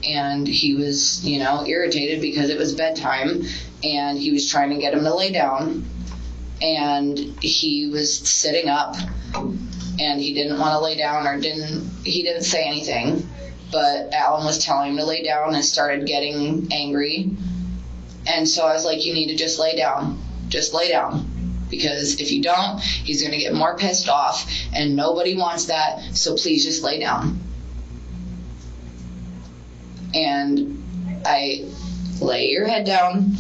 and he was, irritated because it was bedtime, and he was trying to get him to lay down, and he was sitting up, and he didn't want to lay down, he didn't say anything, but Alan was telling him to lay down and started getting angry, and so I was like, you need to just lay down, because if you don't, he's going to get more pissed off, and nobody wants that, so please just lay down. And I lay your head down,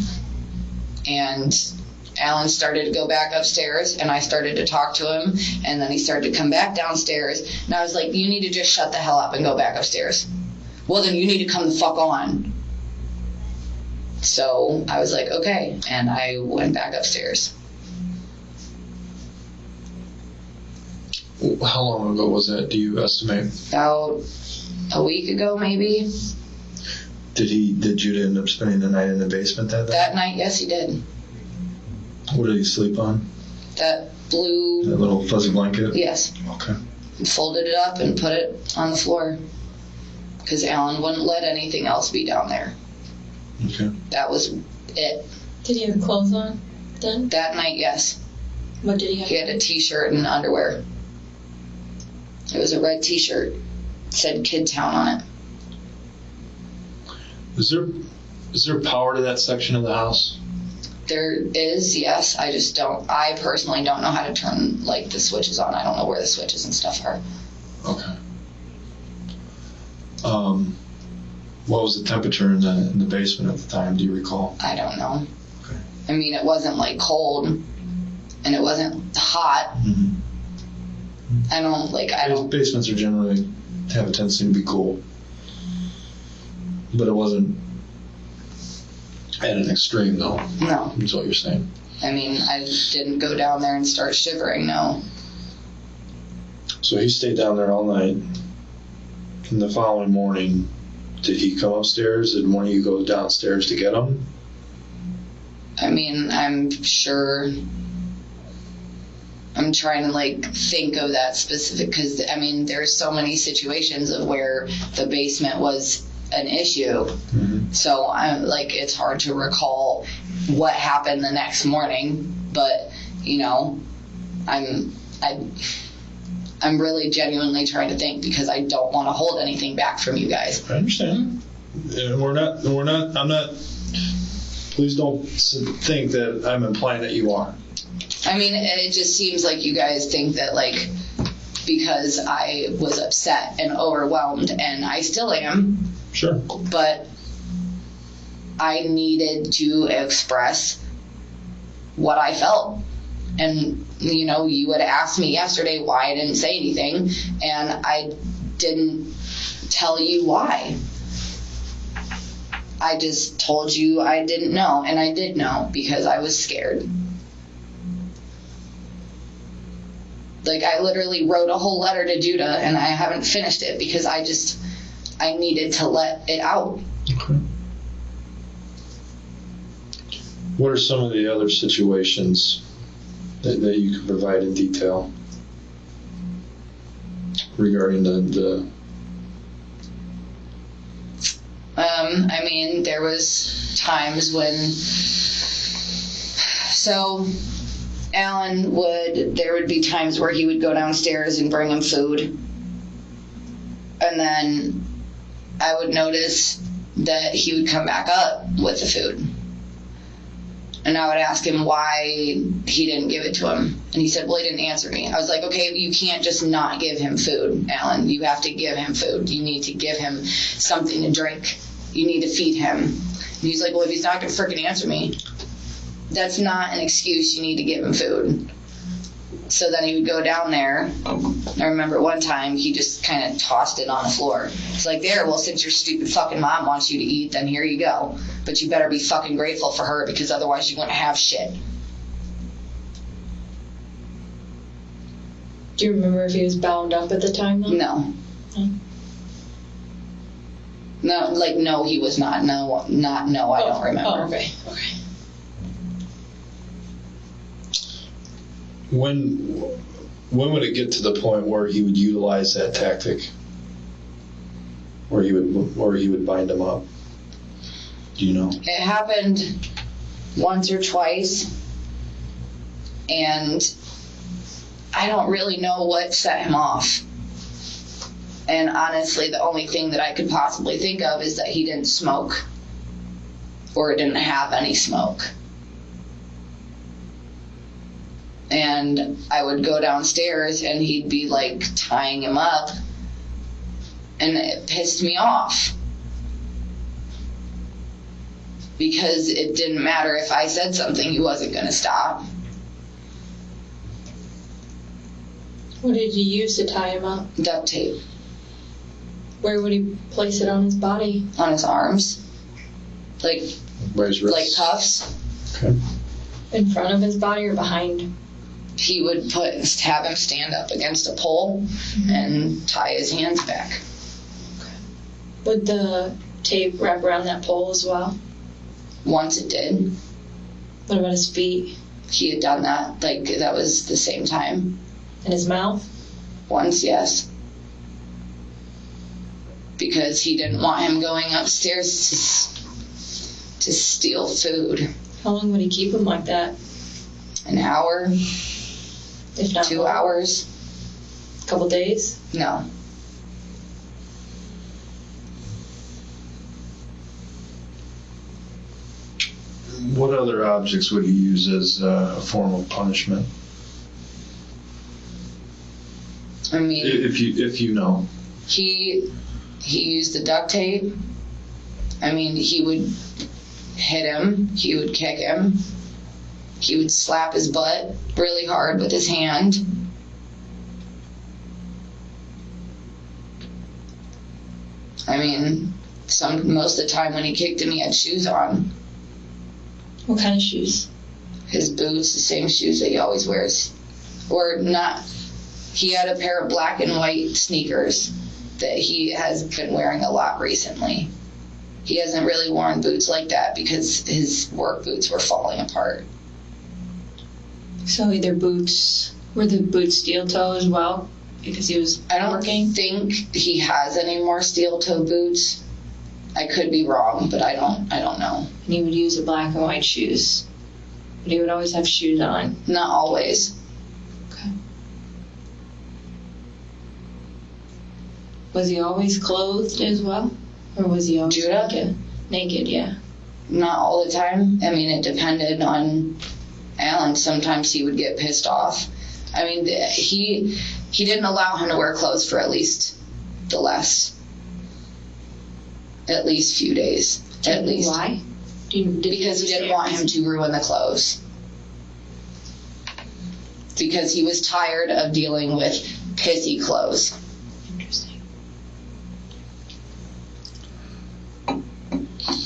and Alan started to go back upstairs, and I started to talk to him, and then he started to come back downstairs, and I was like, you need to just shut the hell up and go back upstairs. well, then you need to come the fuck on. So I was like, okay. And I went back upstairs. How long ago was that, do you estimate? About a week ago, maybe. Did Judah end up spending the night in the basement that day? That night, yes, he did. What did he sleep on? That blue, That little fuzzy blanket? yes. Okay. Folded it up and put it on the floor. Because Alan wouldn't let anything else be down there. Okay. That was it. Did he have clothes on then? That night, yes. What did he have? He had a t-shirt and underwear. It was a red t-shirt. It said Kid Town on it. Is there power to that section of the house? There is, yes. I personally don't know how to turn like the switches on. I don't know where the switches and stuff are. Okay. What was the temperature in the basement at the time? Do you recall? I don't know. Okay. I mean, it wasn't like cold and it wasn't hot. Mm-hmm. Basements are generally have a tendency to be cool, but it wasn't at an extreme, though. No. Is what you're saying. I mean, I didn't go down there and start shivering, no. So he stayed down there all night. And the following morning, did he come upstairs? Did one of you go downstairs to get him? I mean, I'm sure. I'm trying to like think of that specific, because I mean, there's so many situations of where the basement was an issue. Mm-hmm. So I'm like, it's hard to recall what happened the next morning, but you know, I'm really genuinely trying to think, because I don't want to hold anything back from you guys. I understand. And I'm not, please don't think that I'm implying that you are. I mean, it just seems like you guys think that, like, because I was upset and overwhelmed, and I still am. Sure. But I needed to express what I felt. And, you know, you had asked me yesterday why I didn't say anything, and I didn't tell you why. I just told you I didn't know, and I did know because I was scared. Like, I literally wrote a whole letter to Judah, and I haven't finished it because I needed to let it out. Okay. What are some of the other situations that you can provide in detail regarding the I mean, there was times when, so Alan there would be times where he would go downstairs and bring him food. And then I would notice that he would come back up with the food. And I would ask him why he didn't give it to him. And he said, well, he didn't answer me. I was like, okay, you can't just not give him food, Alan. You have to give him food. You need to give him something to drink. You need to feed him. And he's like, well, if he's not going to freaking answer me, that's not an excuse. You need to give him food. So then he would go down there. I remember one time he just kind of tossed it on the floor. It's like, there, well, since your stupid fucking mom wants you to eat, then here you go. But you better be fucking grateful for her, because otherwise you wouldn't have shit. Do you remember if he was bound up at the time, though? No. No, like, no, he was not. No, I don't remember. Oh, okay. when would it get to the point where he would utilize that tactic, where he would bind him up? Do you know? It happened once or twice, and I don't really know what set him off. And honestly, the only thing that I could possibly think of is that he didn't smoke, or didn't have any smoke. And I would go downstairs and he'd be like tying him up, and it pissed me off. Because it didn't matter if I said something, he wasn't going to stop. What did you use to tie him up? Duct tape. Where would he place it on his body? On his arms. Like By his wrists? like cuffs. Okay. In front of his body or behind? He would have him stand up against a pole and tie his hands back. Would the tape wrap around that pole as well? Once it did. What about his feet He had done that. Like, that was the same time. and his mouth? Once, yes. Because he didn't want him going upstairs to steal food. How long would he keep him like that? An hour, If not 2 more? hours. A couple days? No. What other objects would he use as a form of punishment? I mean, If you know. he used the duct tape. I mean, he would hit him. He would kick him. He would slap his butt really hard with his hand. I mean, most of the time when he kicked him, he had shoes on. What kind of shoes? His boots, the same shoes that he always wears. Or not. He had a pair of black and white sneakers that he has been wearing a lot recently. He hasn't really worn boots like that because his work boots were falling apart. So either boots, were the boots steel toe as well? Because he was I don't working? think he has any more steel toe boots. I could be wrong, but I don't know. And he would use the black and white shoes. But he would always have shoes on. Not always. Okay. Was he always clothed as well? Or was he always Judah? naked? Naked, yeah. Not all the time. I mean, it depended on Alan. Sometimes he would get pissed off. I mean, he didn't allow him to wear clothes for at least few days. At least. Why? Because he didn't want him to ruin the clothes. Because he was tired of dealing with pissy clothes. Interesting.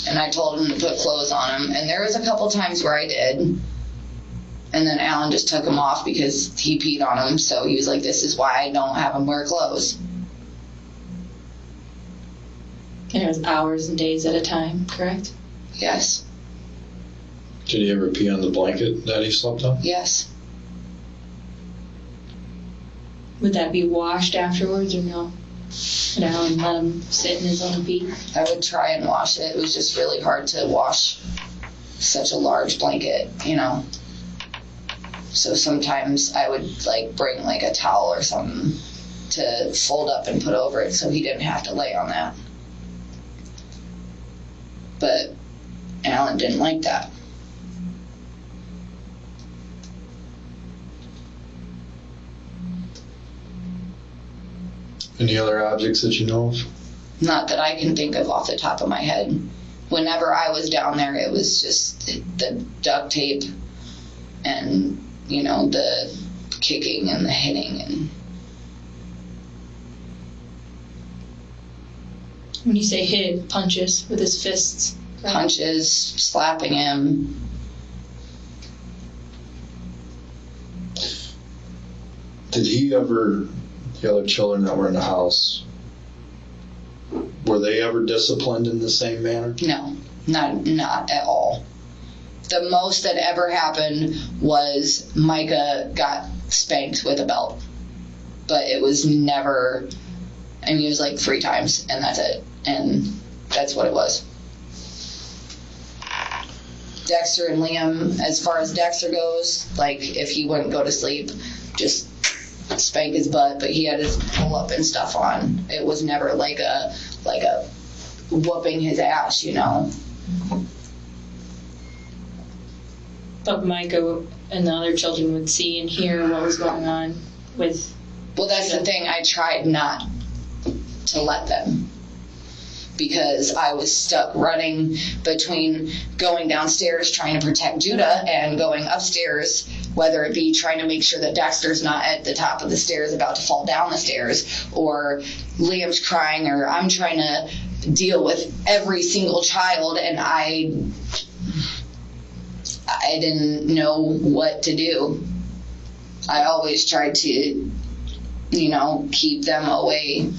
And I told him to put clothes on him. And there was a couple times where I did. And then Alan just took him off because he peed on him. So he was like, this is why I don't have him wear clothes. And it was hours and days at a time, correct? Yes. Did he ever pee on the blanket that he slept on? Yes. Would that be washed afterwards or no? And Alan let him sit in his own pee? I would try and wash it. It was just really hard to wash such a large blanket, you know. So sometimes I would bring a towel or something to fold up and put over it so he didn't have to lay on that. But Alan didn't like that. Any other objects that you know of? Not that I can think of off the top of my head. Whenever I was down there, it was just the duct tape and, you know, the kicking and the hitting. And When you say hit, punches with his fists. Right? punches, slapping him. Did he ever, the other children that were in the house, were they ever disciplined in the same manner? No, not at all. The most that ever happened was Micah got spanked with a belt. But it was never, I mean, it was 3 times, and that's it. And that's what it was. Dexter and Liam, as far as Dexter goes, if he wouldn't go to sleep, just spank his butt, but he had his pull-up and stuff on. It was never like a whooping his ass, you know. But Micah and the other children would see and hear what was going on with... Well, that's the thing. I tried not to let them. Because I was stuck running between going downstairs trying to protect Judah and going upstairs whether it be trying to make sure that Dexter's not at the top of the stairs about to fall down the stairs, or Liam's crying, or I'm trying to deal with every single child, and I didn't know what to do. I always tried to, keep them away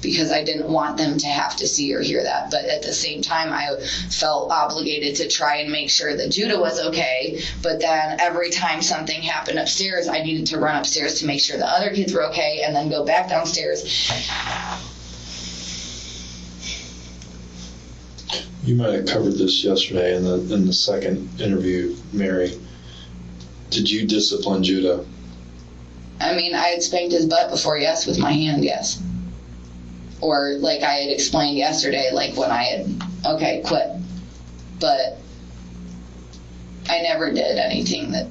because I didn't want them to have to see or hear that. But at the same time, I felt obligated to try and make sure that Judah was okay. But then every time something happened upstairs, I needed to run upstairs to make sure the other kids were okay and then go back downstairs. You might have covered this yesterday in the second interview, Mary. Did you discipline Judah? I mean, I had spanked his butt before, yes, with my hand, yes. Or like I had explained yesterday, like when I had, quit. But I never did anything that,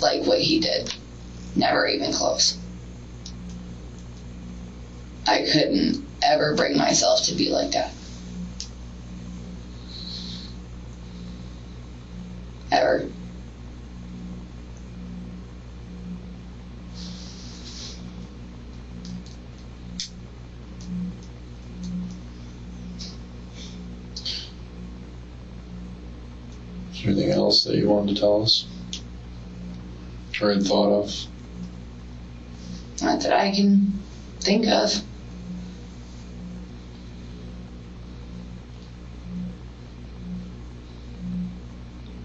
like what he did. Never even close. I couldn't ever bring myself to be like that. Ever. Is there anything else that you wanted to tell us? Or had thought of? Not that I can think of.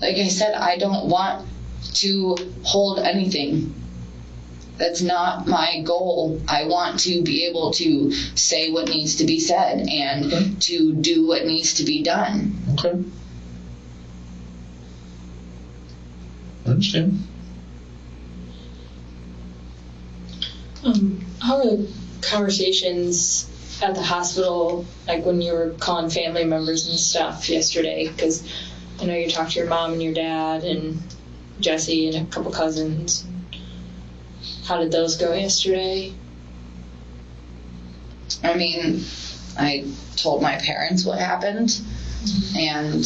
Like I said, I don't want to hold anything. That's not my goal. I want to be able to say what needs to be said and to do what needs to be done. Okay. I understand. How are the conversations at the hospital, like when you were calling family members and stuff yesterday? Because I know you talked to your mom and your dad and Jesse and a couple cousins. How did those go yesterday? I mean, I told my parents what happened, and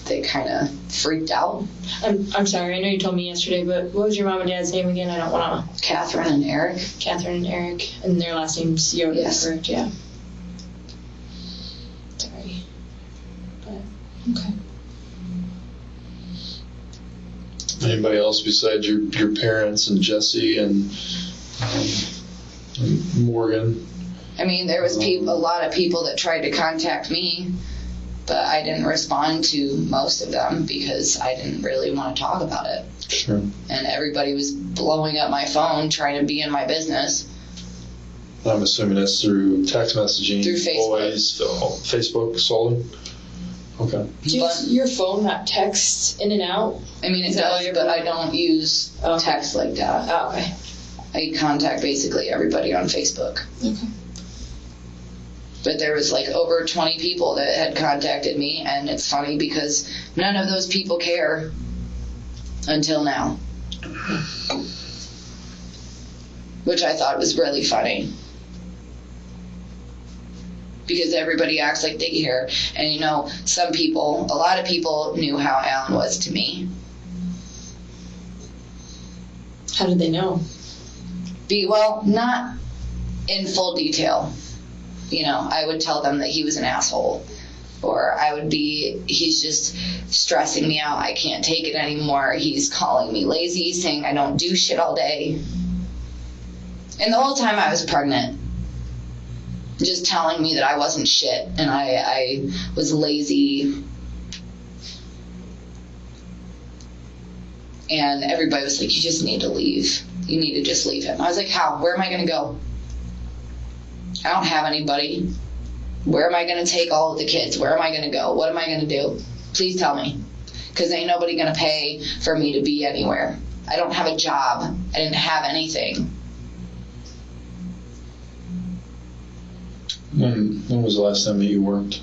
they kind of freaked out. I'm sorry, I know you told me yesterday, but what was your mom and dad's name again? I don't want to... Catherine and Eric. Catherine and Eric, and their last name's Yoder, Yes. correct? Yeah. Sorry. But, okay. Anybody else besides your parents and Jesse and Morgan? I mean, there was a lot of people that tried to contact me, but I didn't respond to most of them because I didn't really want to talk about it. Sure. And everybody was blowing up my phone trying to be in my business. I'm assuming that's through text messaging. Through Facebook. Always Facebook solely? Okay. Do you use your phone not text in and out? I mean, it Is that why does, you're but I blowing- don't use text like that. Oh, okay. I contact basically everybody on Facebook. Okay. But there was like over 20 people that had contacted me, and it's funny because none of those people care until now. Which I thought was really funny. Because everybody acts like they care. And a lot of people knew how Alan was to me. How did they know? Not in full detail. I would tell them that he was an asshole. Or he's just stressing me out. I can't take it anymore. He's calling me lazy, saying I don't do shit all day. And the whole time I was pregnant. Just telling me that I wasn't shit and I was lazy. And everybody was like, you just need to leave. You need to just leave him. I was like, how? Where am I going to go? I don't have anybody. Where am I going to take all of the kids? Where am I going to go? What am I going to do? Please tell me. Because ain't nobody going to pay for me to be anywhere. I don't have a job. I didn't have anything. When was the last time that you worked?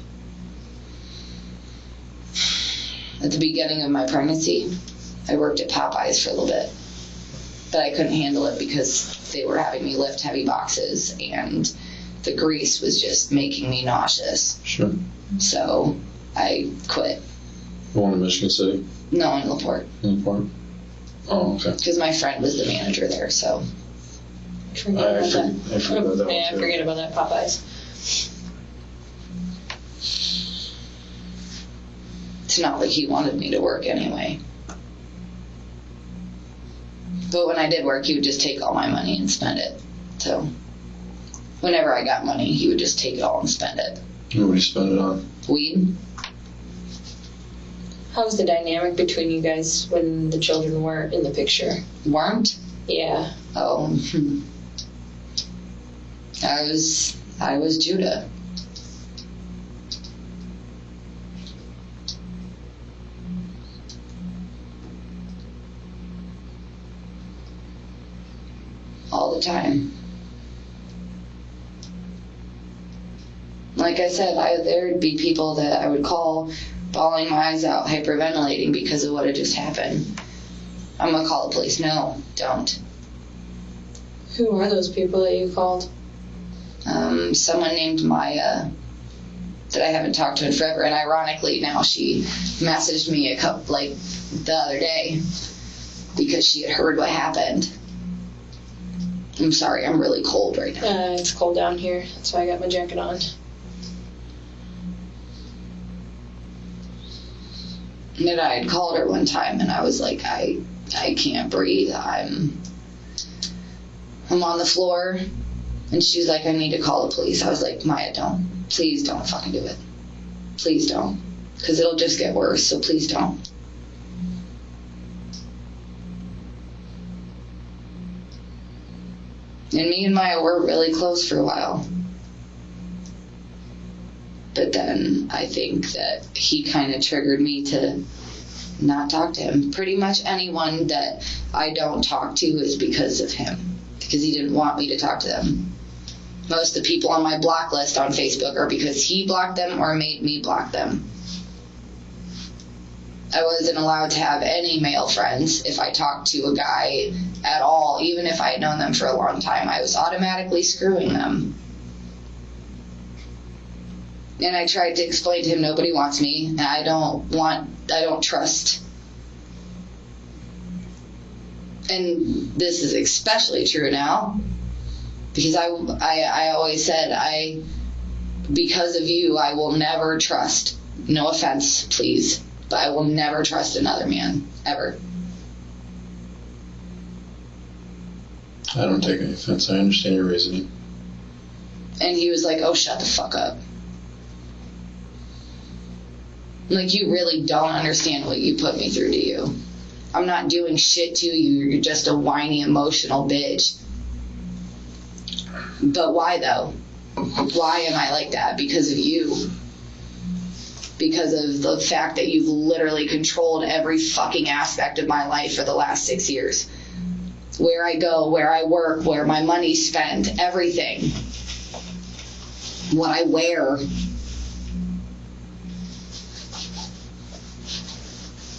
At the beginning of my pregnancy, I worked at Popeyes for a little bit. But I couldn't handle it because they were having me lift heavy boxes and the grease was just making me nauseous. Sure. So I quit. The one in Michigan City? No, in LaPorte. LaPorte? Oh, okay. Because my friend was the manager there, so. Forget I about that. forget about that one, Yeah, too. forget about that Popeyes. It's not like he wanted me to work anyway. But when I did work, he would just take all my money and spend it. So whenever I got money, he would just take it all and spend it. What do you spend it on? Weed? How was the dynamic between you guys when the children weren't in the picture? Weren't? Yeah. Oh. I was Judah. All the time. Like I said, there'd be people that I would call bawling my eyes out, hyperventilating because of what had just happened. I'm gonna call the police. No, don't. Who are those people that you called? Someone named Maya that I haven't talked to in forever, and ironically now she messaged me the other day because she had heard what happened. I'm sorry, I'm really cold right now. It's cold down here. That's why I got my jacket on. And I had called her one time, and I was like, I can't breathe. I'm on the floor. And she was like, I need to call the police. I was like, Maya, don't. Please don't fucking do it. Please don't. Because it'll just get worse, so please don't. And me and Maya were really close for a while. But then I think that he kind of triggered me to not talk to him. Pretty much anyone that I don't talk to is because of him. Because he didn't want me to talk to them. Most of the people on my block list on Facebook are because he blocked them or made me block them. I wasn't allowed to have any male friends if I talked to a guy at all, even if I had known them for a long time. I was automatically screwing them. And I tried to explain to him, nobody wants me, and I don't trust. And this is especially true now, because I always said, because of you, I will never trust. No offense, please, but I will never trust another man, ever. I don't take any offense. I understand your reasoning. And he was like, oh, shut the fuck up. Like, you really don't understand what you put me through, do you? I'm not doing shit to you. You're just a whiny, emotional bitch. But why, though? Why am I like that? Because of you. Because of the fact that you've literally controlled every fucking aspect of my life for the last 6 years. Where I go, where I work, where my money's spent, everything. What I wear.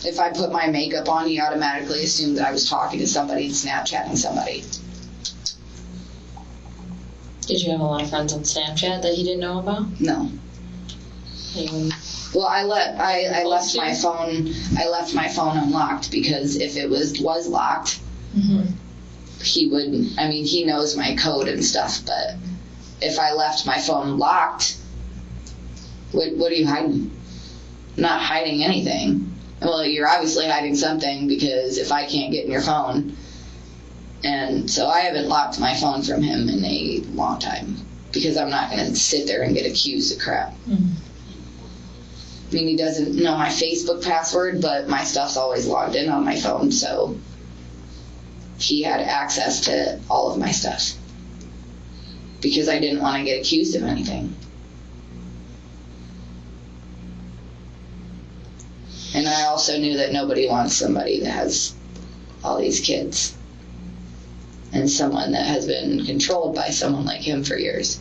If I put my makeup on, he automatically assumed that I was talking to somebody and Snapchatting somebody. Did you have a lot of friends on Snapchat that he didn't know about? No. Anyone? Well, I left my phone. I left my phone unlocked because if it was locked, he would. I mean, he knows my code and stuff. But if I left my phone locked, what are you hiding? I'm not hiding anything. Well, you're obviously hiding something because if I can't get in your phone. And so I haven't locked my phone from him in a long time because I'm not going to sit there and get accused of crap. Mm-hmm. I mean, he doesn't know my Facebook password, but my stuff's always logged in on my phone, so he had access to all of my stuff because I didn't want to get accused of anything. And I also knew that nobody wants somebody that has all these kids and someone that has been controlled by someone like him for years.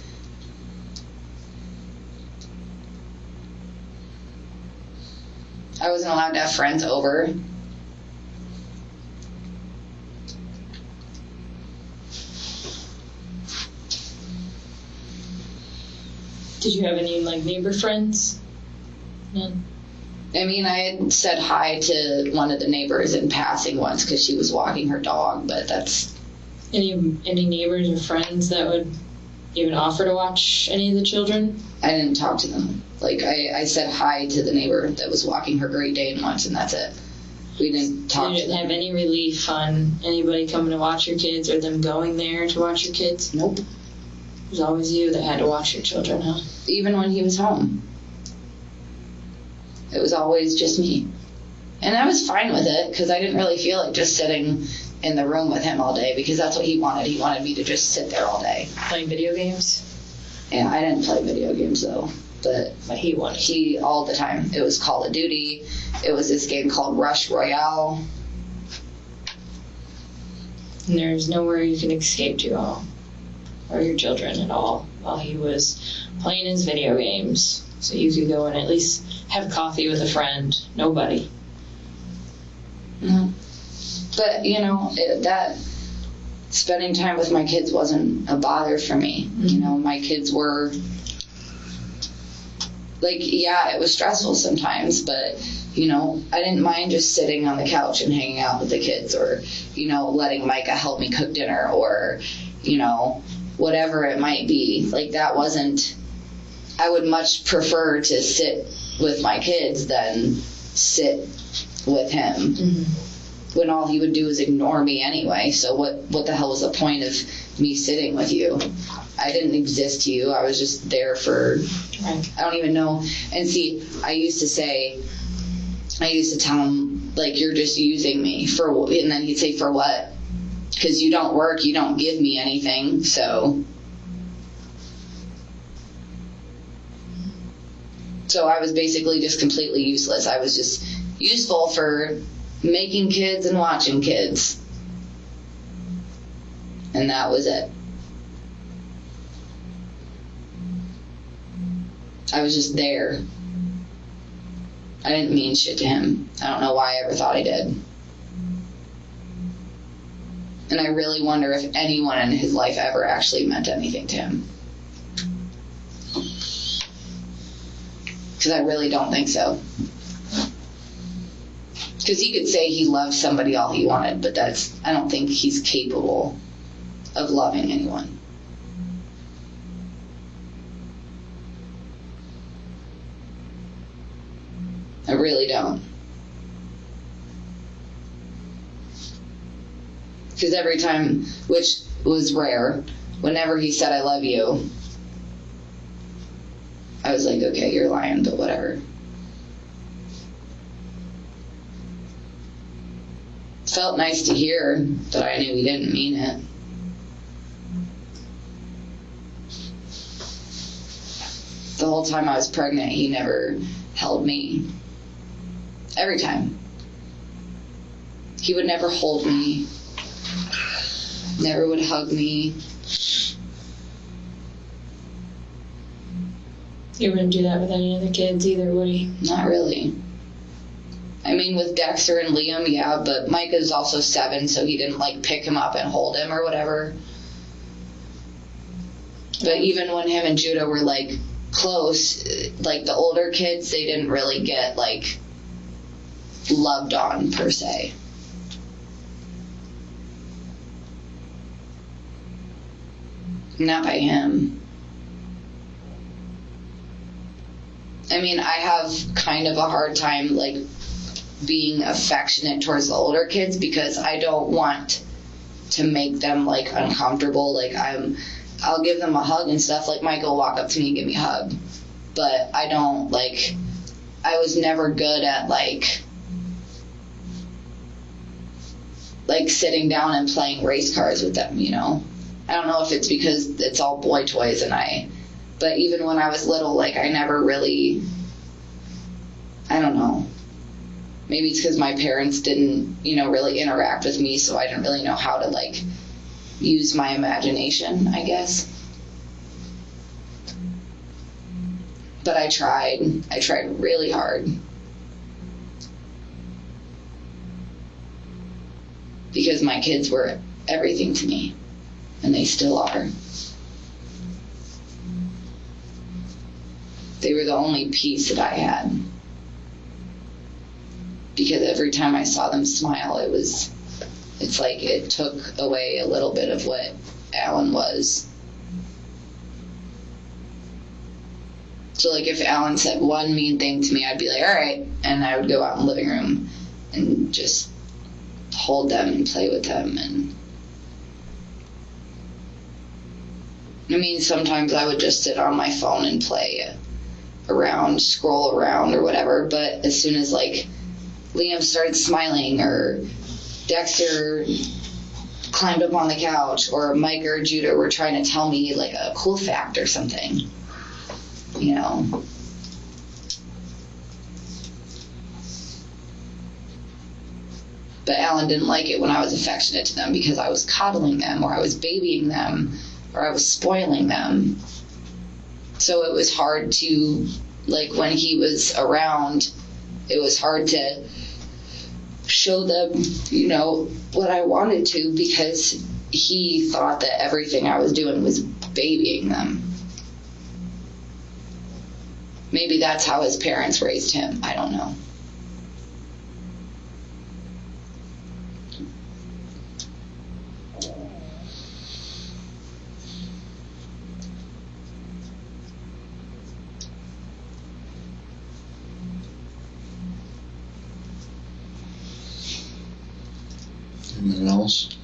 I wasn't allowed to have friends over. Did you have any, neighbor friends? None? I mean, I had said hi to one of the neighbors in passing once because she was walking her dog, but that's... Any neighbors or friends that would even offer to watch any of the children? I didn't talk to them. Like, I said hi to the neighbor that was walking her Great Dane once, and that's it. We didn't talk You to didn't them. have any relief on anybody coming to watch your kids or them going there to watch your kids? Nope. It was always you that had to watch your children, huh? Even when he was home. It was always just me. And I was fine with it because I didn't really feel like just sitting in the room with him all day because that's what he wanted. He wanted me to just sit there all day. Playing video games? Yeah, I didn't play video games though. But he wanted. He all the time. It was Call of Duty. It was this game called Rush Royale. And there's nowhere you can escape to all, or your children at all, while he was playing his video games. So you could go and at least have coffee with a friend. Nobody. No. But, you know, that spending time with my kids wasn't a bother for me. Mm-hmm. You know, my kids were, like, yeah, it was stressful sometimes, but, you know, I didn't mind just sitting on the couch and hanging out with the kids or, you know, letting Micah help me cook dinner or, you know, whatever it might be. Like, that wasn't, I would much prefer to sit with my kids than sit with him. Mm-hmm. When all he would do is ignore me anyway. So what the hell was the point of me sitting with you? I didn't exist to you. I was just there for, I don't even know. And see, I used to tell him, like, you're just using me for, and then he'd say, for what? Because you don't work, you don't give me anything, so I was basically just completely useless. I was just useful for making kids and watching kids. And that was it. I was just there. I didn't mean shit to him. I don't know why I ever thought I did. And I really wonder if anyone in his life ever actually meant anything to him. Because I really don't think so. Because he could say he loved somebody all he wanted, but I don't think he's capable of loving anyone. I really don't. Because every time, which was rare, whenever he said I love you, I was like, okay, you're lying, but whatever. Felt nice to hear that I knew he didn't mean it. The whole time I was pregnant, he never held me. Every time. He would never hold me. Never would hug me. You wouldn't do that with any other kids either, would he? Not really. I mean, with Dexter and Liam, yeah, but Micah's also 7, so he didn't, like, pick him up and hold him or whatever. But even when him and Judah were, like, close, like, the older kids, they didn't really get, like, loved on, per se. Not by him. I mean, I have kind of a hard time, like, being affectionate towards the older kids because I don't want to make them, like, uncomfortable. Like, I'll give them a hug and stuff. Like, Michael will walk up to me and give me a hug. But I don't, like, I was never good at, like sitting down and playing race cars with them, you know? I don't know if it's because it's all boy toys but even when I was little, like, I never really, I don't know. Maybe it's because my parents didn't, you know, really interact with me, so I didn't really know how to, like, use my imagination, I guess. But I tried really hard. Because my kids were everything to me, and they still are. They were the only piece that I had. because every time I saw them smile, it's like it took away a little bit of what Alan was. So like if Alan said one mean thing to me, I'd be like, all right, and I would go out in the living room and just hold them and play with them. And I mean, sometimes I would just sit on my phone and play around, scroll around or whatever, but as soon as like Liam started smiling or Dexter climbed up on the couch or Mike or Judah were trying to tell me like a cool fact or something, you know. But Alan didn't like it when I was affectionate to them because I was coddling them or I was babying them or I was spoiling them. So it was hard to, like when he was around, it was hard to show them, you know, what I wanted to because he thought that everything I was doing was babying them. Maybe that's how his parents raised him. I don't know. Anything else?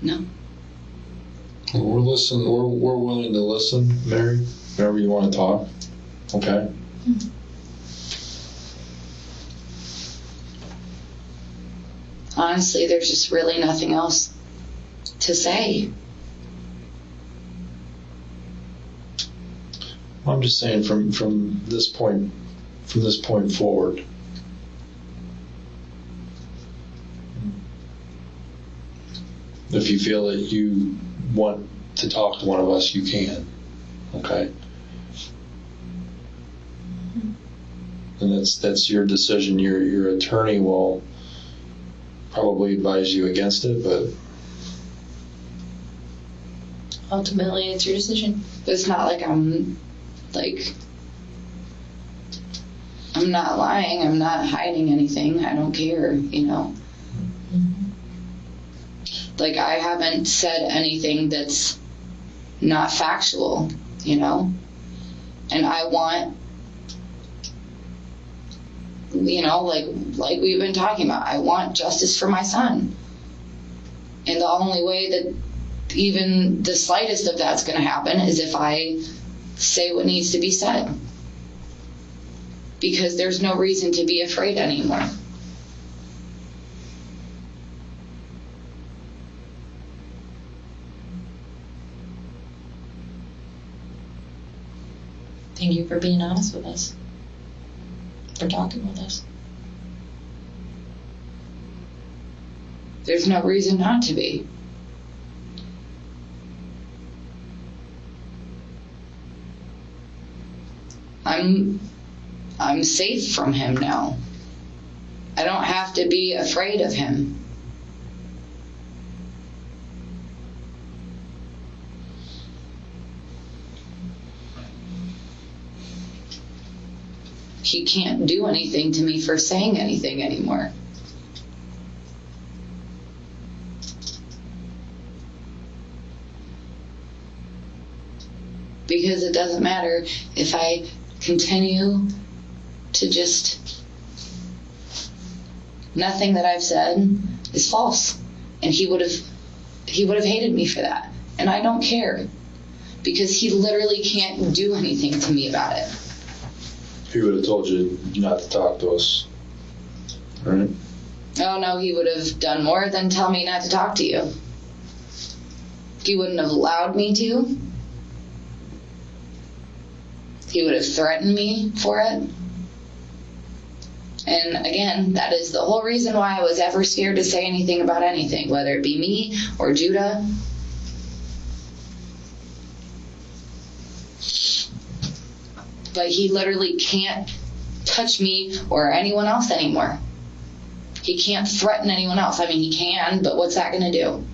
No. We're listening. We're willing to listen, Mary. Whenever you want to talk. Okay. Honestly, there's just really nothing else to say. I'm just saying from this point forward. If you feel that you want to talk to one of us, you can. Okay? And that's your decision. Your attorney will probably advise you against it, but Ultimately, it's your decision. It's not like I'm not lying, I'm not hiding anything, I don't care, you know. Like, I haven't said anything that's not factual, you know. And I want, you know, like we've been talking about, I want justice for my son. And the only way that even the slightest of that's going to happen is if I say what needs to be said. Because there's no reason to be afraid anymore. Thank you for being honest with us. For talking with us. There's no reason not to be. I'm safe from him now. I don't have to be afraid of him. He can't do anything to me for saying anything anymore. Because it doesn't matter if I continue to just, nothing that I've said is false. And he would have hated me for that. And I don't care. Because he literally can't do anything to me about it. he would have told you not to talk to us, right? Oh no, he would have done more than tell me not to talk to you. He wouldn't have allowed me to. He would have threatened me for it. And again, that is the whole reason why I was ever scared to say anything about anything, whether it be me or Judah. But he literally can't touch me or anyone else anymore. He can't threaten anyone else. I mean, he can, but what's that going to do?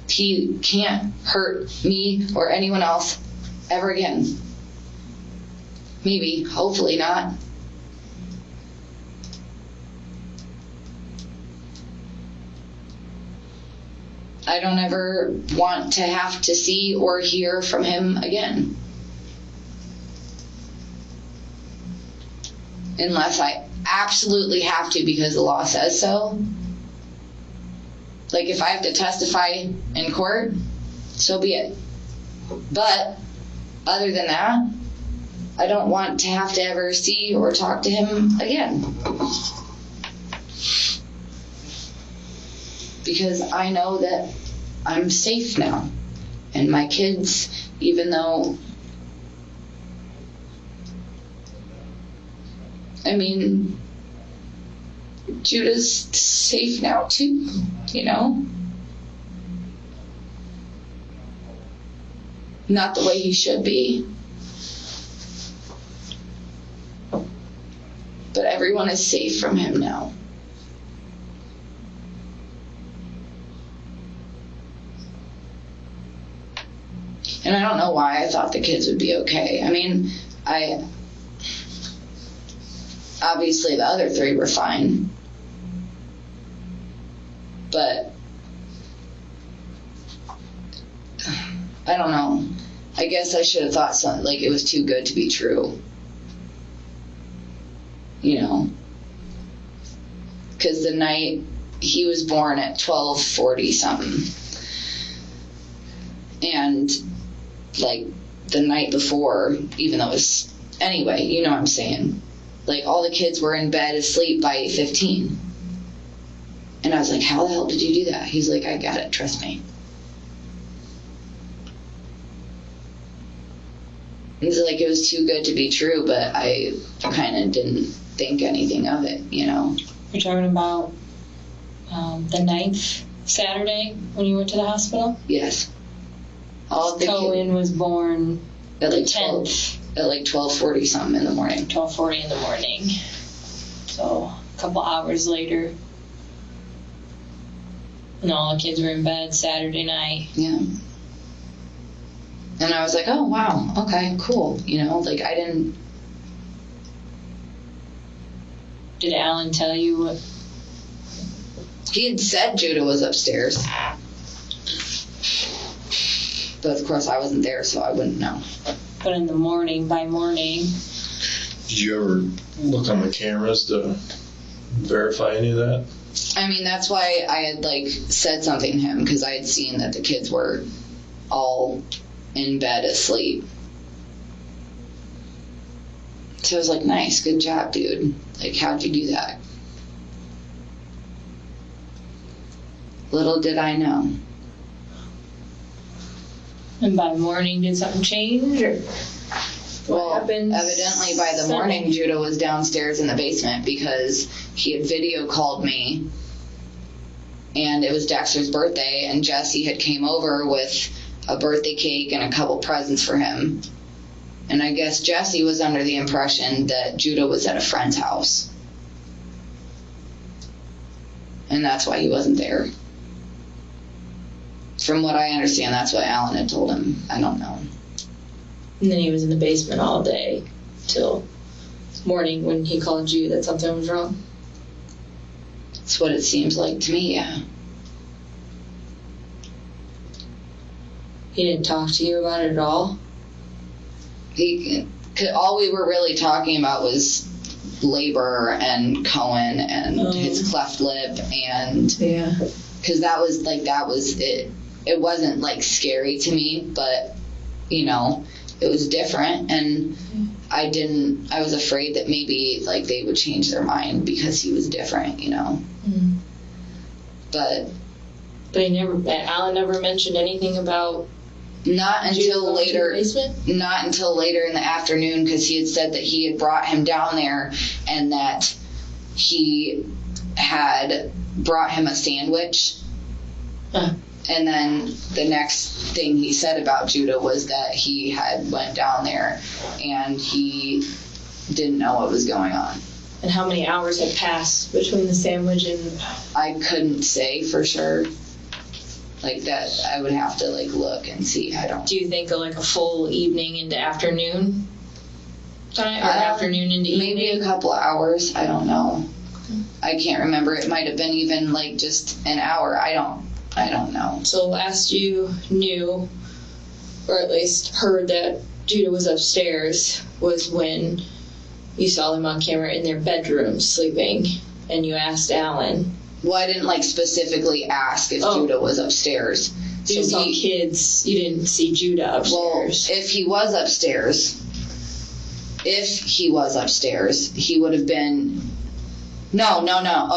He can't hurt me or anyone else ever again. Maybe, hopefully not. I don't ever want to have to see or hear from him again. Unless I absolutely have to because the law says so. Like if I have to testify in court, so be it. But other than that, I don't want to have to ever see or talk to him again. Because I know that I'm safe now. And my kids, even though, I mean, Judah's safe now too, you know? Not the way he should be. But everyone is safe from him now. And I don't know why I thought the kids would be okay. I mean, obviously the other three were fine. But I don't know. I guess I should have thought something like it was too good to be true. You know? Because the night he was born at 12:40 something. And like the night before, even though it was, anyway, you know what I'm saying. Like all the kids were in bed asleep by 8:15. And I was like, how the hell did you do that? He's like, I got it, trust me. He's like, it was too good to be true, but I kind of didn't think anything of it, you know. You're talking about the 9th Saturday when you went to the hospital? Yes. All the Cohen was born at like 10th. At like 12:40 something in the morning. 12:40 in the morning. So a couple hours later. And all the kids were in bed Saturday night. Yeah. And I was like, oh, wow, okay, cool. You know, like I didn't. Did Alan tell you what? He had said Judah was upstairs. But of course I wasn't there, so I wouldn't know. But in the morning, by morning. Did you ever look on the cameras to verify any of that? I mean, that's why I had like said something to him, because I had seen that the kids were all in bed asleep. So I was like, nice, good job, dude. Like, how'd you do that? Little did I know. And by morning, did something change? Or Well, happened evidently by the morning, Judah was downstairs in the basement because he had video called me, and it was Dexter's birthday, and Jesse had came over with a birthday cake and a couple presents for him. And I guess Jesse was under the impression that Judah was at a friend's house. And that's why he wasn't there. From what I understand, that's what Alan had told him. I don't know. And then he was in the basement all day till morning when he called you that something was wrong. That's what it seems like to me, yeah. He didn't talk to you about it at all? All we were really talking about was labor and Cohen and his cleft lip, and Yeah. because that was it. It wasn't like scary to me, but you know, it was different, and I was afraid that maybe like they would change their mind because he was different, you know. Mm. But Alan never mentioned anything about not until later. Basement? Not until later in the afternoon, because he had said that he had brought him down there and that he had brought him a sandwich. And then the next thing he said about Judah was that he had went down there and he didn't know what was going on. And how many hours had passed between the sandwich and... I couldn't say for sure. Like that, I would have to like look and see. I don't. Do you think like a full evening into afternoon time, or afternoon into evening? Maybe a couple of hours. I don't know. I can't remember. It might have been even like just an hour. I don't know. So last you knew, or at least heard that Judah was upstairs, was when you saw them on camera in their bedroom sleeping, and you asked Alan. Well, I didn't like specifically ask if Judah was upstairs. You saw kids. You didn't see Judah upstairs. Well, if he was upstairs, he would have been. No.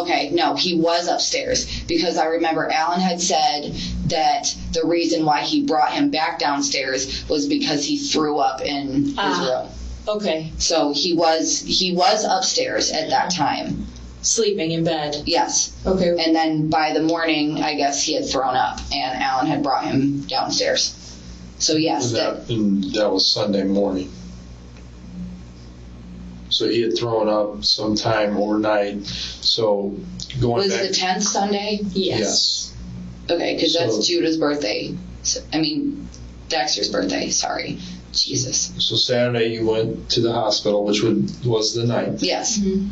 Okay, no, he was upstairs because I remember Alan had said that the reason why he brought him back downstairs was because he threw up in his room. Okay. So he was upstairs at that time. Sleeping in bed. Yes. Okay. And then by the morning, I guess he had thrown up, and Alan had brought him downstairs. So yes. And that was Sunday morning. So he had thrown up sometime overnight. So going was back. the 10th Sunday? Yes. Okay, because that's Judah's birthday. So, Dexter's birthday. Sorry. Jesus. So Saturday you went to the hospital, which was the 9th. Yes. Mm-hmm.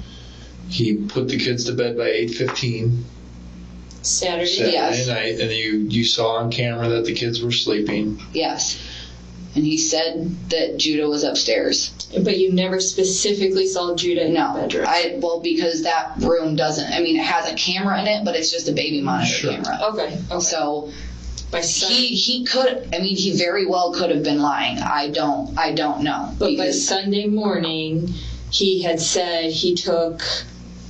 He put the kids to bed by 8:15 Saturday yes. night, and you saw on camera that the kids were sleeping. Yes. And he said that Judah was upstairs. But you never specifically saw Judah in the bedroom. Because that room doesn't. It has a camera in it, but it's just a baby monitor camera. Okay. So by Sunday, he could. He very well could have been lying. I don't know. But by Sunday morning, he had said he took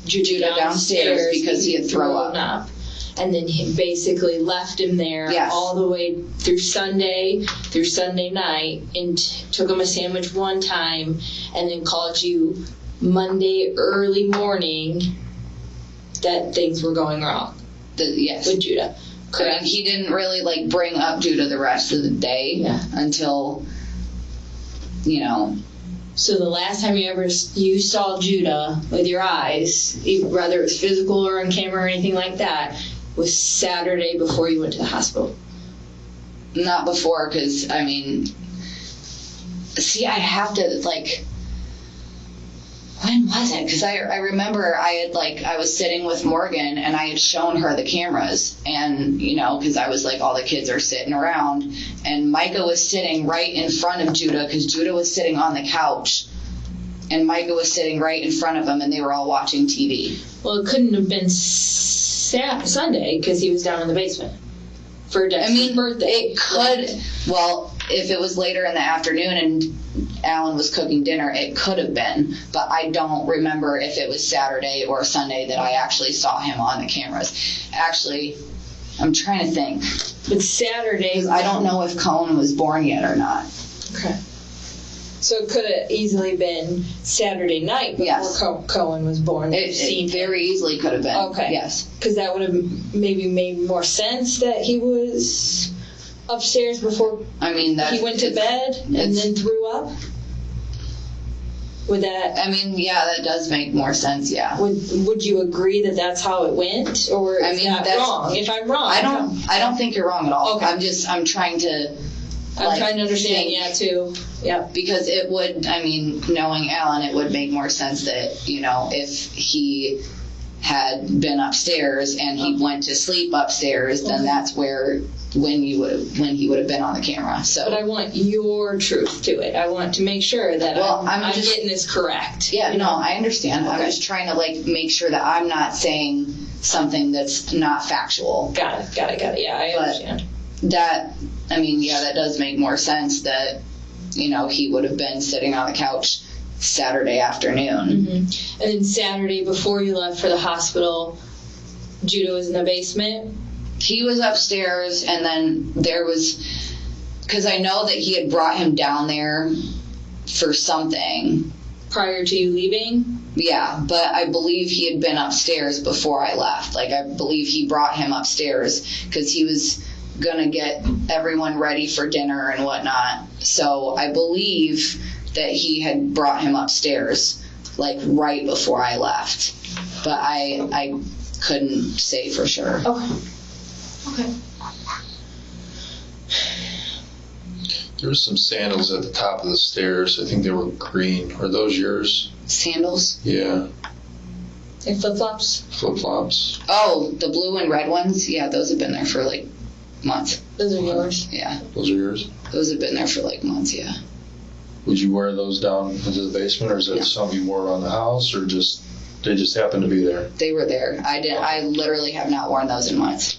Judah downstairs because he had thrown up. And then he basically left him there all the way through Sunday night, and took him a sandwich one time, and then called you Monday early morning that things were going wrong. Yes. With Judah. Correct. He didn't really bring up Judah the rest of the day until, So the last time you saw Judah with your eyes, whether it was physical or on camera or anything like that, was Saturday before you went to the hospital. Not before, because I have to when was it? Because I remember I was sitting with Morgan and I had shown her the cameras, and because I was all the kids are sitting around, and Micah was sitting right in front of Judah because Judah was sitting on the couch, and Micah was sitting right in front of him, and they were all watching TV. Well, it couldn't have been Sunday because he was down in the basement for Dexter's birthday. It could. Well, if it was later in the afternoon and Alan was cooking dinner, it could have been, but I don't remember if it was Saturday or Sunday that I actually saw him on the cameras. Actually, I'm trying to think. But Saturday, I don't know if Cohen was born yet or not. Okay. So it could have easily been Saturday night before Cohen was born. It very easily could have been. Okay. Yes. Because that would have maybe made more sense that he was upstairs before he went to bed and then threw up. Would that? That does make more sense. Yeah. Would you agree that that's how it went, or is that wrong? If I'm wrong, I don't think you're wrong at all. Okay. I'm trying to. I'm trying to understand. Yeah, too. Yeah. Because it would. Knowing Alan, it would make more sense that if he had been upstairs and he went to sleep upstairs, then that's when he would have been on the camera. So. But I want your truth to it. I want to make sure that I'm just getting this correct. Yeah, no, I understand. Okay. I'm just trying to make sure that I'm not saying something that's not factual. Got it. Yeah, I understand. That does make more sense that, he would have been sitting on the couch Saturday afternoon. Mm-hmm. And then Saturday before you left for the hospital, Judah was in the basement? He was upstairs, and then there was, because I know that he had brought him down there for something. Prior to you leaving? Yeah, but I believe he had been upstairs before I left. I believe he brought him upstairs because he was going to get everyone ready for dinner and whatnot. So I believe that he had brought him upstairs, right before I left. But I couldn't say for sure. Okay. There was some sandals at the top of the stairs. I think they were green. Are those yours? Sandals? Yeah. Like flip-flops? Flip-flops. Oh, the blue and red ones? Yeah, those have been there for like months. Those are yours? Yeah. Those are yours? Those have been there for like months, yeah. Would you wear those down into the basement, or is that Yeah. something you wore around the house, or just they just happened to be there? They were there. I literally have not worn those in months.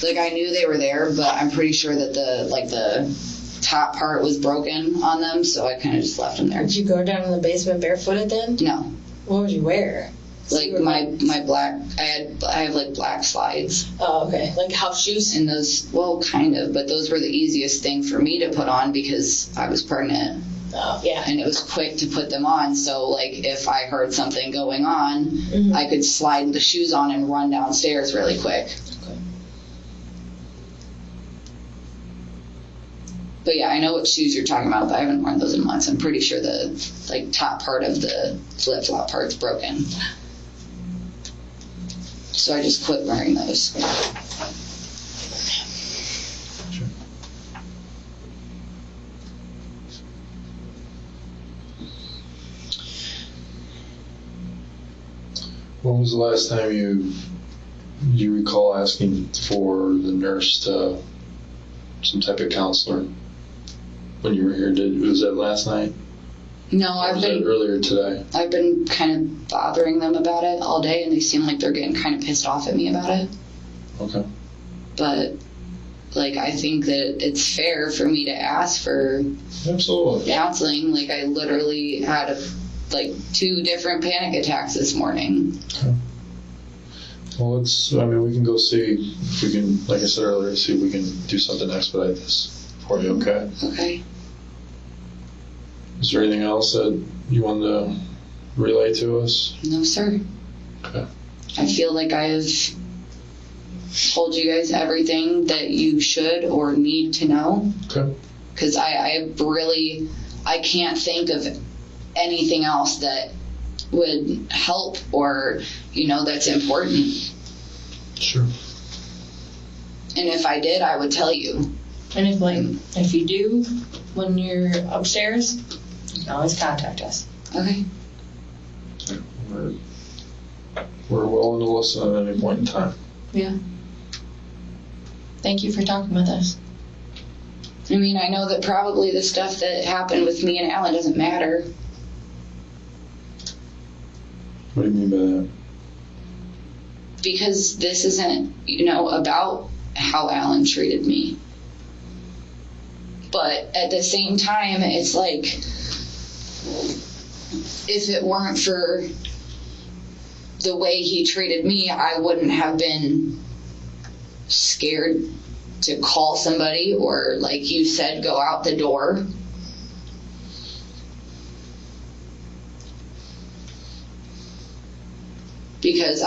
Like, I knew they were there, but I'm pretty sure that the top part was broken on them, so I kind of just left them there. Did you go down in the basement barefooted then? No. What would you wear? Like my black, I have like black slides. Oh, okay. Like house shoes? And those, well, kind of, but those were the easiest thing for me to put on because I was pregnant. Oh, yeah. And it was quick to put them on, so like if I heard something going on, Mhm. I could slide the shoes on and run downstairs really quick. Okay. But yeah, I know what shoes you're talking about, but I haven't worn those in months. I'm pretty sure the like top part of the flip-flop part's broken. So I just quit wearing those. When was the last time you recall asking for the nurse to some type of counselor? When you were here, was that last night? No, Or was that earlier today? I've been kind of bothering them about it all day, and they seem like they're getting kind of pissed off at me about it. Okay. But like, I think that it's fair for me to ask for Absolutely. counseling. Like, I literally had like 2 different panic attacks this morning. Well, we can go see if we can, like I said earlier, see if we can do something to expedite this for you, okay? Okay. Is there anything else that you want to relay to us? No, sir. Okay. I feel like I have told you guys everything that you should or need to know. Okay. Because I can't think of anything else that would help or, that's important. Sure. And if I did, I would tell you. And if you do, when you're upstairs, you can always contact us. Okay. We're willing to listen at any point in time. Yeah. Thank you for talking with us. I mean, I know that probably the stuff that happened with me and Alan doesn't matter. What do you mean by that? Because this isn't, about how Alan treated me. But at the same time, it's like, if it weren't for the way he treated me, I wouldn't have been scared to call somebody or, like you said, go out the door. Because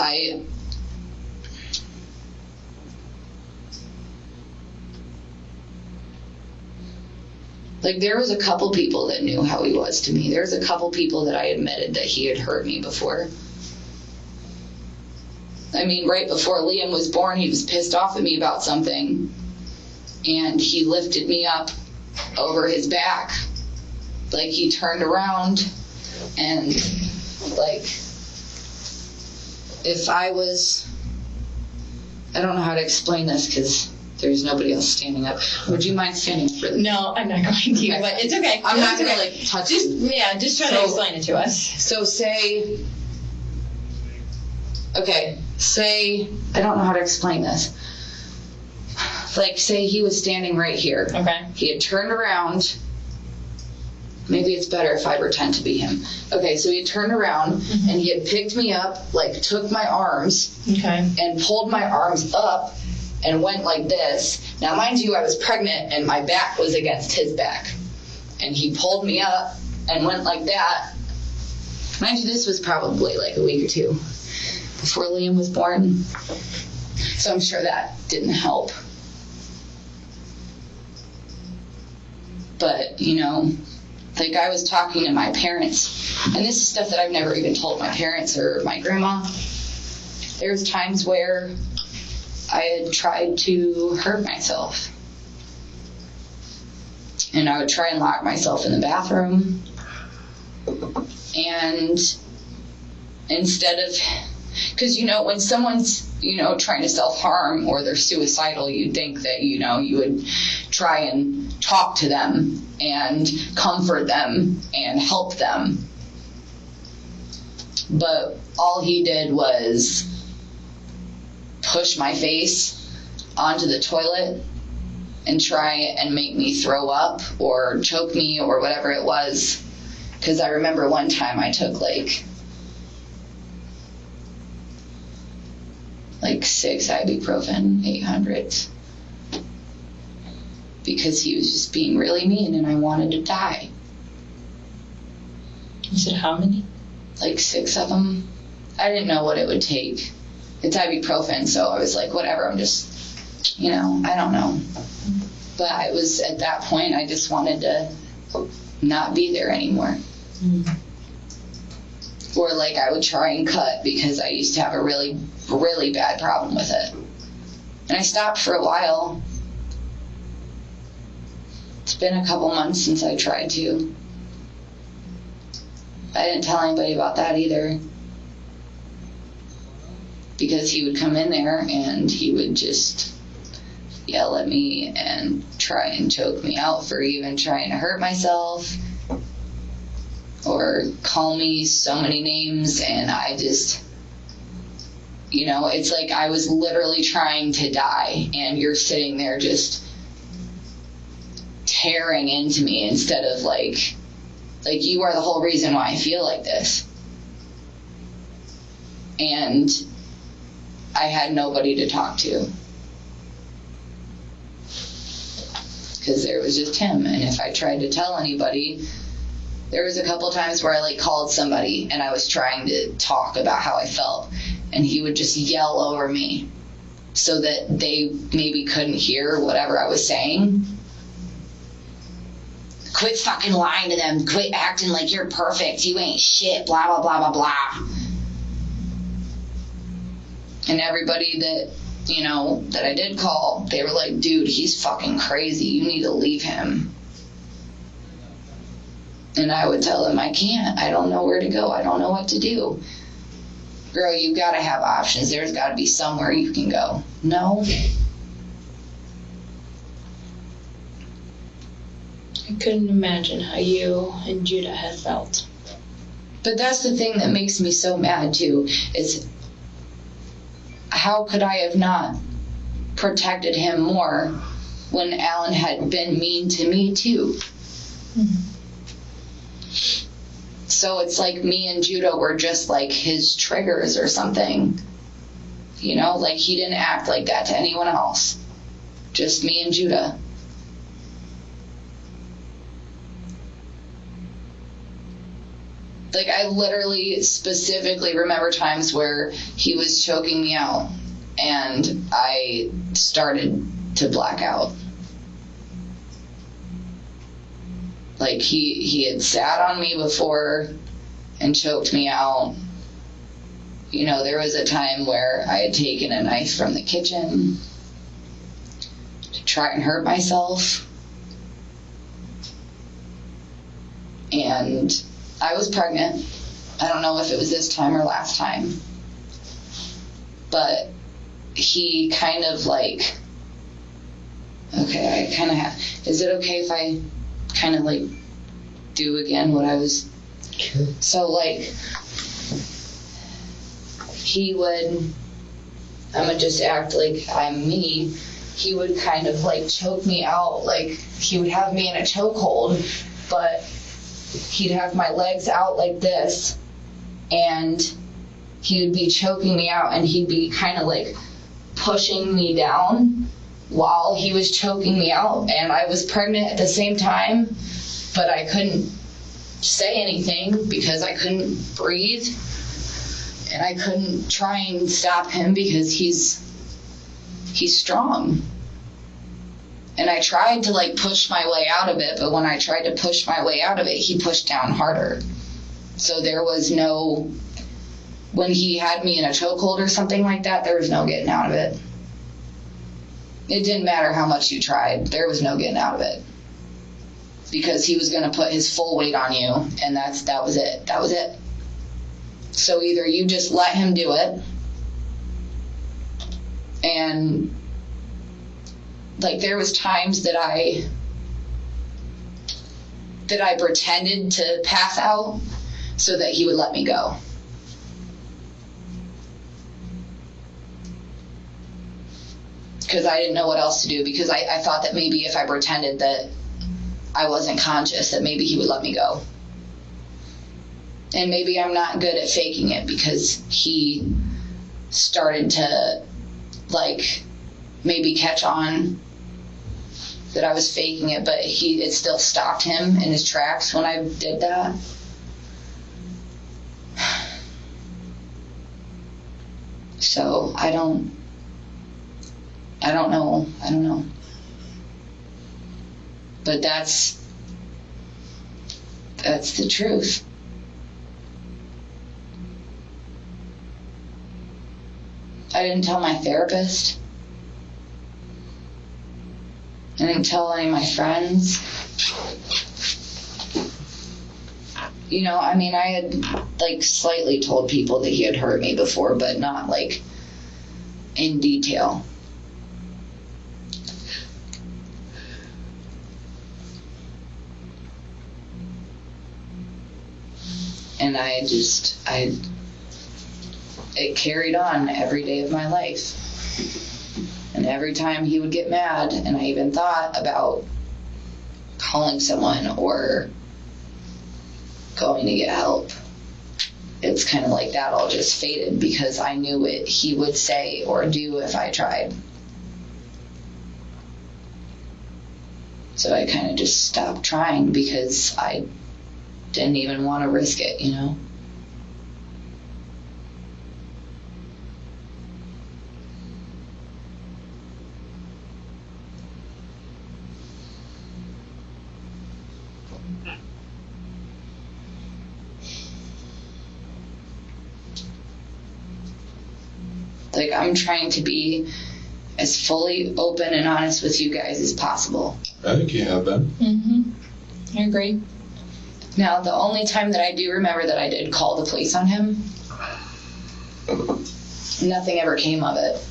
there was a couple people that knew how he was to me. There was a couple people that I admitted that he had hurt me before. I mean, right before Liam was born, he was pissed off at me about something, and he lifted me up over his back. Like, he turned around, and, like, if I don't know how to explain this because there's nobody else standing up. Would you mind standing up for this? No, I'm not going to, Okay. but it's okay. I'm not It's going okay. to, touch Just you. just try to explain it to us. So say, I don't know how to explain this. Like, say he was standing right here. Okay. He had turned around. Maybe it's better if I pretend to be him. Okay, so he had turned around and he had picked me up, like took my arms Okay. and pulled my arms up and went like this. Now, mind you, I was pregnant and my back was against his back. And he pulled me up and went like that. Mind you, this was probably like a week or 2 before Liam was born. So I'm sure that didn't help. But, like I was talking to my parents, and this is stuff that I've never even told my parents or my grandma. There's times where I had tried to hurt myself. And I would try and lock myself in the bathroom. And instead of, because, when someone's, trying to self-harm or they're suicidal, you'd think that, you would try and talk to them and comfort them and help them. But all he did was push my face onto the toilet and try and make me throw up or choke me or whatever it was. Because I remember one time I took like 6 ibuprofen 800s because he was just being really mean and I wanted to die. You said how many? 6 of them. I didn't know what it would take. It's ibuprofen, so I was like, whatever, I'm just, I don't know. But I was, at that point, I just wanted to not be there anymore. Or I would try and cut because I used to have a really, really bad problem with it. And I stopped for a while. It's been a couple months since I tried to. I didn't tell anybody about that either. Because he would come in there and he would just yell at me and try and choke me out for even trying to hurt myself. Or call me so many names, and I just, it's like I was literally trying to die, and you're sitting there just tearing into me instead of like you are the whole reason why I feel like this. And I had nobody to talk to. Because there was just him, and if I tried to tell anybody, there was a couple times where I called somebody and I was trying to talk about how I felt, and he would just yell over me so that they maybe couldn't hear whatever I was saying. Quit fucking lying to them. Quit acting like you're perfect. You ain't shit. Blah, blah, blah, blah, blah. And everybody that, that I did call, they were like, dude, he's fucking crazy. You need to leave him. And I would tell them, I can't. I don't know where to go. I don't know what to do. Girl, you got to have options. There's got to be somewhere you can go. No. I couldn't imagine how you and Judah had felt. But that's the thing that makes me so mad, too, is how could I have not protected him more when Alan had been mean to me, too? Mm-hmm. So it's like me and Judah were just his triggers or something. He didn't act like that to anyone else. Just me and Judah. I literally specifically remember times where he was choking me out and I started to black out. He had sat on me before and choked me out. There was a time where I had taken a knife from the kitchen to try and hurt myself. And I was pregnant. I don't know if it was this time or last time. But he kind of okay, I kind of have, is it okay if I kind of do again what I was? Sure. So he would, I'm gonna just act like I'm me. He would kind of choke me out. He would have me in a chokehold, but he'd have my legs out like this, and he would be choking me out, and he'd be kind of pushing me down while he was choking me out. And I was pregnant at the same time, but I couldn't say anything because I couldn't breathe, and I couldn't try and stop him because he's strong. And I tried to push my way out of it, but when I tried to push my way out of it, he pushed down harder. So there was no, when he had me in a chokehold or something like that, there was no getting out of it. It didn't matter how much you tried. There was no getting out of it. because he was going to put his full weight on you, and that was it. So either you just let him do it, and like there was times that I pretended to pass out so that he would let me go. Because I didn't know what else to do, because I thought that maybe if I pretended that I wasn't conscious, that maybe he would let me go. And maybe I'm not good at faking it, because he started to like maybe catch on that I was faking it, but it still stopped him in his tracks when I did that. So I don't know. But that's the truth. I didn't tell my therapist. I didn't tell any of my friends. You know, I mean, I had like slightly told people that he had hurt me before, but not like in detail. And it carried on every day of my life. And every time he would get mad, and I even thought about calling someone or going to get help, it's kind of like that all just faded, because I knew what he would say or do if I tried. So I kind of just stopped trying, because I didn't even want to risk it, you know? Like, I'm trying to be as fully open and honest with you guys as possible. I think you have been. Mm-hmm. I agree. Now, the only time that I do remember that I did call the police on him, nothing ever came of it.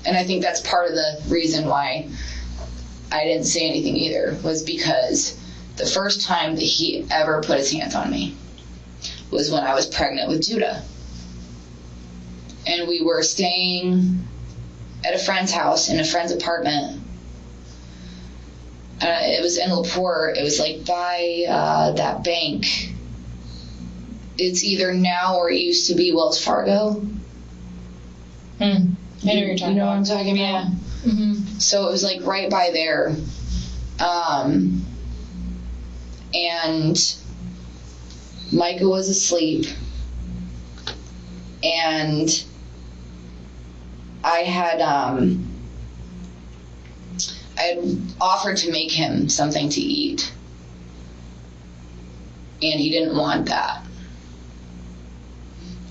And I think that's part of the reason why I didn't say anything either, was because the first time that he ever put his hands on me was when I was pregnant with Judah. And we were staying at a friend's house, in a friend's apartment. It was in LaPorte. It was like by that bank. It's either now or it used to be Wells Fargo. I know what you're talking about. You know what I'm talking about? Yeah. Mm-hmm. So it was like right by there. And Micah was asleep. And I had offered to make him something to eat, and he didn't want that.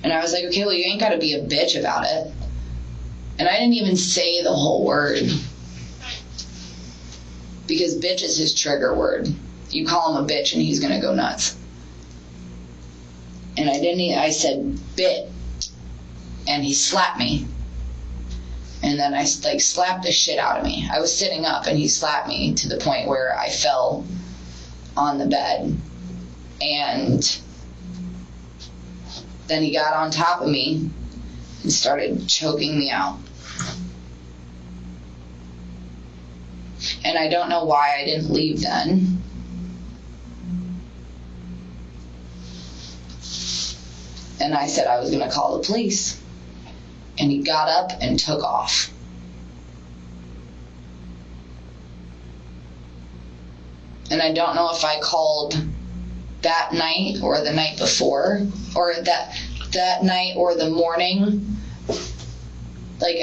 And I was like, okay, well, you ain't got to be a bitch about it. And I didn't even say the whole word, because bitch is his trigger word. You call him a bitch and he's gonna go nuts. And I said bit, and he slapped me. And then I like slapped the shit out of me. I was sitting up and he slapped me to the point where I fell on the bed. And then he got on top of me and started choking me out. And I don't know why I didn't leave then. And I said I was going to call the police. And he got up and took off. And I don't know if I called that night or the night before, or that night or the morning, like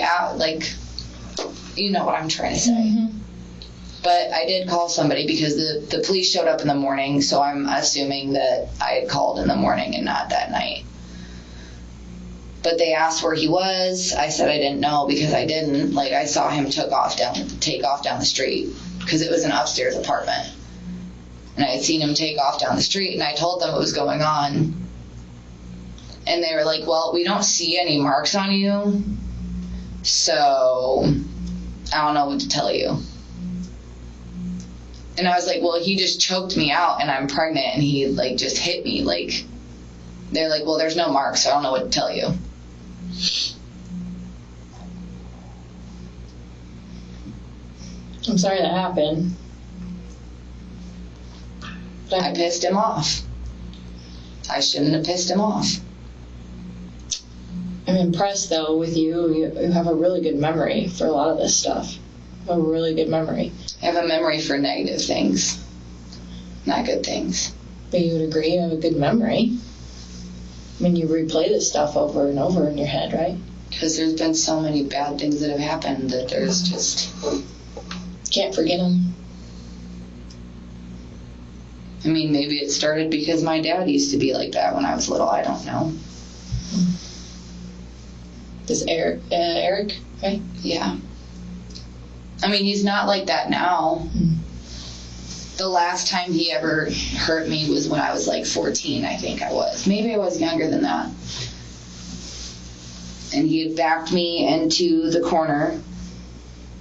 you know what I'm trying to say. Mm-hmm. But I did call somebody, because the police showed up in the morning, so I'm assuming that I had called in the morning and not that night. But they asked where he was. I said I didn't know, because I didn't. Like, I saw him take off down the street, because it was an upstairs apartment. And I had seen him take off down the street, and I told them what was going on. And they were like, well, we don't see any marks on you, so I don't know what to tell you. And I was like, well, he just choked me out, and I'm pregnant, and he, like, just hit me. Like, they're like, well, there's no marks, so I don't know what to tell you. I'm sorry that happened. I pissed him off. I shouldn't have pissed him off. I'm impressed, though, with you. You have a really good memory for a lot of this stuff. A really good memory. I have a memory for negative things, not good things. But you would agree you have a good memory. I mean, you replay this stuff over and over in your head, right? Because there's been so many bad things that have happened that there's just... Can't forget them. I mean, maybe it started because my dad used to be like that when I was little. I don't know. This Eric, right? Yeah. I mean, he's not like that now. The last time he ever hurt me was when I was like 14, I think I was. Maybe I was younger than that. And he had backed me into the corner.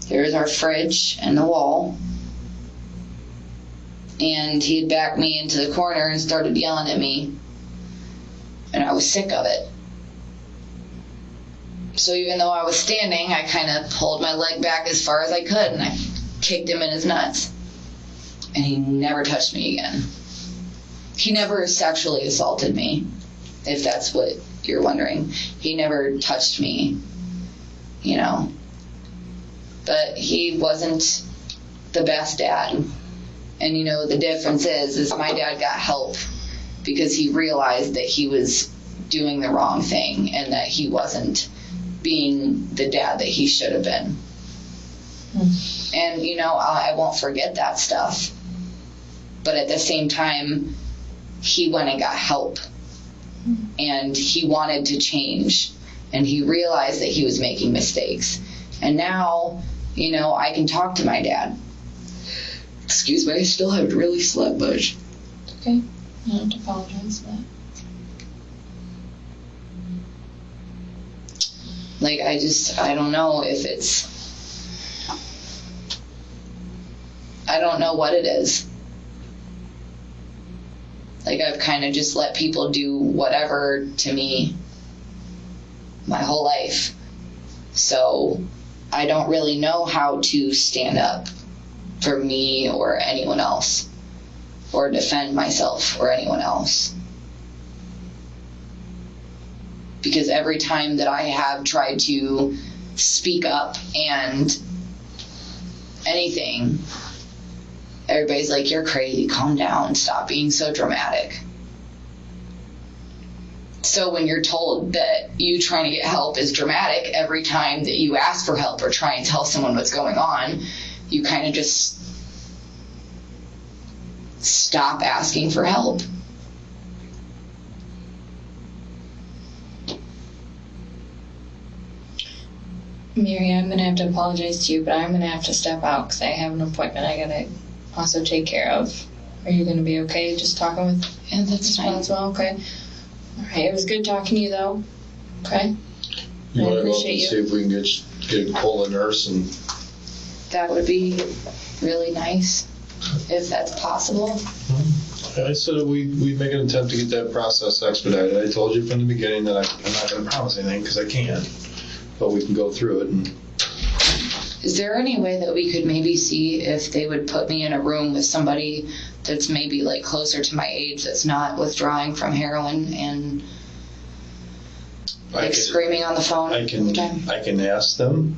There's our fridge and the wall. And he had backed me into the corner and started yelling at me. And I was sick of it. So even though I was standing, I kind of pulled my leg back as far as I could, and I kicked him in his nuts. And he never touched me again. He never sexually assaulted me, if that's what you're wondering. He never touched me, you know. But he wasn't the best dad. And, you know, the difference is my dad got help because he realized that he was doing the wrong thing and that he wasn't being the dad that he should have been. And, you know, I won't forget that stuff. But at the same time, he went and got help. And he wanted to change. And he realized that he was making mistakes. And now, you know, I can talk to my dad. Excuse me, I still haven't really slept much. Okay. You don't have to apologize for that. Like, I don't know if it's... I don't know what it is. Like, I've kind of just let people do whatever to me my whole life. So, I don't really know how to stand up for me or anyone else, or defend myself or anyone else. Because every time that I have tried to speak up and anything, everybody's like, you're crazy, calm down, stop being so dramatic. So when you're told that you trying to get help is dramatic every time that you ask for help or try and tell someone what's going on, you kind of just stop asking for help. Mary, I'm going to have to apologize to you, but I'm going to have to step out because I have an appointment I got to also take care of. Are you going to be okay just talking with Yeah, that's fine. as well? Okay. All right. It was good talking to you, though. Okay. You want to go up appreciate and you. see if we can get a call a nurse and That would be really nice, if that's possible. I said we'd make an attempt to get that process expedited. I told you from the beginning that I'm not going to promise anything because I can't, but we can go through it. And Is there any way that we could maybe see if they would put me in a room with somebody that's maybe like closer to my age that's not withdrawing from heroin and like screaming on the phone all the time? I can ask them,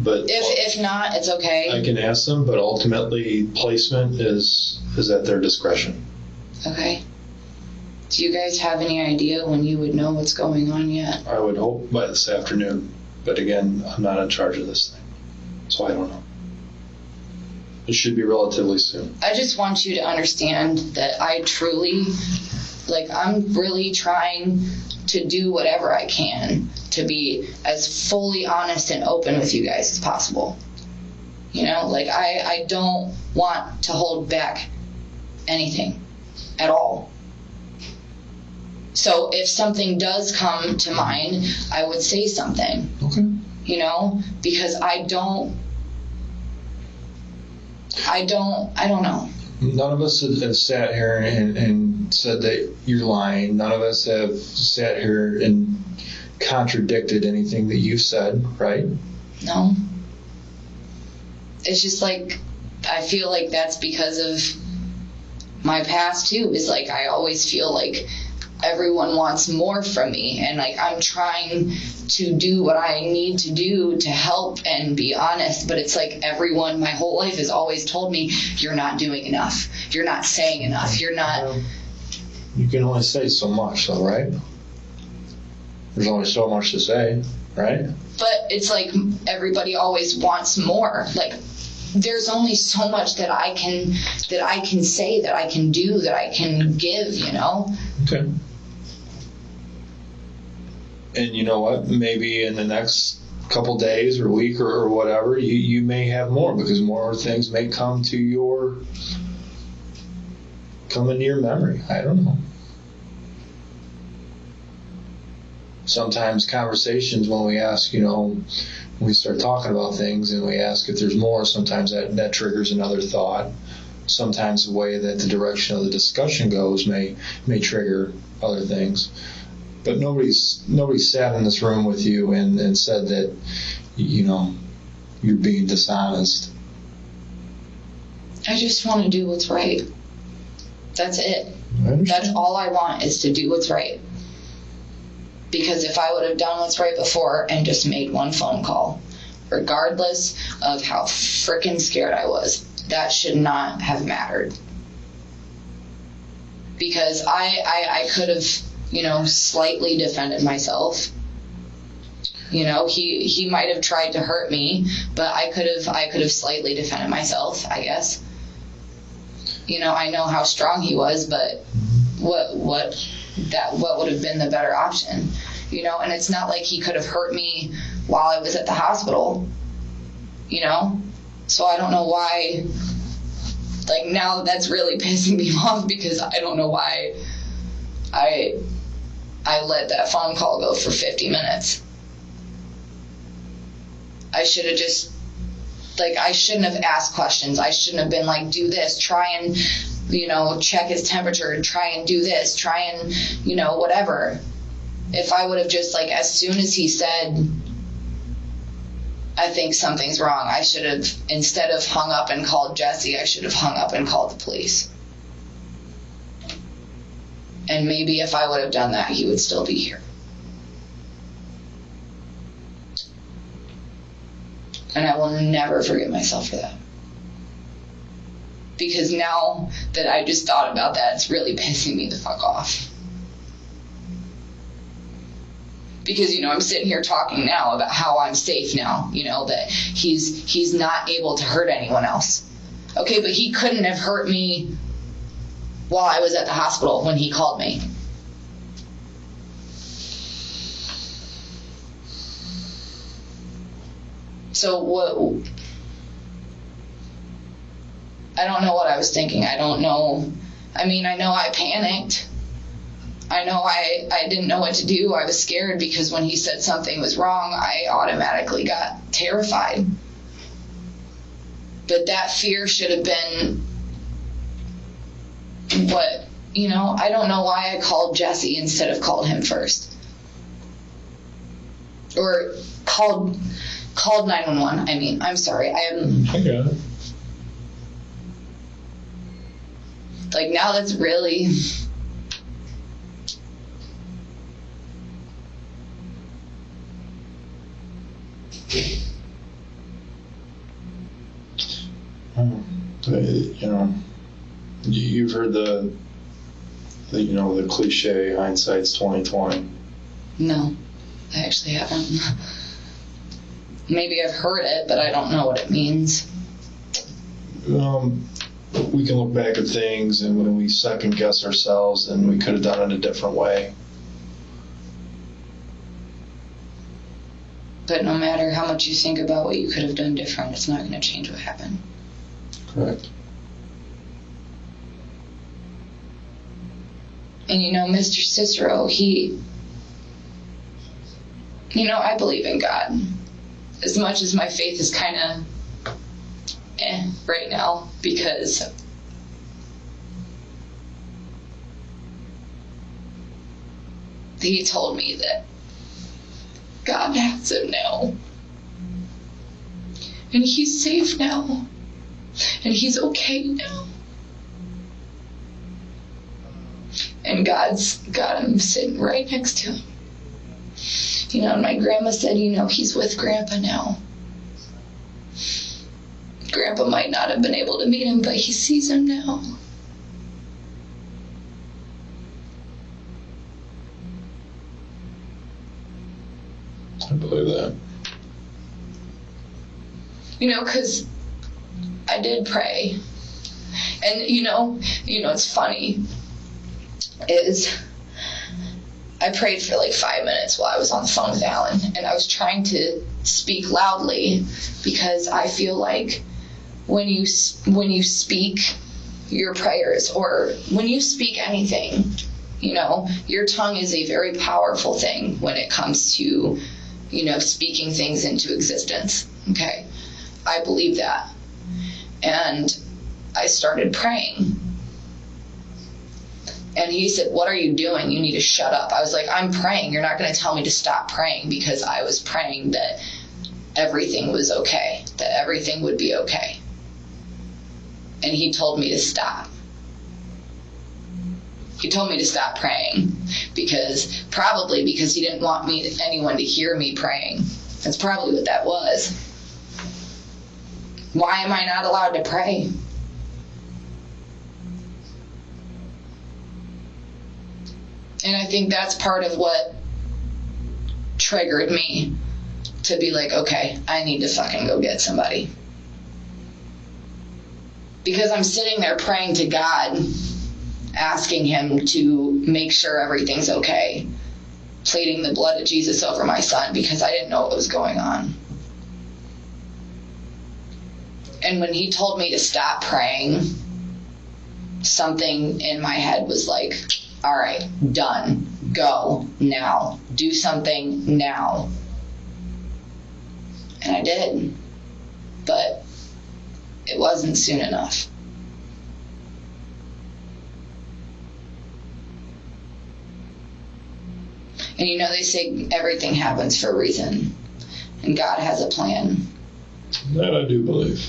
but If not, it's okay. I can ask them, but ultimately placement is at their discretion. Okay. Do you guys have any idea when you would know what's going on yet? I would hope by this afternoon, but again, I'm not in charge of this thing, so I don't know. It should be relatively soon. I just want you to understand that I truly, I'm really trying to do whatever I can to be as fully honest and open with you guys as possible. You know, I don't want to hold back anything at all. So if something does come to mind, I would say something. Okay. You know, because I don't know. None of us have sat here and said that you're lying. None of us have sat here and contradicted anything that you've said, right? No. It's just like, I feel like that's because of my past too. Is like, I always feel like everyone wants more from me, and like I'm trying to do what I need to do to help and be honest, but it's like everyone my whole life has always told me, you're not doing enough, you're not saying enough, you're not. You can only say so much though, right? There's only so much to say, right? But it's like everybody always wants more. Like, there's only so much that I can say, that I can do, that I can give, you know? Okay. And you know what? Maybe in the next couple days or week or whatever, you may have more, because more things may come into your memory. I don't know. Sometimes conversations, when we ask, you know, when we start talking about things and we ask if there's more, sometimes that triggers another thought. Sometimes the way that the direction of the discussion goes may trigger other things. But nobody's sat in this room with you and said that, you know, you're being dishonest. I just want to do what's right. That's it. That's all I want, is to do what's right. Because if I would have done what's right before and just made one phone call, regardless of how freaking scared I was, that should not have mattered. Because I could have, you know, slightly defended myself. You know, he might have tried to hurt me, but I could have slightly defended myself, I guess. You know, I know how strong he was, but what would have been the better option? You know, and it's not like he could have hurt me while I was at the hospital, you know? So I don't know why, like, now that's really pissing me off, because I don't know why I let that phone call go for 50 minutes. I should have just, like, I shouldn't have asked questions. I shouldn't have been like, do this, try and, you know, check his temperature, try and do this, try and, you know, whatever. If I would have just, like, as soon as he said, I think something's wrong, I should have, instead of hung up and called Jesse, I should have hung up and called the police. And maybe if I would have done that, he would still be here. And I will never forgive myself for that. Because now that I just thought about that, it's really pissing me the fuck off. Because, you know, I'm sitting here talking now about how I'm safe now, you know, that he's not able to hurt anyone else. Okay, but he couldn't have hurt me while I was at the hospital when he called me. So what? I don't know what I was thinking. I don't know. I mean, I know I panicked. I know I didn't know what to do. I was scared because when he said something was wrong, I automatically got terrified. But that fear should have been what, you know, I don't know why I called Jesse instead of called him first. Or called 911. I mean, I'm sorry. I got it. Like, now that's really... You know, you've heard the you know, the cliche, hindsight's 20/20. No, I actually haven't. Maybe I've heard it, but I don't know what it means. We can look back at things, and when we second guess ourselves, and we could have done it a different way. But no matter how much you think about what you could have done different, it's not going to change what happened. Correct. And Mr. Cicero, I believe in God. As much as my faith is kind of right now, because he told me that God has him now. And he's safe now. And he's okay now. And God's got him sitting right next to him. And my grandma said, he's with Grandpa now. Grandpa might not have been able to meet him, but he sees him now. I believe that. Because I did pray. And, it's funny, is I prayed for like 5 minutes while I was on the phone with Alan, and I was trying to speak loudly because I feel like when you speak your prayers, or when you speak anything, your tongue is a very powerful thing when it comes to, speaking things into existence. Okay. I believe that. And I started praying. And he said, "What are you doing? You need to shut up." I was like, "I'm praying. You're not going to tell me to stop praying," because I was praying that everything was okay, that everything would be okay. And he told me to stop. He told me to stop praying probably because he didn't want anyone to hear me praying. That's probably what that was. Why am I not allowed to pray? And I think that's part of what triggered me to be like, okay, I need to fucking go get somebody. Because I'm sitting there praying to God, asking him to make sure everything's okay, pleading the blood of Jesus over my son because I didn't know what was going on. And when he told me to stop praying, something in my head was like, all right, done, go now, do something now. And I did, but it wasn't soon enough. And they say everything happens for a reason, and God has a plan. That I do believe.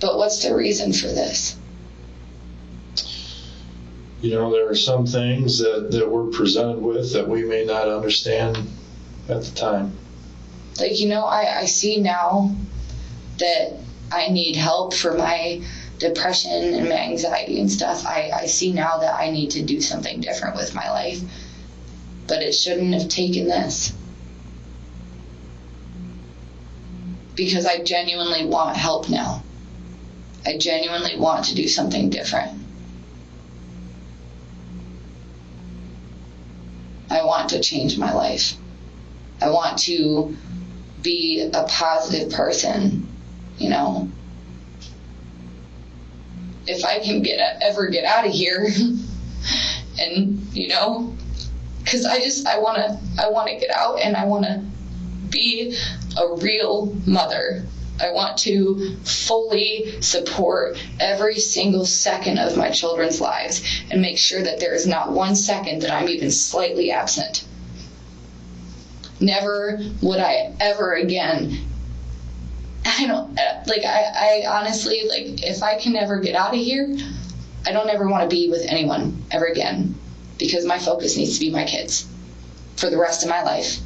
But what's the reason for this? There are some things that we're presented with that we may not understand at the time. Like, I see now that I need help for my depression and my anxiety and stuff. I see now that I need to do something different with my life. But it shouldn't have taken this. Because I genuinely want help now. I genuinely want to do something different. I want to change my life. I want to be a positive person, If I can ever get out of here and, because I want to get out and I want to be a real mother. I want to fully support every single second of my children's lives and make sure that there is not 1 second that I'm even slightly absent. Never would I ever again. I honestly, if I can never get out of here, I don't ever want to be with anyone ever again, because my focus needs to be my kids for the rest of my life.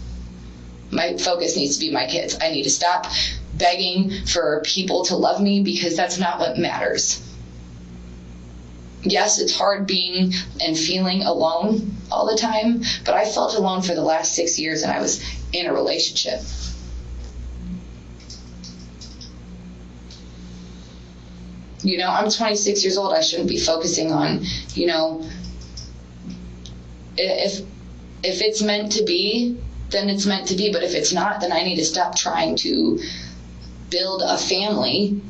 My focus needs to be my kids. I need to stop begging for people to love me, because that's not what matters. Yes, it's hard being and feeling alone all the time, but I felt alone for the last 6 years and I was in a relationship. I'm 26 years old. I shouldn't be focusing on, if it's meant to be, then it's meant to be. But if it's not, then I need to stop trying to build a family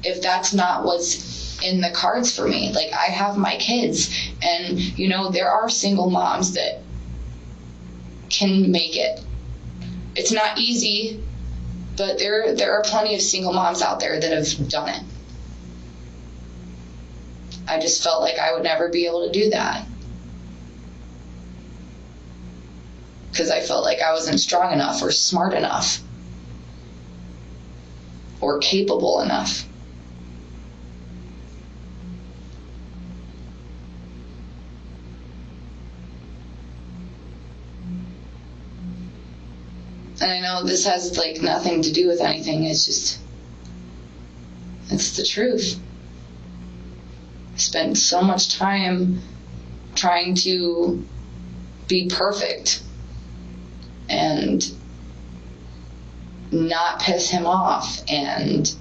if that's not what's in the cards for me. Like, I have my kids, and, you know, there are single moms that can make it. It's not easy, but there are plenty of single moms out there that have done it. I just felt like I would never be able to do that, because I felt like I wasn't strong enough or smart enough or capable enough. And I know this has like nothing to do with anything. It's the truth. I spent so much time trying to be perfect and not piss him off. And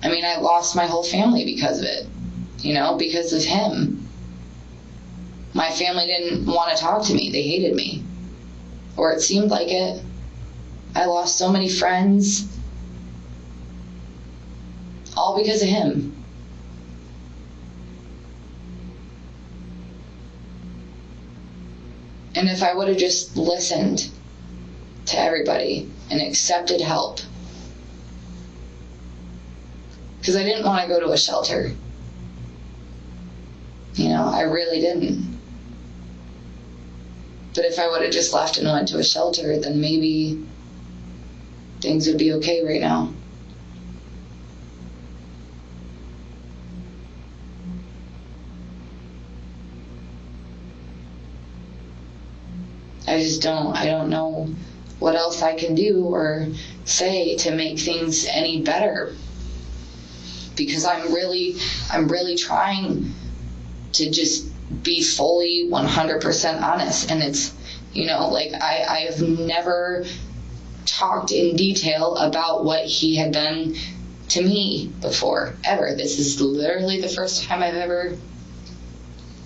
I mean, I lost my whole family because of it, you know, because of him. My family didn't want to talk to me. They hated me, or it seemed like it. I lost so many friends, all because of him. And if I would have just listened to everybody and accepted help, because I didn't want to go to a shelter. You know, I really didn't. But if I would have just left and went to a shelter, then maybe things would be okay right now. I don't know what else I can do or say to make things any better, because I'm really trying to just be fully 100% honest. And it's, you know, like I have never talked in detail about what he had done to me before, ever. This is literally the first time I've ever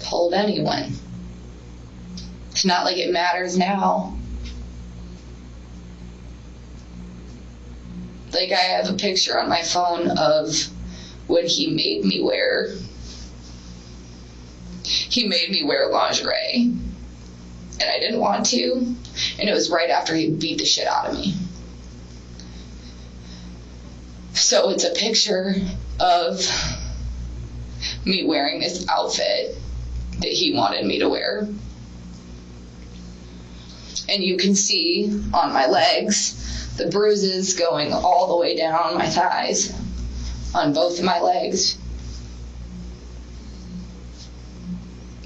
told anyone. It's not like it matters now. Like, I have a picture on my phone of when he made me wear lingerie, and I didn't want to, and it was right after he beat the shit out of me. So it's a picture of me wearing this outfit that he wanted me to wear. And you can see on my legs the bruises going all the way down my thighs on both of my legs,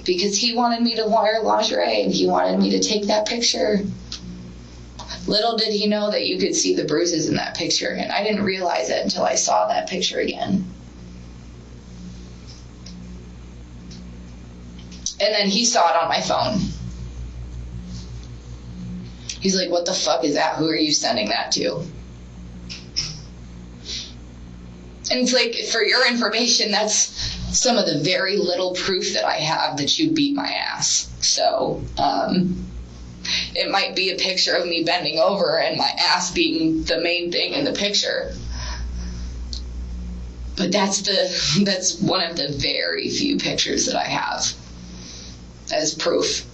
because he wanted me to wear lingerie and he wanted me to take that picture. Little did he know that you could see the bruises in that picture, and I didn't realize it until I saw that picture again. And then he saw it on my phone. He's like, "What the fuck is that? Who are you sending that to?" And it's like, for your information, that's some of the very little proof that I have that you beat my ass. So, it might be a picture of me bending over and my ass being the main thing in the picture. But that's one of the very few pictures that I have as proof.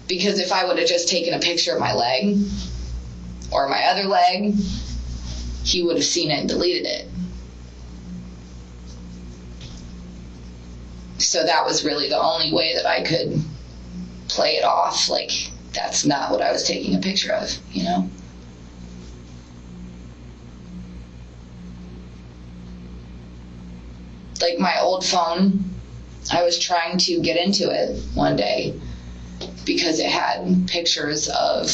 Because if I would have just taken a picture of my leg or my other leg, he would have seen it and deleted it. So that was really the only way that I could play it off like that's not what I was taking a picture of, you know? Like my old phone, I was trying to get into it one day because it had pictures of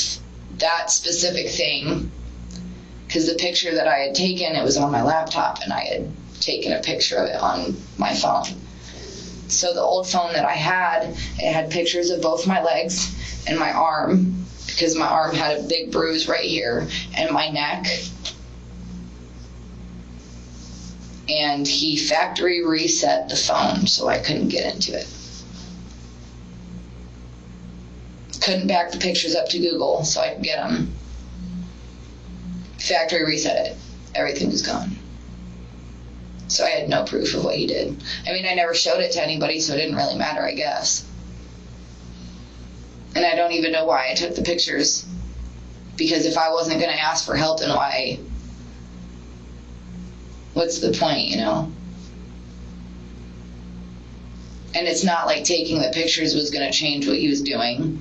that specific thing. Because the picture that I had taken, it was on my laptop, and I had taken a picture of it on my phone. So the old phone that I had, it had pictures of both my legs and my arm, because my arm had a big bruise right here, and my neck. And he factory reset the phone, so I couldn't get into it. Couldn't back the pictures up to Google so I could get them. Factory reset it. Everything was gone. So I had no proof of what he did. I mean, I never showed it to anybody, so it didn't really matter, I guess. And I don't even know why I took the pictures. Because if I wasn't going to ask for help, then why? What's the point, you know? And it's not like taking the pictures was going to change what he was doing.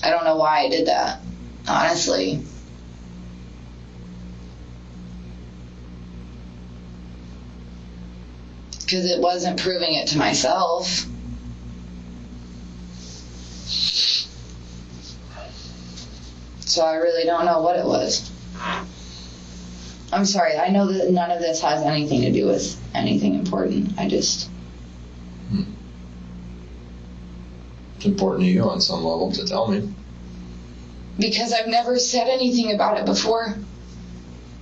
I don't know why I did that, honestly. Because it wasn't proving it to myself. So I really don't know what it was. I'm sorry, I know that none of this has anything to do with anything important. I just... It's important to you on some level to tell me. Because I've never said anything about it before.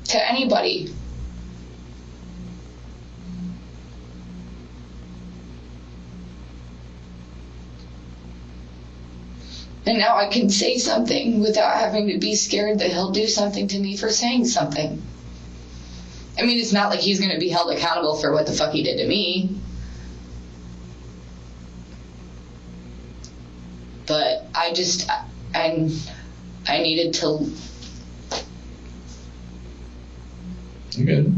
To anybody. And now I can say something without having to be scared that he'll do something to me for saying something. I mean, it's not like he's going to be held accountable for what the fuck he did to me. But I needed to... Good.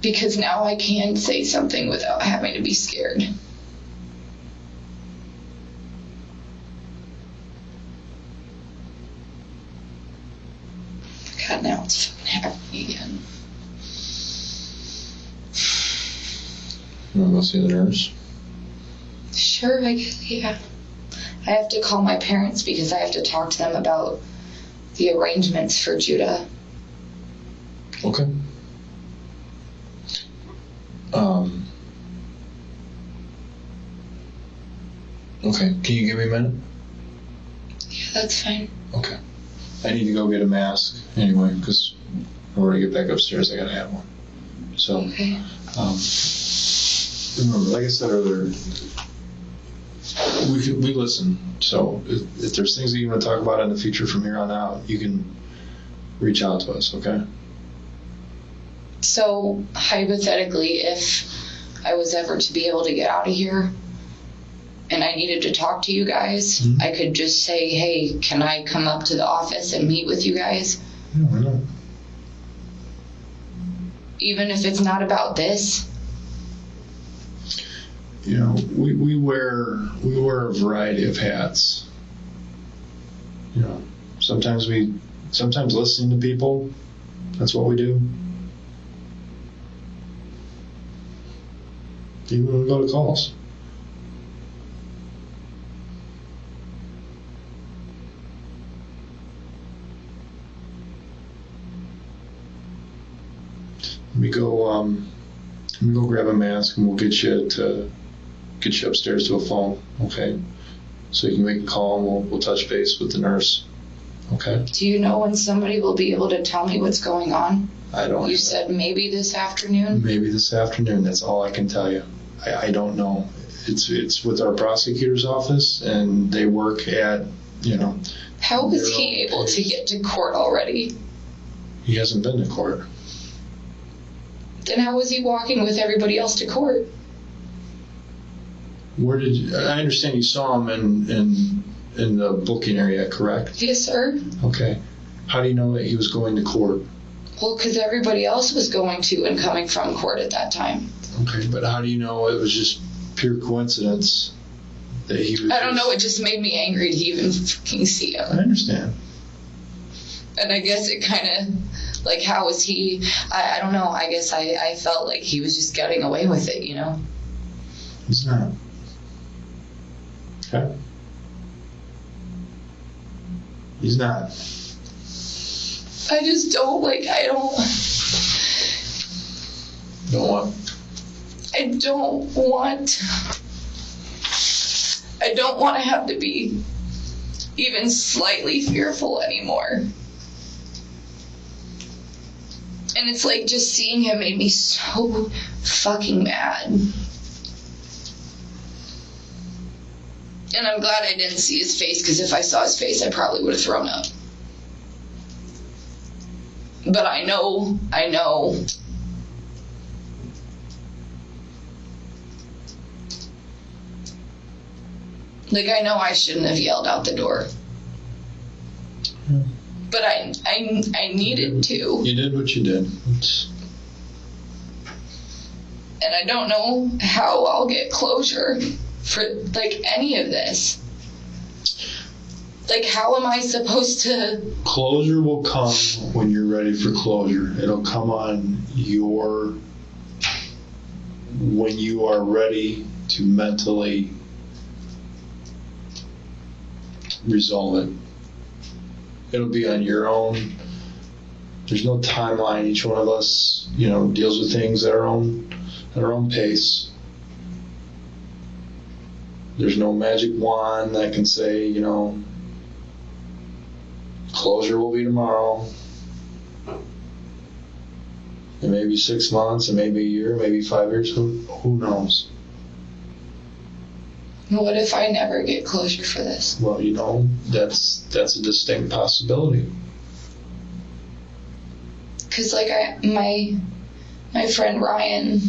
Because now I can say something without having to be scared. God, now it's fucking happening again. You want to go see the nurse? Sure, yeah. I have to call my parents because I have to talk to them about the arrangements for Judah. Okay. Okay, can you give me a minute? Yeah, that's fine. Okay. I need to go get a mask anyway, because in order to get back upstairs, I gotta have one. So, Okay. Remember, like I said earlier, we listen. So if there's things that you want to talk about in the future from here on out, you can reach out to us, okay? So, hypothetically, if I was ever to be able to get out of here and I needed to talk to you guys, I could just say, hey, can I come up to the office and meet with you guys? Yeah, why not? Even if it's not about this? You know, we wear a variety of hats. You know, sometimes listening to people, that's what we do. Even when we go to calls. Let me go grab a mask and we'll get you upstairs to a phone, okay? So you can make a call and we'll touch base with the nurse, okay? Do you know when somebody will be able to tell me what's going on? I don't. You said maybe this afternoon? Maybe this afternoon. That's all I can tell you. I don't know. It's with our prosecutor's office, and they work at, you know. How was he able to get to court already? He hasn't been to court. Then how was he walking with everybody else to court? I understand you saw him in the booking area, correct? Yes, sir. Okay. How do you know that he was going to court? Well, because everybody else was going to and coming from court at that time. Okay, but how do you know it was just pure coincidence that he was... I don't know, it just made me angry to even fucking see him. I understand. And I guess it kind of, like, how was he... I don't know, I guess I felt like he was just getting away with it, you know? He's not. Okay? He's not. I just don't, like, I don't... Don't what? I don't want to have to be even slightly fearful anymore. And it's like just seeing him made me so fucking mad. And I'm glad I didn't see his face, because if I saw his face, I probably would have thrown up. But I know. Like, I know I shouldn't have yelled out the door. But I needed to. You did what you did. And I don't know how I'll get closure for, like, any of this. Like, how am I supposed to... Closure will come when you're ready for closure. It'll come on when you are ready to mentally resolve it. It'll be on your own. There's no timeline. Each one of us, deals with things at our own pace. There's no magic wand that can say, closure will be tomorrow. It may be 6 months, it may be a year, maybe 5 years. Who knows? What if I never get closure for this? Well, that's a distinct possibility. Because, like, my friend Ryan,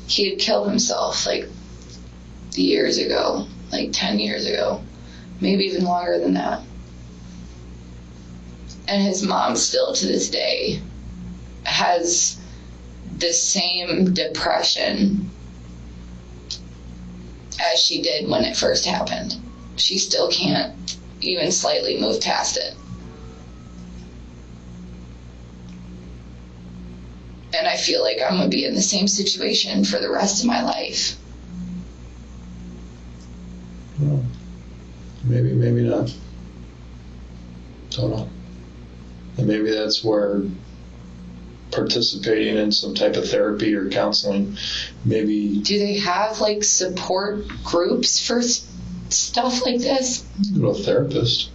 he had killed himself, like, years ago, like 10 years ago, maybe even longer than that. And his mom still to this day has the same depression as she did when it first happened. She still can't even slightly move past it. And I feel like I'm going to be in the same situation for the rest of my life. Well, maybe not. Don't know. And maybe that's where participating in some type of therapy or counseling, maybe... Do they have, like, support groups for stuff like this? Go to a therapist.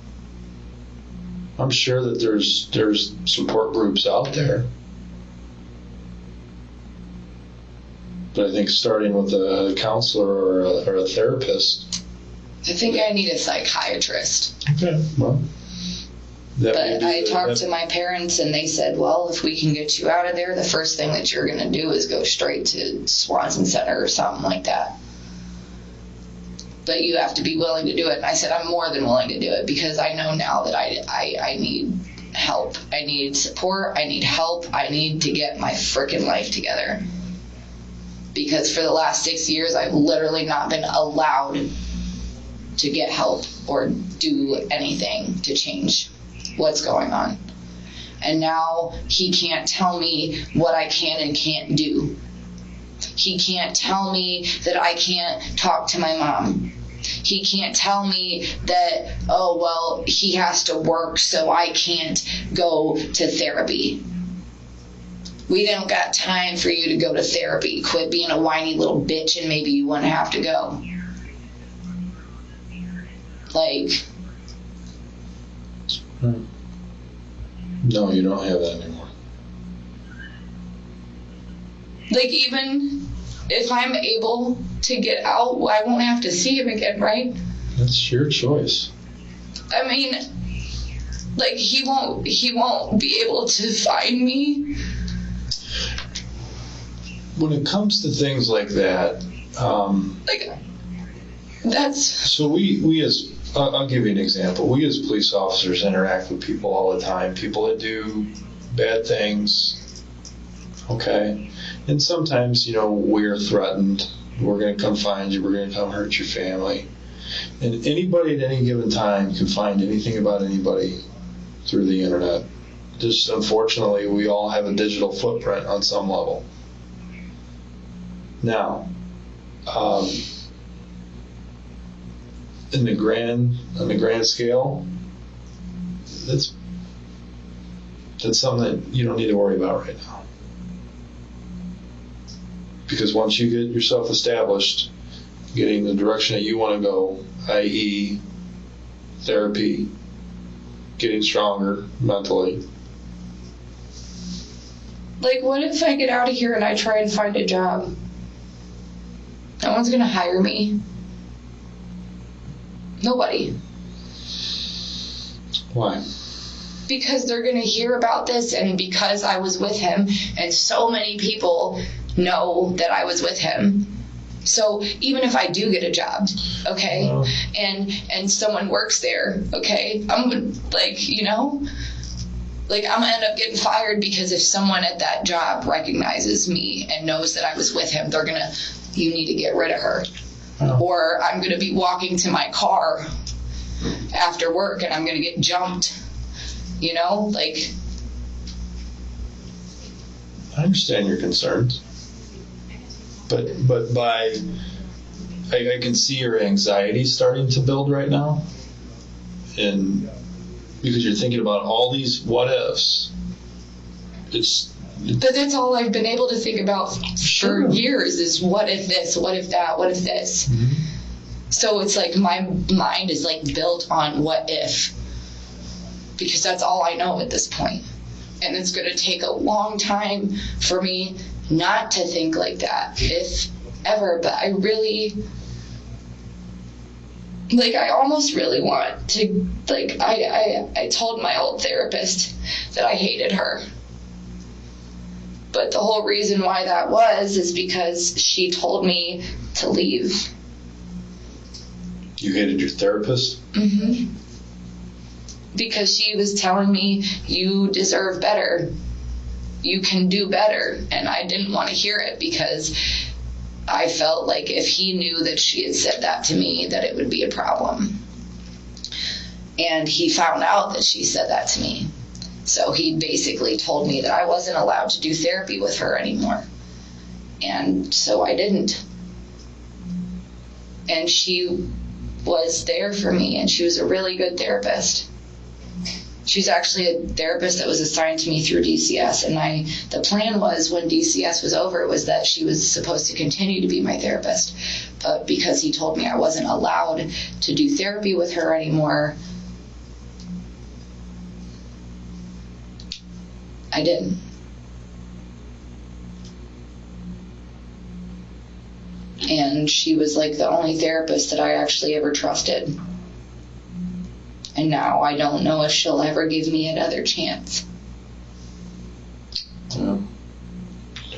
I'm sure that there's support groups out there. But I think starting with a counselor or a therapist... I think I need a psychiatrist. Okay, well... But I talked to my parents and they said, well, if we can get you out of there, the first thing that you're going to do is go straight to Swanson Center or something like that. But you have to be willing to do it. And I said, I'm more than willing to do it because I know now that I need help. I need support. I need help. I need to get my freaking life together. Because for the last 6 years, I've literally not been allowed to get help or do anything to change what's going on. And now he can't tell me what I can and can't do. He can't tell me that I can't talk to my mom. He can't tell me that, oh, well, he has to work, so I can't go to therapy. We don't got time for you to go to therapy. Quit being a whiny little bitch and maybe you wouldn't have to go. Like... No, you don't have that anymore. Like, even if I'm able to get out, I won't have to see him again, right? That's your choice. I mean, like, he won't be able to find me. When it comes to things like that, So we as I'll give you an example. We as police officers interact with people all the time. People that do bad things, okay? And sometimes, we're threatened. We're going to come find you. We're going to come hurt your family. And anybody at any given time can find anything about anybody through the internet. Just unfortunately, we all have a digital footprint on some level. Now, on the grand scale, that's something that you don't need to worry about right now. Because once you get yourself established, getting the direction that you want to go, i.e. therapy, getting stronger mentally. Like, what if I get out of here and I try and find a job? No one's gonna hire me. Nobody. Why? because they're going to hear about this, and because I was with him, and so many people know that I was with him. So even if I do get a job, okay, and someone works there, okay, I'm like, you know, like I'm gonna end up getting fired because if someone at that job recognizes me and knows that I was with him, they're gonna, you need to get rid of her. Or I'm gonna be walking to my car after work and I'm gonna get jumped, you know, like. I understand your concerns. But I can see your anxiety starting to build right now, and because you're thinking about all these what ifs. But that's all I've been able to think about for years is what if this, what if that, what if this. Mm-hmm. So it's like my mind is like built on what if, because that's all I know at this point. And it's going to take a long time for me not to think like that, if ever. But I really, like, I almost really want to, like, I told my old therapist that I hated her. But the whole reason why that was is because she told me to leave. You hated your therapist? Mm-hmm. Because she was telling me, you deserve better. You can do better. And I didn't want to hear it because I felt like if he knew that she had said that to me, that it would be a problem. And he found out that she said that to me. So he basically told me that I wasn't allowed to do therapy with her anymore. And so I didn't. And she was there for me, and she was a really good therapist. She's actually a therapist that was assigned to me through DCS, and the plan was when DCS was over was that she was supposed to continue to be my therapist. But because he told me I wasn't allowed to do therapy with her anymore, I didn't. And she was like the only therapist that I actually ever trusted. And now I don't know if she'll ever give me another chance. Yeah.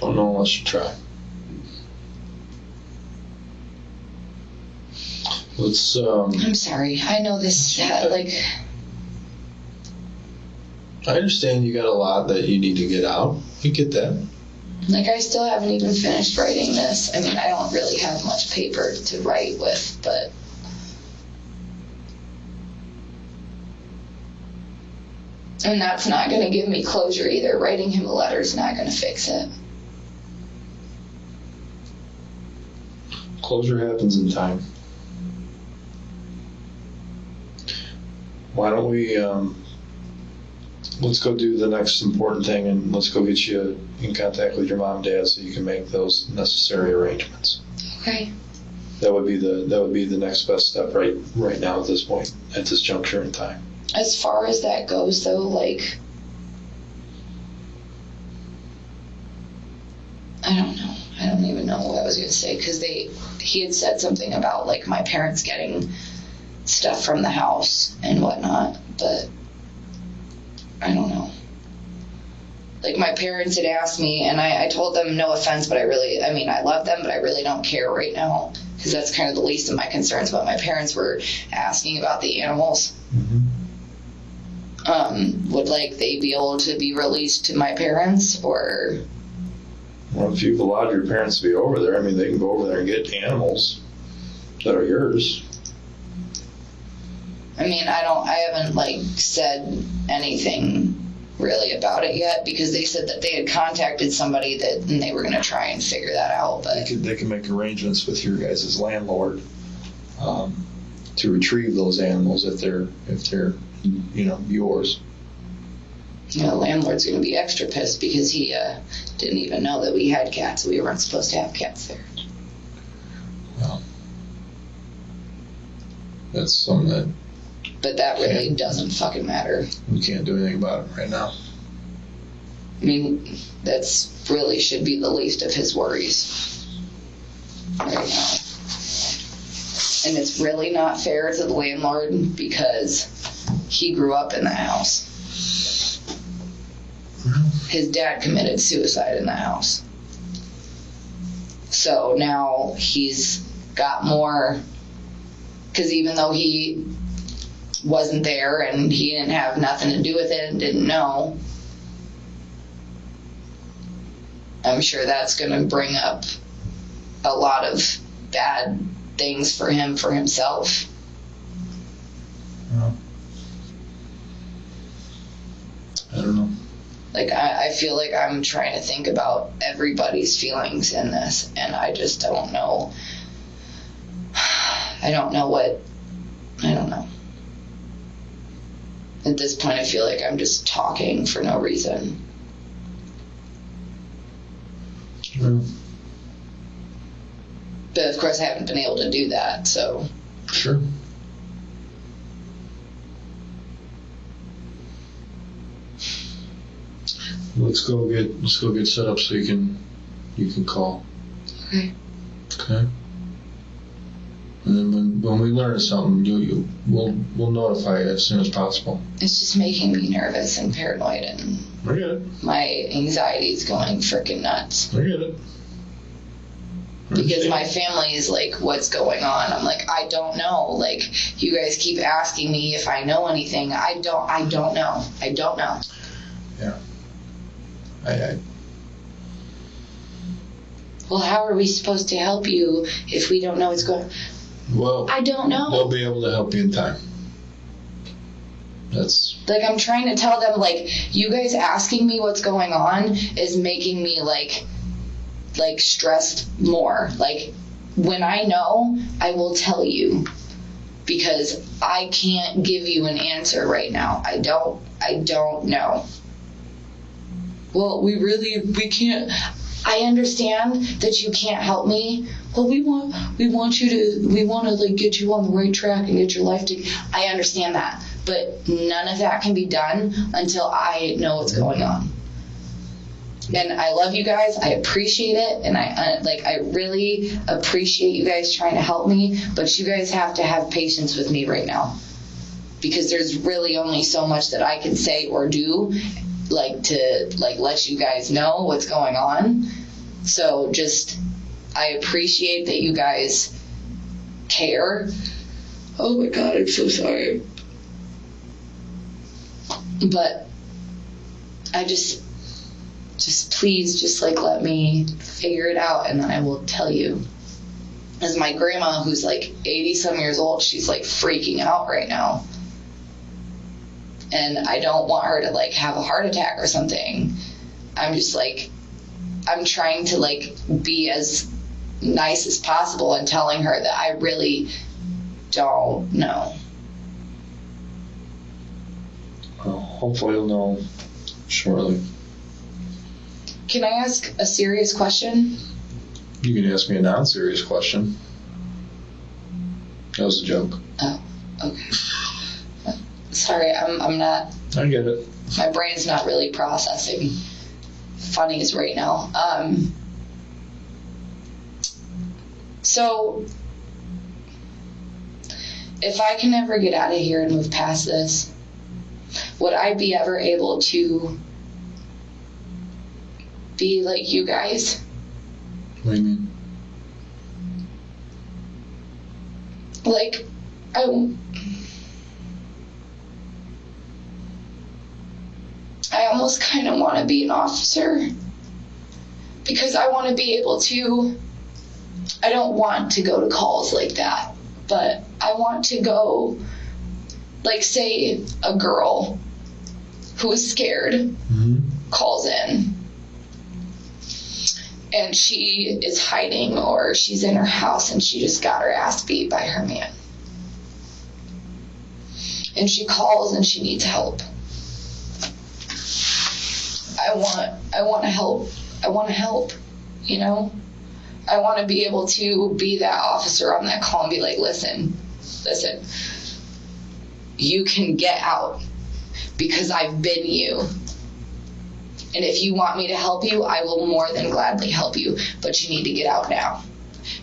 Don't know unless you try. Let's, I'm sorry. I know this, like... I understand you got a lot that you need to get out. You get that. Like, I still haven't even finished writing this. I mean, I don't really have much paper to write with, but... And that's not going to give me closure either. Writing him a letter is not going to fix it. Closure happens in time. Why don't we, let's go do the next important thing, and let's go get you in contact with your mom and dad so you can make those necessary arrangements. Okay. That would be the next best step right now at this point, at this juncture in time. As far as that goes, though, like, I don't know. I don't even know what I was going to say, because he had said something about, like, my parents getting stuff from the house and whatnot, but I don't know. Like, my parents had asked me, and I told them, no offense, but I love them, but I really don't care right now, because that's kind of the least of my concerns. But my parents were asking about the animals. Mm-hmm. Would, like, they be able to be released to my parents, or? Well, if you've allowed your parents to be over there, I mean, they can go over there and get animals that are yours. I mean, I haven't, like, said anything really about it yet, because they said that they had contacted somebody and they were going to try and figure that out, but. They can make arrangements with your guys' landlord to retrieve those animals if they're yours. You know, the landlord's going to be extra pissed because he didn't even know that we had cats. We weren't supposed to have cats there. Well, that's something that. But that really doesn't fucking matter. We can't do anything about it right now. I mean, that's really should be the least of his worries right now. And it's really not fair to the landlord because he grew up in the house. His dad committed suicide in the house. So now he's got more, because even though he wasn't there and he didn't have nothing to do with it and didn't know, I'm sure that's going to bring up a lot of bad things for him, for himself. I don't know. Like, I feel like I'm trying to think about everybody's feelings in this, and I just don't know. I don't know. At this point, I feel like I'm just talking for no reason. Well, But of course, I haven't been able to do that, so. sure. Let's go get set up so you can call. Okay. Okay. And then when we learn something, we'll notify you as soon as possible. It's just making me nervous and paranoid, and I get it. my anxiety is going freaking nuts. I get it. Because my family is like, what's going on? I'm like, I don't know. Like, you guys keep asking me if I know anything. I don't know. Yeah. I Well, how are we supposed to help you if we don't know what's going on? well, I don't know. they'll be able to help you in time. That's Like, I'm trying to tell them, like, you guys asking me what's going on is making me, like stressed more. Like, when I know, I will tell you. Because I can't give you an answer right now. I don't know. Well, we can't. I understand that you can't help me. Well, we want to like get you on the right track and get your life together. I understand that, but none of that can be done until I know what's going on. And I love you guys. I appreciate it, and I really appreciate you guys trying to help me. But you guys have to have patience with me right now, because there's really only so much that I can say or do, to let you guys know what's going on. So just, I appreciate that you guys care. Oh my God, I'm so sorry. But I just please, just let me figure it out, and then I will tell you. As my grandma, who's 80 some years old, she's freaking out right now. And I don't want her to have a heart attack or something. I'm just I'm trying to be as nice as possible and telling her that I really don't know. well, hopefully you'll know shortly. Can I ask a serious question? You can ask me a non-serious question. That was a joke. Oh, okay. Sorry, I'm not. I get it. My brain's not really processing funnies right now. So, if I can ever get out of here and move past this, would I be ever able to be like you guys? What do you mean? I almost kind of want to be an officer, because I want to be able to, I don't want to go to calls like that, but I want to go, say a girl who is scared calls in, and she is hiding, or she's in her house and she just got her ass beat by her man. And she calls and she needs help. I want to help. I want to help, you know? I want to be able to be that officer on that call and be like, listen, you can get out because I've been you. And if you want me to help you, I will more than gladly help you. But you need to get out now,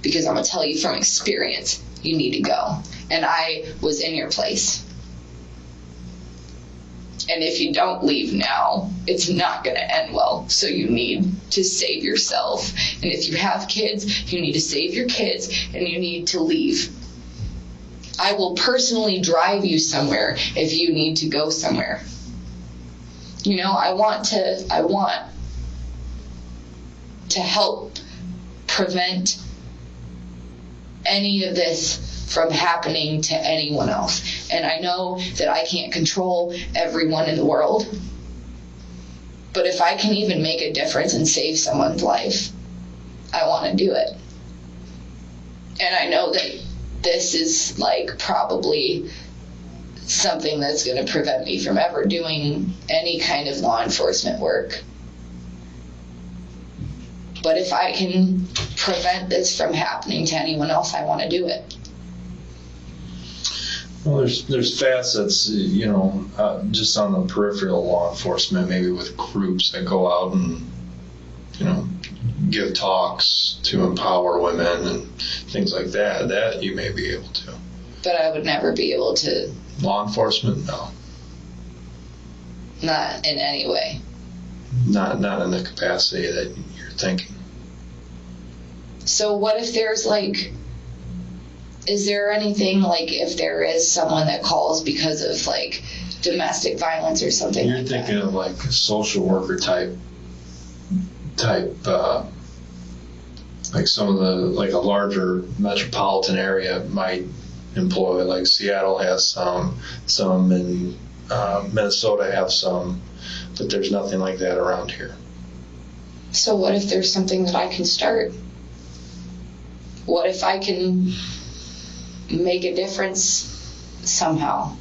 because I'm going to tell you from experience, you need to go. And I was in your place. And if you don't leave now, it's not going to end well. So you need to save yourself. And if you have kids, you need to save your kids and you need to leave. I will personally drive you somewhere if you need to go somewhere. You know, I want to help prevent any of this from happening to anyone else. And I know that I can't control everyone in the world, but if I can even make a difference and save someone's life, I want to do it. And I know that this is like probably something that's going to prevent me from ever doing any kind of law enforcement work. But if I can prevent this from happening to anyone else, I want to do it. Well, there's facets, you know, just on the peripheral law enforcement, maybe with groups that go out and, you know, give talks to empower women and things like that. That you may be able to. But I would never be able to. Law enforcement, no. Not in any way. Not in the capacity that you're thinking. So what if there's like, is there anything like if there is someone that calls because of like domestic violence or something You're like thinking that? of like a social worker type, like some of the, like a larger metropolitan area might employ, like Seattle has some in Minnesota have some, but there's nothing like that around here. So what if there's something that I can start? What if I can make a difference somehow?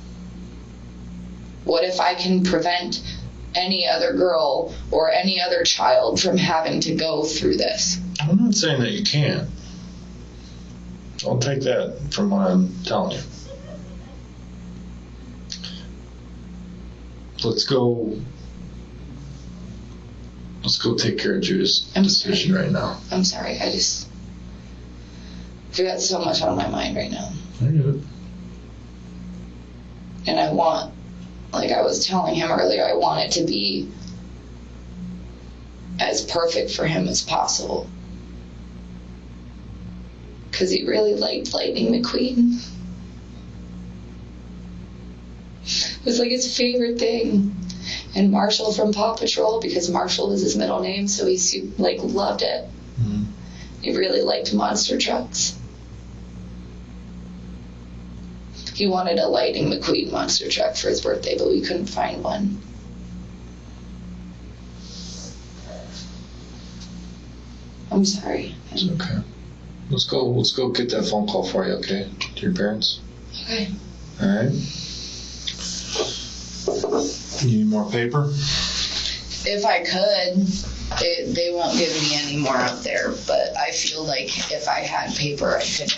What if I can prevent any other girl or any other child from having to go through this? I'm not saying that you can't. Don't take that from what I'm telling you. Let's go take care of Judah's decision right now. I'm sorry, I've got so much on my mind right now. I get it. And I want, like I was telling him earlier, I want it to be as perfect for him as possible. Because he really liked Lightning McQueen. It was like his favorite thing. And Marshall from Paw Patrol, because Marshall was his middle name, so he like loved it. Mm-hmm. He really liked monster trucks. He wanted a Lightning McQueen monster truck for his birthday, but we couldn't find one. I'm sorry. It's okay. Let's go get that phone call for you, okay? To your parents. Okay. All right. You need more paper? If I could, they won't give me any more out there, but I feel like if I had paper, I could.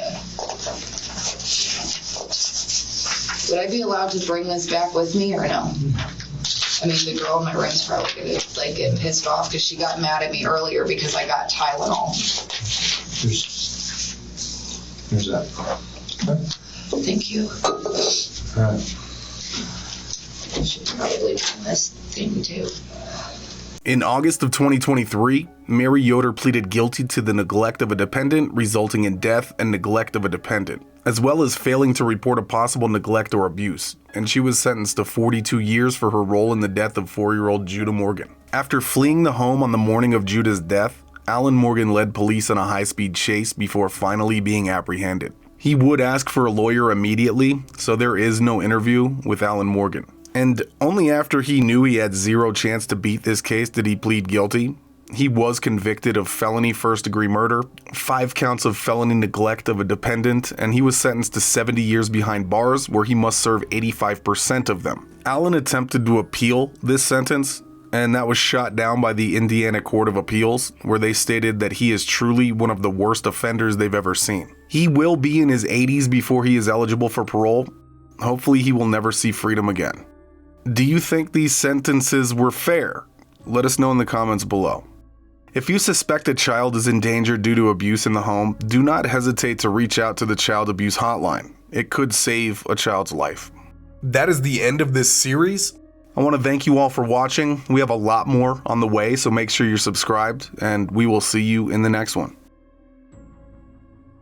Would I be allowed to bring this back with me or no? I mean, the girl in my room's probably gonna like get pissed off because she got mad at me earlier because I got Tylenol. There's that. Okay. Thank you. All right. I should probably bring this thing too. In August of 2023, Mary Yoder pleaded guilty to the neglect of a dependent resulting in death and neglect of a dependent, as well as failing to report a possible neglect or abuse, and she was sentenced to 42 years for her role in the death of 4-year-old Judah Morgan. After fleeing the home on the morning of Judah's death, Alan Morgan led police on a high-speed chase before finally being apprehended. He would ask for a lawyer immediately, so there is no interview with Alan Morgan. And only after he knew he had zero chance to beat this case did he plead guilty. He was convicted of felony first-degree murder, 5 counts of felony neglect of a dependent, and he was sentenced to 70 years behind bars, where he must serve 85% of them. Alan attempted to appeal this sentence, and that was shot down by the Indiana Court of Appeals, where they stated that he is truly one of the worst offenders they've ever seen. He will be in his 80s before he is eligible for parole. Hopefully he will never see freedom again. Do you think these sentences were fair? Let us know in the comments below. If you suspect a child is in danger due to abuse in the home, do not hesitate to reach out to the child abuse hotline. It could save a child's life. That is the end of this series. I want to thank you all for watching. We have a lot more on the way, so make sure you're subscribed, and we will see you in the next one.